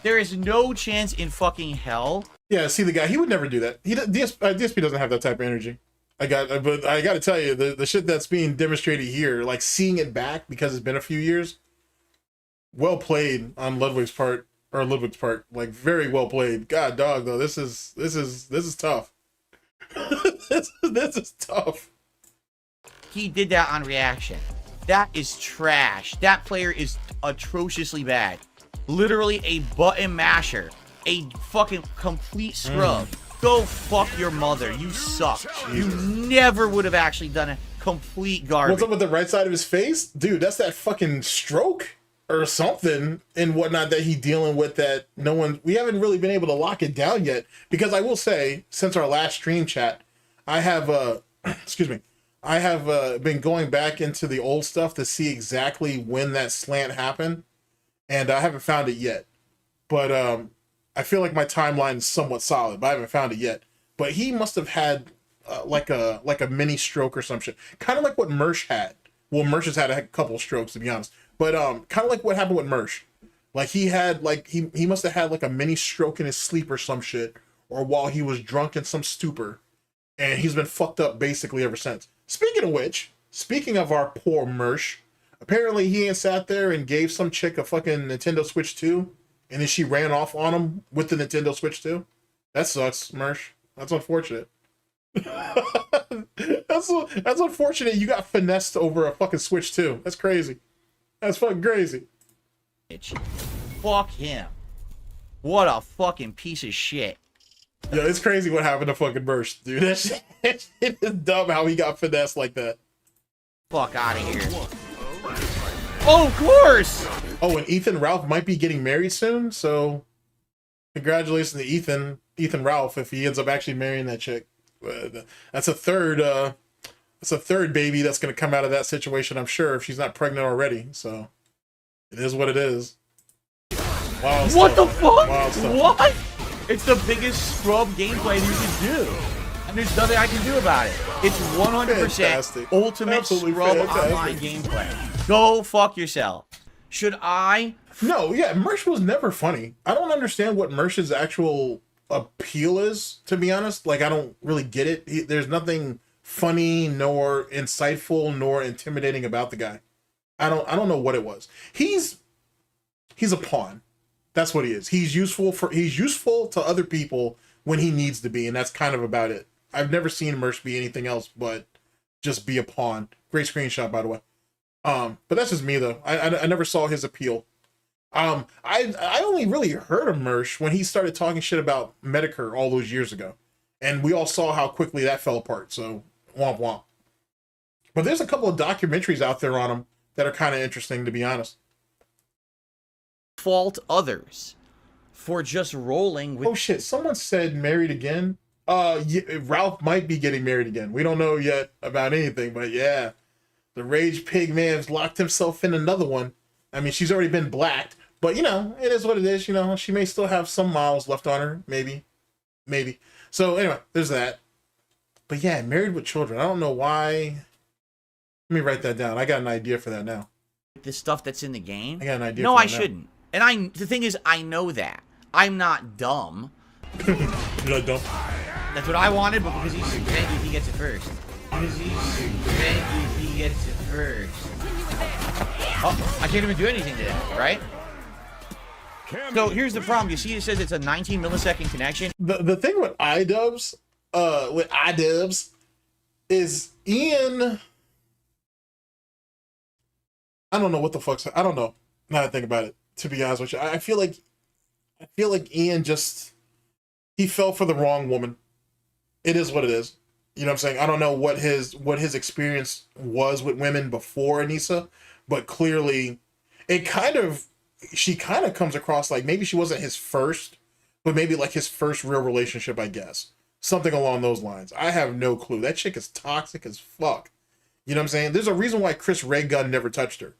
There is no chance in fucking hell. Yeah, see the guy, he would never do that. DSP doesn't have that type of energy. But I gotta tell you, the shit that's being demonstrated here, like seeing it back because it's been a few years, well played on Ludwig's part, like very well played. God dog though, this is tough. this is tough. He did that on reaction. That is trash. That player is atrociously bad. Literally a button masher. A fucking complete scrub. Go fuck your mother. You suck. Jesus. You never would have actually done a complete garbage. What's up with the right side of his face? Dude, that's that fucking stroke or something and whatnot that he's dealing with that we haven't really been able to lock it down yet. Because I will say, since our last stream chat, I have, excuse me, I have been going back into the old stuff to see exactly when that slant happened, and I haven't found it yet. But I feel like my timeline is somewhat solid, but I haven't found it yet. But he must have had like a mini stroke or some shit, kind of like what Mersh had. Well, Mersh has had a couple of strokes, to be honest, but kind of like what happened with Mersh. Like he had he must have had like a mini stroke in his sleep or some shit, or while he was drunk in some stupor, and he's been fucked up basically ever since. Speaking of which, speaking of our poor Mersh, apparently he ain't sat there and gave some chick a fucking Nintendo Switch 2, and then she ran off on him with the Nintendo Switch 2. That sucks, Mersh. That's unfortunate. that's unfortunate. You got finessed over a fucking Switch 2. That's crazy. That's fucking crazy. Fuck him. What a fucking piece of shit. Yo, it's crazy what happened to fucking Mersh, dude. That shit is dumb how he got finessed like that. Fuck out of here. Oh, of course! Oh, and Ethan Ralph might be getting married soon, so congratulations to Ethan Ralph if he ends up actually marrying that chick. That's a third baby that's gonna come out of that situation, I'm sure, if she's not pregnant already. So it is what it is. Wild what stuff, the man. fuck? Wild stuff. What? It's the biggest scrub gameplay you can do. And there's nothing I can do about it. It's 100% Fantastic. ultimate Absolutely scrub fantastic. online gameplay. Go fuck yourself. Should I? No, yeah, Mersh was never funny. I don't understand what Mersh's actual appeal is, to be honest. Like, I don't really get it. There's nothing funny, nor insightful, nor intimidating about the guy. I don't know what it was. He's a pawn. That's what he is. He's useful to other people when he needs to be, and that's kind of about it. I've never seen Mersh be anything else but just be a pawn. Great screenshot, by the way. But that's just me though. I never saw his appeal. I only really heard of Mersh when he started talking shit about Medicare all those years ago, and we all saw how quickly that fell apart. So womp womp. But there's a couple of documentaries out there on him that are kind of interesting, to be honest. Fault others for just rolling with. Oh shit! Someone said married again. Yeah, Ralph might be getting married again. We don't know yet about anything, but yeah, the Rage Pig man's locked himself in another one. I mean, she's already been blacked, but you know, it is what it is. You know, she may still have some miles left on her, maybe. So anyway, there's that. But yeah, married with children. I don't know why. Let me write that down. I got an idea for that now. The stuff that's in the game. I got an idea. No, for I that now. shouldn't. And the thing is, I know that. I'm not dumb. You're not dumb. That's what I wanted, but because he's cranky, he gets it first. Because he's cranky, he gets it first. Oh, I can't even do anything to that, right? So here's the problem. You see, it says it's a 19 millisecond connection. The thing with iDubbbz, is Ian. I don't know what the fuck's. I don't know. Now that I think about it, to be honest with you, I feel like Ian just he fell for the wrong woman. It is what it is. You know what I'm saying? I don't know what his experience was with women before Anissa, but clearly she kind of comes across like maybe she wasn't his first, but maybe like his first real relationship, I guess. Something along those lines. I have no clue. That chick is toxic as fuck. You know what I'm saying? There's a reason why Chris Ray Gun never touched her.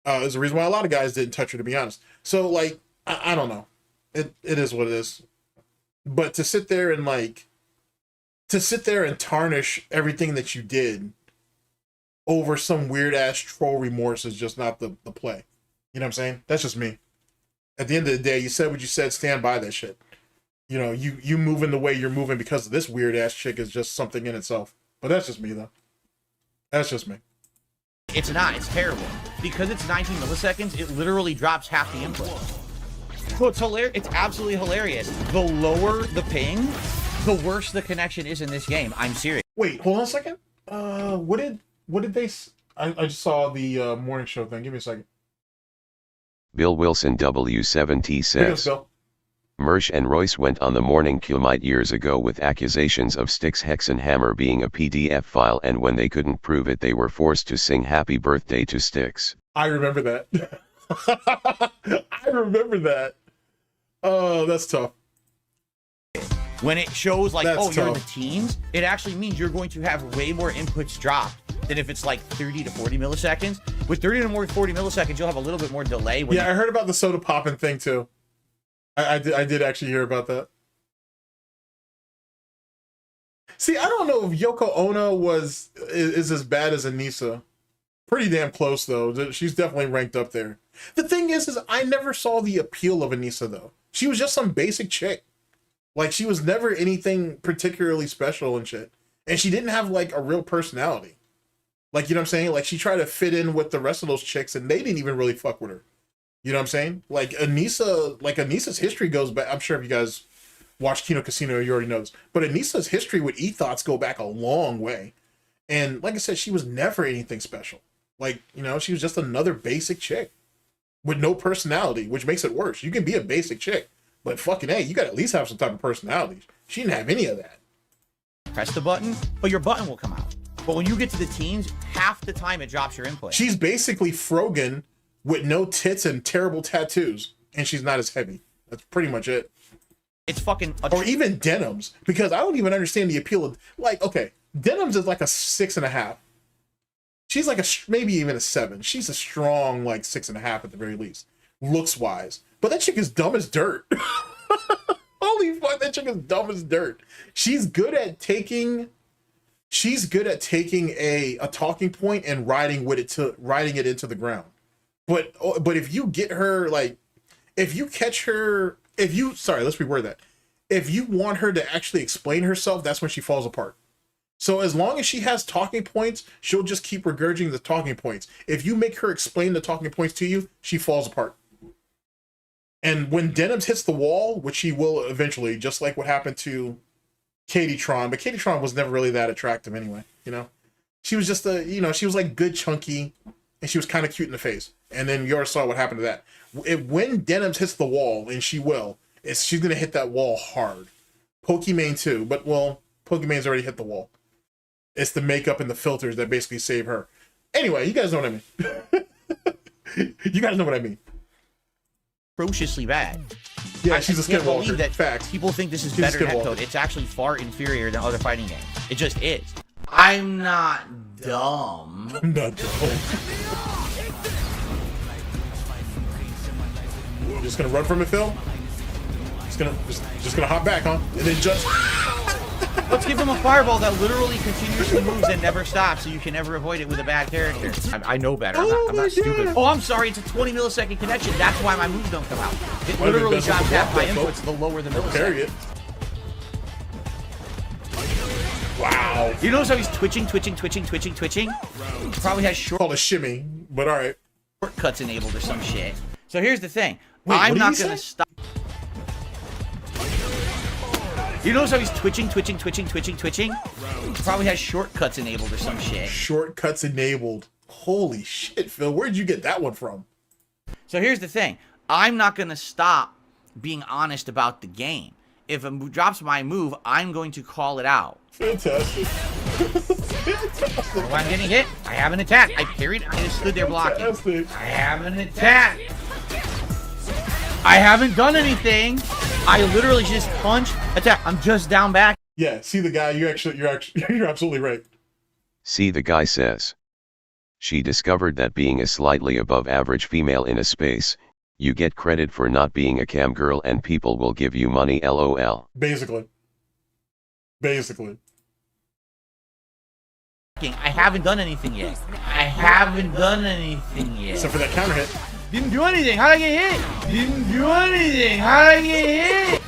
There's a reason why a lot of guys didn't touch her, to be honest. So, like, I don't know. It is what it is. But to sit there and tarnish everything that you did over some weird ass troll remorse is just not the play. You know what I'm saying? That's just me. At the end of the day, you said what you said, stand by that shit. You know, you moving the way you're moving because of this weird ass chick is just something in itself. But that's just me though. That's just me. It's not. It's terrible. Because it's 19 milliseconds, it literally drops half the input. So it's hilarious. It's absolutely hilarious. The lower the ping, the worse the connection is in this game. I'm serious. Wait, hold on a second. What did they? I just saw the morning show thing. Give me a second. Bill Wilson W7T says, Mersh and Royce went on the morning Qmite years ago with accusations of Styx Hexenhammer being a PDF file, and when they couldn't prove it, they were forced to sing Happy Birthday to Styx. I remember that. I remember that. Oh, that's tough. When it shows like, That's you're in tough. the teens, it actually means you're going to have way more inputs dropped than if it's like 30 to 40 milliseconds. With 30 to 40 milliseconds, you'll have a little bit more delay. When I heard about the soda popping thing too. I did actually hear about that. See, I don't know if Yoko Ono is as bad as Anissa. Pretty damn close though. She's definitely ranked up there. The thing is I never saw the appeal of Anissa though. She was just some basic chick. Like she was never anything particularly special and shit. And she didn't have like a real personality. Like, you know what I'm saying? Like she tried to fit in with the rest of those chicks and they didn't even really fuck with her. You know what I'm saying? Like Anissa's history goes back. I'm sure if you guys watch Kino Casino, you already know this. But Anissa's history with Ethos go back a long way. And like I said, she was never anything special. Like, you know, she was just another basic chick with no personality, which makes it worse. You can be a basic chick, but fucking hey, you got to at least have some type of personality. She didn't have any of that. press the button, but your button will come out. But when you get to the teens, half the time it drops your input. She's basically Frogan with no tits and terrible tattoos, and she's not as heavy. That's pretty much it. It's fucking... Or even Denims, because I don't even understand the appeal of... Like, okay, Denims is like a 6.5. She's like maybe even a 7. She's a strong, like, 6.5 at the very least, looks-wise. But that chick is dumb as dirt. Holy fuck, that chick is dumb as dirt. She's good at taking... She's good at taking a talking point and riding it into the ground. But if you get her, like, if you catch her, sorry, let's reword that. If you want her to actually explain herself, that's when she falls apart. So as long as she has talking points, she'll just keep regurgitating the talking points. If you make her explain the talking points to you, she falls apart. And when Denims hits the wall, which he will eventually, just like what happened to Katie'Tron, but Katie'Tron was never really that attractive anyway, you know? She was just she was like good chunky, and she was kind of cute in the face. And then you already saw what happened to that. When Denims hits the wall, and she will, she's going to hit that wall hard. Pokimane too, but well, Pokimane's already hit the wall. It's the makeup and the filters that basically save her. Anyway, you guys know what I mean. You guys know what I mean. Ferociously bad. Yeah, she's a can't skinwalker. believe that Facts. people think this is She's a better skinwalker. Netcode. It's actually far inferior than other fighting games. It just is. I'm not dumb. I'm not dumb. Just gonna run from it, Phil? Just gonna hop back, huh? And then just... Let's give him a fireball that literally continuously moves and never stops, so you can never avoid it with a bad character. I know better. I'm not stupid. Oh, I'm sorry. It's a 20 millisecond connection. That's why my moves don't come out. It literally drops half my inputs the lower the millisecond. Wow. You notice how he's twitching? He probably has short... Called a shimmy, but all right. Shortcuts enabled or some shit. So here's the thing. Wait, I'm what not did he going to say? stop. You notice how he's twitching? He probably has shortcuts enabled or some shit. Shortcuts enabled. Holy shit, Phil. Where'd you get that one from? So here's the thing. I'm not going to stop being honest about the game. If it drops my move, I'm going to call it out. Fantastic. Fantastic. Fantastic. Oh, I'm getting hit. I have an attack. I parried. I just stood there blocking. Fantastic. I have an attack. I haven't done anything. I literally just punch, attack. I'm just down back. Yeah, see the guy, you're absolutely right. See the guy says. She discovered that being a slightly above average female in a space, you get credit for not being a cam girl and people will give you money LOL. Basically. I haven't done anything yet. I haven't done anything yet. Except for that counter hit. Didn't do anything. How'd I get hit? Didn't do anything. How'd I get hit?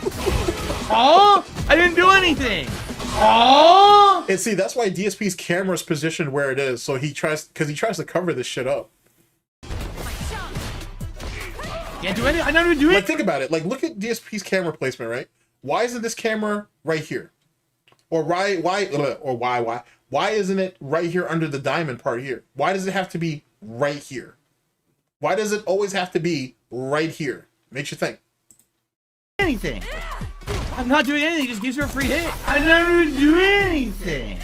Oh, I didn't do anything. Oh. And see, that's why DSP's camera's positioned where it is. So he tries to cover this shit up. Can't do anything. I never do it. Like, think about it. Like, look at DSP's camera placement, right? Why isn't this camera right here? Or why isn't it right here under the diamond part here? Why does it have to be right here? Why does it always have to be right here? Makes you think. Anything. I'm not doing anything. It just gives her a free hit. I never do anything.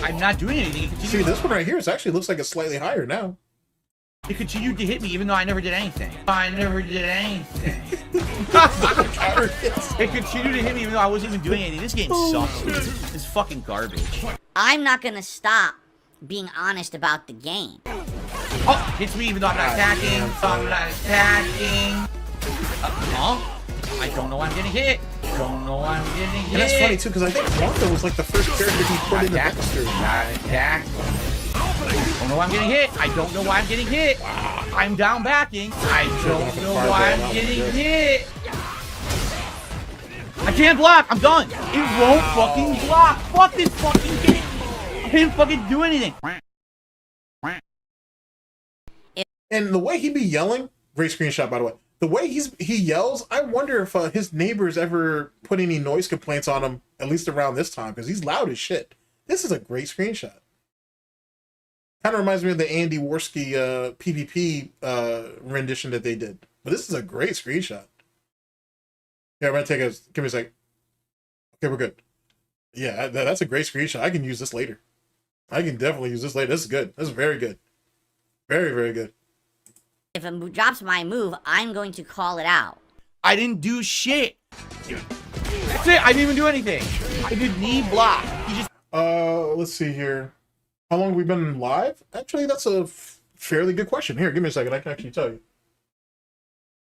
I'm not doing anything. See, this one right here, it actually looks like it's slightly higher now. It continued to hit me even though I never did anything. I never did anything. It continued to hit me even though I wasn't even doing anything. This game sucks. It's fucking garbage. I'm not gonna stop being honest about the game. Oh, hits me even though I'm not attacking. I don't know why I'm getting hit. Don't know why I'm getting hit. And that's funny too, because I think Wanda was like the first character he put in the backstory. Attack. Don't know why I'm getting hit. I don't know why I'm getting hit. I'm down backing. I don't know why I'm getting hit. I can't block. I'm done. It won't fucking block. Fuck this fucking game. I didn't fucking do anything. And the way he be yelling, great screenshot by the way. The way he yells, I wonder if his neighbors ever put any noise complaints on him, at least around this time, because he's loud as shit. This is a great screenshot. Kind of reminds me of the Andy Worski PvP rendition that they did. But this is a great screenshot. Yeah, I'm gonna take give me a sec. Okay, we're good. Yeah, that's a great screenshot. I can use this later. I can definitely use this later. This is good. This is very good. Very, very good. If it drops my move, I'm going to call it out. I didn't do shit. That's it. I didn't even do anything. I did knee block. He just. Let's see here. How long have we been live? Actually, that's a fairly good question. Here, give me a second. I can actually tell you.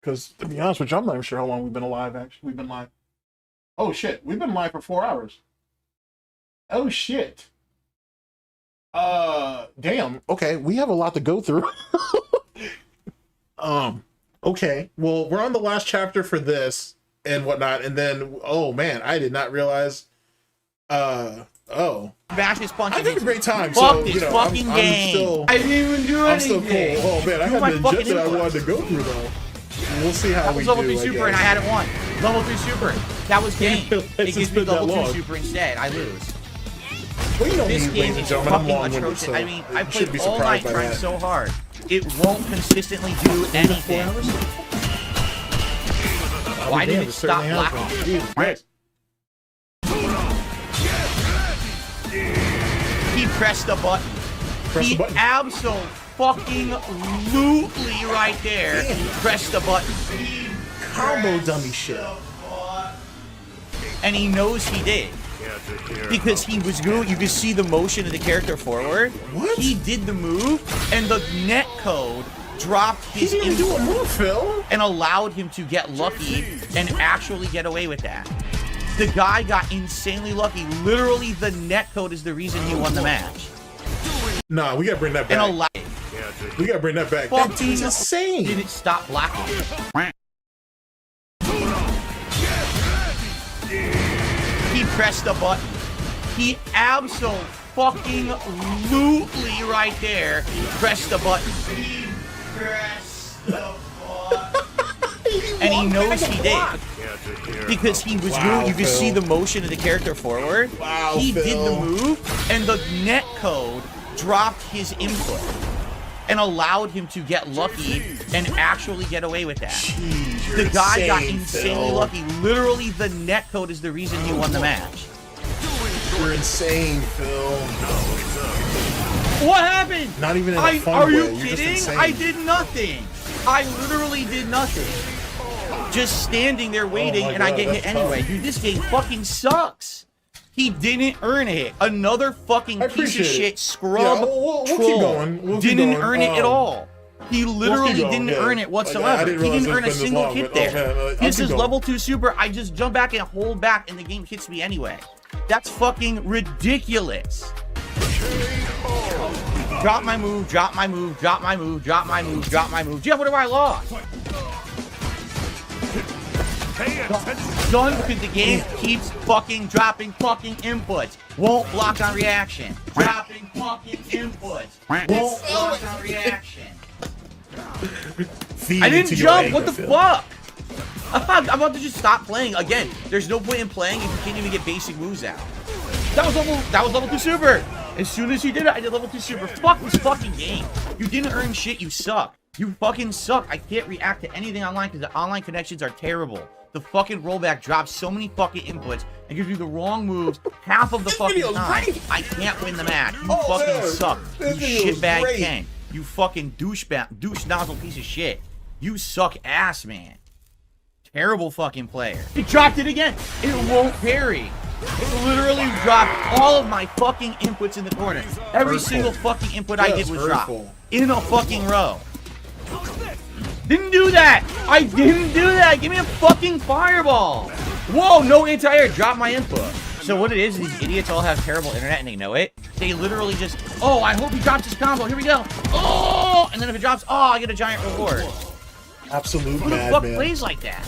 Because to be honest with you, I'm not even sure how long we've been alive. Actually, we've been live. Oh shit, we've been live for 4 hours. Oh shit. Damn. Okay, we have a lot to go through. Okay. Well, we're on the last chapter for this and whatnot, and then oh man, I did not realize. Bash this punch. I had a great time. Fuck So this you know, fucking game. I didn't even do anything. I'm still cool. Oh man, I had the jet that I wanted to go through though. We'll see how we do. Level 3 super and I had it won. Level 3 super. That was game. It gives me level 2 super instead. I lose. Well, you know This me, game ladies and is gentlemen, I'm fucking long-winded, atrocious. so I mean, I you should played be all night surprised by trying that. so hard. It won't consistently do anything. Why did it stop blocking? He pressed the button. He absolutely right there pressed the button. Combo dummy shit. And he knows he did. Because he was going, you could see the motion of the character forward. What? He did the move, and the netcode dropped his do a move, Phil, and allowed him to get lucky and actually get away with that. The guy got insanely lucky. Literally, the netcode is the reason he won the match. Nah, we gotta bring that back. And we gotta bring that back. That dude's insane. Didn't stop blocking. He pressed the button. He absolutely right there pressed the button. He pressed the button. And he knows he did. Because he was going, you could see the motion of the character forward. Wow, he did Phil. the move, and the netcode dropped his input and allowed him to get lucky and actually get away with that. Jeez, the guy got insane, insanely Phil. lucky. Literally, the netcode is the reason he won the match. You're insane, Phil. What happened? Not even in a fun Are way. you You're just kidding? insane. I did nothing. I literally did nothing. Just standing there waiting, and I get hit anyway. Dude, this game fucking sucks. He didn't earn a hit. Another fucking piece of shit scrub we'll troll keep going. We'll keep didn't going. earn it at all. He literally going, didn't yeah. earn it whatsoever. Like, He didn't earn a it's been this single long, hit but, there. I'll This keep is going. level 2 super. I just jump back and hold back, and the game hits me anyway. That's fucking ridiculous. Drop my move, drop my move, drop my move, drop my move, drop my move. Yeah, what have I lost? Done because the game keeps fucking dropping fucking inputs. Won't block on reaction. Dropping fucking inputs. Won't block on reaction. I didn't jump. What the fuck? I'm about to just stop playing again. There's no point in playing if you can't even get basic moves out. That was level 2 super. As soon as he did it, I did level 2 super. Fuck this fucking game. You didn't earn shit. You suck. You fucking suck. I can't react to anything online because the online connections are terrible. The fucking rollback drops so many fucking inputs and gives you the wrong moves half of the fucking time. I can't win the match. You fucking suck. You shitbag Ken. You fucking douche nozzle piece of shit. You suck ass, man. Terrible fucking player. He dropped it again. It won't parry. It literally dropped all of my fucking inputs in the corner. Every single fucking input I did was dropped. In a fucking row. Didn't do that. I didn't do that. Give me a fucking fireball. Whoa, no anti-air. Drop my input. So what it is, these idiots all have terrible internet and they know it. They literally just, oh, I hope he drops his combo. Here we go. Oh, and then if it drops, oh, I get a giant reward. Absolute Who the madman. fuck plays like that?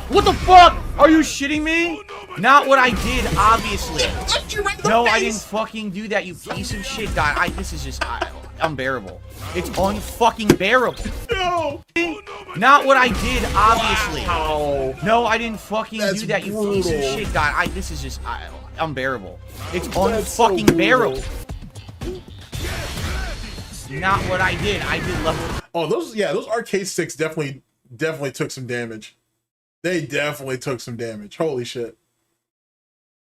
What the fuck? Are you shitting me? Not what I did, obviously. No, I didn't fucking do that, you piece of shit, God. This is just unbearable. It's unfucking bearable. No. Not what I did, obviously. No, I didn't fucking do that, you piece of shit, God. This is just unbearable. It's unfucking bearable. Not what I did. I did level. Oh, those arcade sticks definitely took some damage. They definitely took some damage. Holy shit.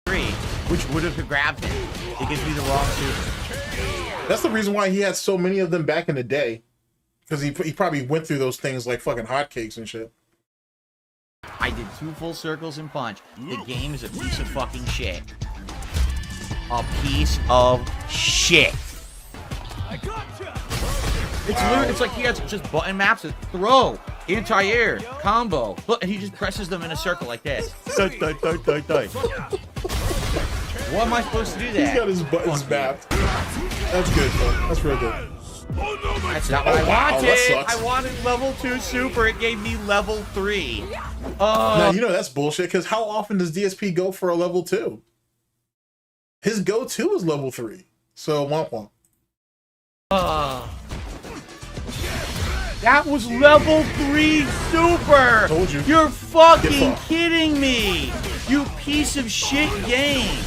3, which would have grabbed him. It gives me the wrong super. That's the reason why he had so many of them back in the day. Because he probably went through those things like fucking hotcakes and shit. I did 2 full circles and punch. The game is a piece of fucking shit. A piece of shit. It's literally, it's like he has just button maps that throw, anti-air, combo, and he just presses them in a circle like this. What am I supposed to do that? He's got his buttons mapped. That's good, though. That's real good. That's not what I wanted. I wanted level 2 super. It gave me level 3. Now, you know that's bullshit, because how often does DSP go for a level 2? His go-to is level 3. So, womp womp. That was level 3 super! Told you. You're fucking kidding me! You piece of shit game!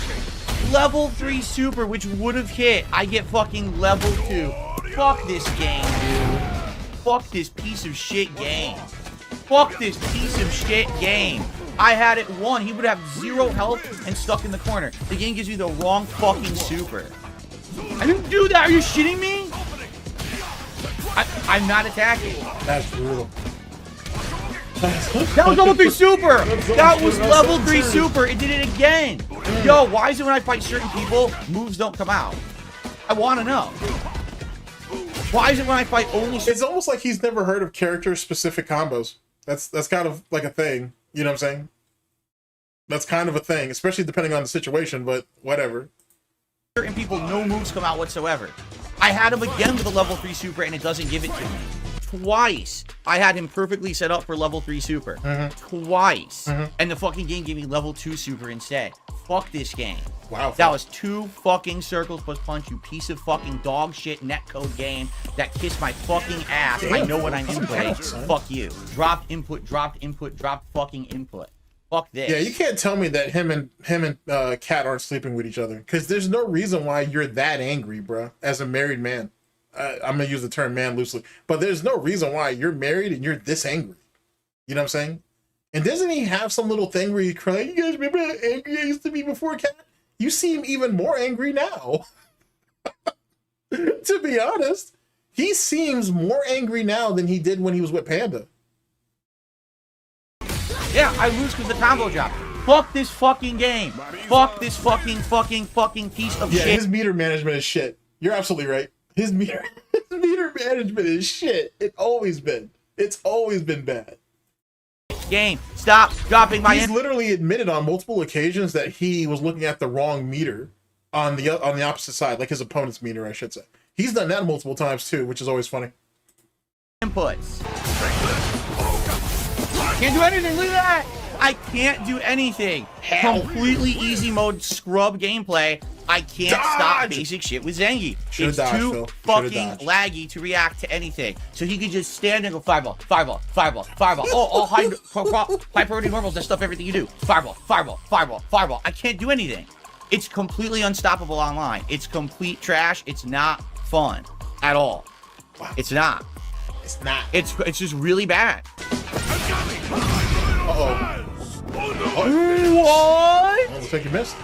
Level 3 super, which would have hit. I get fucking level 2. Fuck this game, dude. Fuck this piece of shit game. Fuck this piece of shit game. I had it 1. He would have 0 health and stuck in the corner. The game gives you the wrong fucking super. I didn't do that. Are you shitting me? I'm not attacking. That's brutal. That was level 3 super. That was level 3 super. It did it again. Yo, why is it when I fight certain people, moves don't come out? I want to know. Why is it when I fight only... It's almost like he's never heard of character-specific combos. That's kind of like a thing. You know what I'm saying? That's kind of a thing, especially depending on the situation, but whatever. Certain people, no moves come out whatsoever. I had him again with a level 3 super, and it doesn't give it to me. Twice, I had him perfectly set up for level 3 super. Twice. And the fucking game gave me level 2 super instead. Fuck this game. Wow. That was 2 fucking circles plus punch, you piece of fucking dog shit netcode game that kissed my fucking ass. Damn, I know what I'm that's inputting. bad, son. Fuck you. Dropped input, dropped fucking input. Fuck this. Yeah, you can't tell me that him and Kat aren't sleeping with each other, because there's no reason why you're that angry, bro, as a married man. I'm gonna use the term man loosely, but there's no reason why you're married and you're this angry. You know what I'm saying? And doesn't he have some little thing where you cry, you guys remember how angry I used to be before Kat? You seem even more angry now. To be honest, he seems more angry now than he did when he was with Panda. Yeah, I lose because the combo drop. Fuck this fucking game. Fuck this fucking piece of Yeah, shit. his meter management is shit. You're absolutely right. His meter management is shit. It's always been bad. Game. Stop dropping my. He's literally admitted on multiple occasions that he was looking at the wrong meter on the opposite side, like his opponent's meter, I should say. He's done that multiple times too, which is always funny. Inputs. Can't do anything. Look at that. I can't do anything. Completely easy mode scrub gameplay. I can't stop basic shit with Zengi. It's too fucking laggy to react to anything. So he could just stand and go fireball, fireball, fireball, fireball. Oh, all high priority normals that stuff everything you do. Fireball, fireball, fireball, fireball. I can't do anything. It's completely unstoppable online. It's complete trash. It's not fun at all. It's not. It's not. It's just really bad. What? Looks like you missed.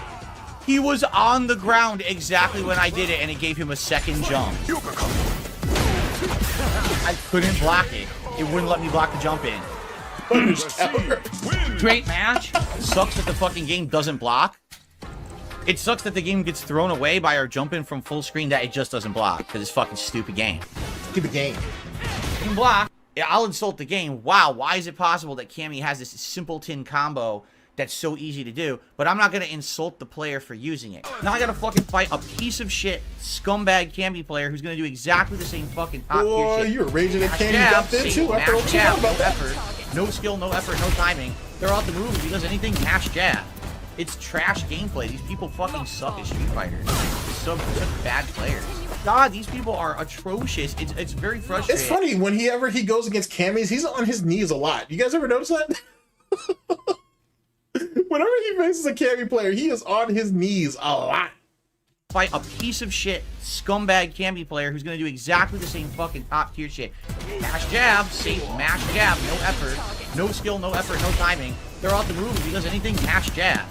He was on the ground exactly when I did it, and it gave him a second jump. I couldn't block it. It wouldn't let me block the jump in. Great match. Sucks that the fucking game doesn't block. It sucks that the game gets thrown away by our jump in from full screen that it just doesn't block because it's fucking stupid game. Stupid game. You can block. Yeah, I'll insult the game. Wow, why is it possible that Cammy has this simpleton combo that's so easy to do, but I'm not going to insult the player for using it. Now I got to fucking fight a piece of shit scumbag Cammy player who's going to do exactly the same fucking top tier shit. You were raging at Cammy back then too. After what you jab, about no that. effort, no skill, no effort, no timing. They're out the move because anything mash jab. It's trash gameplay. These people fucking suck as Street Fighters. They're such bad players. God, these people are atrocious. It's very frustrating. It's funny when he goes against Cammys, he's on his knees a lot. You guys ever notice that? Whenever he faces a Cammy player, he is on his knees a lot. Fight a piece of shit scumbag Cammy player who's gonna do exactly the same fucking top tier shit. Mash jab, safe mash jab, no effort, no skill, no effort, no timing. They're out the move because anything mash jab.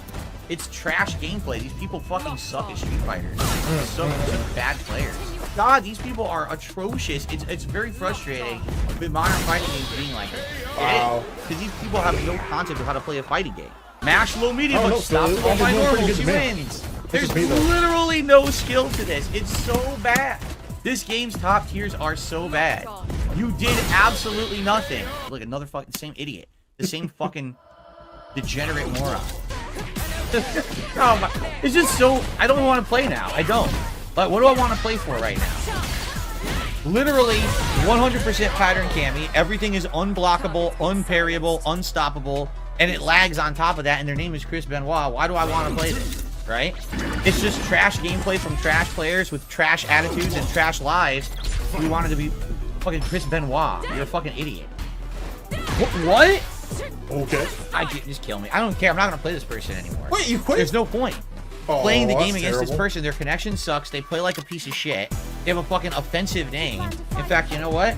It's trash gameplay. These people fucking suck as Street Fighters. They're such bad players. God, these people are atrocious. It's very frustrating with modern fighting games being like this. Wow. Because these people have no concept of how to play a fighting game. Mash low medium, Oh, no, but stop so all my they're doing pretty normals. good He to me. wins. This is There's me, though. literally no skill to this. It's so bad. This game's top tiers are so bad. You did absolutely nothing. Look, another fucking same idiot. The same fucking degenerate moron. Oh my, it's just so, I don't want to play now. I don't. But what do I want to play for right now? Literally 100% pattern Cammy. Everything is unblockable, unparryable, unstoppable, and it lags on top of that, and their name is Chris Benoit. Why do I want to play this? Right? It's just trash gameplay from trash players with trash attitudes and trash lives. We wanted to be fucking Chris Benoit. You're a fucking idiot. What? Okay. I can't, just kill me. I don't care. I'm not gonna play this person anymore. Wait, you quit? There's no point. Oh, Playing the that's game against this terrible. person, their connection sucks. They play like a piece of shit. They have a fucking offensive name. In fact, you know what?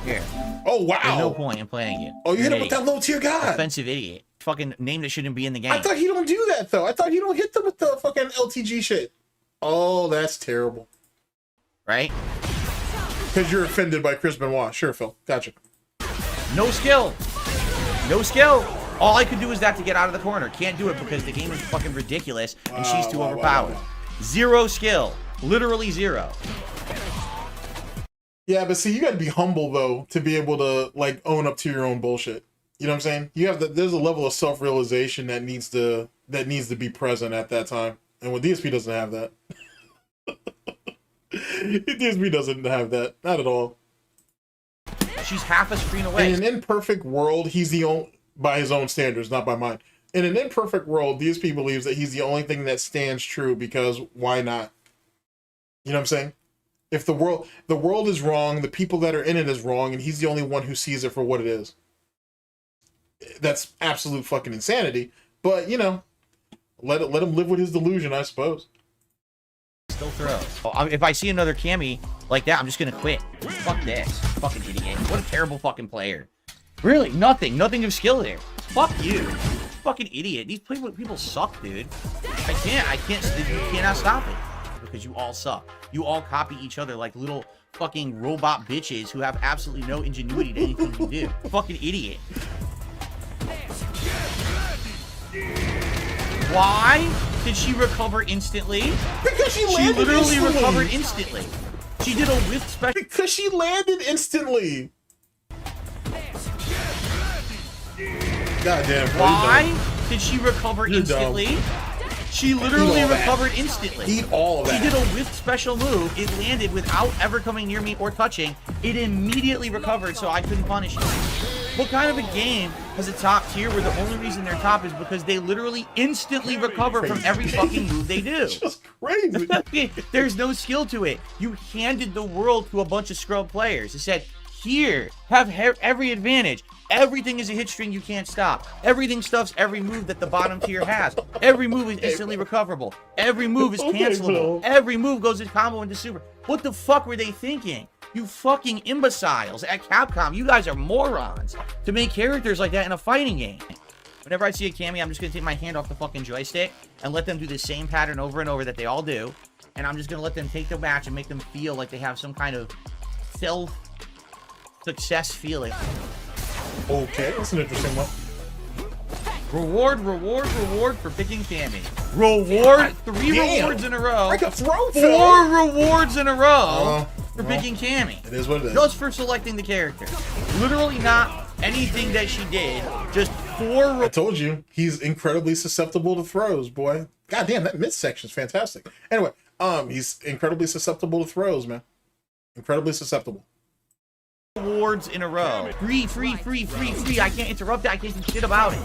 Here. Oh, wow. There's no point in playing you. Oh, you You're hit an him with that idiot. low tier god. Offensive idiot. Fucking name that shouldn't be in the game. I thought he don't do that though. I thought he don't hit them with the fucking LTG shit. Oh, that's terrible. Right? Because you're offended by Chris Benoit. Sure, Phil. Gotcha. No skill. No skill. All I could do is that to get out of the corner. Can't do it because the game is fucking ridiculous and she's too overpowered. Zero skill. Literally zero. Yeah, but see, you got to be humble though to be able to like own up to your own bullshit. You know what I'm saying? You have there's a level of self-realization that needs to be present at that time, and with DSP doesn't have that. DSP doesn't have that, not at all. She's half a screen away. In an imperfect world, he's the only, by his own standards, not by mine. In an imperfect world, DSP believes that he's the only thing that stands true because why not? You know what I'm saying? If the world is wrong, the people that are in it is wrong, and he's the only one who sees it for what it is. That's absolute fucking insanity. But you know, let him live with his delusion, I suppose. Still throw. If I see another Cammy like that, I'm just gonna quit. Fuck this. Fucking idiot. What a terrible fucking player. Really, nothing of skill there. Fuck you. fucking idiot. These people suck, dude. I can't, you cannot stop it. Because you all suck. You all copy each other like little fucking robot bitches who have absolutely no ingenuity to anything you do. Fucking idiot. Why did she recover instantly? Because she landed literally instantly. recovered instantly. She did a whiff special. Because she landed instantly. Goddamn. Why did she recover You're instantly? dumb. She literally Eat all that. recovered instantly. Eat all of that. She did a whiff special move. It landed without ever coming near me or touching. It immediately recovered, so I couldn't punish it. What kind of a game has a top tier where the only reason they're top is because they literally instantly recover from every fucking move they do? Just crazy. There's no skill to it. You handed the world to a bunch of scrub players. It said, here, have every advantage. Everything is a hit string you can't stop. Everything stuffs every move that the bottom tier has. Every move is instantly recoverable. Every move is cancelable. Every move goes into combo into super. What the fuck were they thinking? You fucking imbeciles at Capcom. You guys are morons to make characters like that in a fighting game. Whenever I see a Cammy, I'm just going to take my hand off the fucking joystick and let them do the same pattern over and over that they all do. And I'm just going to let them take the match and make them feel like they have some kind of self-success feeling. Okay, that's an interesting one. Reward for picking Cammy. Reward, 3 rewards in a row. I got thrown, 4 rewards in a row for picking Cammy. It is what it is. Just for selecting the character. Literally not anything that she did. Just 4. I told you, he's incredibly susceptible to throws, boy. God damn, that midsection is fantastic. Anyway, he's incredibly susceptible to throws, man. Incredibly susceptible. Rewards in a row. Free. I can't interrupt it. I can't do shit about it.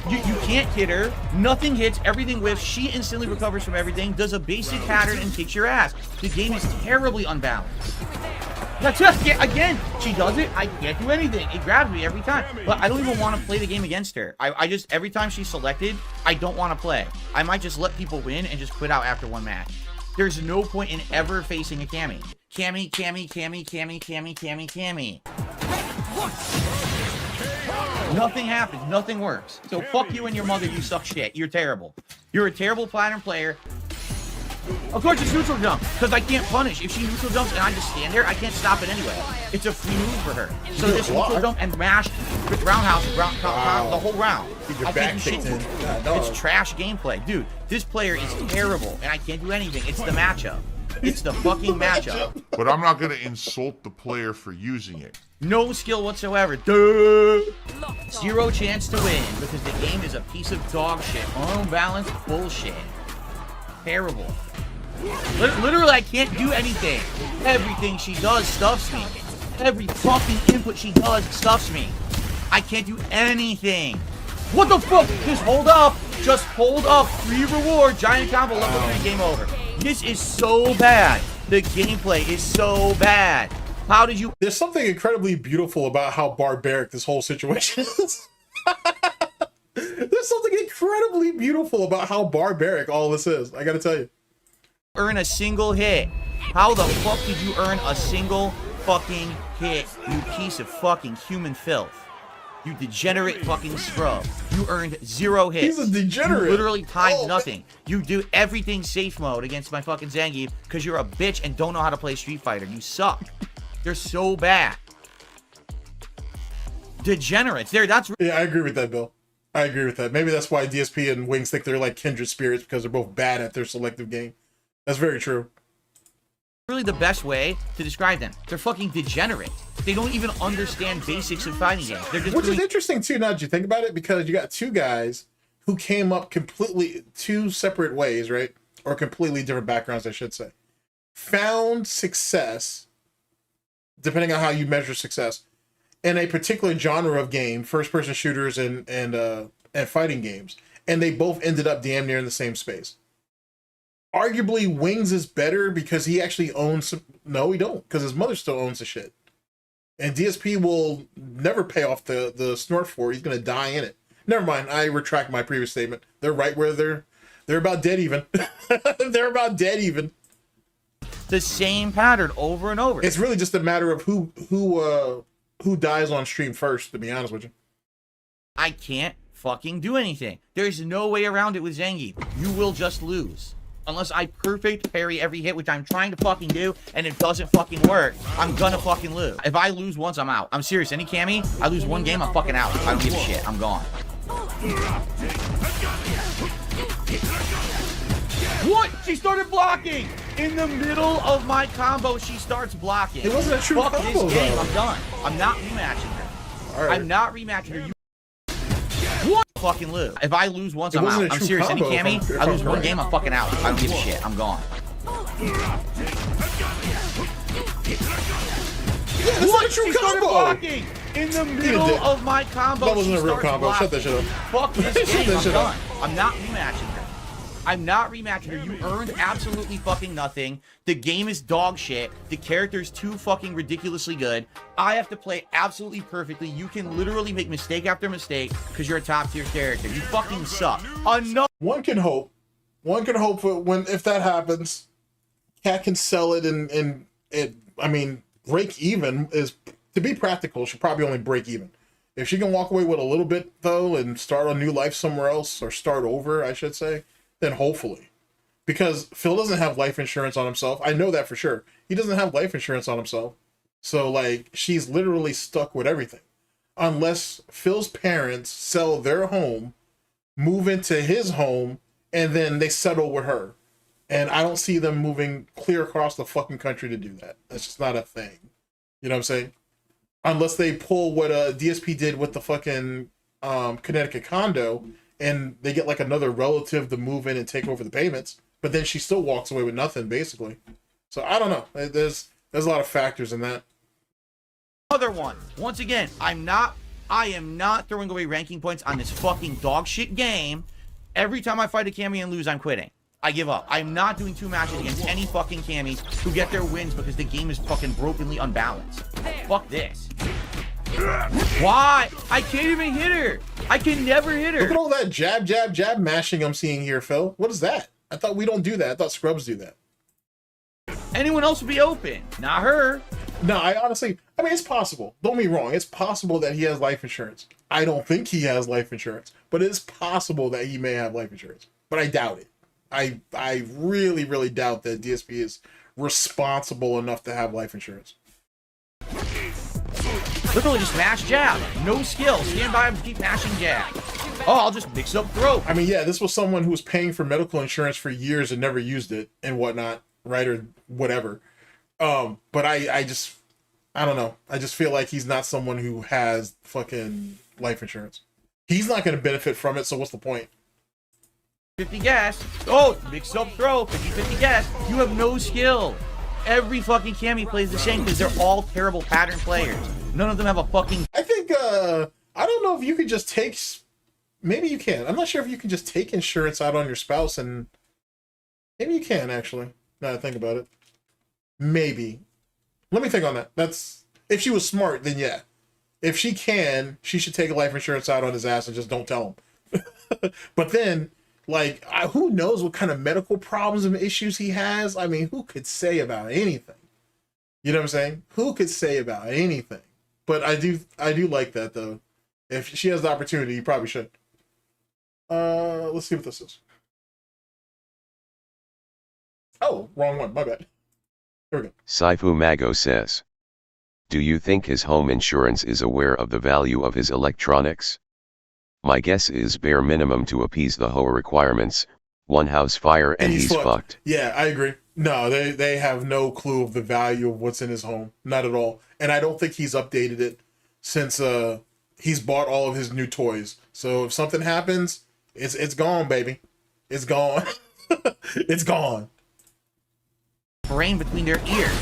You can't hit her. Nothing hits. Everything whiffs. She instantly recovers from everything. Does a basic pattern and kicks your ass. The game is terribly unbalanced. That's just, again, she does it. I can't do anything. It grabs me every time. But I don't even want to play the game against her. I just, every time she's selected, I don't want to play. I might just let people win and just quit out after one match. There's no point in ever facing a Cammy. Cammy. Nothing happens. Nothing works. So fuck you and your mother. You suck shit. You're terrible. You're a terrible platinum player. Of course it's neutral jump, because I can't punish. If she neutral jumps and I just stand there, I can't stop it anyway. It's a free move for her. So just neutral jump and mash with roundhouse the whole round. I can't do shit. It's trash gameplay. Dude, this player is terrible, and I can't do anything. It's the matchup. It's the fucking matchup. But I'm not going to insult the player for using it. No skill whatsoever. Duh. 0 chance to win, because the game is a piece of dog shit. Unbalanced bullshit. Terrible. Literally, I can't do anything. Everything she does stuffs me. Every fucking input she does stuffs me. I can't do anything. What the fuck? Just hold up. Just hold up. 3 reward. Giant combo. Level 3. Game over. This is so bad. The gameplay is so bad. How did you... There's something incredibly beautiful about how barbaric this whole situation is. There's something incredibly beautiful about how barbaric all this is. I gotta tell you. Earn a single hit. How the fuck did you earn a single fucking hit, you piece of fucking human filth? You degenerate fucking scrub. You earned 0 hits. He's a degenerate. You literally timed nothing. You do everything safe mode against my fucking Zangief because you're a bitch and don't know how to play Street Fighter. You suck. They're so bad. Degenerates. That's... Yeah, I agree with that, Bill. I agree with that. Maybe that's why DSP and Wings think they're like kindred spirits, because they're both bad at their selective game. That's very true. Really the best way to describe them. They're fucking degenerate. They don't even understand basics of fighting games. They're just Which is interesting too, now that you think about it, because you got 2 guys who came up completely 2 separate ways, right? Or completely different backgrounds, I should say. Found success, depending on how you measure success, in a particular genre of game, first-person shooters and fighting games, and they both ended up damn near in the same space. Arguably, Wings is better because he actually owns some... No, he don't, because his mother still owns the shit. And DSP will never pay off the Snort for. He's going to die in it. Never mind, I retract my previous statement. They're right where they're about dead even. They're about dead even. The same pattern over and over. It's really just a matter of who dies on stream first, to be honest with you. I can't fucking do anything. There's no way around it with Zangief. You will just lose. Unless I perfect parry every hit, which I'm trying to fucking do, and it doesn't fucking work, I'm gonna fucking lose. If I lose once, I'm out. I'm serious. Any Cammy, I lose one game, I'm fucking out. I don't give a shit. I'm gone. What? She started blocking! In the middle of my combo, she starts blocking. It wasn't a true Fuck combo, this game. though. I'm done. I'm not rematching her. All right. I'm not rematching her. You what? Fucking lose. If I lose once, It I'm wasn't out. a I'm true serious. Any combo, Cammy, if I I'm lose one correct. game, I'm fucking out. I don't give a shit. I'm gone. Yeah, that's not a true She started combo. blocking in the middle of my combo. That wasn't she a real starts combo. Shut that shit up. Fuck this Shut game. that I'm shit up. done. I'm not rematching her. I'm not rematching her. You earned absolutely fucking nothing. The game is dog shit. The character's too fucking ridiculously good. I have to play absolutely perfectly. You can literally make mistake after mistake because you're a top tier character. You fucking suck. One can hope. One can hope for if that happens, Cat can sell it and it. I mean, break even is, to be practical, should probably only break even. If she can walk away with a little bit though and start a new life somewhere else, or start over, I should say, then hopefully. Because Phil doesn't have life insurance on himself. I know that for sure. He doesn't have life insurance on himself. So like, she's literally stuck with everything. Unless Phil's parents sell their home, move into his home, and then they settle with her. And I don't see them moving clear across the fucking country to do that. That's just not a thing. You know what I'm saying? Unless they pull what DSP did with the fucking Connecticut condo, and they get like another relative to move in and take over the payments, but then she still walks away with nothing, basically. So I don't know. There's a lot of factors in that. Other one. Once again, I am not throwing away ranking points on this fucking dog shit game. Every time I fight a Cammy and lose, I'm quitting. I give up. I'm not doing 2 matches against any fucking Cammys who get their wins because the game is fucking brokenly unbalanced. Fuck this. Why? I can't even hit her. I can never hit her. Look at all that jab, jab, jab mashing I'm seeing here, Phil. What is that? I thought we don't do that. I thought scrubs do that. Anyone else would be open. Not her. No, I honestly, I mean, it's possible. Don't be wrong. It's possible that he has life insurance. I don't think he has life insurance, but it is possible that he may have life insurance. But I doubt it. I really, really doubt that DSP is responsible enough to have life insurance. Literally just mash jab. No skill. Stand by and keep mashing jab. Oh, I'll just mix up throw. I mean, yeah, this was someone who was paying for medical insurance for years and never used it and whatnot, right? Or whatever. But I don't know. I just feel like he's not someone who has fucking life insurance. He's not going to benefit from it, so what's the point? 50 gas. Oh, mix up throw. 50-50 gas. You have no skill. Every fucking Cammy plays the same because they're all terrible pattern players. None of them have a fucking... I think, I don't know if you could just take... Maybe you can. I'm not sure if you can just take insurance out on your spouse and... Maybe you can, actually. Now that I think about it. Maybe. Let me think on that. That's... If she was smart, then yeah. If she can, she should take a life insurance out on his ass and just don't tell him. But then... Like, who knows what kind of medical problems and issues he has? I mean, who could say about anything? You know what I'm saying? Who could say about anything? But I do like that, though. If she has the opportunity, you probably should. Let's see what this is. Oh, wrong one. My bad. Here we go. Saifu Mago says, do you think his home insurance is aware of the value of his electronics? My guess is bare minimum to appease the HOA requirements, one house fire and he's fucked. Yeah, I agree. No, they have no clue of the value of what's in his home. Not at all. And I don't think he's updated it since he's bought all of his new toys. So if something happens, it's gone, baby. It's gone. It's gone. Brain between their ears.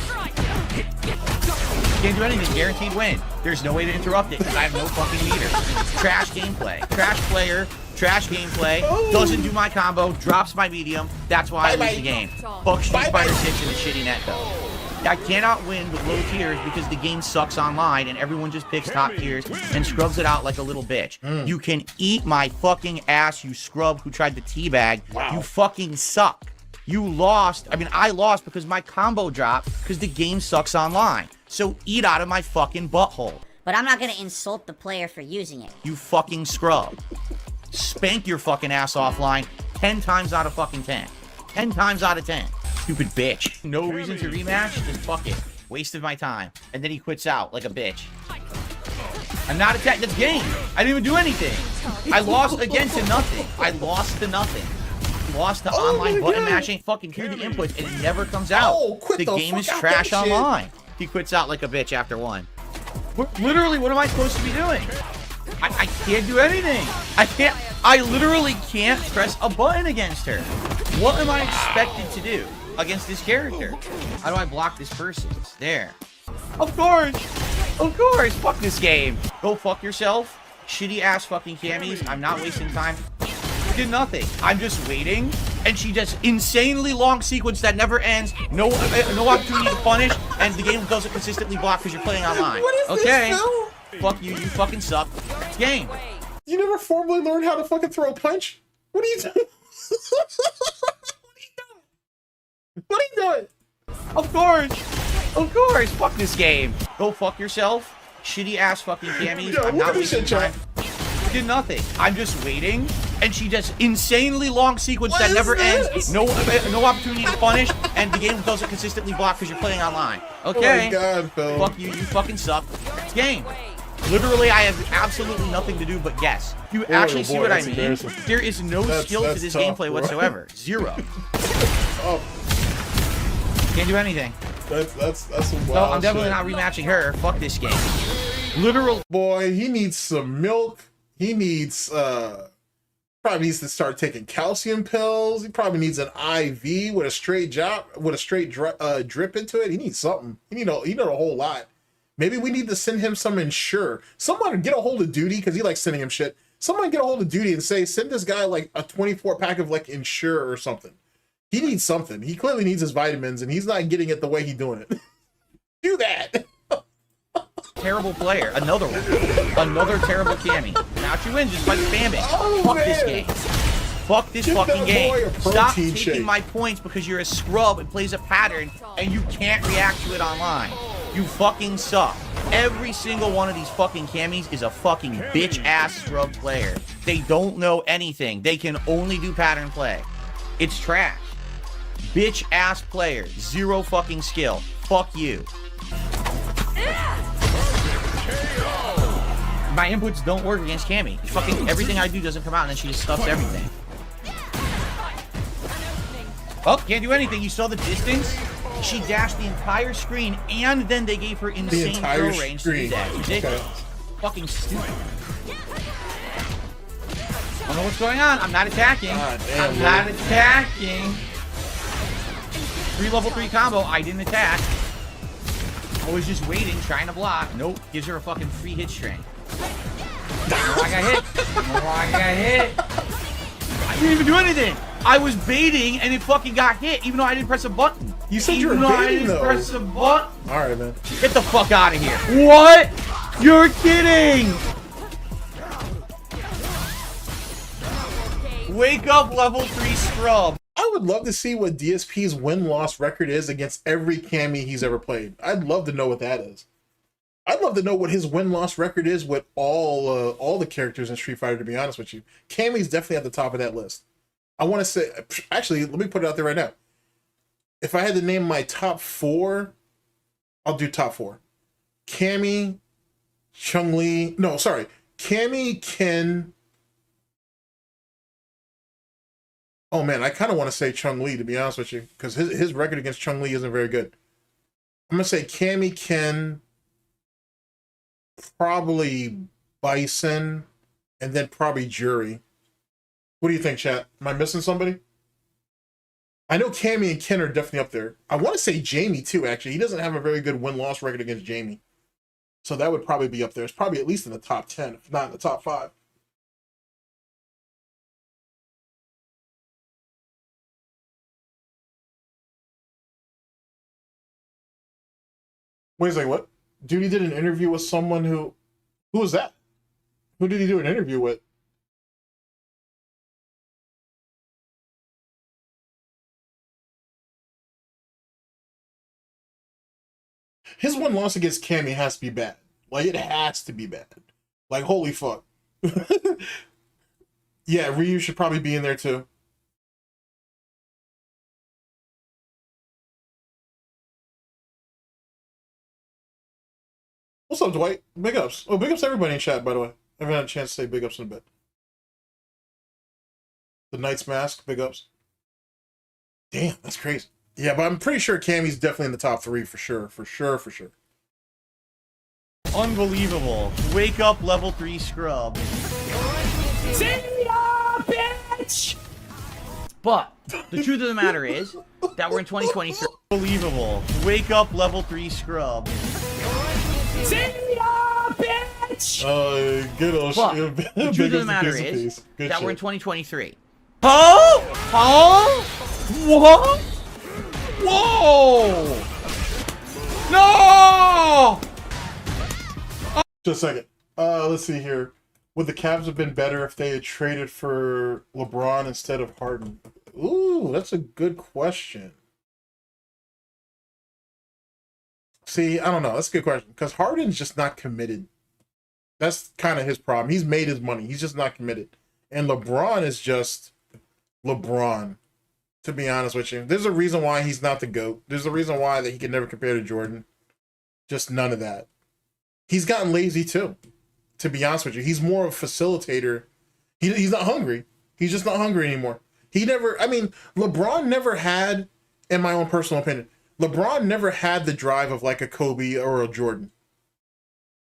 Can't do anything. Guaranteed win. There's no way to interrupt it because I have no fucking meter. Trash gameplay. Trash player. Trash gameplay. Doesn't do my combo. Drops my medium. That's why I lose the game. Fuck Street Fighter 6 and the shitty Netcode. I cannot win with low tiers because the game sucks online and everyone just picks top tiers and scrubs it out like a little bitch. You can eat my fucking ass, you scrub who tried to teabag. Wow. You fucking suck. You lost. I mean, I lost because my combo dropped because the game sucks online. So eat out of my fucking butthole. But I'm not gonna insult the player for using it. You fucking scrub. spank your fucking ass offline 10 times out of fucking 10. 10 times out of 10. Stupid bitch. No reason to rematch, just fuck it. Wasted my time. And then he quits out like a bitch. I'm not attacked. That's game. I didn't even do anything. I lost again to nothing. I lost to nothing. Lost to online button mashing. Fucking hear the inputs and it never comes out. The game is trash online. He quits out like a bitch after one. Literally, what am I supposed to be doing? I can't do anything. I literally can't press a button against her. What am I expected to do against this character? How do I block this person? There. Of course. Fuck this game. Go fuck yourself. Shitty ass fucking camis. I'm not wasting time. Did nothing. I'm just waiting, and she does insanely long sequence that never ends. No opportunity to punish, and the game doesn't consistently block because you're playing online. Okay. Fuck you. You fucking suck. It's game. You never formally learned how to fucking throw a punch? What are you doing? What are you doing? Of course. Fuck this game. Go fuck yourself. Shitty ass fucking camis. I'm not wasting time. Did nothing. I'm just waiting, and she does insanely long sequence that never ends. No opportunity to punish, and the game doesn't consistently block because you're playing online. Okay. Oh my God, Phil. Fuck you. You fucking suck. It's game. Literally, I have absolutely nothing to do but guess. You actually see what I mean? There is no skill to this gameplay whatsoever. Zero. Can't do anything. That's some wild No, I'm definitely shit. not rematching her. Fuck this game. Literal. Boy, he needs some milk. He needs probably needs to start taking calcium pills. He probably needs an IV with a straight drip into it. He needs something. He need a whole lot. Maybe we need to send him some Ensure. Someone get a hold of Duty, because he likes sending him shit. Someone get a hold of Duty and say, send this guy like a 24 pack of like Ensure or something. He needs something. He clearly needs his vitamins, and he's not getting it the way he's doing it. Do that. Terrible player. Another one. Another terrible cami. Now she wins just by spamming. Fuck this game. Fuck this fucking game. Stop taking my points because you're a scrub and plays a pattern and you can't react to it online. You fucking suck. Every single one of these fucking camis is a fucking bitch-ass scrub player. They don't know anything. They can only do pattern play. It's trash. Bitch-ass player. Zero fucking skill. Fuck you. My inputs don't work against Cammy. Fucking everything I do doesn't come out, and then she just stuffs everything. Oh, can't do anything. You saw the distance? She dashed the entire screen, and then they gave her insane throw range to do that. Ridiculous. Okay. Fucking stupid. I don't know what's going on. I'm not attacking. I'm not attacking. 3 level 3 combo. I didn't attack. I was just waiting, trying to block. Nope. Gives her a fucking free hit string. Oh, I got hit. Oh, I got hit. I didn't even do anything. I was baiting and it fucking got hit, even though I didn't press a button. You said you were baiting, though. Press a button. All right, man. Get the fuck out of here. What? You're kidding. Wake up, level 3 scrub. I would love to see what DSP's win-loss record is against every Cammy he's ever played. I'd love to know what that is. I'd love to know what his win-loss record is with all the characters in Street Fighter, to be honest with you. Cammy's definitely at the top of that list. I want to say, actually, let me put it out there right now. If I had to name my top 4, I'll do top 4. Cammy, Chun-Li, no, sorry. Cammy, Ken. Oh man, I kind of want to say Chun-Li, to be honest with you, because his record against Chun-Li isn't very good. I'm going to say Cammy, Ken, probably Bison, and then probably Jury. What do you think, chat? Am I missing somebody? I know Cammy and Ken are definitely up there. I want to say Jamie too, actually. He doesn't have a very good win-loss record against Jamie. So that would probably be up there. It's probably at least in the top 10, if not in the top 5. Wait a second, what? Duty did an interview with someone who was that? Who did he do an interview with? His one loss against Cammy has to be bad. Like, it has to be bad. Like, holy fuck. Yeah, Ryu should probably be in there too. What's up, Dwight? Big ups. Oh, big ups to everybody in chat, by the way. I haven't had a chance to say big ups in a bit. The Knight's Mask, big ups. Damn, that's crazy. Yeah, but I'm pretty sure Cammy's definitely in the top 3 for sure. For sure. Unbelievable. Wake up, level 3 scrub. See ya, bitch! But the truth of the matter is that we're in 2023. Unbelievable. Wake up, level 3 scrub. See ya, bitch! Good old But shit. the truth of the matter is that we're in 2023. Huh? Huh? What? Whoa! No! Just a second. Let's see here. Would the Cavs have been better if they had traded for LeBron instead of Harden? Ooh, that's a good question. See, I don't know. That's a good question. Because Harden's just not committed. That's kind of his problem. He's made his money. He's just not committed. And LeBron is just LeBron, to be honest with you. There's a reason why he's not the GOAT. There's a reason why that he can never compare to Jordan. Just none of that. He's gotten lazy too, to be honest with you. He's more of a facilitator. He's not hungry. He's just not hungry anymore. LeBron never had, in my own personal opinion, LeBron never had the drive of like a Kobe or a Jordan.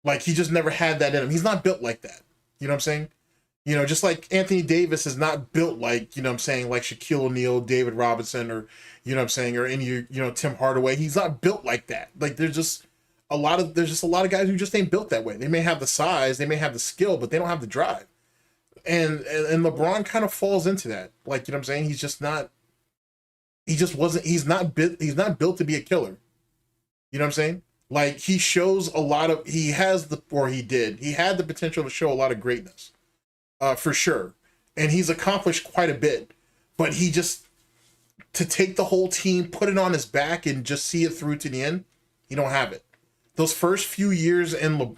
Like, he just never had that in him. He's not built like that. You know what I'm saying? You know, just like Anthony Davis is not built like, you know what I'm saying, like Shaquille O'Neal, David Robinson, or, you know what I'm saying, or any, you know, Tim Hardaway. He's not built like that. Like, there's just a lot of guys who just ain't built that way. They may have the size, they may have the skill, but they don't have the drive. And LeBron kind of falls into that. Like, you know what I'm saying? He's just not, he's not built to be a killer. You know what I'm saying? Like, he shows a lot of, he had the potential to show a lot of greatness. For sure. And he's accomplished quite a bit. But he just, to take the whole team, put it on his back, and just see it through to the end, he don't have it. Those first few years in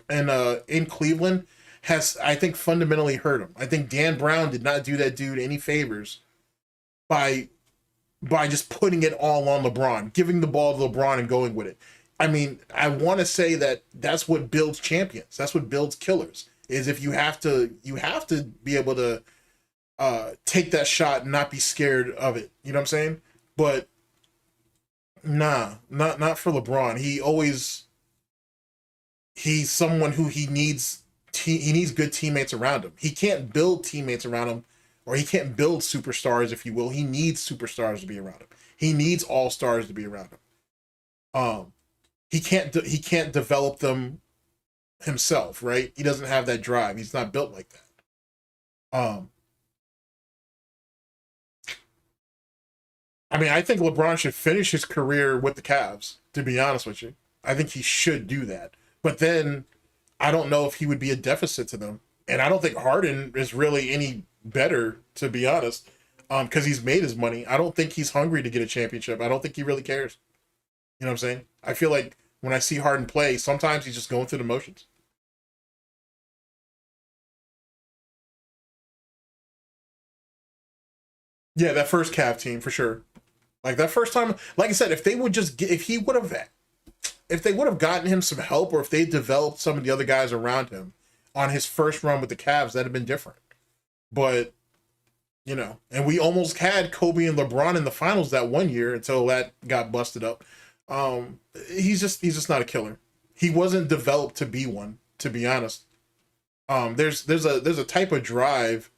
Cleveland has, I think, fundamentally hurt him. I think Dan Brown did not do that dude any favors by just putting it all on LeBron, giving the ball to LeBron and going with it. I mean, I want to say that that's what builds champions. That's what builds killers. Is if you have to be able to take that shot and not be scared of it. You know what I'm saying? But nah, not for LeBron. He's someone who he needs good teammates around him. He can't build teammates around him, or he can't build superstars, if you will. He needs superstars to be around him. He needs all-stars to be around him. He can't develop them himself, right? He doesn't have that drive. He's not built like that. I mean, I think LeBron should finish his career with the Cavs, to be honest with you. I think he should do that. But then I don't know if he would be a deficit to them. And I don't think Harden is really any better, to be honest, because he's made his money. I don't think he's hungry to get a championship. I don't think he really cares. You know what I'm saying? I feel like when I see Harden play, sometimes he's just going through the motions. Yeah, that first Cav team, for sure. Like, that first time, like I said, if they would have gotten him some help, or if they developed some of the other guys around him on his first run with the Cavs, that'd have been different. But, you know, and we almost had Kobe and LeBron in the finals that one year until that got busted up. He's just not a killer. He wasn't developed to be one, to be honest. There's a type of drive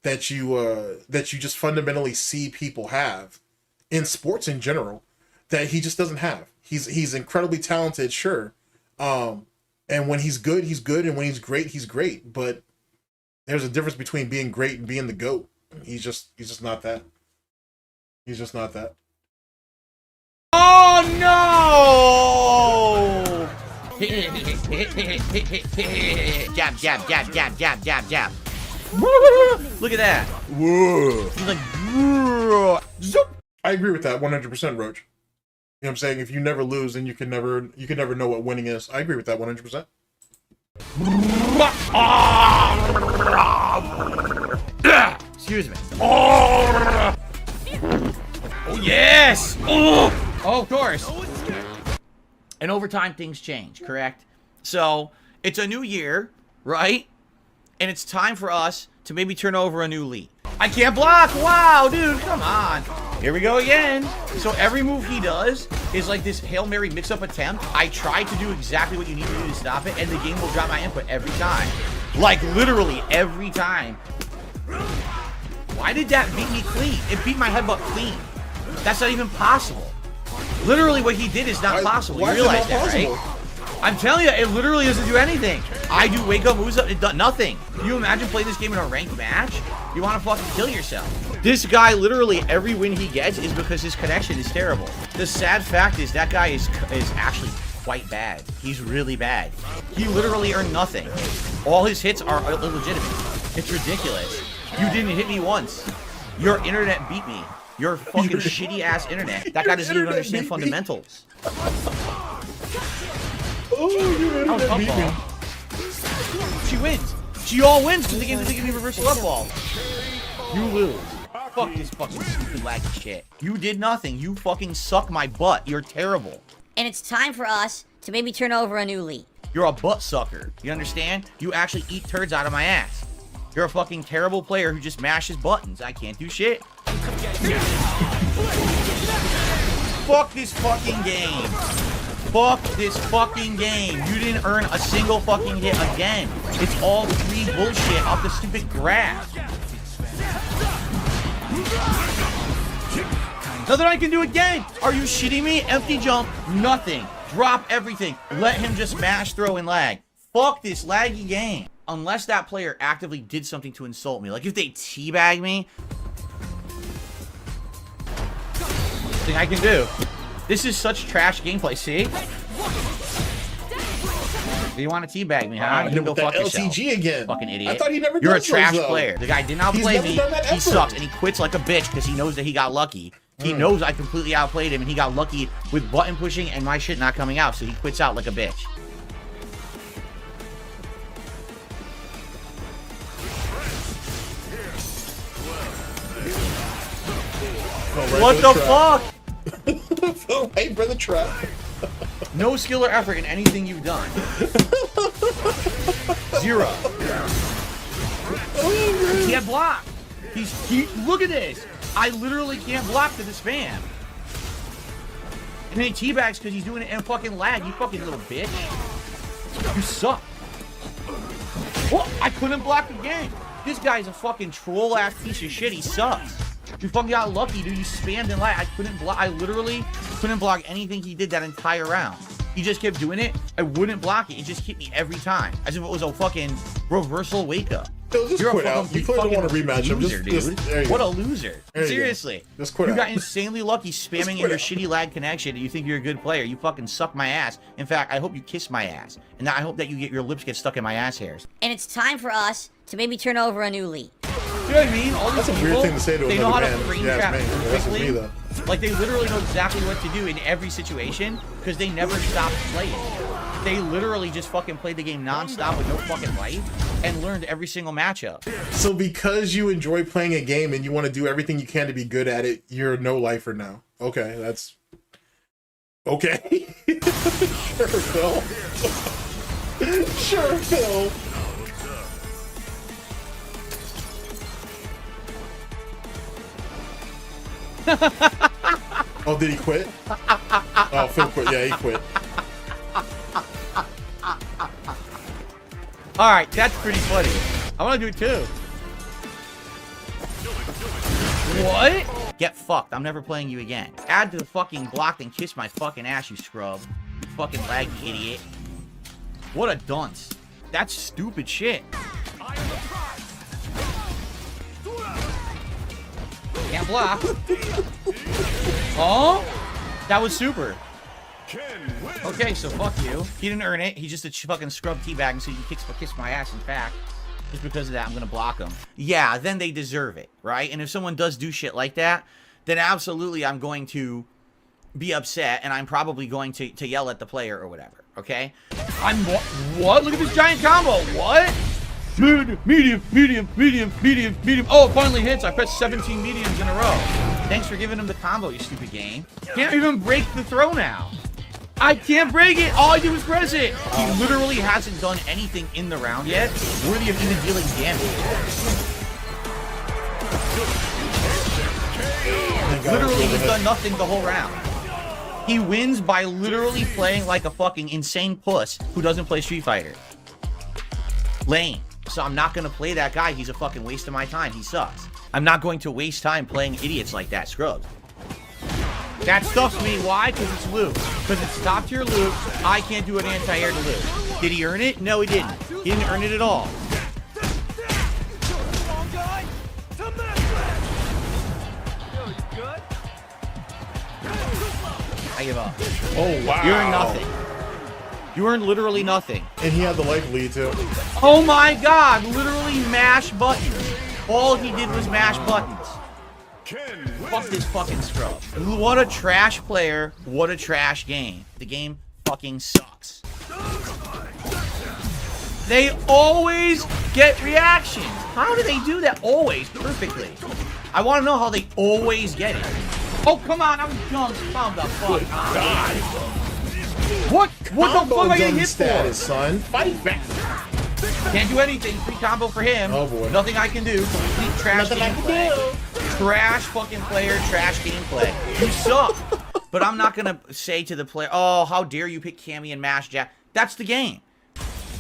that you just fundamentally see people have in sports in general that he just doesn't have. He's incredibly talented, sure. And when he's good, and when he's great. But there's a difference between being great and being the GOAT. He's just not that. He's just not that. Oh no! Jab, jab, jab, jab, jab, jab, jab. Look at that. Whoa. He's like, zoop. I agree with that 100%, Roach. You know what I'm saying? If you never lose, then you can never know what winning is. I agree with that 100%. Excuse me. Oh, oh yes. Oh, of course. And over time, things change, correct? So, it's a new year, right? And it's time for us to maybe turn over a new leaf. I can't block! Wow, dude, come on. Here we go again. So every move he does is like this Hail Mary mix-up attempt. I try to do exactly what you need to do to stop it, and the game will drop my input every time. Like, literally every time. Why did that beat me clean? It beat my headbutt clean. That's not even possible. Literally what he did is not possible. You realize that, right? I'm telling you, it literally doesn't do anything. I do wake-up moves up, it does nothing. Can you imagine playing this game in a ranked match? You want to fucking kill yourself. This guy, literally, every win he gets is because his connection is terrible. The sad fact is that guy is actually quite bad. He's really bad. He literally earned nothing. All his hits are illegitimate. It's ridiculous. You didn't hit me once. Your internet beat me. Your fucking shitty-ass internet. That guy doesn't even understand fundamentals. Oh, your internet beat me. She wins. She all wins because the game doesn't give me reversal up ball. You lose. Fuck this fucking stupid laggy shit. You did nothing. You fucking suck my butt. You're terrible. And it's time for us to maybe turn over a new leaf. You're a butt sucker. You understand? You actually eat turds out of my ass. You're a fucking terrible player who just mashes buttons. I can't do shit. Fuck this fucking game. Fuck this fucking game. You didn't earn a single fucking hit again. It's all free bullshit off the stupid graph. Nothing I can do again. Are you shitting me? Empty jump. Nothing. Drop everything. Let him just mash, throw, and lag. Fuck this laggy game. Unless that player actively did something to insult me. Like if they teabag me. Nothing I can do. This is such trash gameplay, see? You want to teabag me, huh? You can go fuck yourself. LTG again. Fucking idiot. I thought he never You're a does trash those, though. player. The guy did not play me. He sucks, and he quits like a bitch because he knows that he got lucky. He knows I completely outplayed him, and he got lucky with button pushing and my shit not coming out, so he quits out like a bitch. What the fuck? Hey, brother, trap. No skill or effort in anything you've done. Zero. He can't block. Look at this. I literally can't block to the spam. And then he teabags because he's doing it in fucking lag. You fucking little bitch. You suck. What? I couldn't block again. This guy's a fucking troll ass piece of shit. He sucks. You fucking got lucky, dude. You spammed and lag. I couldn't block. I literally couldn't block anything he did that entire round. He just kept doing it. I wouldn't block it. It just hit me every time, as if it was a fucking reversal wake up. You're quit out. You clearly don't want to rematch him. Loser, dude. What a loser. Seriously. Just quit you out. got insanely lucky spamming in your shitty lag connection, and you think you're a good player. You fucking suck my ass. In fact, I hope you kiss my ass, and I hope that your lips get stuck in my ass hairs. And it's time for us to maybe turn over a new leaf. You know what I mean? All these That's a people, weird thing to say to they know how another to man. frame Yeah, trap it's me. That's perfectly. me, though. Like, they literally know exactly what to do in every situation because they never stop playing. They literally just fucking played the game non-stop with no fucking life and learned every single matchup. So because you enjoy playing a game and you want to do everything you can to be good at it, you're a no-lifer now. Okay, that's... Okay. Sure, Phil. Sure, Phil. Oh, did he quit? Oh, Phil quit. Yeah, he quit. Alright, that's pretty funny. I want to do it too. What? Get fucked. I'm never playing you again. Add to the fucking block and kiss my fucking ass, you scrub. You fucking laggy idiot. What a dunce. That's stupid shit. Can't block. Oh? That was super. Okay, so fuck you. He didn't earn it. He's just a fucking scrub teabag, so you can kiss my ass, in fact. Just because of that, I'm gonna block him. Yeah, then they deserve it, right? And if someone does do shit like that, then absolutely I'm going to be upset, and I'm probably going to yell at the player or whatever, okay? What? Look at this giant combo. What? Medium. Oh, it finally hits. I pressed 17 mediums in a row. Thanks for giving him the combo, you stupid game. Can't even break the throw now. I can't break it. All I do is press it. He literally hasn't done anything in the round yet worthy of even dealing damage. Literally, he's done nothing the whole round. He wins by literally playing like a fucking insane puss who doesn't play Street Fighter. Lame. So I'm not going to play that guy. He's a fucking waste of my time. He sucks. I'm not going to waste time playing idiots like that. Scrubs. That stuffs me. Why? Because it's loot. Because it's top tier loot. I can't do an anti-air to loot. Did he earn it? No, he didn't. He didn't earn it at all. I give up. Oh, wow. You earned nothing. You earned literally nothing. And he had the life lead, too. Oh my god, literally mash buttons. All he did was mash buttons. Fuck this fucking scrub. What a trash player. What a trash game. The game fucking sucks. They always get reactions. How do they do that? Always. Perfectly. I want to know how they always get it. Oh, come on. I'm drunk. Found the fuck. God. What the fuck am I getting hit for? Son. Fight back. Can't do anything. Free combo for him. Oh, boy. Nothing I can do. Complete trash gameplay. Trash fucking player. Trash gameplay. You suck. But I'm not going to say to the player, oh, how dare you pick Cammy and mash Jack. That's the game.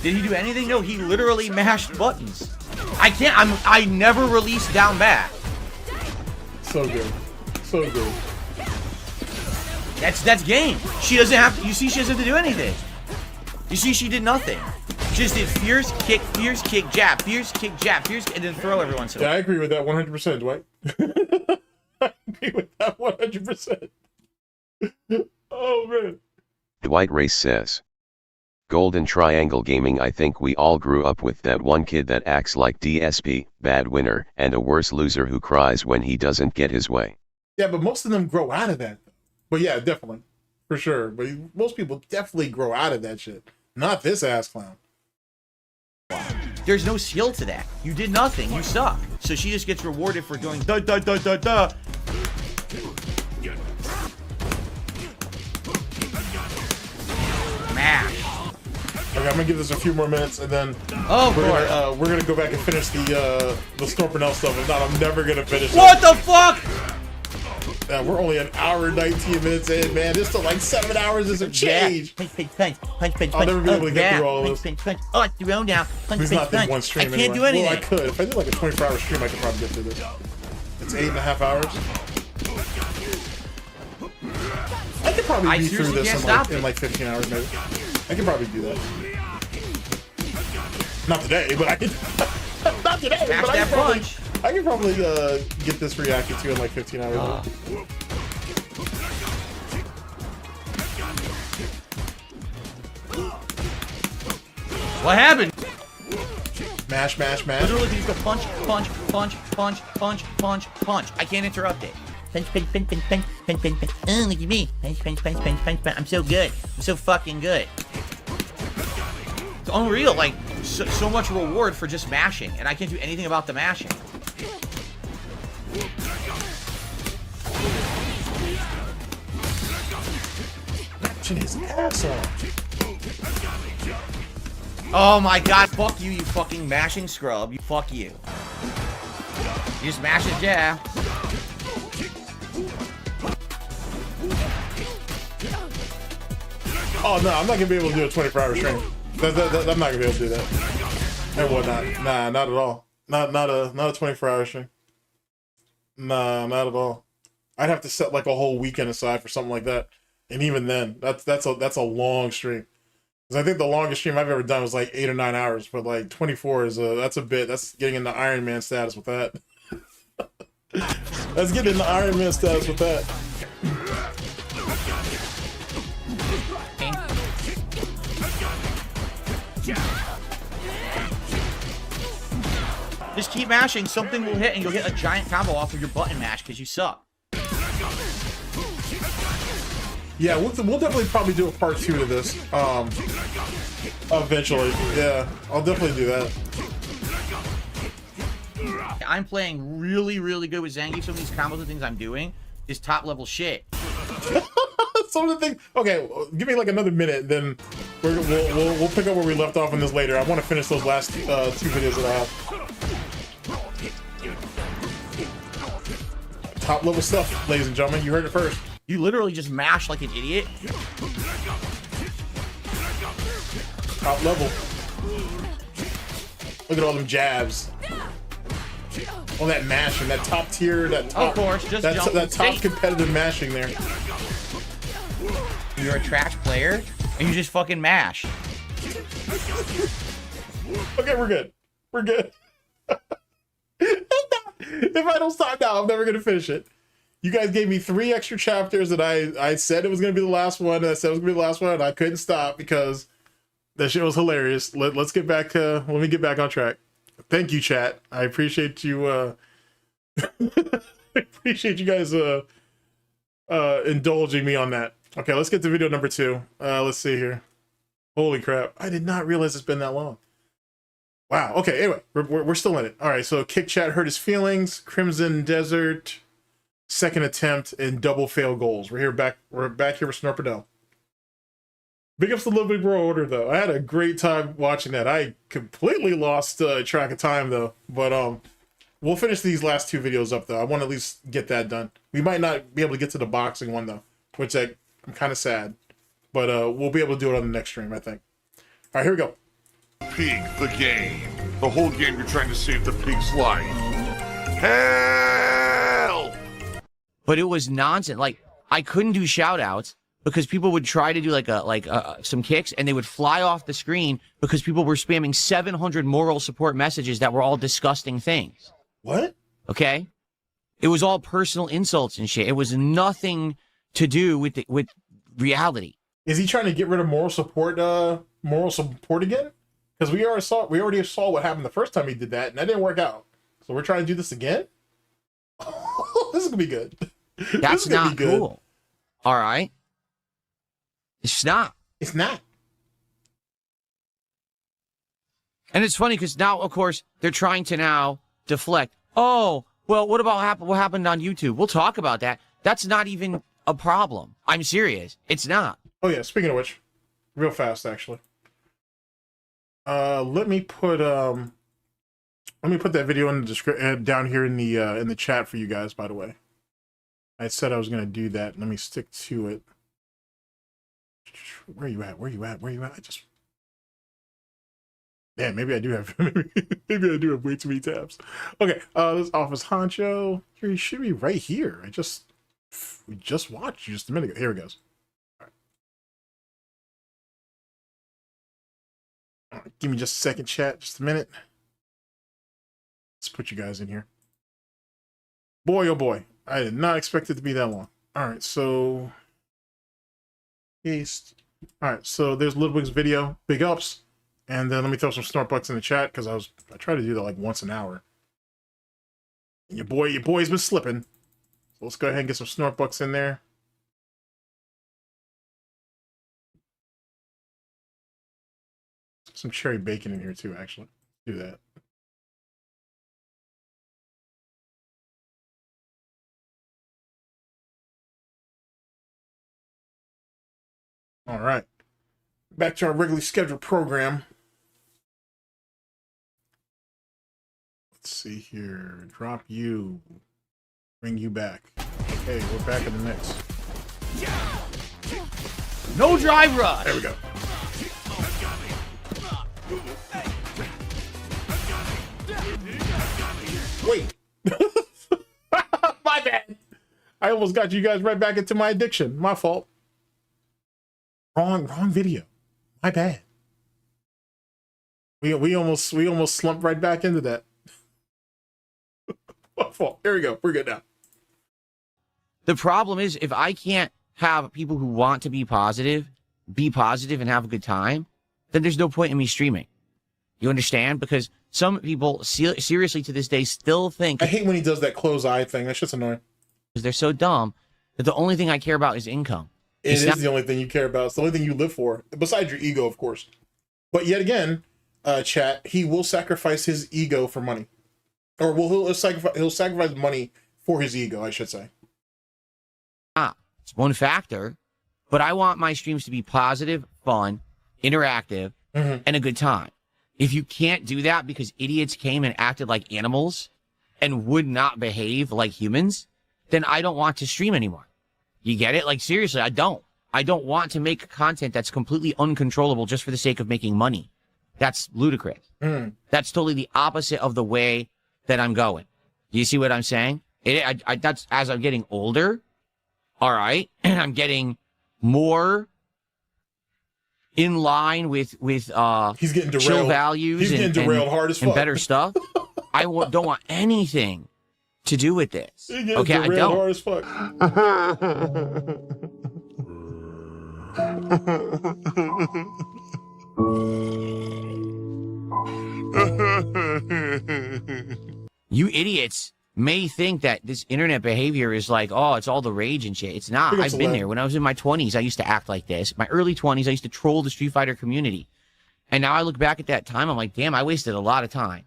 Did he do anything? No, he literally mashed buttons. I never release down back. So good. So good. That's game. She doesn't have to, you see, she doesn't have to do anything. You see, she did nothing. She just did fierce kick, jab, fierce kick, jab, fierce, and then throw every once in a while. Yeah, I agree with that 100%, Dwight. I agree with that 100%. Oh, man. Dwight Race says, Golden Triangle Gaming. I think we all grew up with that one kid that acts like DSP, bad winner, and a worse loser who cries when he doesn't get his way. Yeah, but most of them grow out of that. But yeah, definitely. For sure. But most people definitely grow out of that shit. Not this ass clown. There's no skill to that. You did nothing. You suck. So she just gets rewarded for doing da da da da da. Mash. Okay, I'm gonna give this a few more minutes, and then we're gonna go back and finish the Snort Burnell stuff. If not, I'm never gonna finish it. What the fuck? Yeah, we're only an hour and 19 minutes in, man. This still like 7 hours is a change. Punch. I'll never be able to get through all of this. Oh, it's thrown down. There's not been one stream I can't do anything. Well, I could. If I did like a 24-hour stream, I could probably get through this. It's 8.5 hours. I could probably be through this in like 15 hours, maybe. I could probably do that. Not today, but I could. Not today, Smash but that punch. I could probably get this reacted to in like 15 hours. What happened? Mash. Literally, you go punch. I can't interrupt it. Punch. Oh, look at me. Punch. I'm so good. I'm so fucking good. It's unreal. Like, so much reward for just mashing, and I can't do anything about the mashing. Matching his ass off. Oh my god, fuck you, you fucking mashing scrub. Fuck you. You just mash it, yeah. Oh no, I'm not gonna be able to do a 24-hour stream. I'm not gonna be able to do that. And whatnot. Nah, not at all. Not a 24-hour stream. Nah, not at all. I'd have to set like a whole weekend aside for something like that. And even then, that's a long stream. Because I think the longest stream I've ever done was like 8 or 9 hours, but like 24 is that's a bit. That's getting into Iron Man status with that. That's getting into Iron Man status with that. Just keep mashing, something will hit, and you'll get a giant combo off of your button mash because you suck. Yeah, we'll definitely probably do a part 2 to this. Eventually. Yeah, I'll definitely do that. I'm playing really, really good with Zangief. Some of these combos and things I'm doing is top level shit. Some of the things. Okay, give me like another minute, then we'll pick up where we left off on this later. I want to finish those last 2 videos that I have. Top level stuff, ladies and gentlemen. You heard it first. You literally just mash like an idiot. Top level. Look at all them jabs. All that mashing, that top tier, that top, of course, just that top competitive mashing there. You're a trash player, and you just fucking mash. Okay, we're good. We're good. If I don't stop now, I'm never gonna finish it. You guys gave me 3 extra chapters that I said it was gonna be the last one, and I said it was gonna be the last one, and I couldn't stop because that shit was hilarious. Let's get back to, let me get back on track. Thank you, chat. I appreciate you I appreciate you guys indulging me on that. Okay, let's get to video number 2. Let's see here. Holy crap. I did not realize it's been that long. Wow. Okay, anyway, we're still in it. All right, so Kick Chat hurt his feelings, Crimson Desert, second attempt, and double fail goals. We're back here with Snort Burnell. Big ups to Little Big Bro Order, though. I had a great time watching that. I completely lost track of time, though. But we'll finish these last 2 videos up, though. I want to at least get that done. We might not be able to get to the boxing one, though, which I'm kind of sad. But we'll be able to do it on the next stream, I think. All right, here we go. Pig, the game. The whole game you're trying to save the pig's life. Hell! But it was nonsense. Like, I couldn't do shout-outs because people would try to do some kicks and they would fly off the screen because people were spamming 700 moral support messages that were all disgusting things. What? Okay? It was all personal insults and shit. It was nothing to do with reality. Is he trying to get rid of moral support again? Because we already saw what happened the first time he did that, and that didn't work out. So we're trying to do this again? This is gonna be good. That's not cool. All right. It's not. It's not. And it's funny because now, of course, they're trying to now deflect. Oh, well, what happened on YouTube? We'll talk about that. That's not even a problem. I'm serious. It's not. Oh yeah. Speaking of which, real fast actually. Let me put that video in the description down here in the chat for you guys. By the way, I said I was gonna do that. Let me stick to it. Where you at? I just, man, maybe I do have maybe I do have way too many tabs. Okay, this Office Honcho. He should be right here. We just watched just a minute ago. Here it goes. All right, give me just a second, chat. Just a minute. Let's put you guys in here. Boy, oh boy. I did not expect it to be that long. All right, so paste. All right, so there's Littlewig's video. Big ups. And then let me throw some SnortBucks in the chat because I try to do that like once an hour. And your boy's been slipping. So let's go ahead and get some SnortBucks in there. Some cherry bacon in here too, actually. Do that. All right. Back to our regularly scheduled program. Let's see here. Drop you. Bring you back. Okay, we're back in the mix. No drive rush. There we go. Wait. My bad. I almost got you guys right back into my addiction. My fault. Wrong video. My bad. We almost slumped right back into that. My fault. There we go. We're good now. The problem is if I can't have people who want to be positive and have a good time, then there's no point in me streaming. You understand? Because some people seriously to this day still think... I hate when he does that close eye thing. That's just annoying. Because they're so dumb that the only thing I care about is income. It is the only thing you care about. It's the only thing you live for. Besides your ego, of course. But yet again, chat, he will sacrifice his ego for money. Or well, he'll sacrifice money for his ego, I should say. It's one factor, but I want my streams to be positive, fun, interactive, and a good time. If you can't do that because idiots came and acted like animals and would not behave like humans, then I don't want to stream anymore. You get it? Like, seriously, I don't. I don't want to make content that's completely uncontrollable just for the sake of making money. That's ludicrous. That's totally the opposite of the way that I'm going. Do you see what I'm saying? That's as I'm getting older, all right, and I'm getting more in line with he's getting derailed. chill values He's getting derailed hard as fuck. and better stuff. I don't want anything to do with this. Okay, I derailed don't. hard as fuck. You idiots may think that this internet behavior is like, oh, it's all the rage and shit. It's not. I've been there. When I was in my 20s, I used to act like this. My early 20s, I used to troll the Street Fighter community. And now I look back at that time, I'm like, damn, I wasted a lot of time.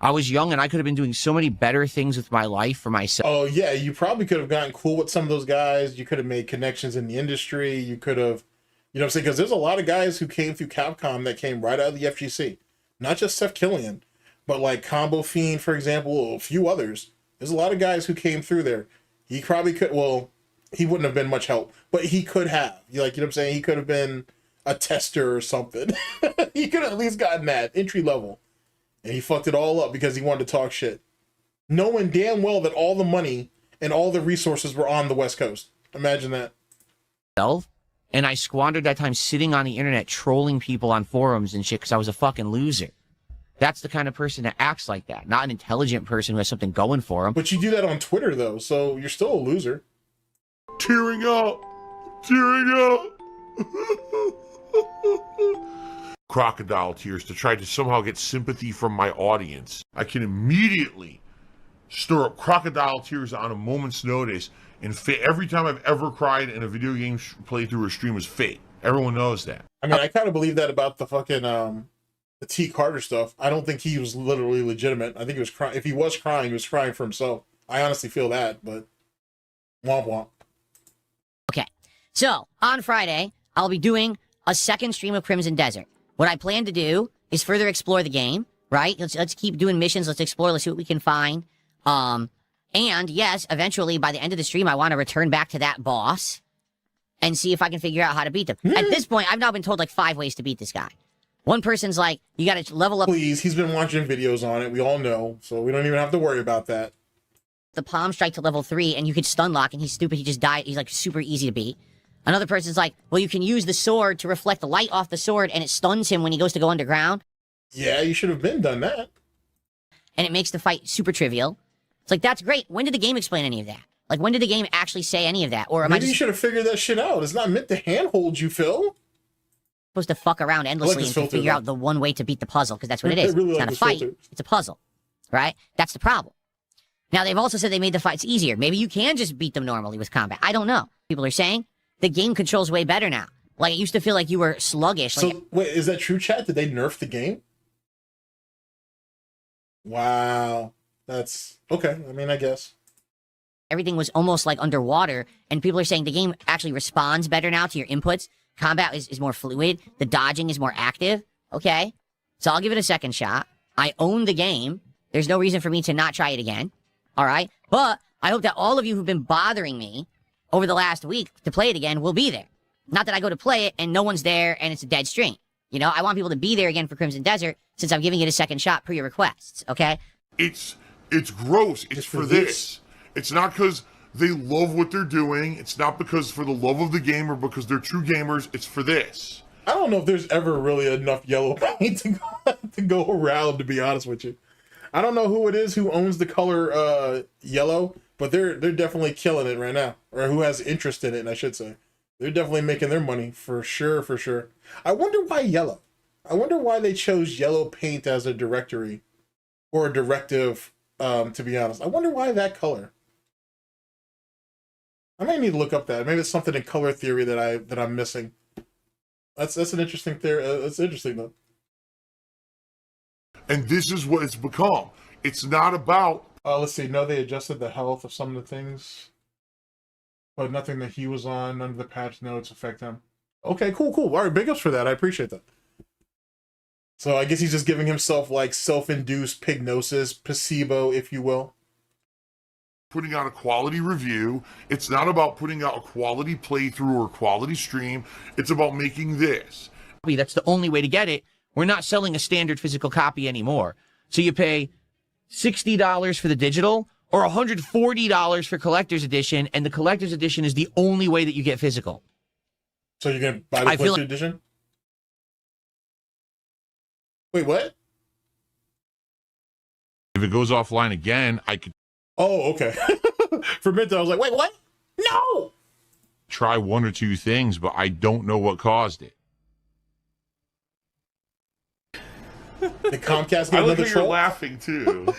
I was young and I could have been doing so many better things with my life for myself. Oh, yeah, you probably could have gotten cool with some of those guys. You could have made connections in the industry. You could have, you know what I'm saying? Because there's a lot of guys who came through Capcom that came right out of the FGC. Not just Seth Killian, but like Combo Fiend, for example, a few others. There's a lot of guys who came through there. He probably could, well, he wouldn't have been much help, but he could have. Like, you know what I'm saying? He could have been a tester or something. He could have at least gotten that entry level. And he fucked it all up because he wanted to talk shit. Knowing damn well that all the money and all the resources were on the West Coast. Imagine that. And I squandered that time sitting on the internet trolling people on forums and shit because I was a fucking loser. That's the kind of person that acts like that, not an intelligent person who has something going for him. But you do that on Twitter, though, so you're still a loser. Tearing up. Tearing up. Crocodile tears to try to somehow get sympathy from my audience. I can immediately stir up crocodile tears on a moment's notice, and every time I've ever cried in a video game playthrough or stream was fake. Everyone knows that. I mean, I kind of believe that about the fucking the T. Carter stuff. I don't think he was literally legitimate. I think he was crying. If he was crying for himself. I honestly feel that, but womp womp. Okay, so on Friday, I'll be doing a second stream of Crimson Desert. What I plan to do is further explore the game, right? Let's keep doing missions. Let's explore. Let's see what we can find. And yes, eventually by the end of the stream, I want to return back to that boss and see if I can figure out how to beat them. At this point, I've now been told like 5 ways to beat this guy. One person's like, you got to level up. Please, he's been watching videos on it. We all know, so we don't even have to worry about that. The palm strike to level 3, and you could stun lock, and he's stupid. He just died. He's like super easy to beat. Another person's like, well, you can use the sword to reflect the light off the sword, and it stuns him when he goes to go underground. Yeah, you should have done that. And it makes the fight super trivial. It's like, that's great. When did the game explain any of that? Like, when did the game actually say any of that? Or maybe you should have figured that shit out. It's not meant to handhold you, Phil. Supposed to fuck around endlessly and figure out the one way to beat the puzzle, because that's what it is. It's not a fight. It's a puzzle, right? That's the problem. Now, they've also said they made the fights easier. Maybe you can just beat them normally with combat. I don't know. People are saying the game controls way better now. Like, it used to feel like you were sluggish. So, wait, is that true, chat? Did they nerf the game? Wow. That's okay. I mean, I guess. Everything was almost like underwater, and people are saying the game actually responds better now to your inputs. Combat is more fluid. The dodging is more active. Okay. So I'll give it a second shot. I own the game. There's no reason for me to not try it again. All right. But I hope that all of you who've been bothering me over the last week to play it again will be there. Not that I go to play it and no one's there and it's a dead stream. You know, I want people to be there again for Crimson Desert since I'm giving it a second shot per your requests. Okay. It's gross. It's for this. It's not because they love what they're doing. It's not because for the love of the game or because they're true gamers. It's for this. I don't know if there's ever really enough yellow paint to go around, to be honest with you. I don't know who it is who owns the color yellow, but they're definitely killing it right now, or who has interest in it, I should say. They're definitely making their money for sure, for sure. I wonder why yellow. I wonder why they chose yellow paint as a directory or a directive, to be honest. I wonder why that color. I may need to look up that. Maybe it's something in color theory that I'm missing. That's an interesting theory. It's interesting though. And this is what it's become. It's not about. Let's see. No, they adjusted the health of some of the things, but nothing that he was on. None of the patch notes affect him. Okay, cool. All right, big ups for that. I appreciate that. So I guess he's just giving himself like self-induced pignosis, placebo, if you will. Putting out a quality review. It's not about putting out a quality playthrough or quality stream. It's about making this. That's the only way to get it. We're not selling a standard physical copy anymore. So you pay $60 for the digital or $140 for collector's edition, and the collector's edition is the only way that you get physical. So you're going to buy the collector's edition? Wait, what? If it goes offline again, I could. Oh, okay. For a minute, I was like, wait, what? No! Try one or two things, but I don't know what caused it. The Comcast got I another look troll? you're laughing too.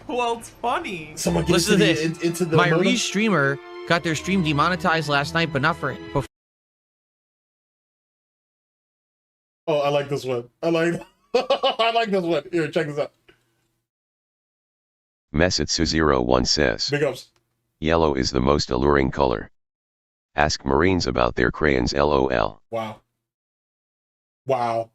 Well, it's funny. Someone Listen to this. Into the My modem? re-streamer got their stream demonetized last night, but not for. Oh, I like this one. I like this one. Here, check this out. Mesitsu01 says, Big ups. Yellow is the most alluring color. Ask Marines about their crayons LOL. Wow.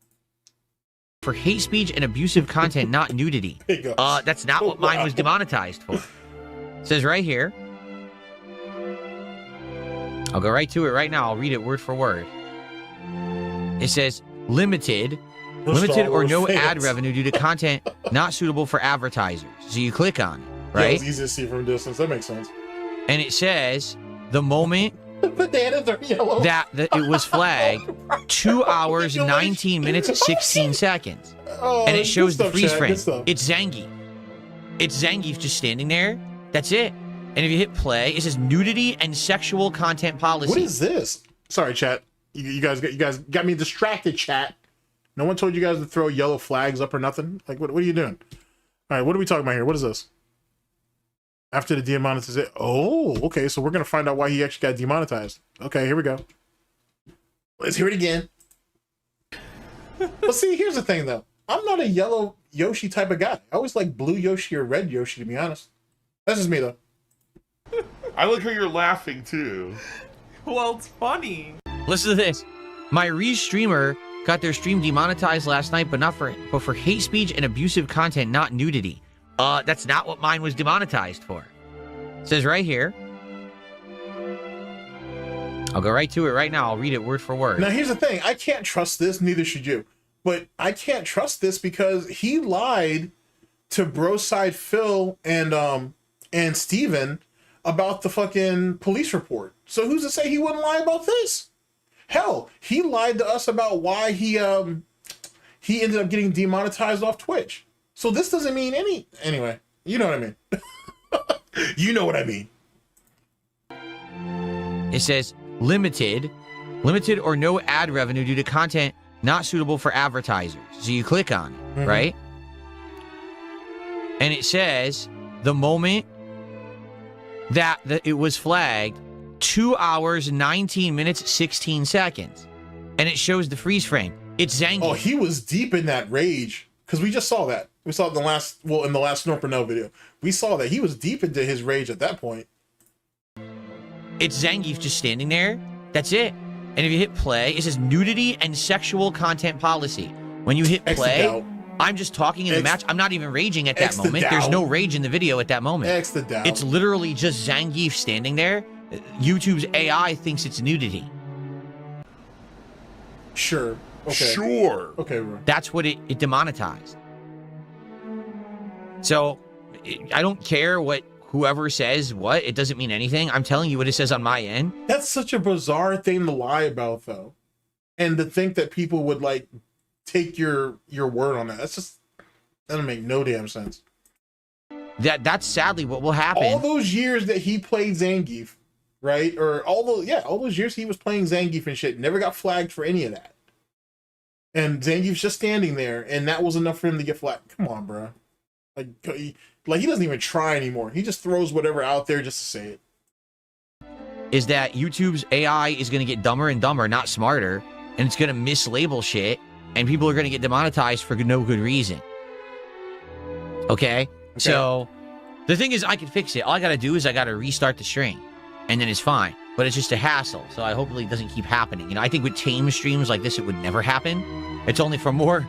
For hate speech and abusive content, not nudity. That's not what mine was demonetized for. It says right here. I'll go right to it right now. I'll read it word for word. It says, limited or no ad revenue due to content not suitable for advertisers. So you click on it, right? Yeah, it's easy to see from a distance. That makes sense. And it says, the moment Bananas are yellow. that it was flagged, 2 hours, 19 minutes, 16 seconds. Oh, And it shows the good freeze stuff, Chad, frame. good stuff. It's Zangief. It's Zangief just standing there. That's it. And if you hit play, it says nudity and sexual content policy. What is this? Sorry, chat. You guys got me distracted, chat. No one told you guys to throw yellow flags up or nothing? Like, what are you doing? All right, what are we talking about here? What is this? After the demonetization. Oh, okay. So we're going to find out why he actually got demonetized. Okay, here we go. Let's hear it again. Well, see, here's the thing, though. I'm not a yellow Yoshi type of guy. I always like blue Yoshi or red Yoshi, to be honest. That's just me, though. I like how you're laughing too. Well, it's funny. Listen to this. My re-streamer got their stream demonetized last night, but for hate speech and abusive content, not nudity. That's not what mine was demonetized for. It says right here. I'll go right to it right now. I'll read it word for word. Now, here's the thing. I can't trust this. Neither should you. But I can't trust this because he lied to Broside Phil and Steven about the fucking police report. So who's to say he wouldn't lie about this? Hell, he lied to us about why he ended up getting demonetized off Twitch. So this doesn't mean anyway, you know what I mean. You know what I mean. It says limited or no ad revenue due to content not suitable for advertisers. So you click on it, right? And it says the moment that it was flagged, 2 hours, 19 minutes, 16 seconds. And it shows the freeze frame. It's Zangief. Oh, he was deep in that rage. Because we just saw that. We saw it in the last Snort Burnell video. We saw that he was deep into his rage at that point. It's Zangief just standing there. That's it. And if you hit play, it says nudity and sexual content policy. When you hit play, I'm just talking in the match. I'm not even raging at that moment. There's no rage in the video at that moment. It's literally just Zangief standing there. YouTube's AI thinks it's nudity. Sure. Okay. Sure. Okay. That's what it demonetized. So I don't care what whoever says what. It doesn't mean anything. I'm telling you what it says on my end. That's such a bizarre thing to lie about, though. And to think that people would, like, take your word on that. That doesn't make no damn sense. That's sadly what will happen. All those years that he played Zangief, right? Or all those years he was playing Zangief and shit, never got flagged for any of that. And Zangief's just standing there, and that was enough for him to get flagged. Come on, bro. Like he doesn't even try anymore. He just throws whatever out there just to say it. Is that YouTube's AI is going to get dumber and dumber, not smarter, and it's going to mislabel shit, and people are going to get demonetized for no good reason. Okay? So the thing is, I can fix it. All I got to do is I got to restart the stream, and then it's fine. But it's just a hassle. So I hopefully it doesn't keep happening. You know, I think with tame streams like this, it would never happen. It's only for more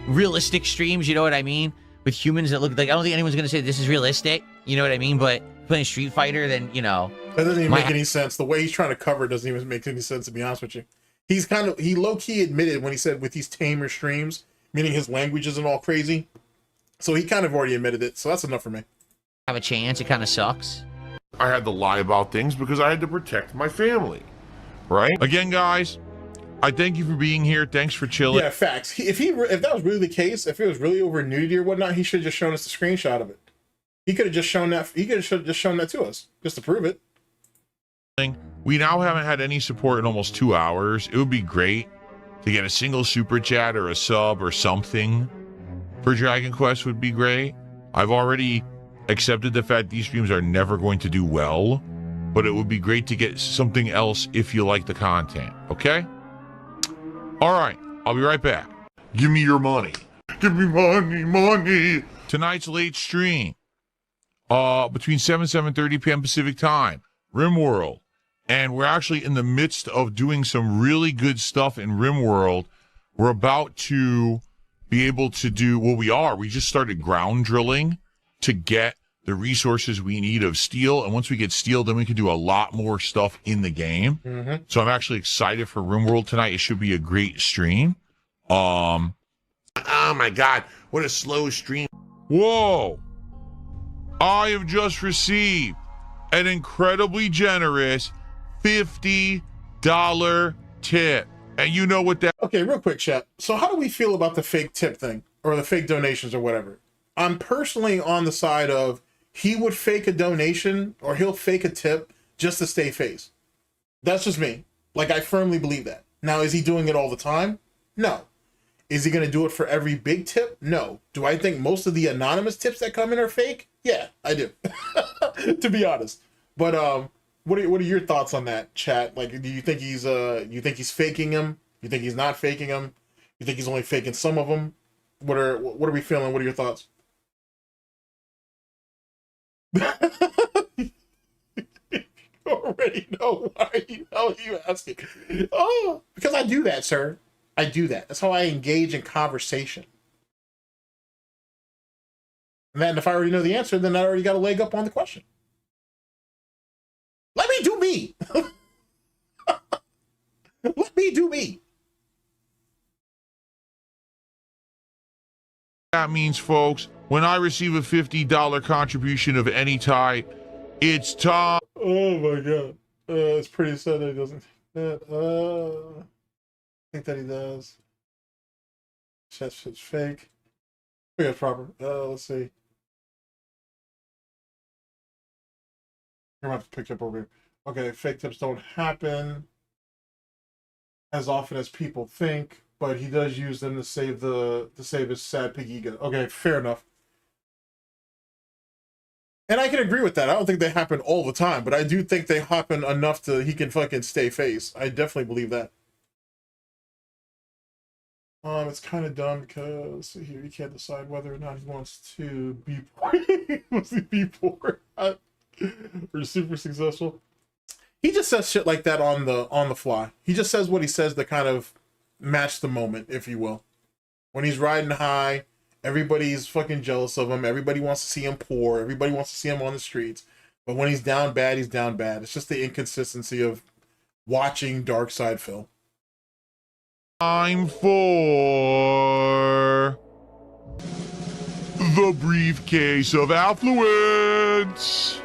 realistic streams. You know what I mean? With humans that look like, I don't think anyone's gonna say this is realistic. You know what I mean? But playing Street Fighter, then you know, that doesn't even make any sense. The way he's trying to cover it doesn't even make any sense. To be honest with you, he low key admitted when he said with these tamer streams, meaning his language isn't all crazy. So he kind of already admitted it. So that's enough for me. Have a chance. It kind of sucks. I had to lie about things because I had to protect my family, right? Again, guys, I thank you for being here. Thanks for chilling. Yeah, facts. If that was really the case, if it was really over nudity or whatnot, he should have just shown us a screenshot of it. He could have just shown that. He could have just shown that to us just to prove it. We now haven't had any support in almost 2 hours. It would be great to get a single super chat or a sub or something for Dragon Quest would be great. I've already accepted the fact these streams are never going to do well, but it would be great to get something else if you like the content, okay? All right, I'll be right back. Give me your money. Give me money. Tonight's late stream, between 7:30 p.m. Pacific time, RimWorld. And we're actually in the midst of doing some really good stuff in RimWorld. We're about to be able to do, we just started ground drilling to get the resources we need of steel. And once we get steel, then we can do a lot more stuff in the game. Mm-hmm. So I'm actually excited for RimWorld tonight. It should be a great stream. Oh my God, what a slow stream. Whoa. I have just received an incredibly generous $50 tip. And you know what that... Okay, real quick, chat. So how do we feel about the fake tip thing or the fake donations or whatever? I'm personally on the side of he would fake a donation or he'll fake a tip just to stay face. That's just me. Like, I firmly believe that. Now, is he doing it all the time? No. Is he going to do it for every big tip? No. Do I think most of the anonymous tips that come in are fake? Yeah, I do. To be honest. But what are your thoughts on that, chat? Like, do you think he's faking them? You think he's not faking them? You think he's only faking some of them? What are we feeling? What are your thoughts? You already know. Why are you asking? Oh, because I do that, sir. I do that. That's how I engage in conversation. And then if I already know the answer, then I already got a leg up on the question. Let me do me. Let me do me. That means, folks, when I receive a $50 contribution of any type, it's time. Oh my God. It's pretty sad that he doesn't think that. I think that he does. That's fake. We got proper. Let's see. I'm gonna have to pick up over here. Okay, fake tips don't happen as often as people think, but he does use them to save his sad pig ego. Okay, fair enough. And I can agree with that. I don't think they happen all the time, but I do think they happen enough to he can fucking stay face. I definitely believe that. It's kind of dumb because here he can't decide whether or not he wants to be poor or super successful. He just says shit like that on the fly. He just says what he says to kind of match the moment, if you will. When he's riding high, everybody's fucking jealous of him. Everybody wants to see him poor. Everybody wants to see him on the streets. But when he's down bad, he's down bad. It's just the inconsistency of watching Dark Side Phil. Time for the briefcase of affluence.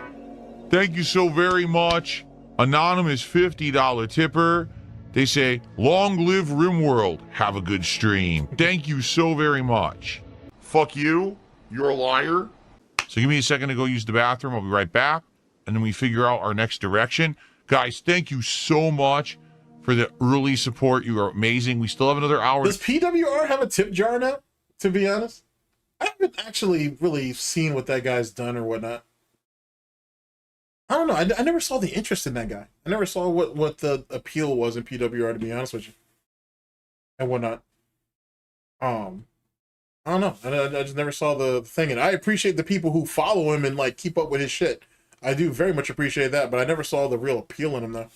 Thank you so very much, anonymous $50 tipper. They say, long live RimWorld. Have a good stream. Thank you so very much. Fuck you. You're a liar. So give me a second to go use the bathroom. I'll be right back. And then we figure out our next direction. Guys, thank you so much for the early support. You are amazing. We still have another hour. Does PWR have a tip jar now, to be honest? I haven't actually really seen what that guy's done or whatnot. I don't know. I never saw the interest in that guy. I never saw what the appeal was in PWR, to be honest with you. And whatnot. I I don't know. I just never saw the thing, and I appreciate the people who follow him and like keep up with his shit. I do very much appreciate that, but I never saw the real appeal in him though.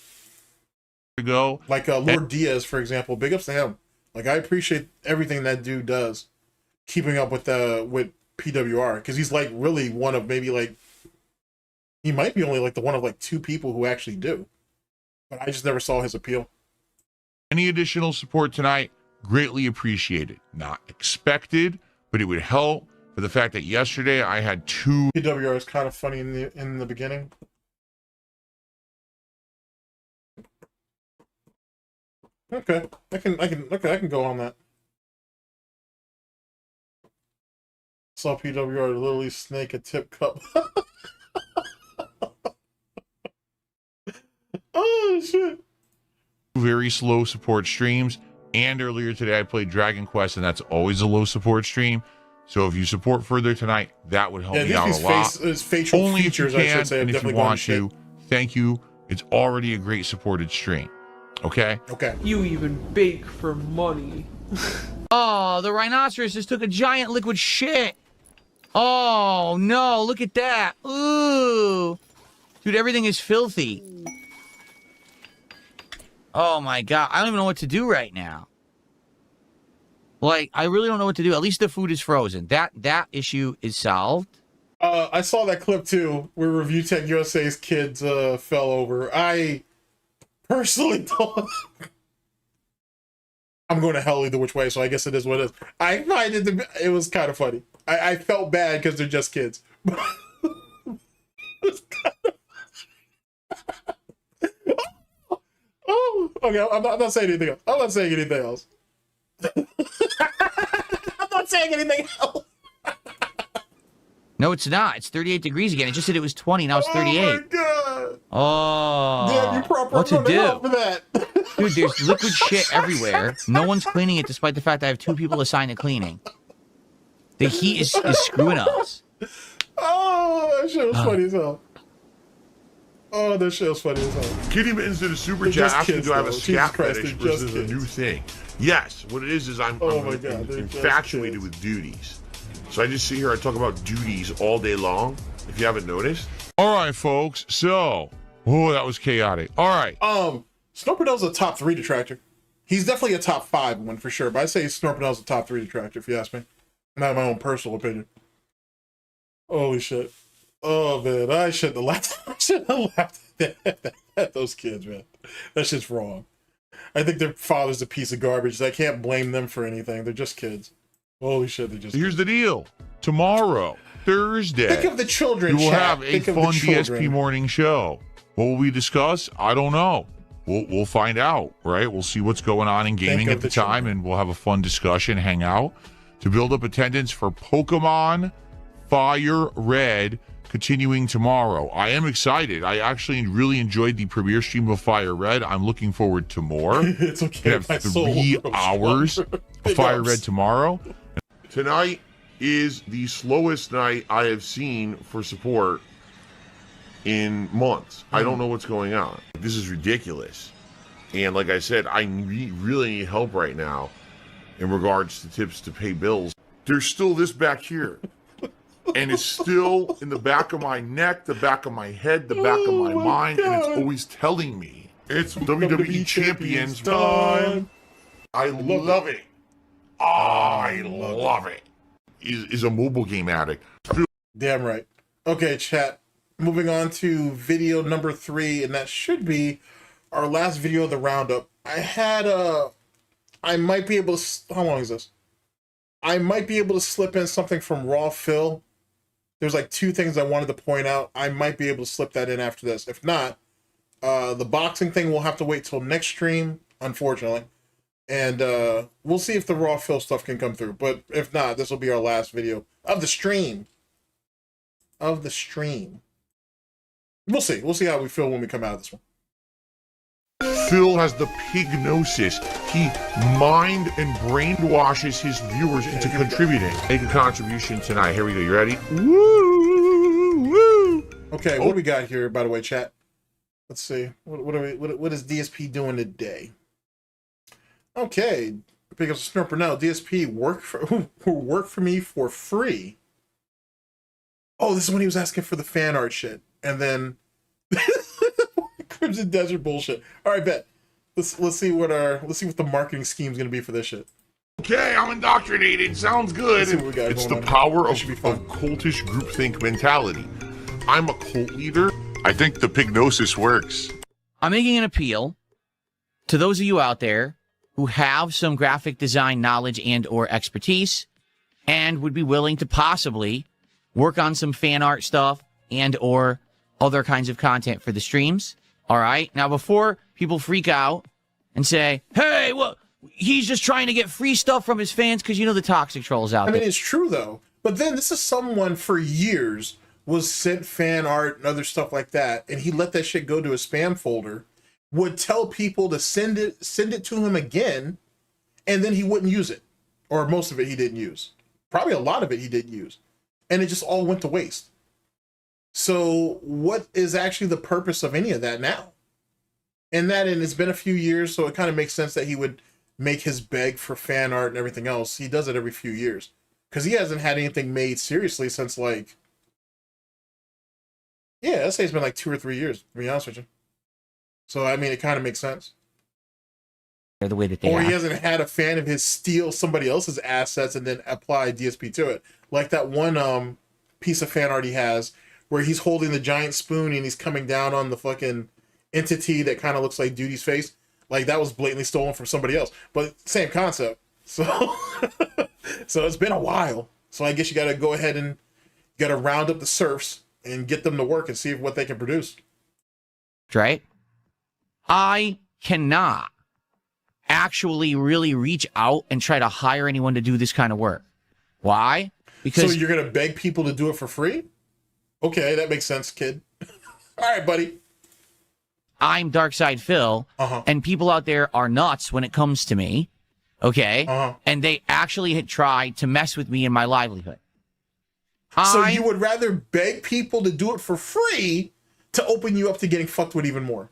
Go like Lord Diaz, for example. Big ups to him. Like I appreciate everything that dude does, keeping up with PWR, because he's like really one of maybe like he might be only like the one of like 2 people who actually do. But I just never saw his appeal. Any additional support tonight, greatly appreciated. Not expected, but it would help for the fact that yesterday I had 2. PWR is kind of funny in the beginning. Okay, I can go on that. Saw PWR literally snake a tip cup. Oh shit. Very slow support streams, and earlier today I played Dragon Quest, and that's always a low support stream. So if you support further tonight, that would help me out a lot. His facial Only features, if you can, I should say, have and if you definitely gone want to to. Thank you. It's already a great supported stream. Okay? Okay. You even bake for money. Oh, the rhinoceros just took a giant liquid shit. Oh, no, look at that. Ooh. Dude, everything is filthy. Oh, my God. I don't even know what to do right now. Like, I really don't know what to do. At least the food is frozen. That issue is solved. I saw that clip, too, where Review Tech USA's kids fell over. I personally don't... I'm going to hell either which way, so I guess it is what it is. I find it was kind of funny. I felt bad because they're just kids. Oh, okay, I'm not saying anything else. I'm not saying anything else. I'm not saying anything else. No, it's not. It's 38 degrees again. It just said it was 20. Now it's 38. Oh, my God. Oh. Damn, you proper what to do? For that. Dude, there's liquid shit everywhere. No one's cleaning it despite the fact I have 2 people assigned to cleaning. The heat is screwing us. Oh, that shit was funny as hell. Oh, that shit was funny as hell. Kitty Mittens did a super They're chat just asking kids, do I have a though. scat Jesus Christ, fetish they're just versus a kids. new thing. Yes, what it is I'm Oh my God, they're just infatuated kids. with duties. So I just sit here, I talk about duties all day long, if you haven't noticed. All right, folks, so, oh, that was chaotic. All right. SnortBucks a top 3 detractor. He's definitely a top 5 one for sure, but I'd say SnortBucks a top 3 detractor if you ask me. Not my own personal opinion. Holy shit. Oh man, I shouldn't have laughed. I shouldn't have laughed at those kids, man. That shit's wrong. I think their father's a piece of garbage. I can't blame them for anything. They're just kids. Holy shit, they're just Here's the deal. Tomorrow, Thursday, Think of the children, we will chat. have a Think of the fun children. DSP morning show. What will we discuss? I don't know. We'll find out, right? We'll see what's going on in gaming of at the the time, and we'll have a fun discussion, hang out to build up attendance for Pokemon Fire Red continuing tomorrow. I am excited. I actually really enjoyed the premiere stream of Fire Red. I'm looking forward to more. It's okay. We My have soul 3 grows hours stronger. of Big Fire ups. Red tomorrow. Tonight is the slowest night I have seen for support in months. I don't know what's going on. This is ridiculous. And like I said, I really need help right now in regards to tips to pay bills. There's still this back here. And it's still in the back of my neck, the back of my head, the back of my mind, and it's always telling me it's WWE Champions time. I love it. I love it. Is a mobile game addict. Damn right. Okay, chat. Moving on to video number 3, and that should be our last video of the roundup. I might be able to, how long is this? I might be able to slip in something from Raw Phil. There's like 2 things I wanted to point out. I might be able to slip that in after this. If not, the boxing thing will have to wait till next stream, unfortunately. And we'll see if the Raw Phil stuff can come through. But if not, this will be our last video of the stream. Of the stream. We'll see. We'll see how we feel when we come out of this one. Phil has the pignosis. He mind and brainwashes his viewers into contributing. Make a contribution tonight. Here we go. You ready? Woo! Woo! Okay, what do we got here, by the way, chat? Let's see. What is DSP doing today? Okay. Because Snort Burnell, DSP who worked for me for free. Oh, this is when he was asking for the fan art shit. And then Crimson Desert bullshit. All right, bet. Let's see what the marketing scheme's gonna be for this shit. Okay, I'm indoctrinated. Sounds good. It's the power of cultish groupthink mentality. I'm a cult leader. I think the pignosis works. I'm making an appeal to those of you out there who have some graphic design knowledge and or expertise and would be willing to possibly work on some fan art stuff and or other kinds of content for the streams. All right. Now, before people freak out and say, hey, well, he's just trying to get free stuff from his fans because, you know, the toxic trolls out there. I mean, it's true, though. But then this is someone for years was sent fan art and other stuff like that, and he let that shit go to a spam folder, would tell people to send it to him again, and then he wouldn't use it. Or most of it he didn't use. Probably a lot of it he didn't use. And it just all went to waste. So what is actually the purpose of any of that now? And it's been a few years, so it kind of makes sense that he would make his beg for fan art and everything else. He does it every few years. Because he hasn't had anything made seriously since, like... Yeah, I'd say it's been like 2 or 3 years, to be honest with you. So, I mean, it kind of makes sense. They're the way that they Or act. he hasn't had a fan of his steal somebody else's assets and then apply DSP to it. Like that one piece of fan art he has where he's holding the giant spoon and he's coming down on the fucking entity that kind of looks like Duty's face. Like, that was blatantly stolen from somebody else. But same concept. So, so it's been a while. So I guess you got to go ahead and got to round up the serfs and get them to work and see what they can produce. Right? I cannot actually really reach out and try to hire anyone to do this kind of work. Why? Because so you're going to beg people to do it for free? Okay, that makes sense, kid. All right, buddy. I'm Darkside Phil, and people out there are nuts when it comes to me, okay? And they actually had tried to mess with me and my livelihood. So you would rather beg people to do it for free to open you up to getting fucked with even more?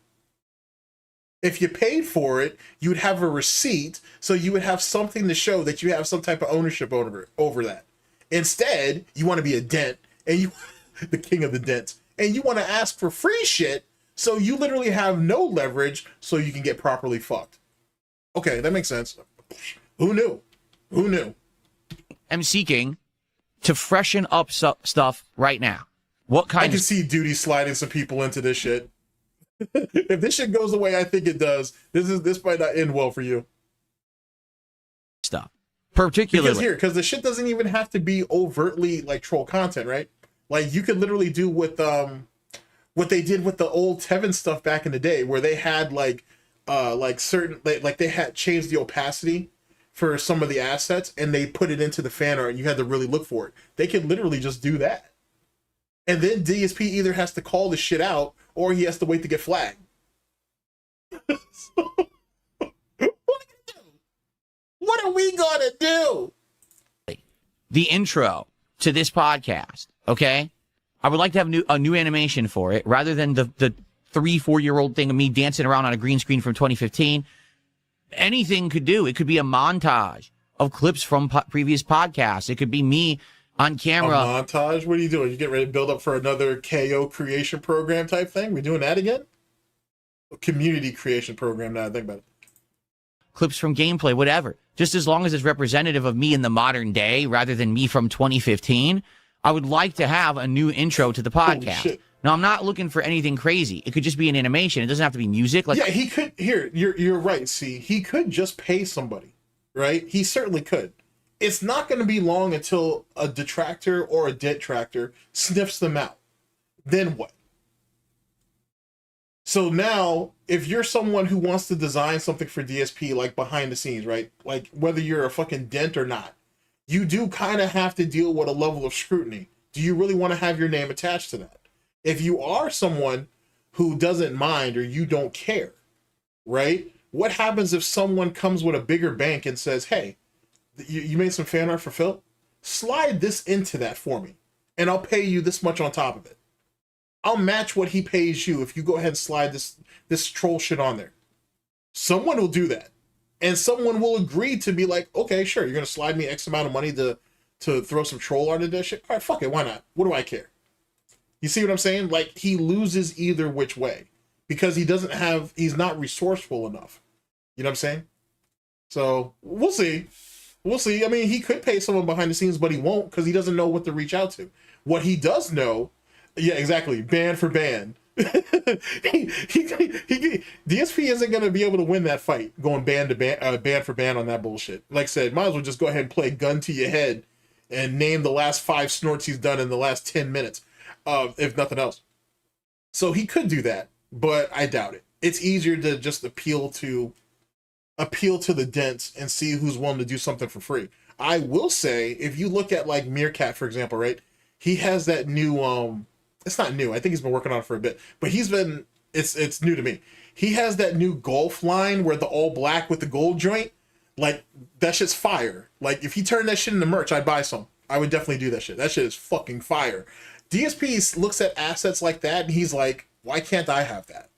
If you paid for it, you'd have a receipt, so you would have something to show that you have some type of ownership over that. Instead, you want to be a dent, and you, the king of the dents, and you want to ask for free shit, so you literally have no leverage, so you can get properly fucked. Okay, that makes sense. Who knew? Who knew? I'm seeking to freshen up stuff right now. What kind I can see Duty sliding some people into this shit. If this shit goes the way I think it does, this might not end well for you. Stuff. Particularly because the shit doesn't even have to be overtly like troll content, right? Like you could literally do with what they did with the old Tevin stuff back in the day, where they had like certain like they had changed the opacity for some of the assets and they put it into the fan art and you had to really look for it. They could literally just do that. And then DSP either has to call the shit out or he has to wait to get flagged. What are we gonna do? The intro to this podcast, okay? I would like to have a new animation for it rather than the 3-4-year-old thing of me dancing around on a green screen from 2015. Anything could do. It could be a montage of clips from previous podcasts. It could be me on camera. A montage? What are you doing? You get ready to build up for another KO creation program type thing? We doing that again? A community creation program now I think about it. Clips from gameplay, whatever. Just as long as it's representative of me in the modern day rather than me from 2015, I would like to have a new intro to the podcast. Now, I'm not looking for anything crazy. It could just be an animation. It doesn't have to be music. Like, yeah, he could. Here, you're right. See, he could just pay somebody, right? He certainly could. It's not going to be long until a detractor or a detractor sniffs them out. Then what? So now, if you're someone who wants to design something for DSP, like behind the scenes, right? Like whether you're a fucking dent or not, you do kind of have to deal with a level of scrutiny. Do you really want to have your name attached to that? If you are someone who doesn't mind or you don't care, right? What happens if someone comes with a bigger bank and says, hey, you made some fan art for Phil? Slide this into that for me, and I'll pay you this much on top of it. I'll match what he pays you if you go ahead and slide this troll shit on there. Someone will do that. And someone will agree to be like, okay, sure, you're gonna slide me X amount of money to throw some troll art into that shit. All right, fuck it, why not? What do I care? You see what I'm saying? Like, he loses either which way because he's not resourceful enough. You know what I'm saying? So we'll see. We'll see. I mean, he could pay someone behind the scenes, but he won't because he doesn't know what to reach out to. What he does know, yeah, exactly, ban for ban. DSP isn't going to be able to win that fight going ban for ban on that bullshit. Like I said, might as well just go ahead and play gun to your head and name the last 5 snorts he's done in the last 10 minutes, if nothing else. So he could do that, but I doubt it. It's easier to just appeal to the dents and see who's willing to do something for free. I will say, if you look at like Meerkat, for example, right? He has that new it's not new. I think he's been working on it for a bit, but it's new to me. He has that new golf line where the all black with the gold joint, like that shit's fire. Like if he turned that shit into merch, I'd buy some. I would definitely do that shit. That shit is fucking fire. DSP looks at assets like that and he's like, why can't I have that?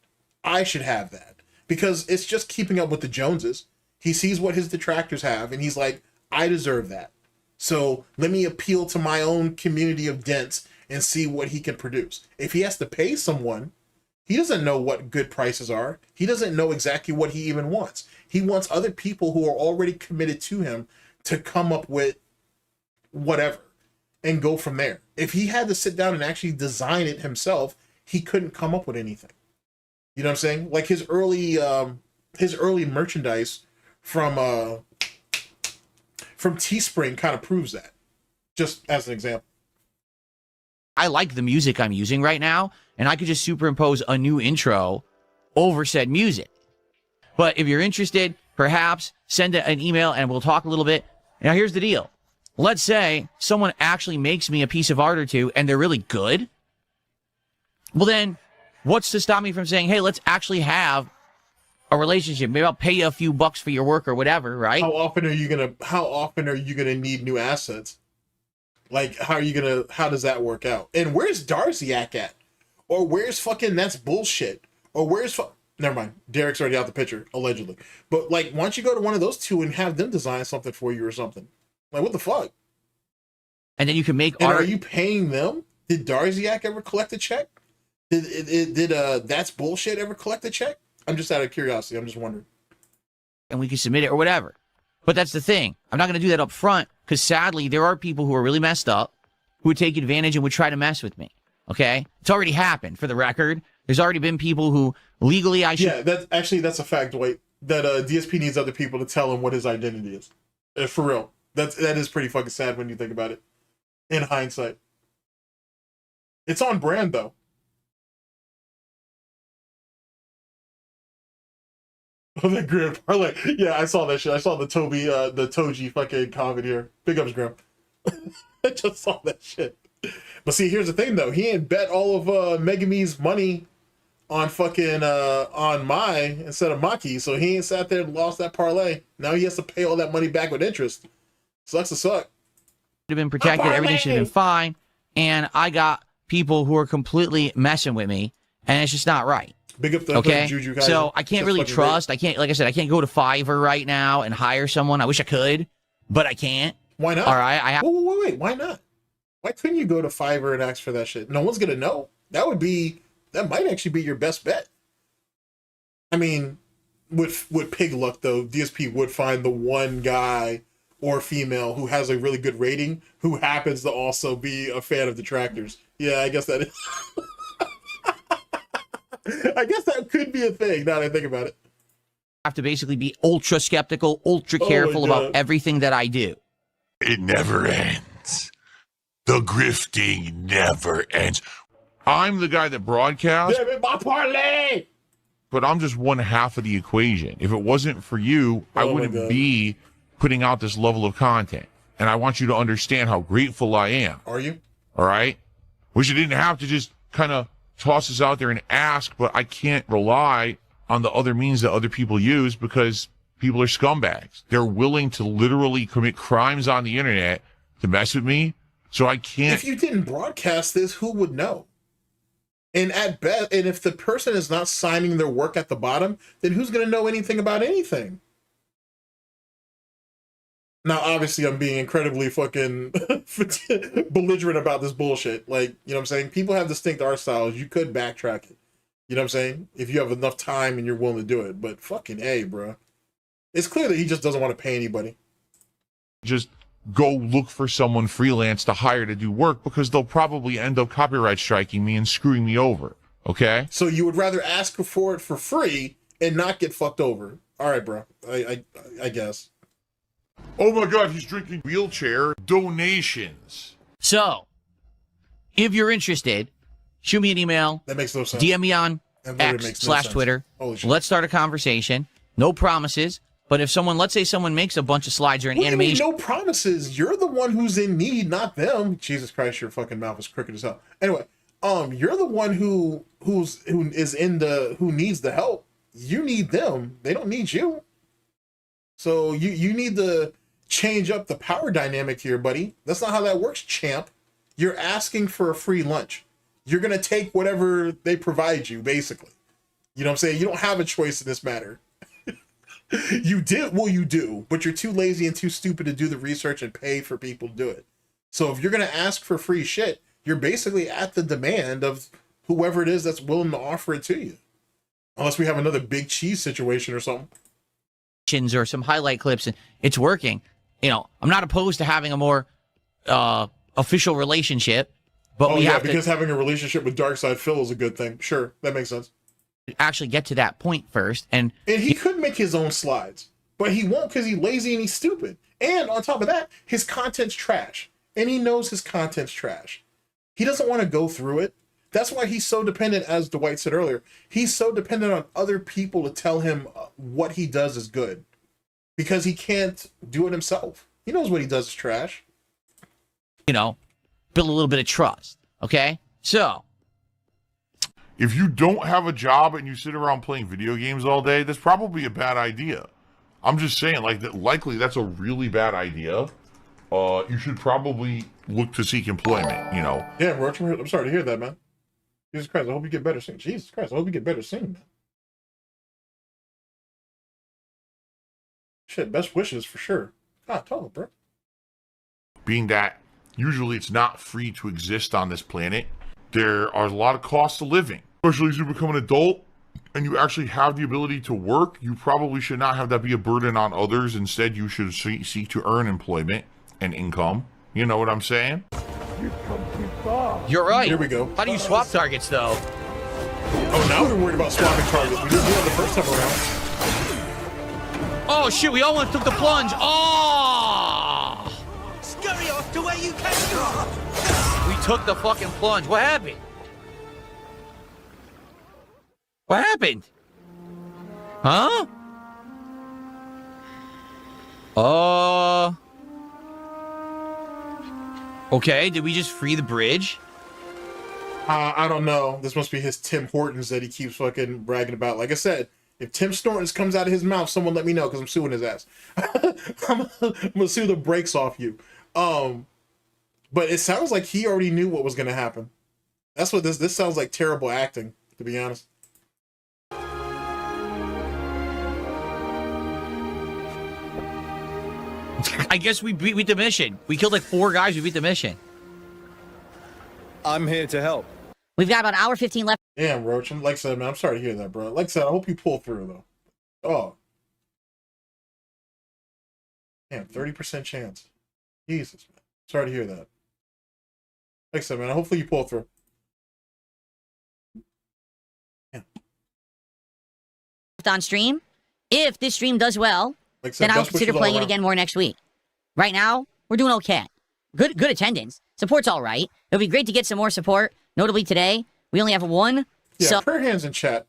I should have that because it's just keeping up with the Joneses. He sees what his detractors have and he's like, I deserve that. So let me appeal to my own community of dents and see what he can produce. If he has to pay someone, he doesn't know what good prices are. He doesn't know exactly what he even wants. He wants other people who are already committed to him to come up with whatever and go from there. If he had to sit down and actually design it himself, he couldn't come up with anything. You know what I'm saying? Like his early merchandise from Teespring kind of proves that. Just as an example. I like the music I'm using right now, and I could just superimpose a new intro over said music. But if you're interested, perhaps send an email and we'll talk a little bit. Now, here's the deal. Let's say someone actually makes me a piece of art or two, and they're really good. Well, then, what's to stop me from saying, hey, let's actually have a relationship? Maybe I'll pay you a few bucks for your work or whatever, right? How often are you gonna need new assets? Like, how does that work out? And where's Darziak at? Or where's fucking That's Bullshit? Or where's never mind. Derek's already out the picture, allegedly. But like, why don't you go to one of those two and have them design something for you or something? Like, what the fuck? And then you can make art. Are you paying them? Did Darziak ever collect a check? Did That's Bullshit ever collect a check? I'm just out of curiosity. I'm just wondering. And we can submit it or whatever. But that's the thing. I'm not going to do that up front because sadly, there are people who are really messed up who would take advantage and would try to mess with me. Okay? It's already happened, for the record. There's already been people who legally I should... Yeah, that's a fact, Dwight. That DSP needs other people to tell him what his identity is. For real. That is pretty fucking sad when you think about it. In hindsight. It's on brand, though. Oh, that Grim parlay. Yeah, I saw that shit. I saw the Toji fucking comment here. Big ups, Grim. I just saw that shit. But see, here's the thing though. He ain't bet all of Megumi's money on fucking on Mai instead of Maki, so he ain't sat there and lost that parlay. Now he has to pay all that money back with interest. Sucks to suck. Have been protected, everything should have been fine, and I got people who are completely messing with me, and it's just not right. Big up the okay, Juju guys. so I can't really trust. Great. I can't, like I said, I can't go to Fiverr right now and hire someone. I wish I could, but I can't. Why not? All right, I have. Wait. Why not? Why couldn't you go to Fiverr and ask for that shit? No one's gonna know. That might actually be your best bet. I mean, with pig luck though, DSP would find the one guy or female who has a really good rating who happens to also be a fan of Detractors. Yeah, I guess that is. I guess that could be a thing now that I think about it. I have to basically be ultra skeptical, ultra careful about everything that I do. It never ends. The grifting never ends. I'm the guy that broadcasts. Damn it, my parlay! But I'm just one half of the equation. If it wasn't for you, I wouldn't be putting out this level of content. And I want you to understand how grateful I am. Are you? All right? Wish you didn't have to just kind of toss this out there and ask, but I can't rely on the other means that other people use because people are scumbags. They're willing to literally commit crimes on the internet to mess with me, so I can't... If you didn't broadcast this, who would know? And at best, and if the person is not signing their work at the bottom, then who's going to know anything about anything? Now, obviously, I'm being incredibly fucking belligerent about this bullshit. Like, you know what I'm saying? People have distinct art styles. You could backtrack it. You know what I'm saying? If you have enough time and you're willing to do it. But fucking A, bro. It's clear that he just doesn't want to pay anybody. Just go look for someone freelance to hire to do work because they'll probably end up copyright striking me and screwing me over. Okay? So you would rather ask for it for free and not get fucked over. All right, bro. I guess. Oh my God, he's drinking wheelchair donations. So, if you're interested, shoot me an email. That makes no sense. DM me on That literally makes no sense. X/Twitter. Holy shit. Let's start a conversation. No promises. But if someone, let's say someone makes a bunch of slides or an What do you mean, animation. no promises. You're the one who's in need, not them. Jesus Christ, your fucking mouth is crooked as hell. Anyway, you're the one who needs the help. You need them. They don't need you. So you need to change up the power dynamic here, buddy. That's not how that works, champ. You're asking for a free lunch. You're gonna take whatever they provide you, basically. You know what I'm saying? You don't have a choice in this matter. You do, but you're too lazy and too stupid to do the research and pay for people to do it. So if you're gonna ask for free shit, you're basically at the demand of whoever it is that's willing to offer it to you. Unless we have another big cheese situation or something. Or some highlight clips, and it's working. You know, I'm not opposed to having a more official relationship, but we have because to having a relationship with Darkside Phil is a good thing. Sure, that makes sense. actually get to that point first. And he could make his own slides, but he won't because he's lazy and he's stupid. And on top of that, his content's trash, and he knows his content's trash. He doesn't want to go through it. That's why he's so dependent, as Dwight said earlier, he's so dependent on other people to tell him what he does is good. Because he can't do it himself. He knows what he does is trash. You know, build a little bit of trust. Okay? So, if you don't have a job and you sit around playing video games all day, that's probably a bad idea. I'm just saying, like, likely that's a really bad idea. You should probably look to seek employment, you know. Yeah, Roach, I'm sorry to hear that, man. Jesus Christ, I hope you get better soon. Jesus Christ, I hope you get better soon, man. Shit, best wishes for sure. God, tell bro. Being that usually it's not free to exist on this planet, there are a lot of costs of living. Especially as you become an adult and you actually have the ability to work, you probably should not have that be a burden on others. Instead, you should seek to earn employment and income. You know what I'm saying? You're right. Here we go. How do you swap targets, though? Oh, now we're worried about swapping targets. We didn't do it the first time around. Oh, shit, we almost took the plunge. Oh! Scurry off to where you came. We took the fucking plunge. What happened? What happened? Huh? Okay, did we just free the bridge? I don't know. This must be his Tim Hortons that he keeps fucking bragging about. Like I said, if Tim Snortons comes out of his mouth, someone let me know because I'm suing his ass. I'm gonna sue the brakes off you. But it sounds like he already knew what was gonna happen. That's what this sounds like. Terrible acting, to be honest. I guess we beat the mission. We killed like 4 guys. We beat the mission. I'm here to help. We've got about an hour 15 left. Damn, Roach. Like I said, man, I'm sorry to hear that, bro. Like I said, I hope you pull through, though. Oh. Damn, 30% chance. Jesus, man. Sorry to hear that. Like I said, man, hopefully you pull through. On stream. If this stream does well, like said, then I'll consider playing it again more next week. Right now, we're doing okay. Good attendance. Support's all right. It'll be great to get some more support. Notably today, we only have 1. Yeah, prayer hands in chat.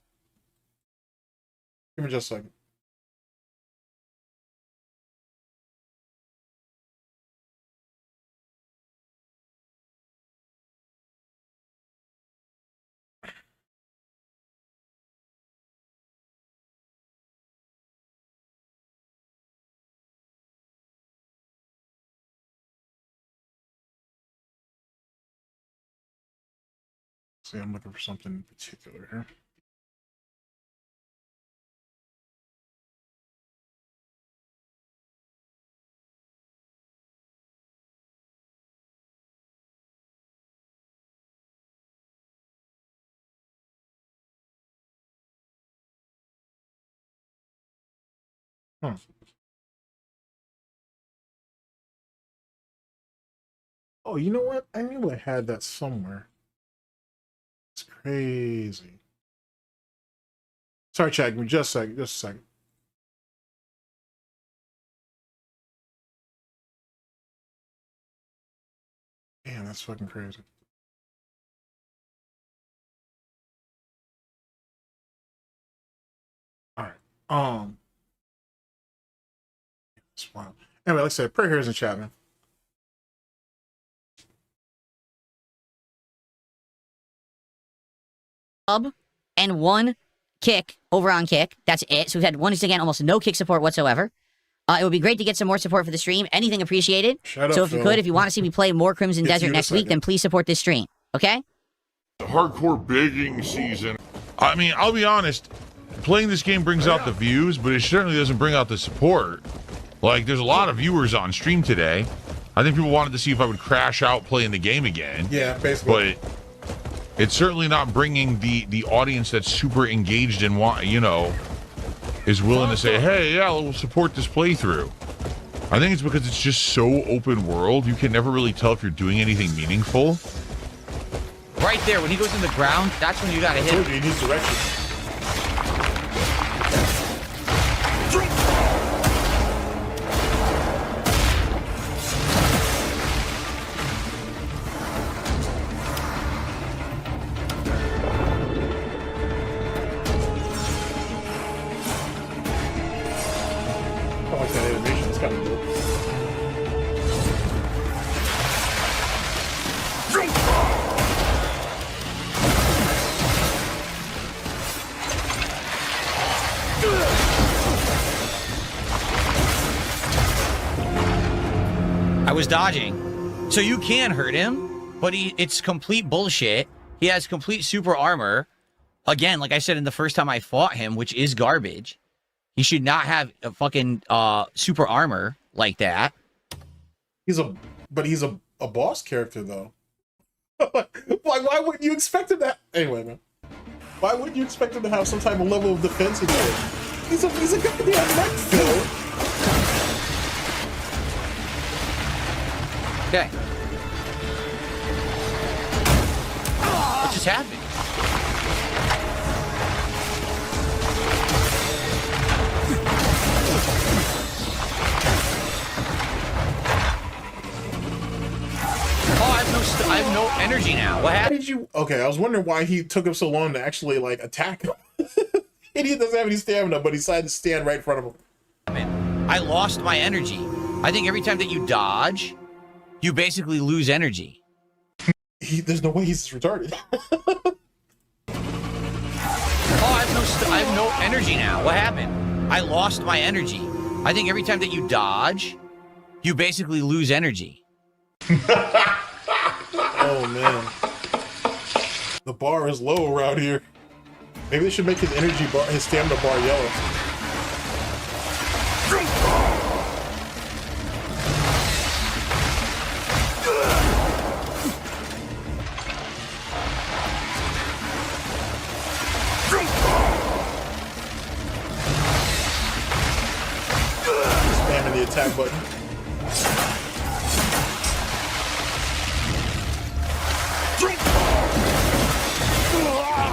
Give me just a second. See, I'm looking for something in particular here. Hmm. Oh, you know what? I knew I had that somewhere. It's crazy. Sorry, chat. Give me just a second. Just a second. Damn, that's fucking crazy. All right. It's wild. Anyway, like I said, prayer here is in chat, man. And 1 kick over on kick. That's it. So we've had once again almost no kick support whatsoever. It would be great to get some more support for the stream. Anything appreciated. Shut up, so if you Phil. could, if you want to see me play more Crimson Get to Desert you in a next week, second. then please support this stream. Okay? Hardcore begging season. I mean, I'll be honest. Playing this game brings out the views, but it certainly doesn't bring out the support. Like, there's a lot of viewers on stream today. I think people wanted to see if I would crash out playing the game again. Yeah, basically. But it's certainly not bringing the audience that's super engaged and is willing to say, hey, yeah, we'll support this playthrough. I think it's because it's just so open world, you can never really tell if you're doing anything meaningful. Right there, when he goes in the ground, that's when you gotta hit him. He needs direction. I like that animation. It's kind of cool. I was dodging. So you can hurt him, but it's complete bullshit. He has complete super armor. Again, like I said in the first time I fought him, which is garbage. He should not have a fucking super armor like that. He's a boss character though. Why wouldn't you expect him to? Anyway, man. Why wouldn't you expect him to have some type of level of defense in there? He's a goddamn mech, Phil. Okay. What just happened? Oh, I have no energy now. What Why happened? did you? Okay, I was wondering why he took him so long to actually like attack him. Idiot doesn't have any stamina, but he decided to stand right in front of him. I lost my energy. I think every time that you dodge, you basically lose energy. There's no way he's retarded. Oh, I have no energy now. What happened? I lost my energy. I think every time that you dodge, you basically lose energy. Oh man, the bar is low around here. Maybe they should make his energy bar, his stamina bar, yellow. Spamming the attack button.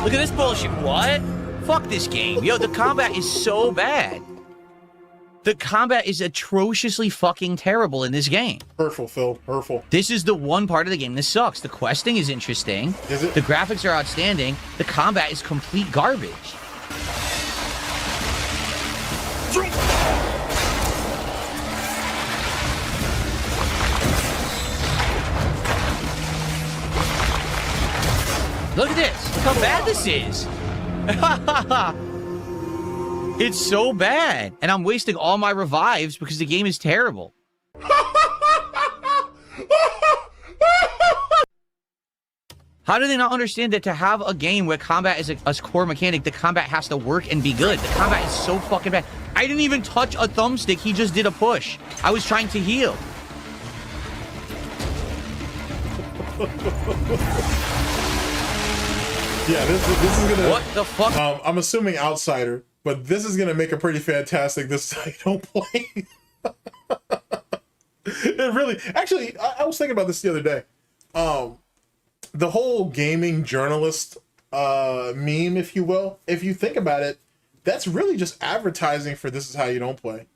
Look at this bullshit. What? Fuck this game. Yo, the combat is so bad. The combat is atrociously fucking terrible in this game. Hurtful, Phil. Hurtful. This is the one part of the game that sucks. The questing is interesting. Is it? The graphics are outstanding. The combat is complete garbage. Look at this. Look how bad this is. It's so bad. And I'm wasting all my revives because the game is terrible. How do they not understand that to have a game where combat is a core mechanic, the combat has to work and be good? The combat is so fucking bad. I didn't even touch a thumbstick. He just did a push. I was trying to heal. Yeah, this is gonna. What the fuck? I'm assuming outsider But this is gonna make a pretty fantastic. This is how you don't play. It really, actually, I was thinking about this the other day. The whole gaming journalist meme, if you will, if you think about it, that's really just advertising for this is how you don't play.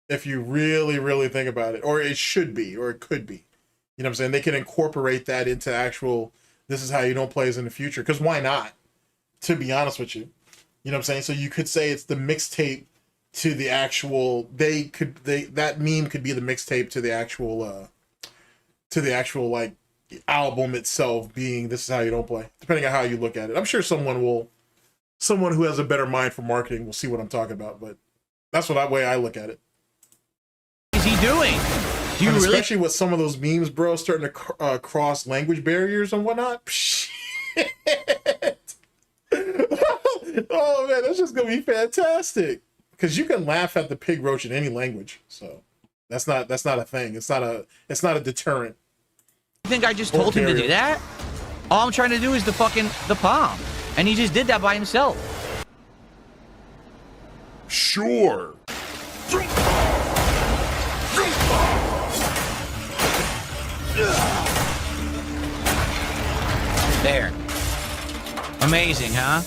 If you really, really think about it, or it should be, or it could be. You know what I'm saying? They can incorporate that into actual this is how you don't plays in the future. Because why not? To be honest with you. You know what I'm saying? So you could say it's the mixtape to the actual that meme could be the mixtape to the actual like album itself being this is how you don't play. Depending on how you look at it. I'm sure someone who has a better mind for marketing will see what I'm talking about, but that's way I look at it. What is he doing? Do you really? Especially with some of those memes, bro, starting to cross language barriers and whatnot. Oh man, that's just gonna be fantastic. Because you can laugh at the pig roach in any language, so that's not a thing. It's not a deterrent. You think I just told him to do that? All I'm trying to do is the palm, and he just did that by himself. Sure. There. Amazing, huh?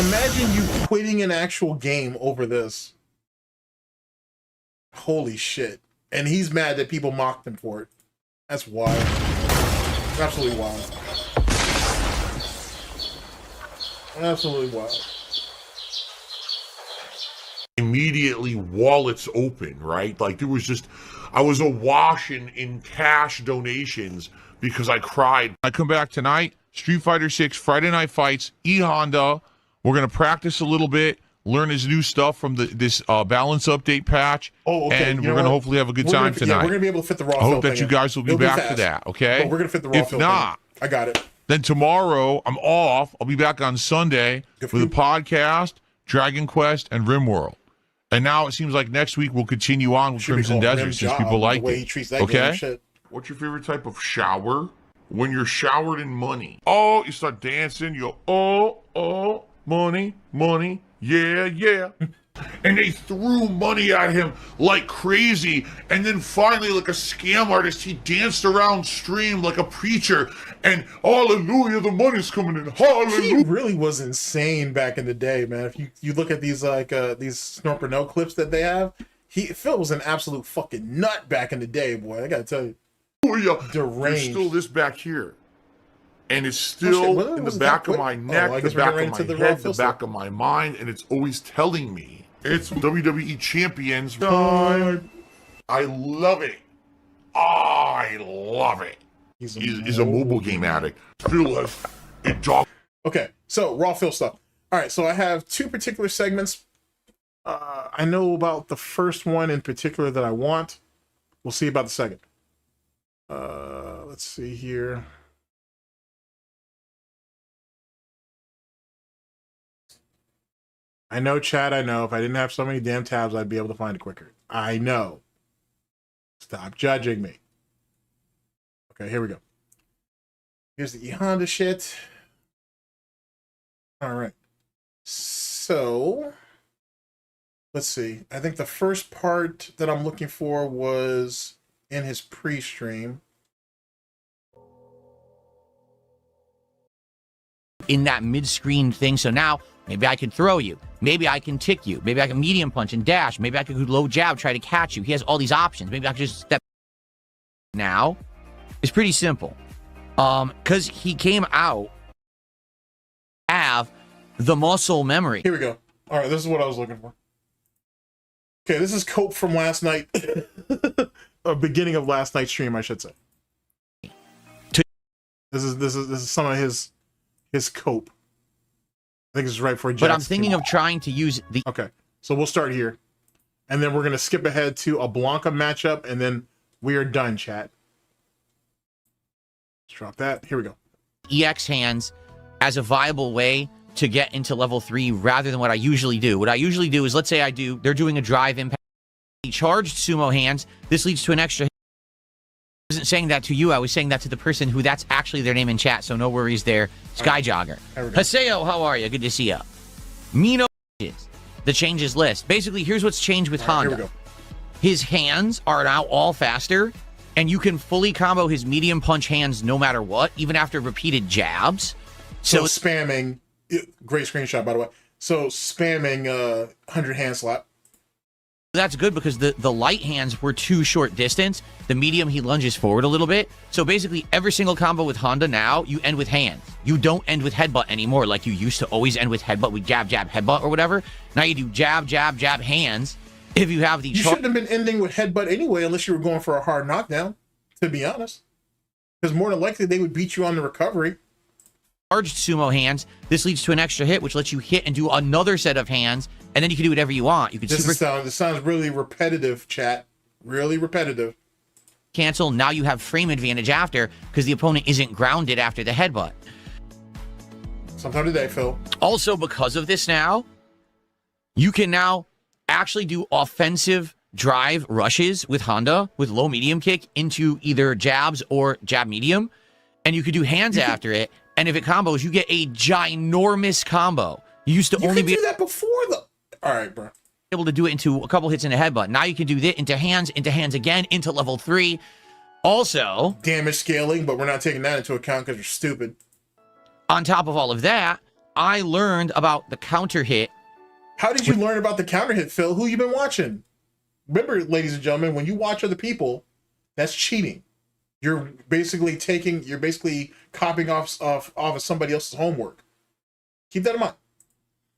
Imagine you quitting an actual game over this. Holy shit. And he's mad that people mocked him for it. That's wild. Absolutely wild. Absolutely wild. Immediately wallets open, right? Like there was just, I was awash in cash donations because I cried. I come back tonight, Street Fighter 6 Friday Night Fights, E-Honda. We're going to practice a little bit, learn his new stuff from this balance update patch. Oh, okay. And we're going to hopefully have a good time tonight. Yeah, we're going to be able to fit the raw I fill hope that you guys will be back to that, okay? But we're going to fit the raw if fill not, thing. I got it. Then tomorrow, I'm off. I'll be back on Sunday with a podcast, Dragon Quest, and RimWorld. And now it seems like next week we'll continue on with Crimson Desert since people like it. Okay? What's your favorite type of shower? When you're showered in money. Oh, you start dancing. You go, oh, money, money, yeah, yeah. And they threw money at him like crazy. And then finally, like a scam artist, he danced around stream like a preacher. And hallelujah, the money's coming in. Hallelujah. He really was insane back in the day, man. If you look at these these Burnell clips that they have, Phil was an absolute fucking nut back in the day, boy. I gotta tell you. Deranged. There's still this back here. And it's still in the back of my neck, the back of my head, the back of my mind, and it's always telling me it's WWE Champions time. I love it. I love it. He's a mobile game addict. Phil has a dog. Okay, so raw Phil stuff. All right, so I have two particular segments. I know about the first one in particular that I want. We'll see about the second. Let's see here. I know, Chad, I know. If I didn't have so many damn tabs, I'd be able to find it quicker. I know. Stop judging me. Okay, here we go. Here's the E-Honda shit. All right. So, let's see. I think the first part that I'm looking for was in his pre-stream. In that mid-screen thing, so now maybe I can throw you, maybe I can tick you, maybe I can medium punch and dash, maybe I could low jab, try to catch you. He has all these options. Maybe I could just step. Now it's pretty simple, because he came out have the muscle memory. Here we go. All right, this is what I was looking for. Okay, this is Cope from last night, beginning of last night's stream, I should say. This is some of his cope. I think this is right for. But I'm thinking of trying to use the. Okay, so we'll start here, and then we're gonna skip ahead to a Blanca matchup, and then we are done, chat. Let's drop that. Here we go. EX hands as a viable way to get into level 3 rather than what I usually do. What I usually do is, let's say they're doing a drive impact, charged sumo hands. This leads to an extra. wasn't saying that to you. I was saying that to the person who that's actually their name in chat. So no worries there. Skyjogger. Haseo, how are you? Good to see you. Mino, the changes list. Basically, here's what's changed with Honda. Here we go. His hands are now all faster, and you can fully combo his medium punch hands no matter what, even after repeated jabs. So spamming, great screenshot, by the way. So spamming 100 hand slap. That's good because the light hands were too short distance. The medium, he lunges forward a little bit. So basically, every single combo with Honda now, you end with hands. You don't end with headbutt anymore like you used to always end with headbutt, with jab, jab, headbutt, or whatever. Now you do jab, jab, jab, hands. If you have the... You shouldn't have been ending with headbutt anyway, unless you were going for a hard knockdown, to be honest. Because more than likely, they would beat you on the recovery. Charged sumo hands. This leads to an extra hit, which lets you hit and do another set of hands, and then you can do whatever you want. You can This sounds really repetitive, chat. Really repetitive. Cancel. Now you have frame advantage after, because the opponent isn't grounded after the headbutt. Sometime today, Phil. Also, because of this now, you can now actually do offensive drive rushes with Honda with low medium kick into either jabs or jab medium, and you could do hands after it. And if it combos, you get a ginormous combo. You used to only be do that before the. All right, bro. Able to do it into a couple hits in a headbutt. Now you can do that into hands again, into level 3. Also, damage scaling, but we're not taking that into account because you're stupid. On top of all of that, I learned about the counter hit. How did you learn about the counter hit, Phil? Who you been watching? Remember, ladies and gentlemen, when you watch other people, that's cheating. You're basically copying off of somebody else's homework. Keep that in mind.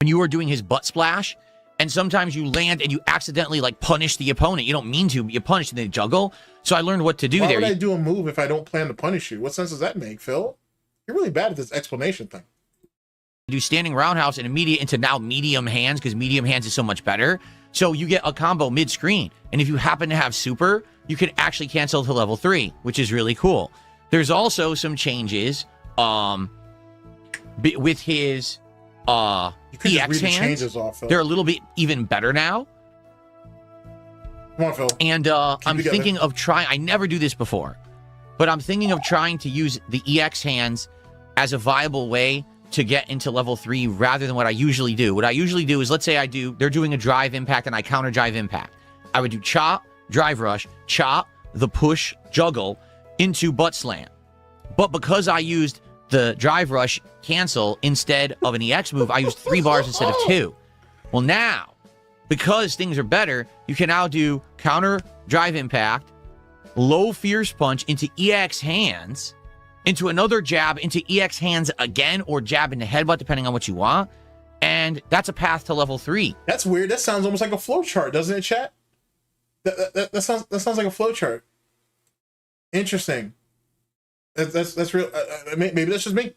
When you are doing his butt splash, and sometimes you land and you accidentally like punish the opponent. You don't mean to, but you punish and they juggle. So I learned what to do Why there. would I do a move if I don't plan to punish you? What sense does that make, Phil? You're really bad at this explanation thing. Do standing roundhouse and immediate into now medium hands, because medium hands is so much better. So you get a combo mid-screen. And if you happen to have super, you can actually cancel to level 3, which is really cool. There's also some changes with his EX hands. They're a little bit even better now. Come on, Phil. And I'm thinking of trying, I never do this before, but I'm thinking of trying to use the EX hands as a viable way to get into level 3 rather than what I usually do. What I usually do is, let's say they're doing a drive impact and I counter drive impact. I would do chop, drive rush, chop, the push, juggle into butt slam. But because I used the drive rush cancel instead of an EX move, I used 3 bars instead of 2. Well, now, because things are better, you can now do counter drive impact, low fierce punch into EX hands, into another jab into EX hands again, or jab into headbutt, depending on what you want. And that's a path to level 3. That's weird. That sounds almost like a flowchart, doesn't it, chat? That sounds like a flowchart. Interesting. That's real. Maybe that's just me.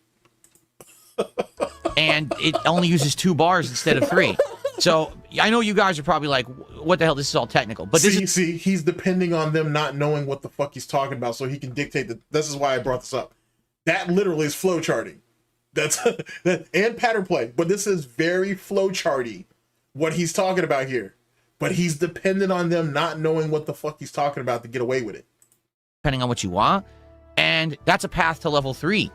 And it only uses 2 bars instead of 3. So I know you guys are probably like, what the hell? This is all technical. But see, he's depending on them not knowing what the fuck he's talking about, so he can dictate that. This is why I brought this up. That literally is flowcharting. That's and pattern play. But this is very flowcharty, what he's talking about here. But he's dependent on them not knowing what the fuck he's talking about to get away with it. Depending on what you want. And that's a path to level 3.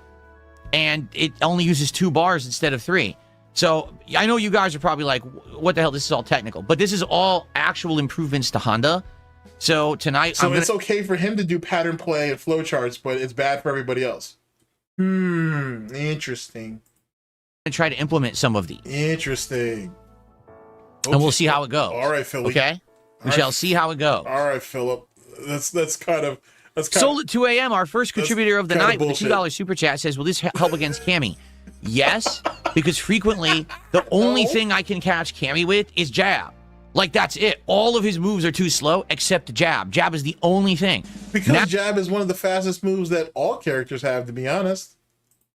And it only uses 2 bars instead of 3. So I know you guys are probably like, what the hell? This is all technical. But this is all actual improvements to Honda. So tonight... So it's okay for him to do pattern play and flowcharts, but it's bad for everybody else. Interesting. I'm going to try to implement some of these. Interesting. Okay. And we'll see how it goes. All right, Philly. Okay? We shall see how it goes. All right, Philip. That's kind of... Sold at 2 a.m. Our first contributor of the night with a $2 super chat says, will this help against Cammy? Yes, because frequently the only thing I can catch Cammy with is jab. Like, that's it. All of his moves are too slow except jab. Jab is the only thing. Because jab is one of the fastest moves that all characters have, to be honest.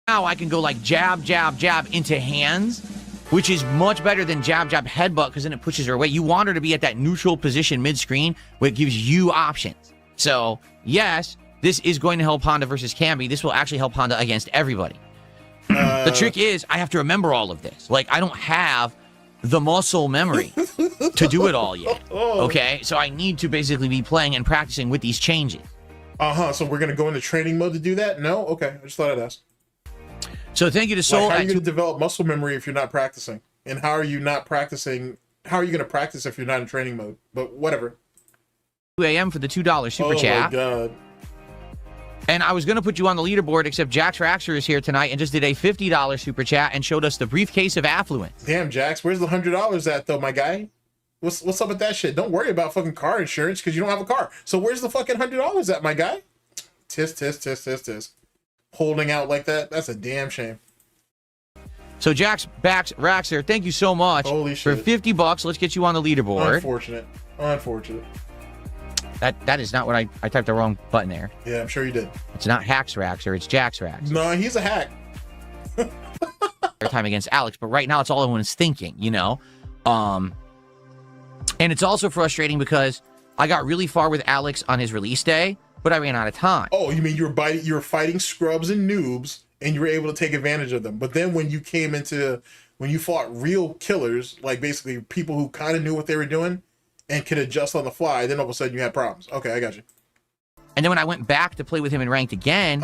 Now I can go like jab, jab, jab into hands, which is much better than jab, jab, headbutt, because then it pushes her away. You want her to be at that neutral position mid-screen where it gives you options. So, yes, this is going to help Honda versus Camby. This will actually help Honda against everybody. The trick is I have to remember all of this. Like, I don't have the muscle memory to do it all yet. Okay? So I need to basically be playing and practicing with these changes. So we're gonna go into training mode to do that? No? Okay. I just thought I'd ask. So thank you to Soul. How are you gonna develop muscle memory if you're not practicing? And how are you not practicing? How are you gonna practice if you're not in training mode? But whatever. 2 a.m. for the $2 super chat. Oh my god. And I was going to put you on the leaderboard, except Jax Raxer is here tonight and just did a $50 super chat and showed us the briefcase of affluence. Damn, Jax, where's the $100 at though, my guy? What's up with that shit? Don't worry about fucking car insurance because you don't have a car. So where's the fucking $100 at, my guy? Tis. Holding out like that? That's a damn shame. So Jax Raxer, thank you so much. Holy shit. For $50, let's get you on the leaderboard. Unfortunate. That is not what I typed the wrong button there. Yeah, I'm sure you did. It's not Hax Raxer, it's Jax Raxer. No, he's a hack. Time against Alex, but right now it's all everyone's thinking, you know? And it's also frustrating because I got really far with Alex on his release day, but I ran out of time. Oh, you mean you were fighting scrubs and noobs and you were able to take advantage of them. But then when you fought real killers, like basically people who kind of knew what they were doing and could adjust on the fly, then all of a sudden you had problems. Okay, I got you. And then when I went back to play with him in ranked again,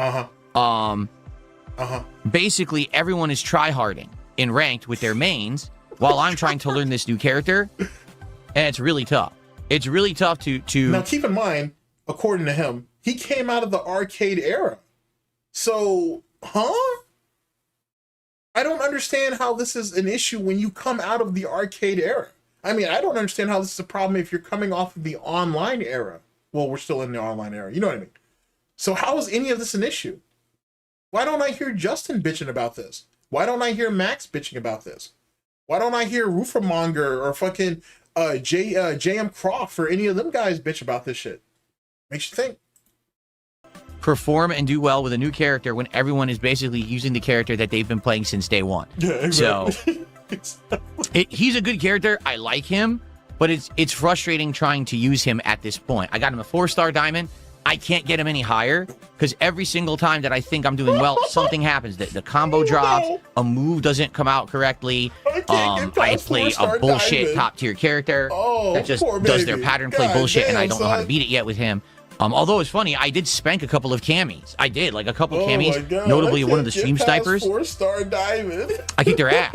basically everyone is tryharding in ranked with their mains while I'm trying to learn this new character, and it's really tough. It's really tough to Now keep in mind, according to him, he came out of the arcade era. So, I don't understand how this is an issue when you come out of the arcade era. I mean, I don't understand how this is a problem if you're coming off of the online era. Well, we're still in the online era. You know what I mean? So how is any of this an issue? Why don't I hear Justin bitching about this? Why don't I hear Max bitching about this? Why don't I hear Roofermonger or fucking JM Croft or any of them guys bitch about this shit? Makes you think. Perform and do well with a new character when everyone is basically using the character that they've been playing since day one. Yeah, exactly. So he's a good character. I like him, but it's frustrating trying to use him at this point. I got him a 4-star diamond. I can't get him any higher because every single time that I think I'm doing well, something happens. The combo drops, a move doesn't come out correctly. I play a bullshit top-tier character that just does their pattern play bullshit, and I don't know how to beat it yet with him. Although it's funny, I did spank a couple of camis. I did, like a couple camis, notably one of the stream snipers. 4-star diamond. I kicked their ass,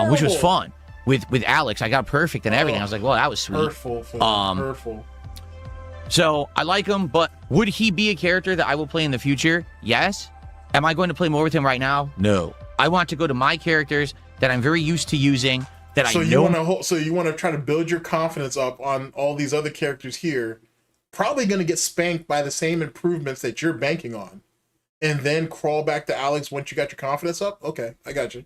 which was fun. With Alex, I got perfect and everything. I was like, well, that was sweet. Hurtful. So I like him, but would he be a character that I will play in the future? Yes. Am I going to play more with him right now? No. I want to go to my characters that I'm very used to using, that I know. So you want to try to build your confidence up on all these other characters here, probably going to get spanked by the same improvements that you're banking on, and then crawl back to Alex once you got your confidence up? Okay, I got you.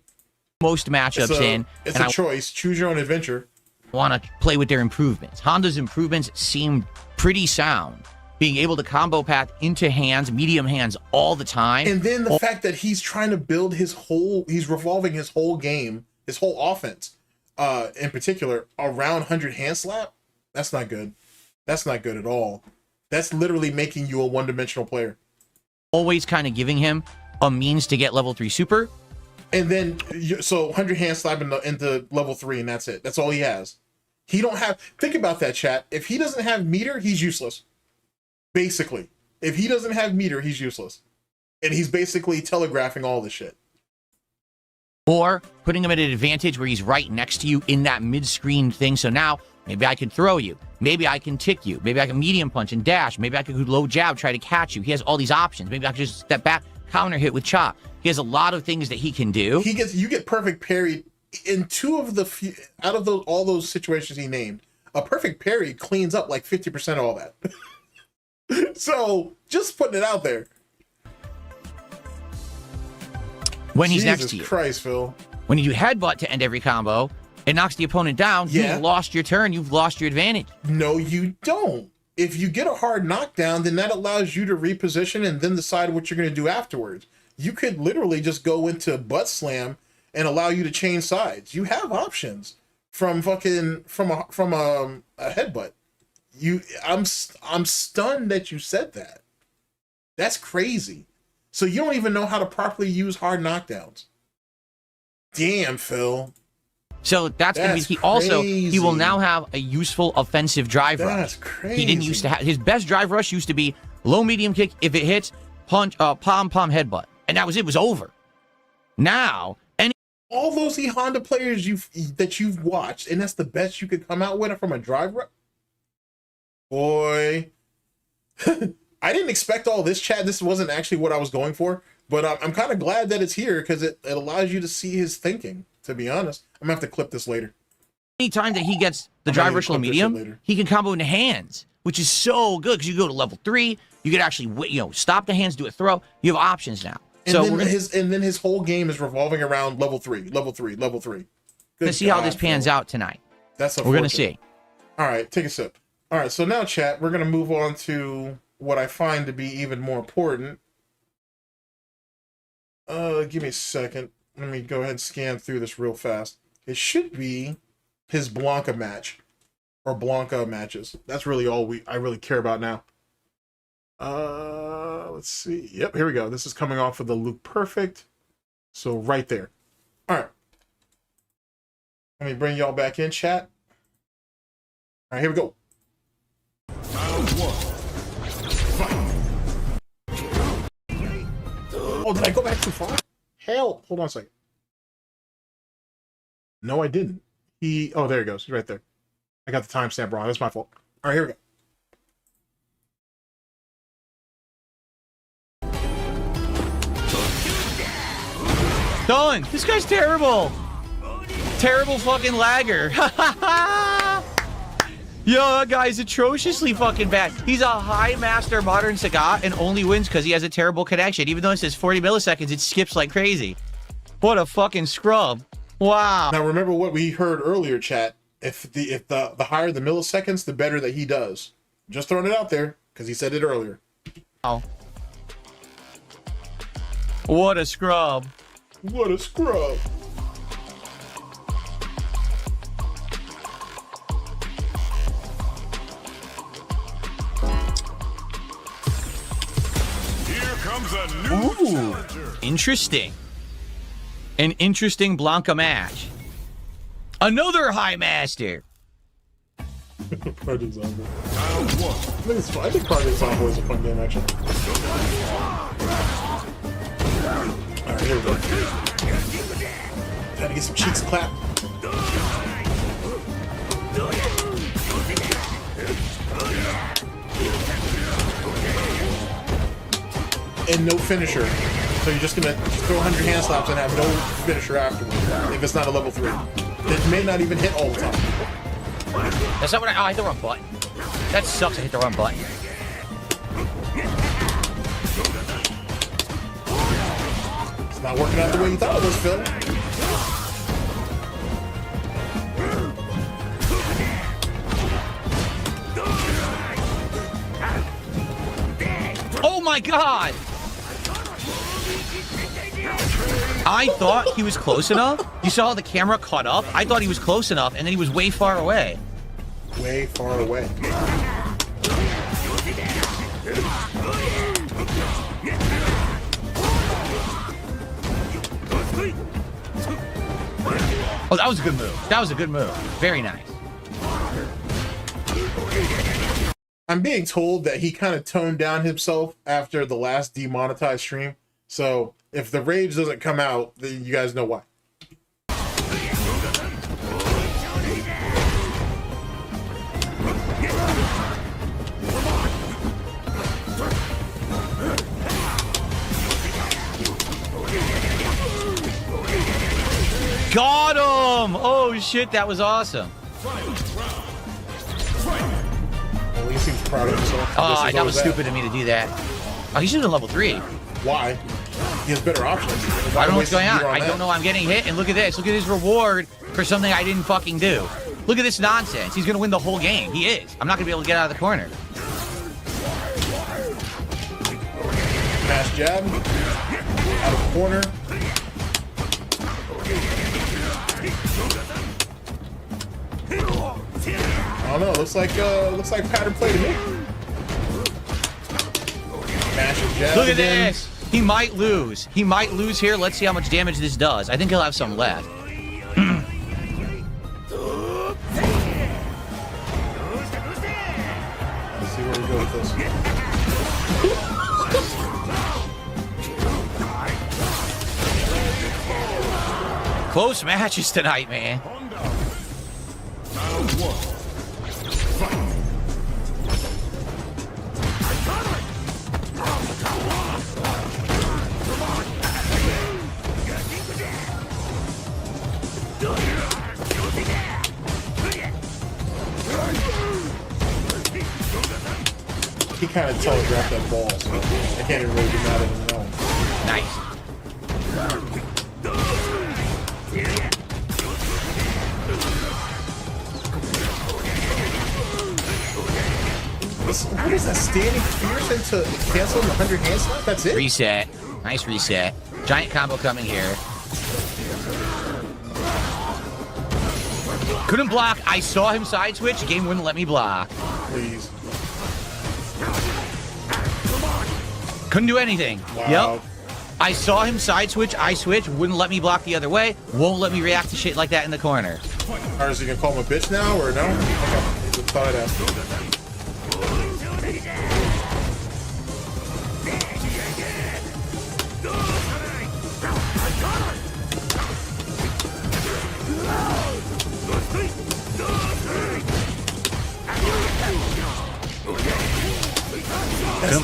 Most matchups it's a choice. Choose your own adventure. Want to play with their improvements. Honda's improvements seem pretty sound. Being able to combo path into hands, medium hands all the time. And then the fact that he's trying to build he's revolving his whole game, his whole offense, in particular, around 100 hand slap. That's not good. That's not good at all. That's literally making you a one-dimensional player. Always kind of giving him a means to get level 3 super. And then, so 100 hand slap into level 3, and that's it. That's all he has. He don't have, think about that, chat. If he doesn't have meter, he's useless. Basically. If he doesn't have meter, he's useless. And he's basically telegraphing all this shit. Or putting him at an advantage where he's right next to you in that mid-screen thing. So now, maybe I can throw you. Maybe I can tick you. Maybe I can medium punch and dash. Maybe I can low jab, try to catch you. He has all these options. Maybe I can just step back, counter hit with chop. He has a lot of things that he can do. You get perfect parried in two of the few, out of all those situations he named. A perfect parry cleans up like 50% of all that. So just putting it out there. When he's next to you. Jesus Christ, Phil. When you do headbutt to end every combo, it knocks the opponent down. Yeah. You've lost your turn. You've lost your advantage. No, you don't. If you get a hard knockdown, then that allows you to reposition and then decide what you're going to do afterwards. You could literally just go into butt slam and allow you to change sides. You have options from a headbutt. I'm stunned that you said that. That's crazy. So you don't even know how to properly use hard knockdowns. Damn, Phil. So that's going to be he will now have a useful offensive drive rush. That's crazy. He didn't used to have his best drive rush used to be Low medium kick. If it hits, punch, palm headbutt. And that was it. It was over. Now, all those E-Honda players that you've watched, and that's the best you could come out with from a driver. Boy, I didn't expect all this, Chad. This wasn't actually what I was going for, but I'm kind of glad that it's here because it allows you to see his thinking. To be honest, I'm gonna have to clip this later. anytime that he gets the driver low medium, he can combo into hands, which is so good because you go to level 3. You could actually, stop the hands, do a throw. You have options now. And so then his whole game is revolving around level 3, level 3, level 3. Let's see how this pans out tonight. We're gonna see. All right, take a sip. All right, so now, chat, we're gonna move on to what I find to be even more important. Give me a second. Let me go ahead and scan through this real fast. It should be his Blanca match or Blanca matches. That's really all I really care about now. Let's see. Yep, here we go. This is coming off of the Luke Perfect. So right there. All right. Let me bring y'all back in, chat. All right, here we go. Round 1. Oh, did I go back too far? Hell, hold on a second. No, I didn't. Oh, there he goes. He's right there. I got the timestamp wrong. That's my fault. All right, here we go. Done. This guy's terrible. Terrible fucking lagger. Yo, that guy's atrociously fucking bad. He's a high master modern Sagat and only wins because he has a terrible connection. Even though it says 40 milliseconds, it skips like crazy. What a fucking scrub. Wow. Now remember what we heard earlier, chat. If the higher the milliseconds, the better that he does. Just throwing it out there because he said it earlier. Oh. What a scrub. What a scrub. Ooh, interesting. An interesting Blanca match. Another High Master. Project Zombo. I think Project Zombo is a fun game, actually. Alright, here we go. Gotta get some cheeks clapped. And no finisher. So you're just gonna throw 100 hand slaps and have no finisher afterwards if it's not a level 3. It may not even hit all the time. That's not what I hit the wrong button. That sucks, I hit the wrong button. It's not working out the way you thought it was, Phil. Oh my god! I thought he was close enough. You saw the camera caught up? I thought he was close enough, and then he was way far away. Way far away. Oh, that was a good move. That was a good move. Very nice. I'm being told that he kind of toned down himself after the last Demonetized stream. So if the rage doesn't come out, then you guys know why. Got him! Oh shit, that was awesome. Well, he seems proud of himself. Oh, that was stupid of me to do that. Oh, he's shooting level 3. Why? He has better options. I don't know what's going on. I don't know I'm getting hit, and look at this. Look at his reward for something I didn't fucking do. Look at this nonsense. He's gonna win the whole game. He is. I'm not gonna be able to get out of the corner. Mash jab. Out of the corner. I don't know. Looks like pattern play to me. Mash and jab. Look at again. this. He might lose. He might lose here. Let's see how much damage this does. I think he'll have some left. Let's see where we go with this. Close matches tonight, man. He kind of telegraphed that ball, so I can't even really be mad at him now. Nice. What is that, standing Pearson to cancel the 100 hand slap? That's it? Reset. Nice reset. Giant combo coming here. Couldn't block. I saw him side switch. Game wouldn't let me block. Please. Couldn't do anything. Wow. Yep. I saw him side switch. I switch. Wouldn't let me block the other way. Won't let me react to shit like that in the corner. Alright, so you gonna call him a bitch now, or no? Okay. Just thought I'd ask.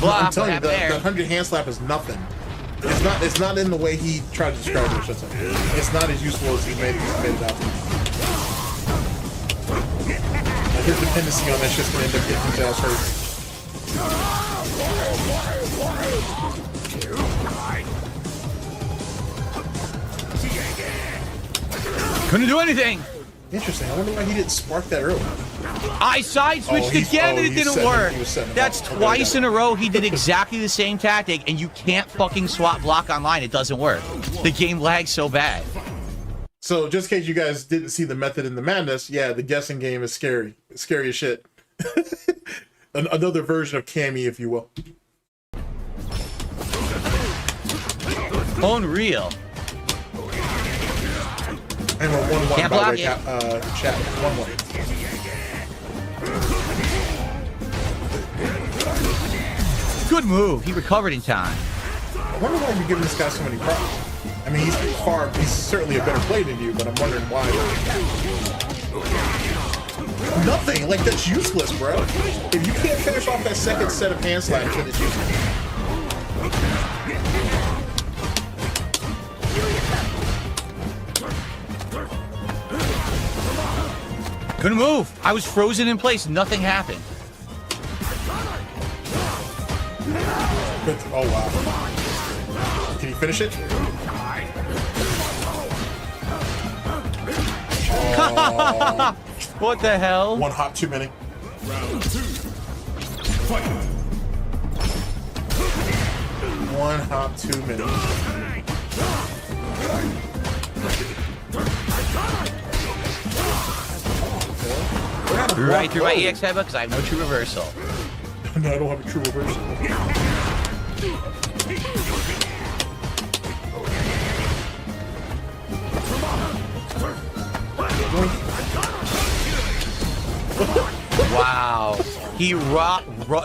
I'm telling you, the 100 hand slap is nothing. It's not in the way he tried to describe it. It's not as useful as he made it out to be. Like his dependency on that shit's gonna end up getting his ass hurt. Couldn't do anything. Interesting. I wonder why he didn't spark that early. I side switched again and it didn't work. That's twice in a row he did exactly the same tactic, and you can't fucking swap block online. It doesn't work. The game lags so bad. So just in case you guys didn't see the method in the madness, yeah, the guessing game is scary. It's scary as shit. Another version of Cammy, if you will. Unreal. And we're 1-1 Can't by block the way, chat. 1-1. Good move. He recovered in time. I wonder why you're giving this guy so many props. I mean, he's certainly a better player than you, but I'm wondering why. Nothing. Like, that's useless, bro. If you can't finish off that second set of hand slaps, then it's useless. Couldn't move. I was frozen in place. Nothing happened. Oh, wow. Can you finish it? Oh. What the hell? One hop too many. Round 2. Fight. One hop too many. Right through my EX headbutt because I have no true reversal. No, I don't have a true reversal. Wow. He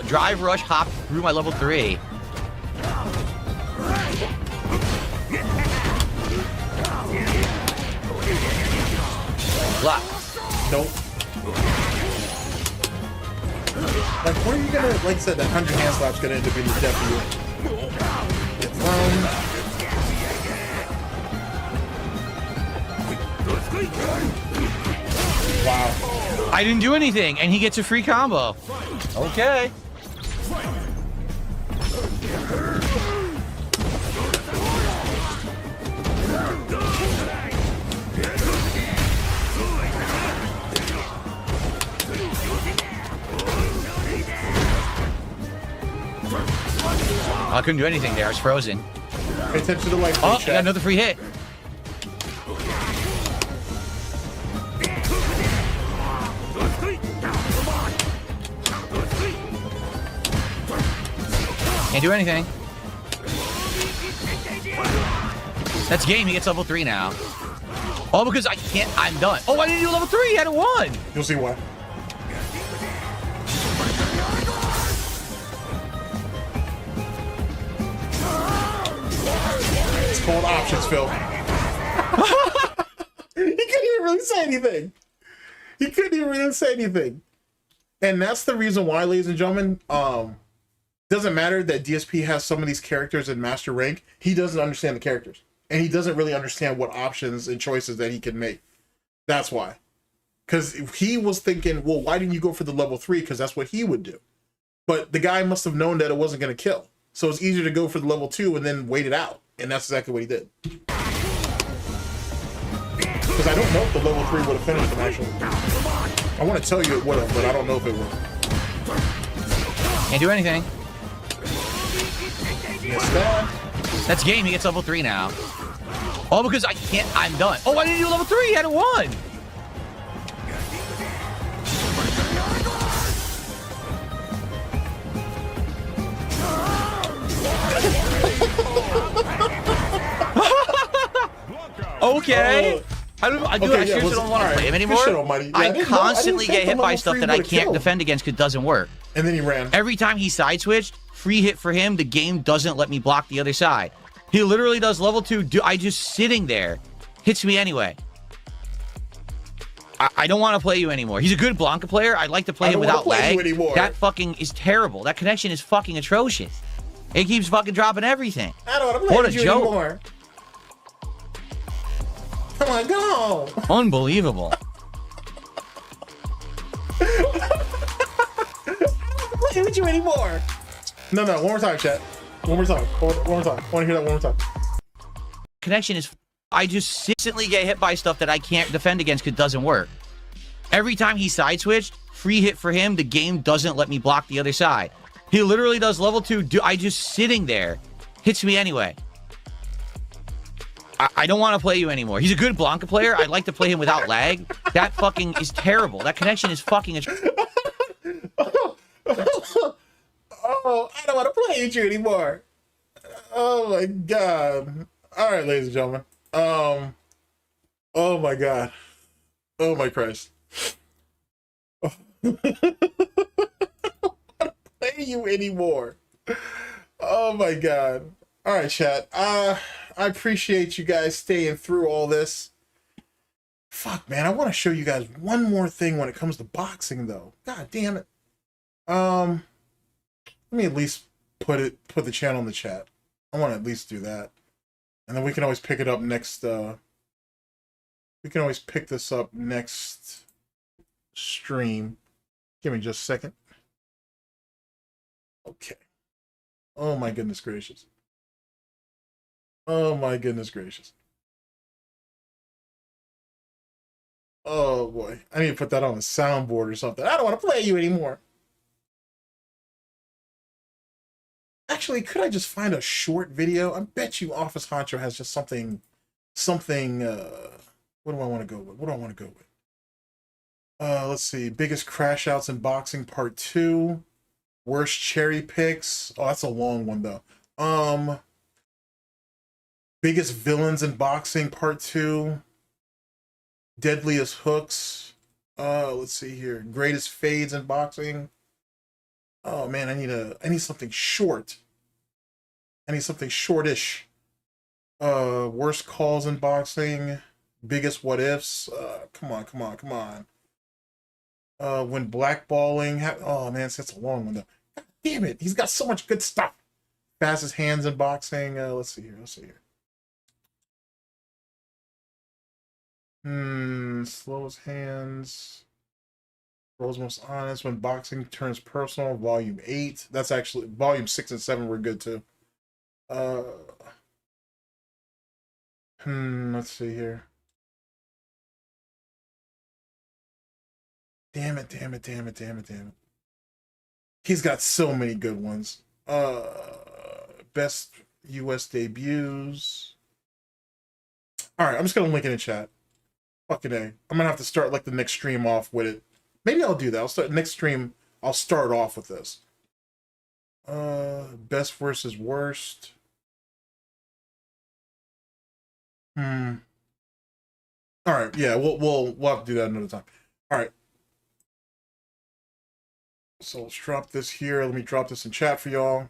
drive rush hopped through my level 3. Block. Nope. Like, where are you gonna, like I said, that 100 hand slap's gonna end up being the death of you. Get thrown. Wow. I didn't do anything, and he gets a free combo. Okay. I couldn't do anything there. I was frozen. Pay attention to the light. Oh, I got another free hit. Can't do anything. That's game. He gets level 3 now. Oh, because I can't. I'm done. Oh, I didn't do level 3. I had a 1. You'll see why. That's called options, Phil. He couldn't even really say anything. He couldn't even really say anything. And that's the reason why, ladies and gentlemen, doesn't matter that DSP has some of these characters in master rank. He doesn't understand the characters. And he doesn't really understand what options and choices that he can make. That's why. Because he was thinking, well, why didn't you go for the level 3? Because that's what he would do. But the guy must have known that it wasn't going to kill. So it's easier to go for the level 2 and then wait it out. And that's exactly what he did. Because I don't know if the level 3 would have finished him, actually. I want to tell you it would have, but I don't know if it would. Can't do anything. That's game. He gets level 3 now. Oh, because I can't. I'm done. Oh, I didn't do level 3. He had a 1. Okay. I seriously don't want to play him anymore. I constantly get hit by stuff that I can't defend against because it doesn't work. And then he ran. Every time he side switched, free hit for him, the game doesn't let me block the other side. He literally does level 2. I just sitting there. Hits me anyway. I don't want to play you anymore. He's a good Blanca player. I'd like to play him without lag. That fucking is terrible. That connection is fucking atrocious. It keeps fucking dropping everything. I don't want to play with you anymore. Come on, go! Unbelievable. I don't want to play with you anymore. No, one more time, chat. One more time. One more time. I want to hear that one more time. Connection is... I just consistently get hit by stuff that I can't defend against because it doesn't work. Every time he side switched, free hit for him, the game doesn't let me block the other side. He literally does level 2. I just sitting there. Hits me anyway. I don't want to play you anymore. He's a good Blanca player. I'd like to play him without lag. That fucking is terrible. That connection is fucking... Oh, I don't want to play with you anymore. Oh my god. All right, ladies and gentlemen. Oh my god. Oh my Christ. I don't want to play you anymore. Oh my god. All right, chat. I appreciate you guys staying through all this. Fuck, man. I want to show you guys one more thing when it comes to boxing, though. God damn it. Let me at least put the channel in the chat. I want to at least do that. And then we can always pick it up next, we can always pick this up next stream. Give me just a second. Okay. Oh my goodness gracious. Oh my goodness gracious. Oh boy. I need to put that on a soundboard or something. I don't want to play you anymore. Actually, could I just find a short video? I bet you Office Honcho has just something, what do I want to go with? What do I want to go with? Let's see. Biggest crash outs in boxing part 2. Worst cherry picks. Oh, that's a long one though. Biggest villains in boxing part 2. Deadliest hooks. Let's see here. Greatest fades in boxing. Oh man, I need something short. I need something shortish. Worst calls in boxing. Biggest what ifs. Come on. When blackballing. Oh man, that's a long one though. God damn it, he's got so much good stuff. Fastest hands in boxing. Let's see here. Slowest hands. World's most honest. When boxing turns personal. Volume 8. That's actually volume 6 and 7 were good too. Let's see here. Damn it. He's got so many good ones. Best US debuts. Alright, I'm just gonna link it in chat. Fucking A. I'm gonna have to start like the next stream off with it. Maybe I'll do that. I'll start next stream. I'll start off with this. Best versus worst. All right. Yeah, we'll have to do that another time. All right. So let's drop this here. Let me drop this in chat for y'all.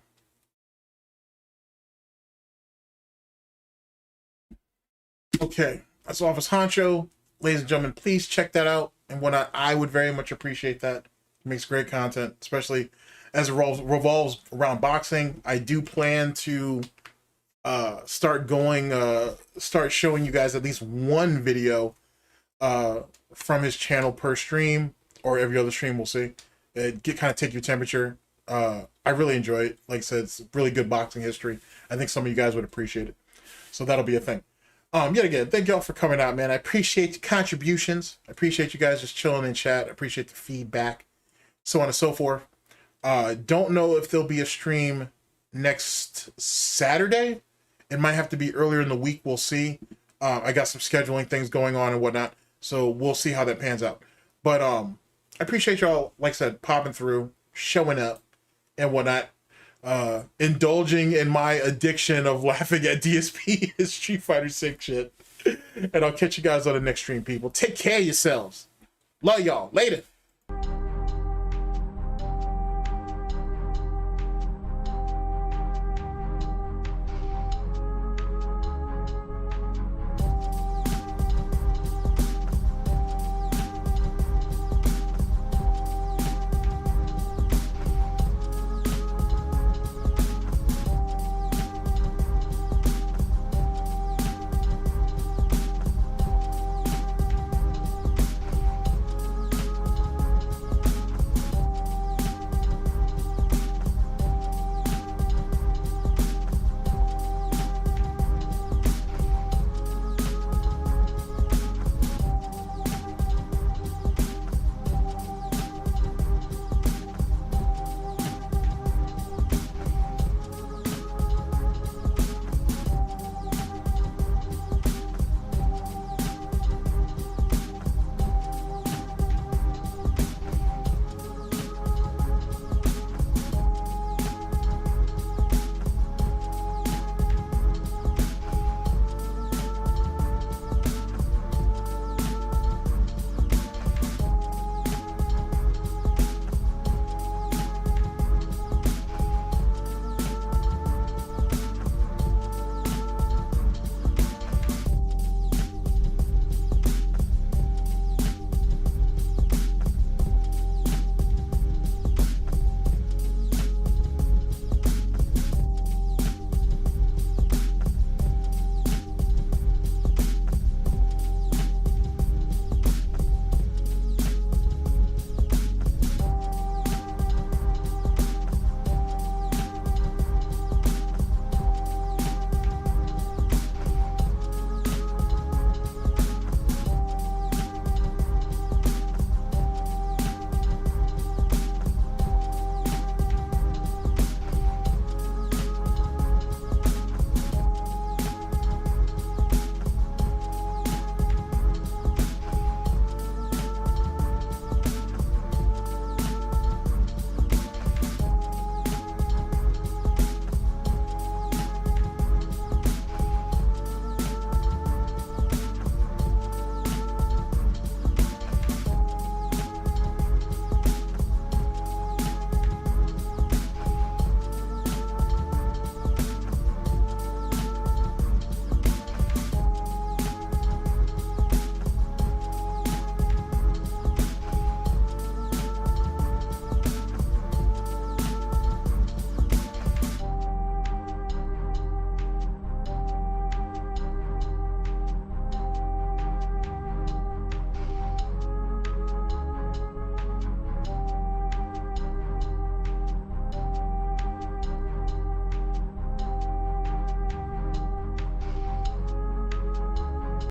Okay, that's Office Honcho. Ladies and gentlemen, please check that out and whatnot. I would very much appreciate that. It makes great content, especially as it revolves around boxing. I do plan to start showing you guys at least one video from his channel per stream, or every other stream. We'll see. Kind of take your temperature. I really enjoy it. Like I said, it's really good boxing history. I think some of you guys would appreciate it. So that'll be a thing. Yet again, thank y'all for coming out, man. I appreciate the contributions. I appreciate you guys just chilling in chat. I appreciate the feedback, so on and so forth. Don't know if there'll be a stream next Saturday. It might have to be earlier in the week. We'll see. I got some scheduling things going on and whatnot, so we'll see how that pans out. But I appreciate y'all, like I said, popping through, showing up, and whatnot. Indulging in my addiction of laughing at DSP and Street Fighter 6 shit. And I'll catch you guys on the next stream, people. Take care of yourselves. Love y'all. Later.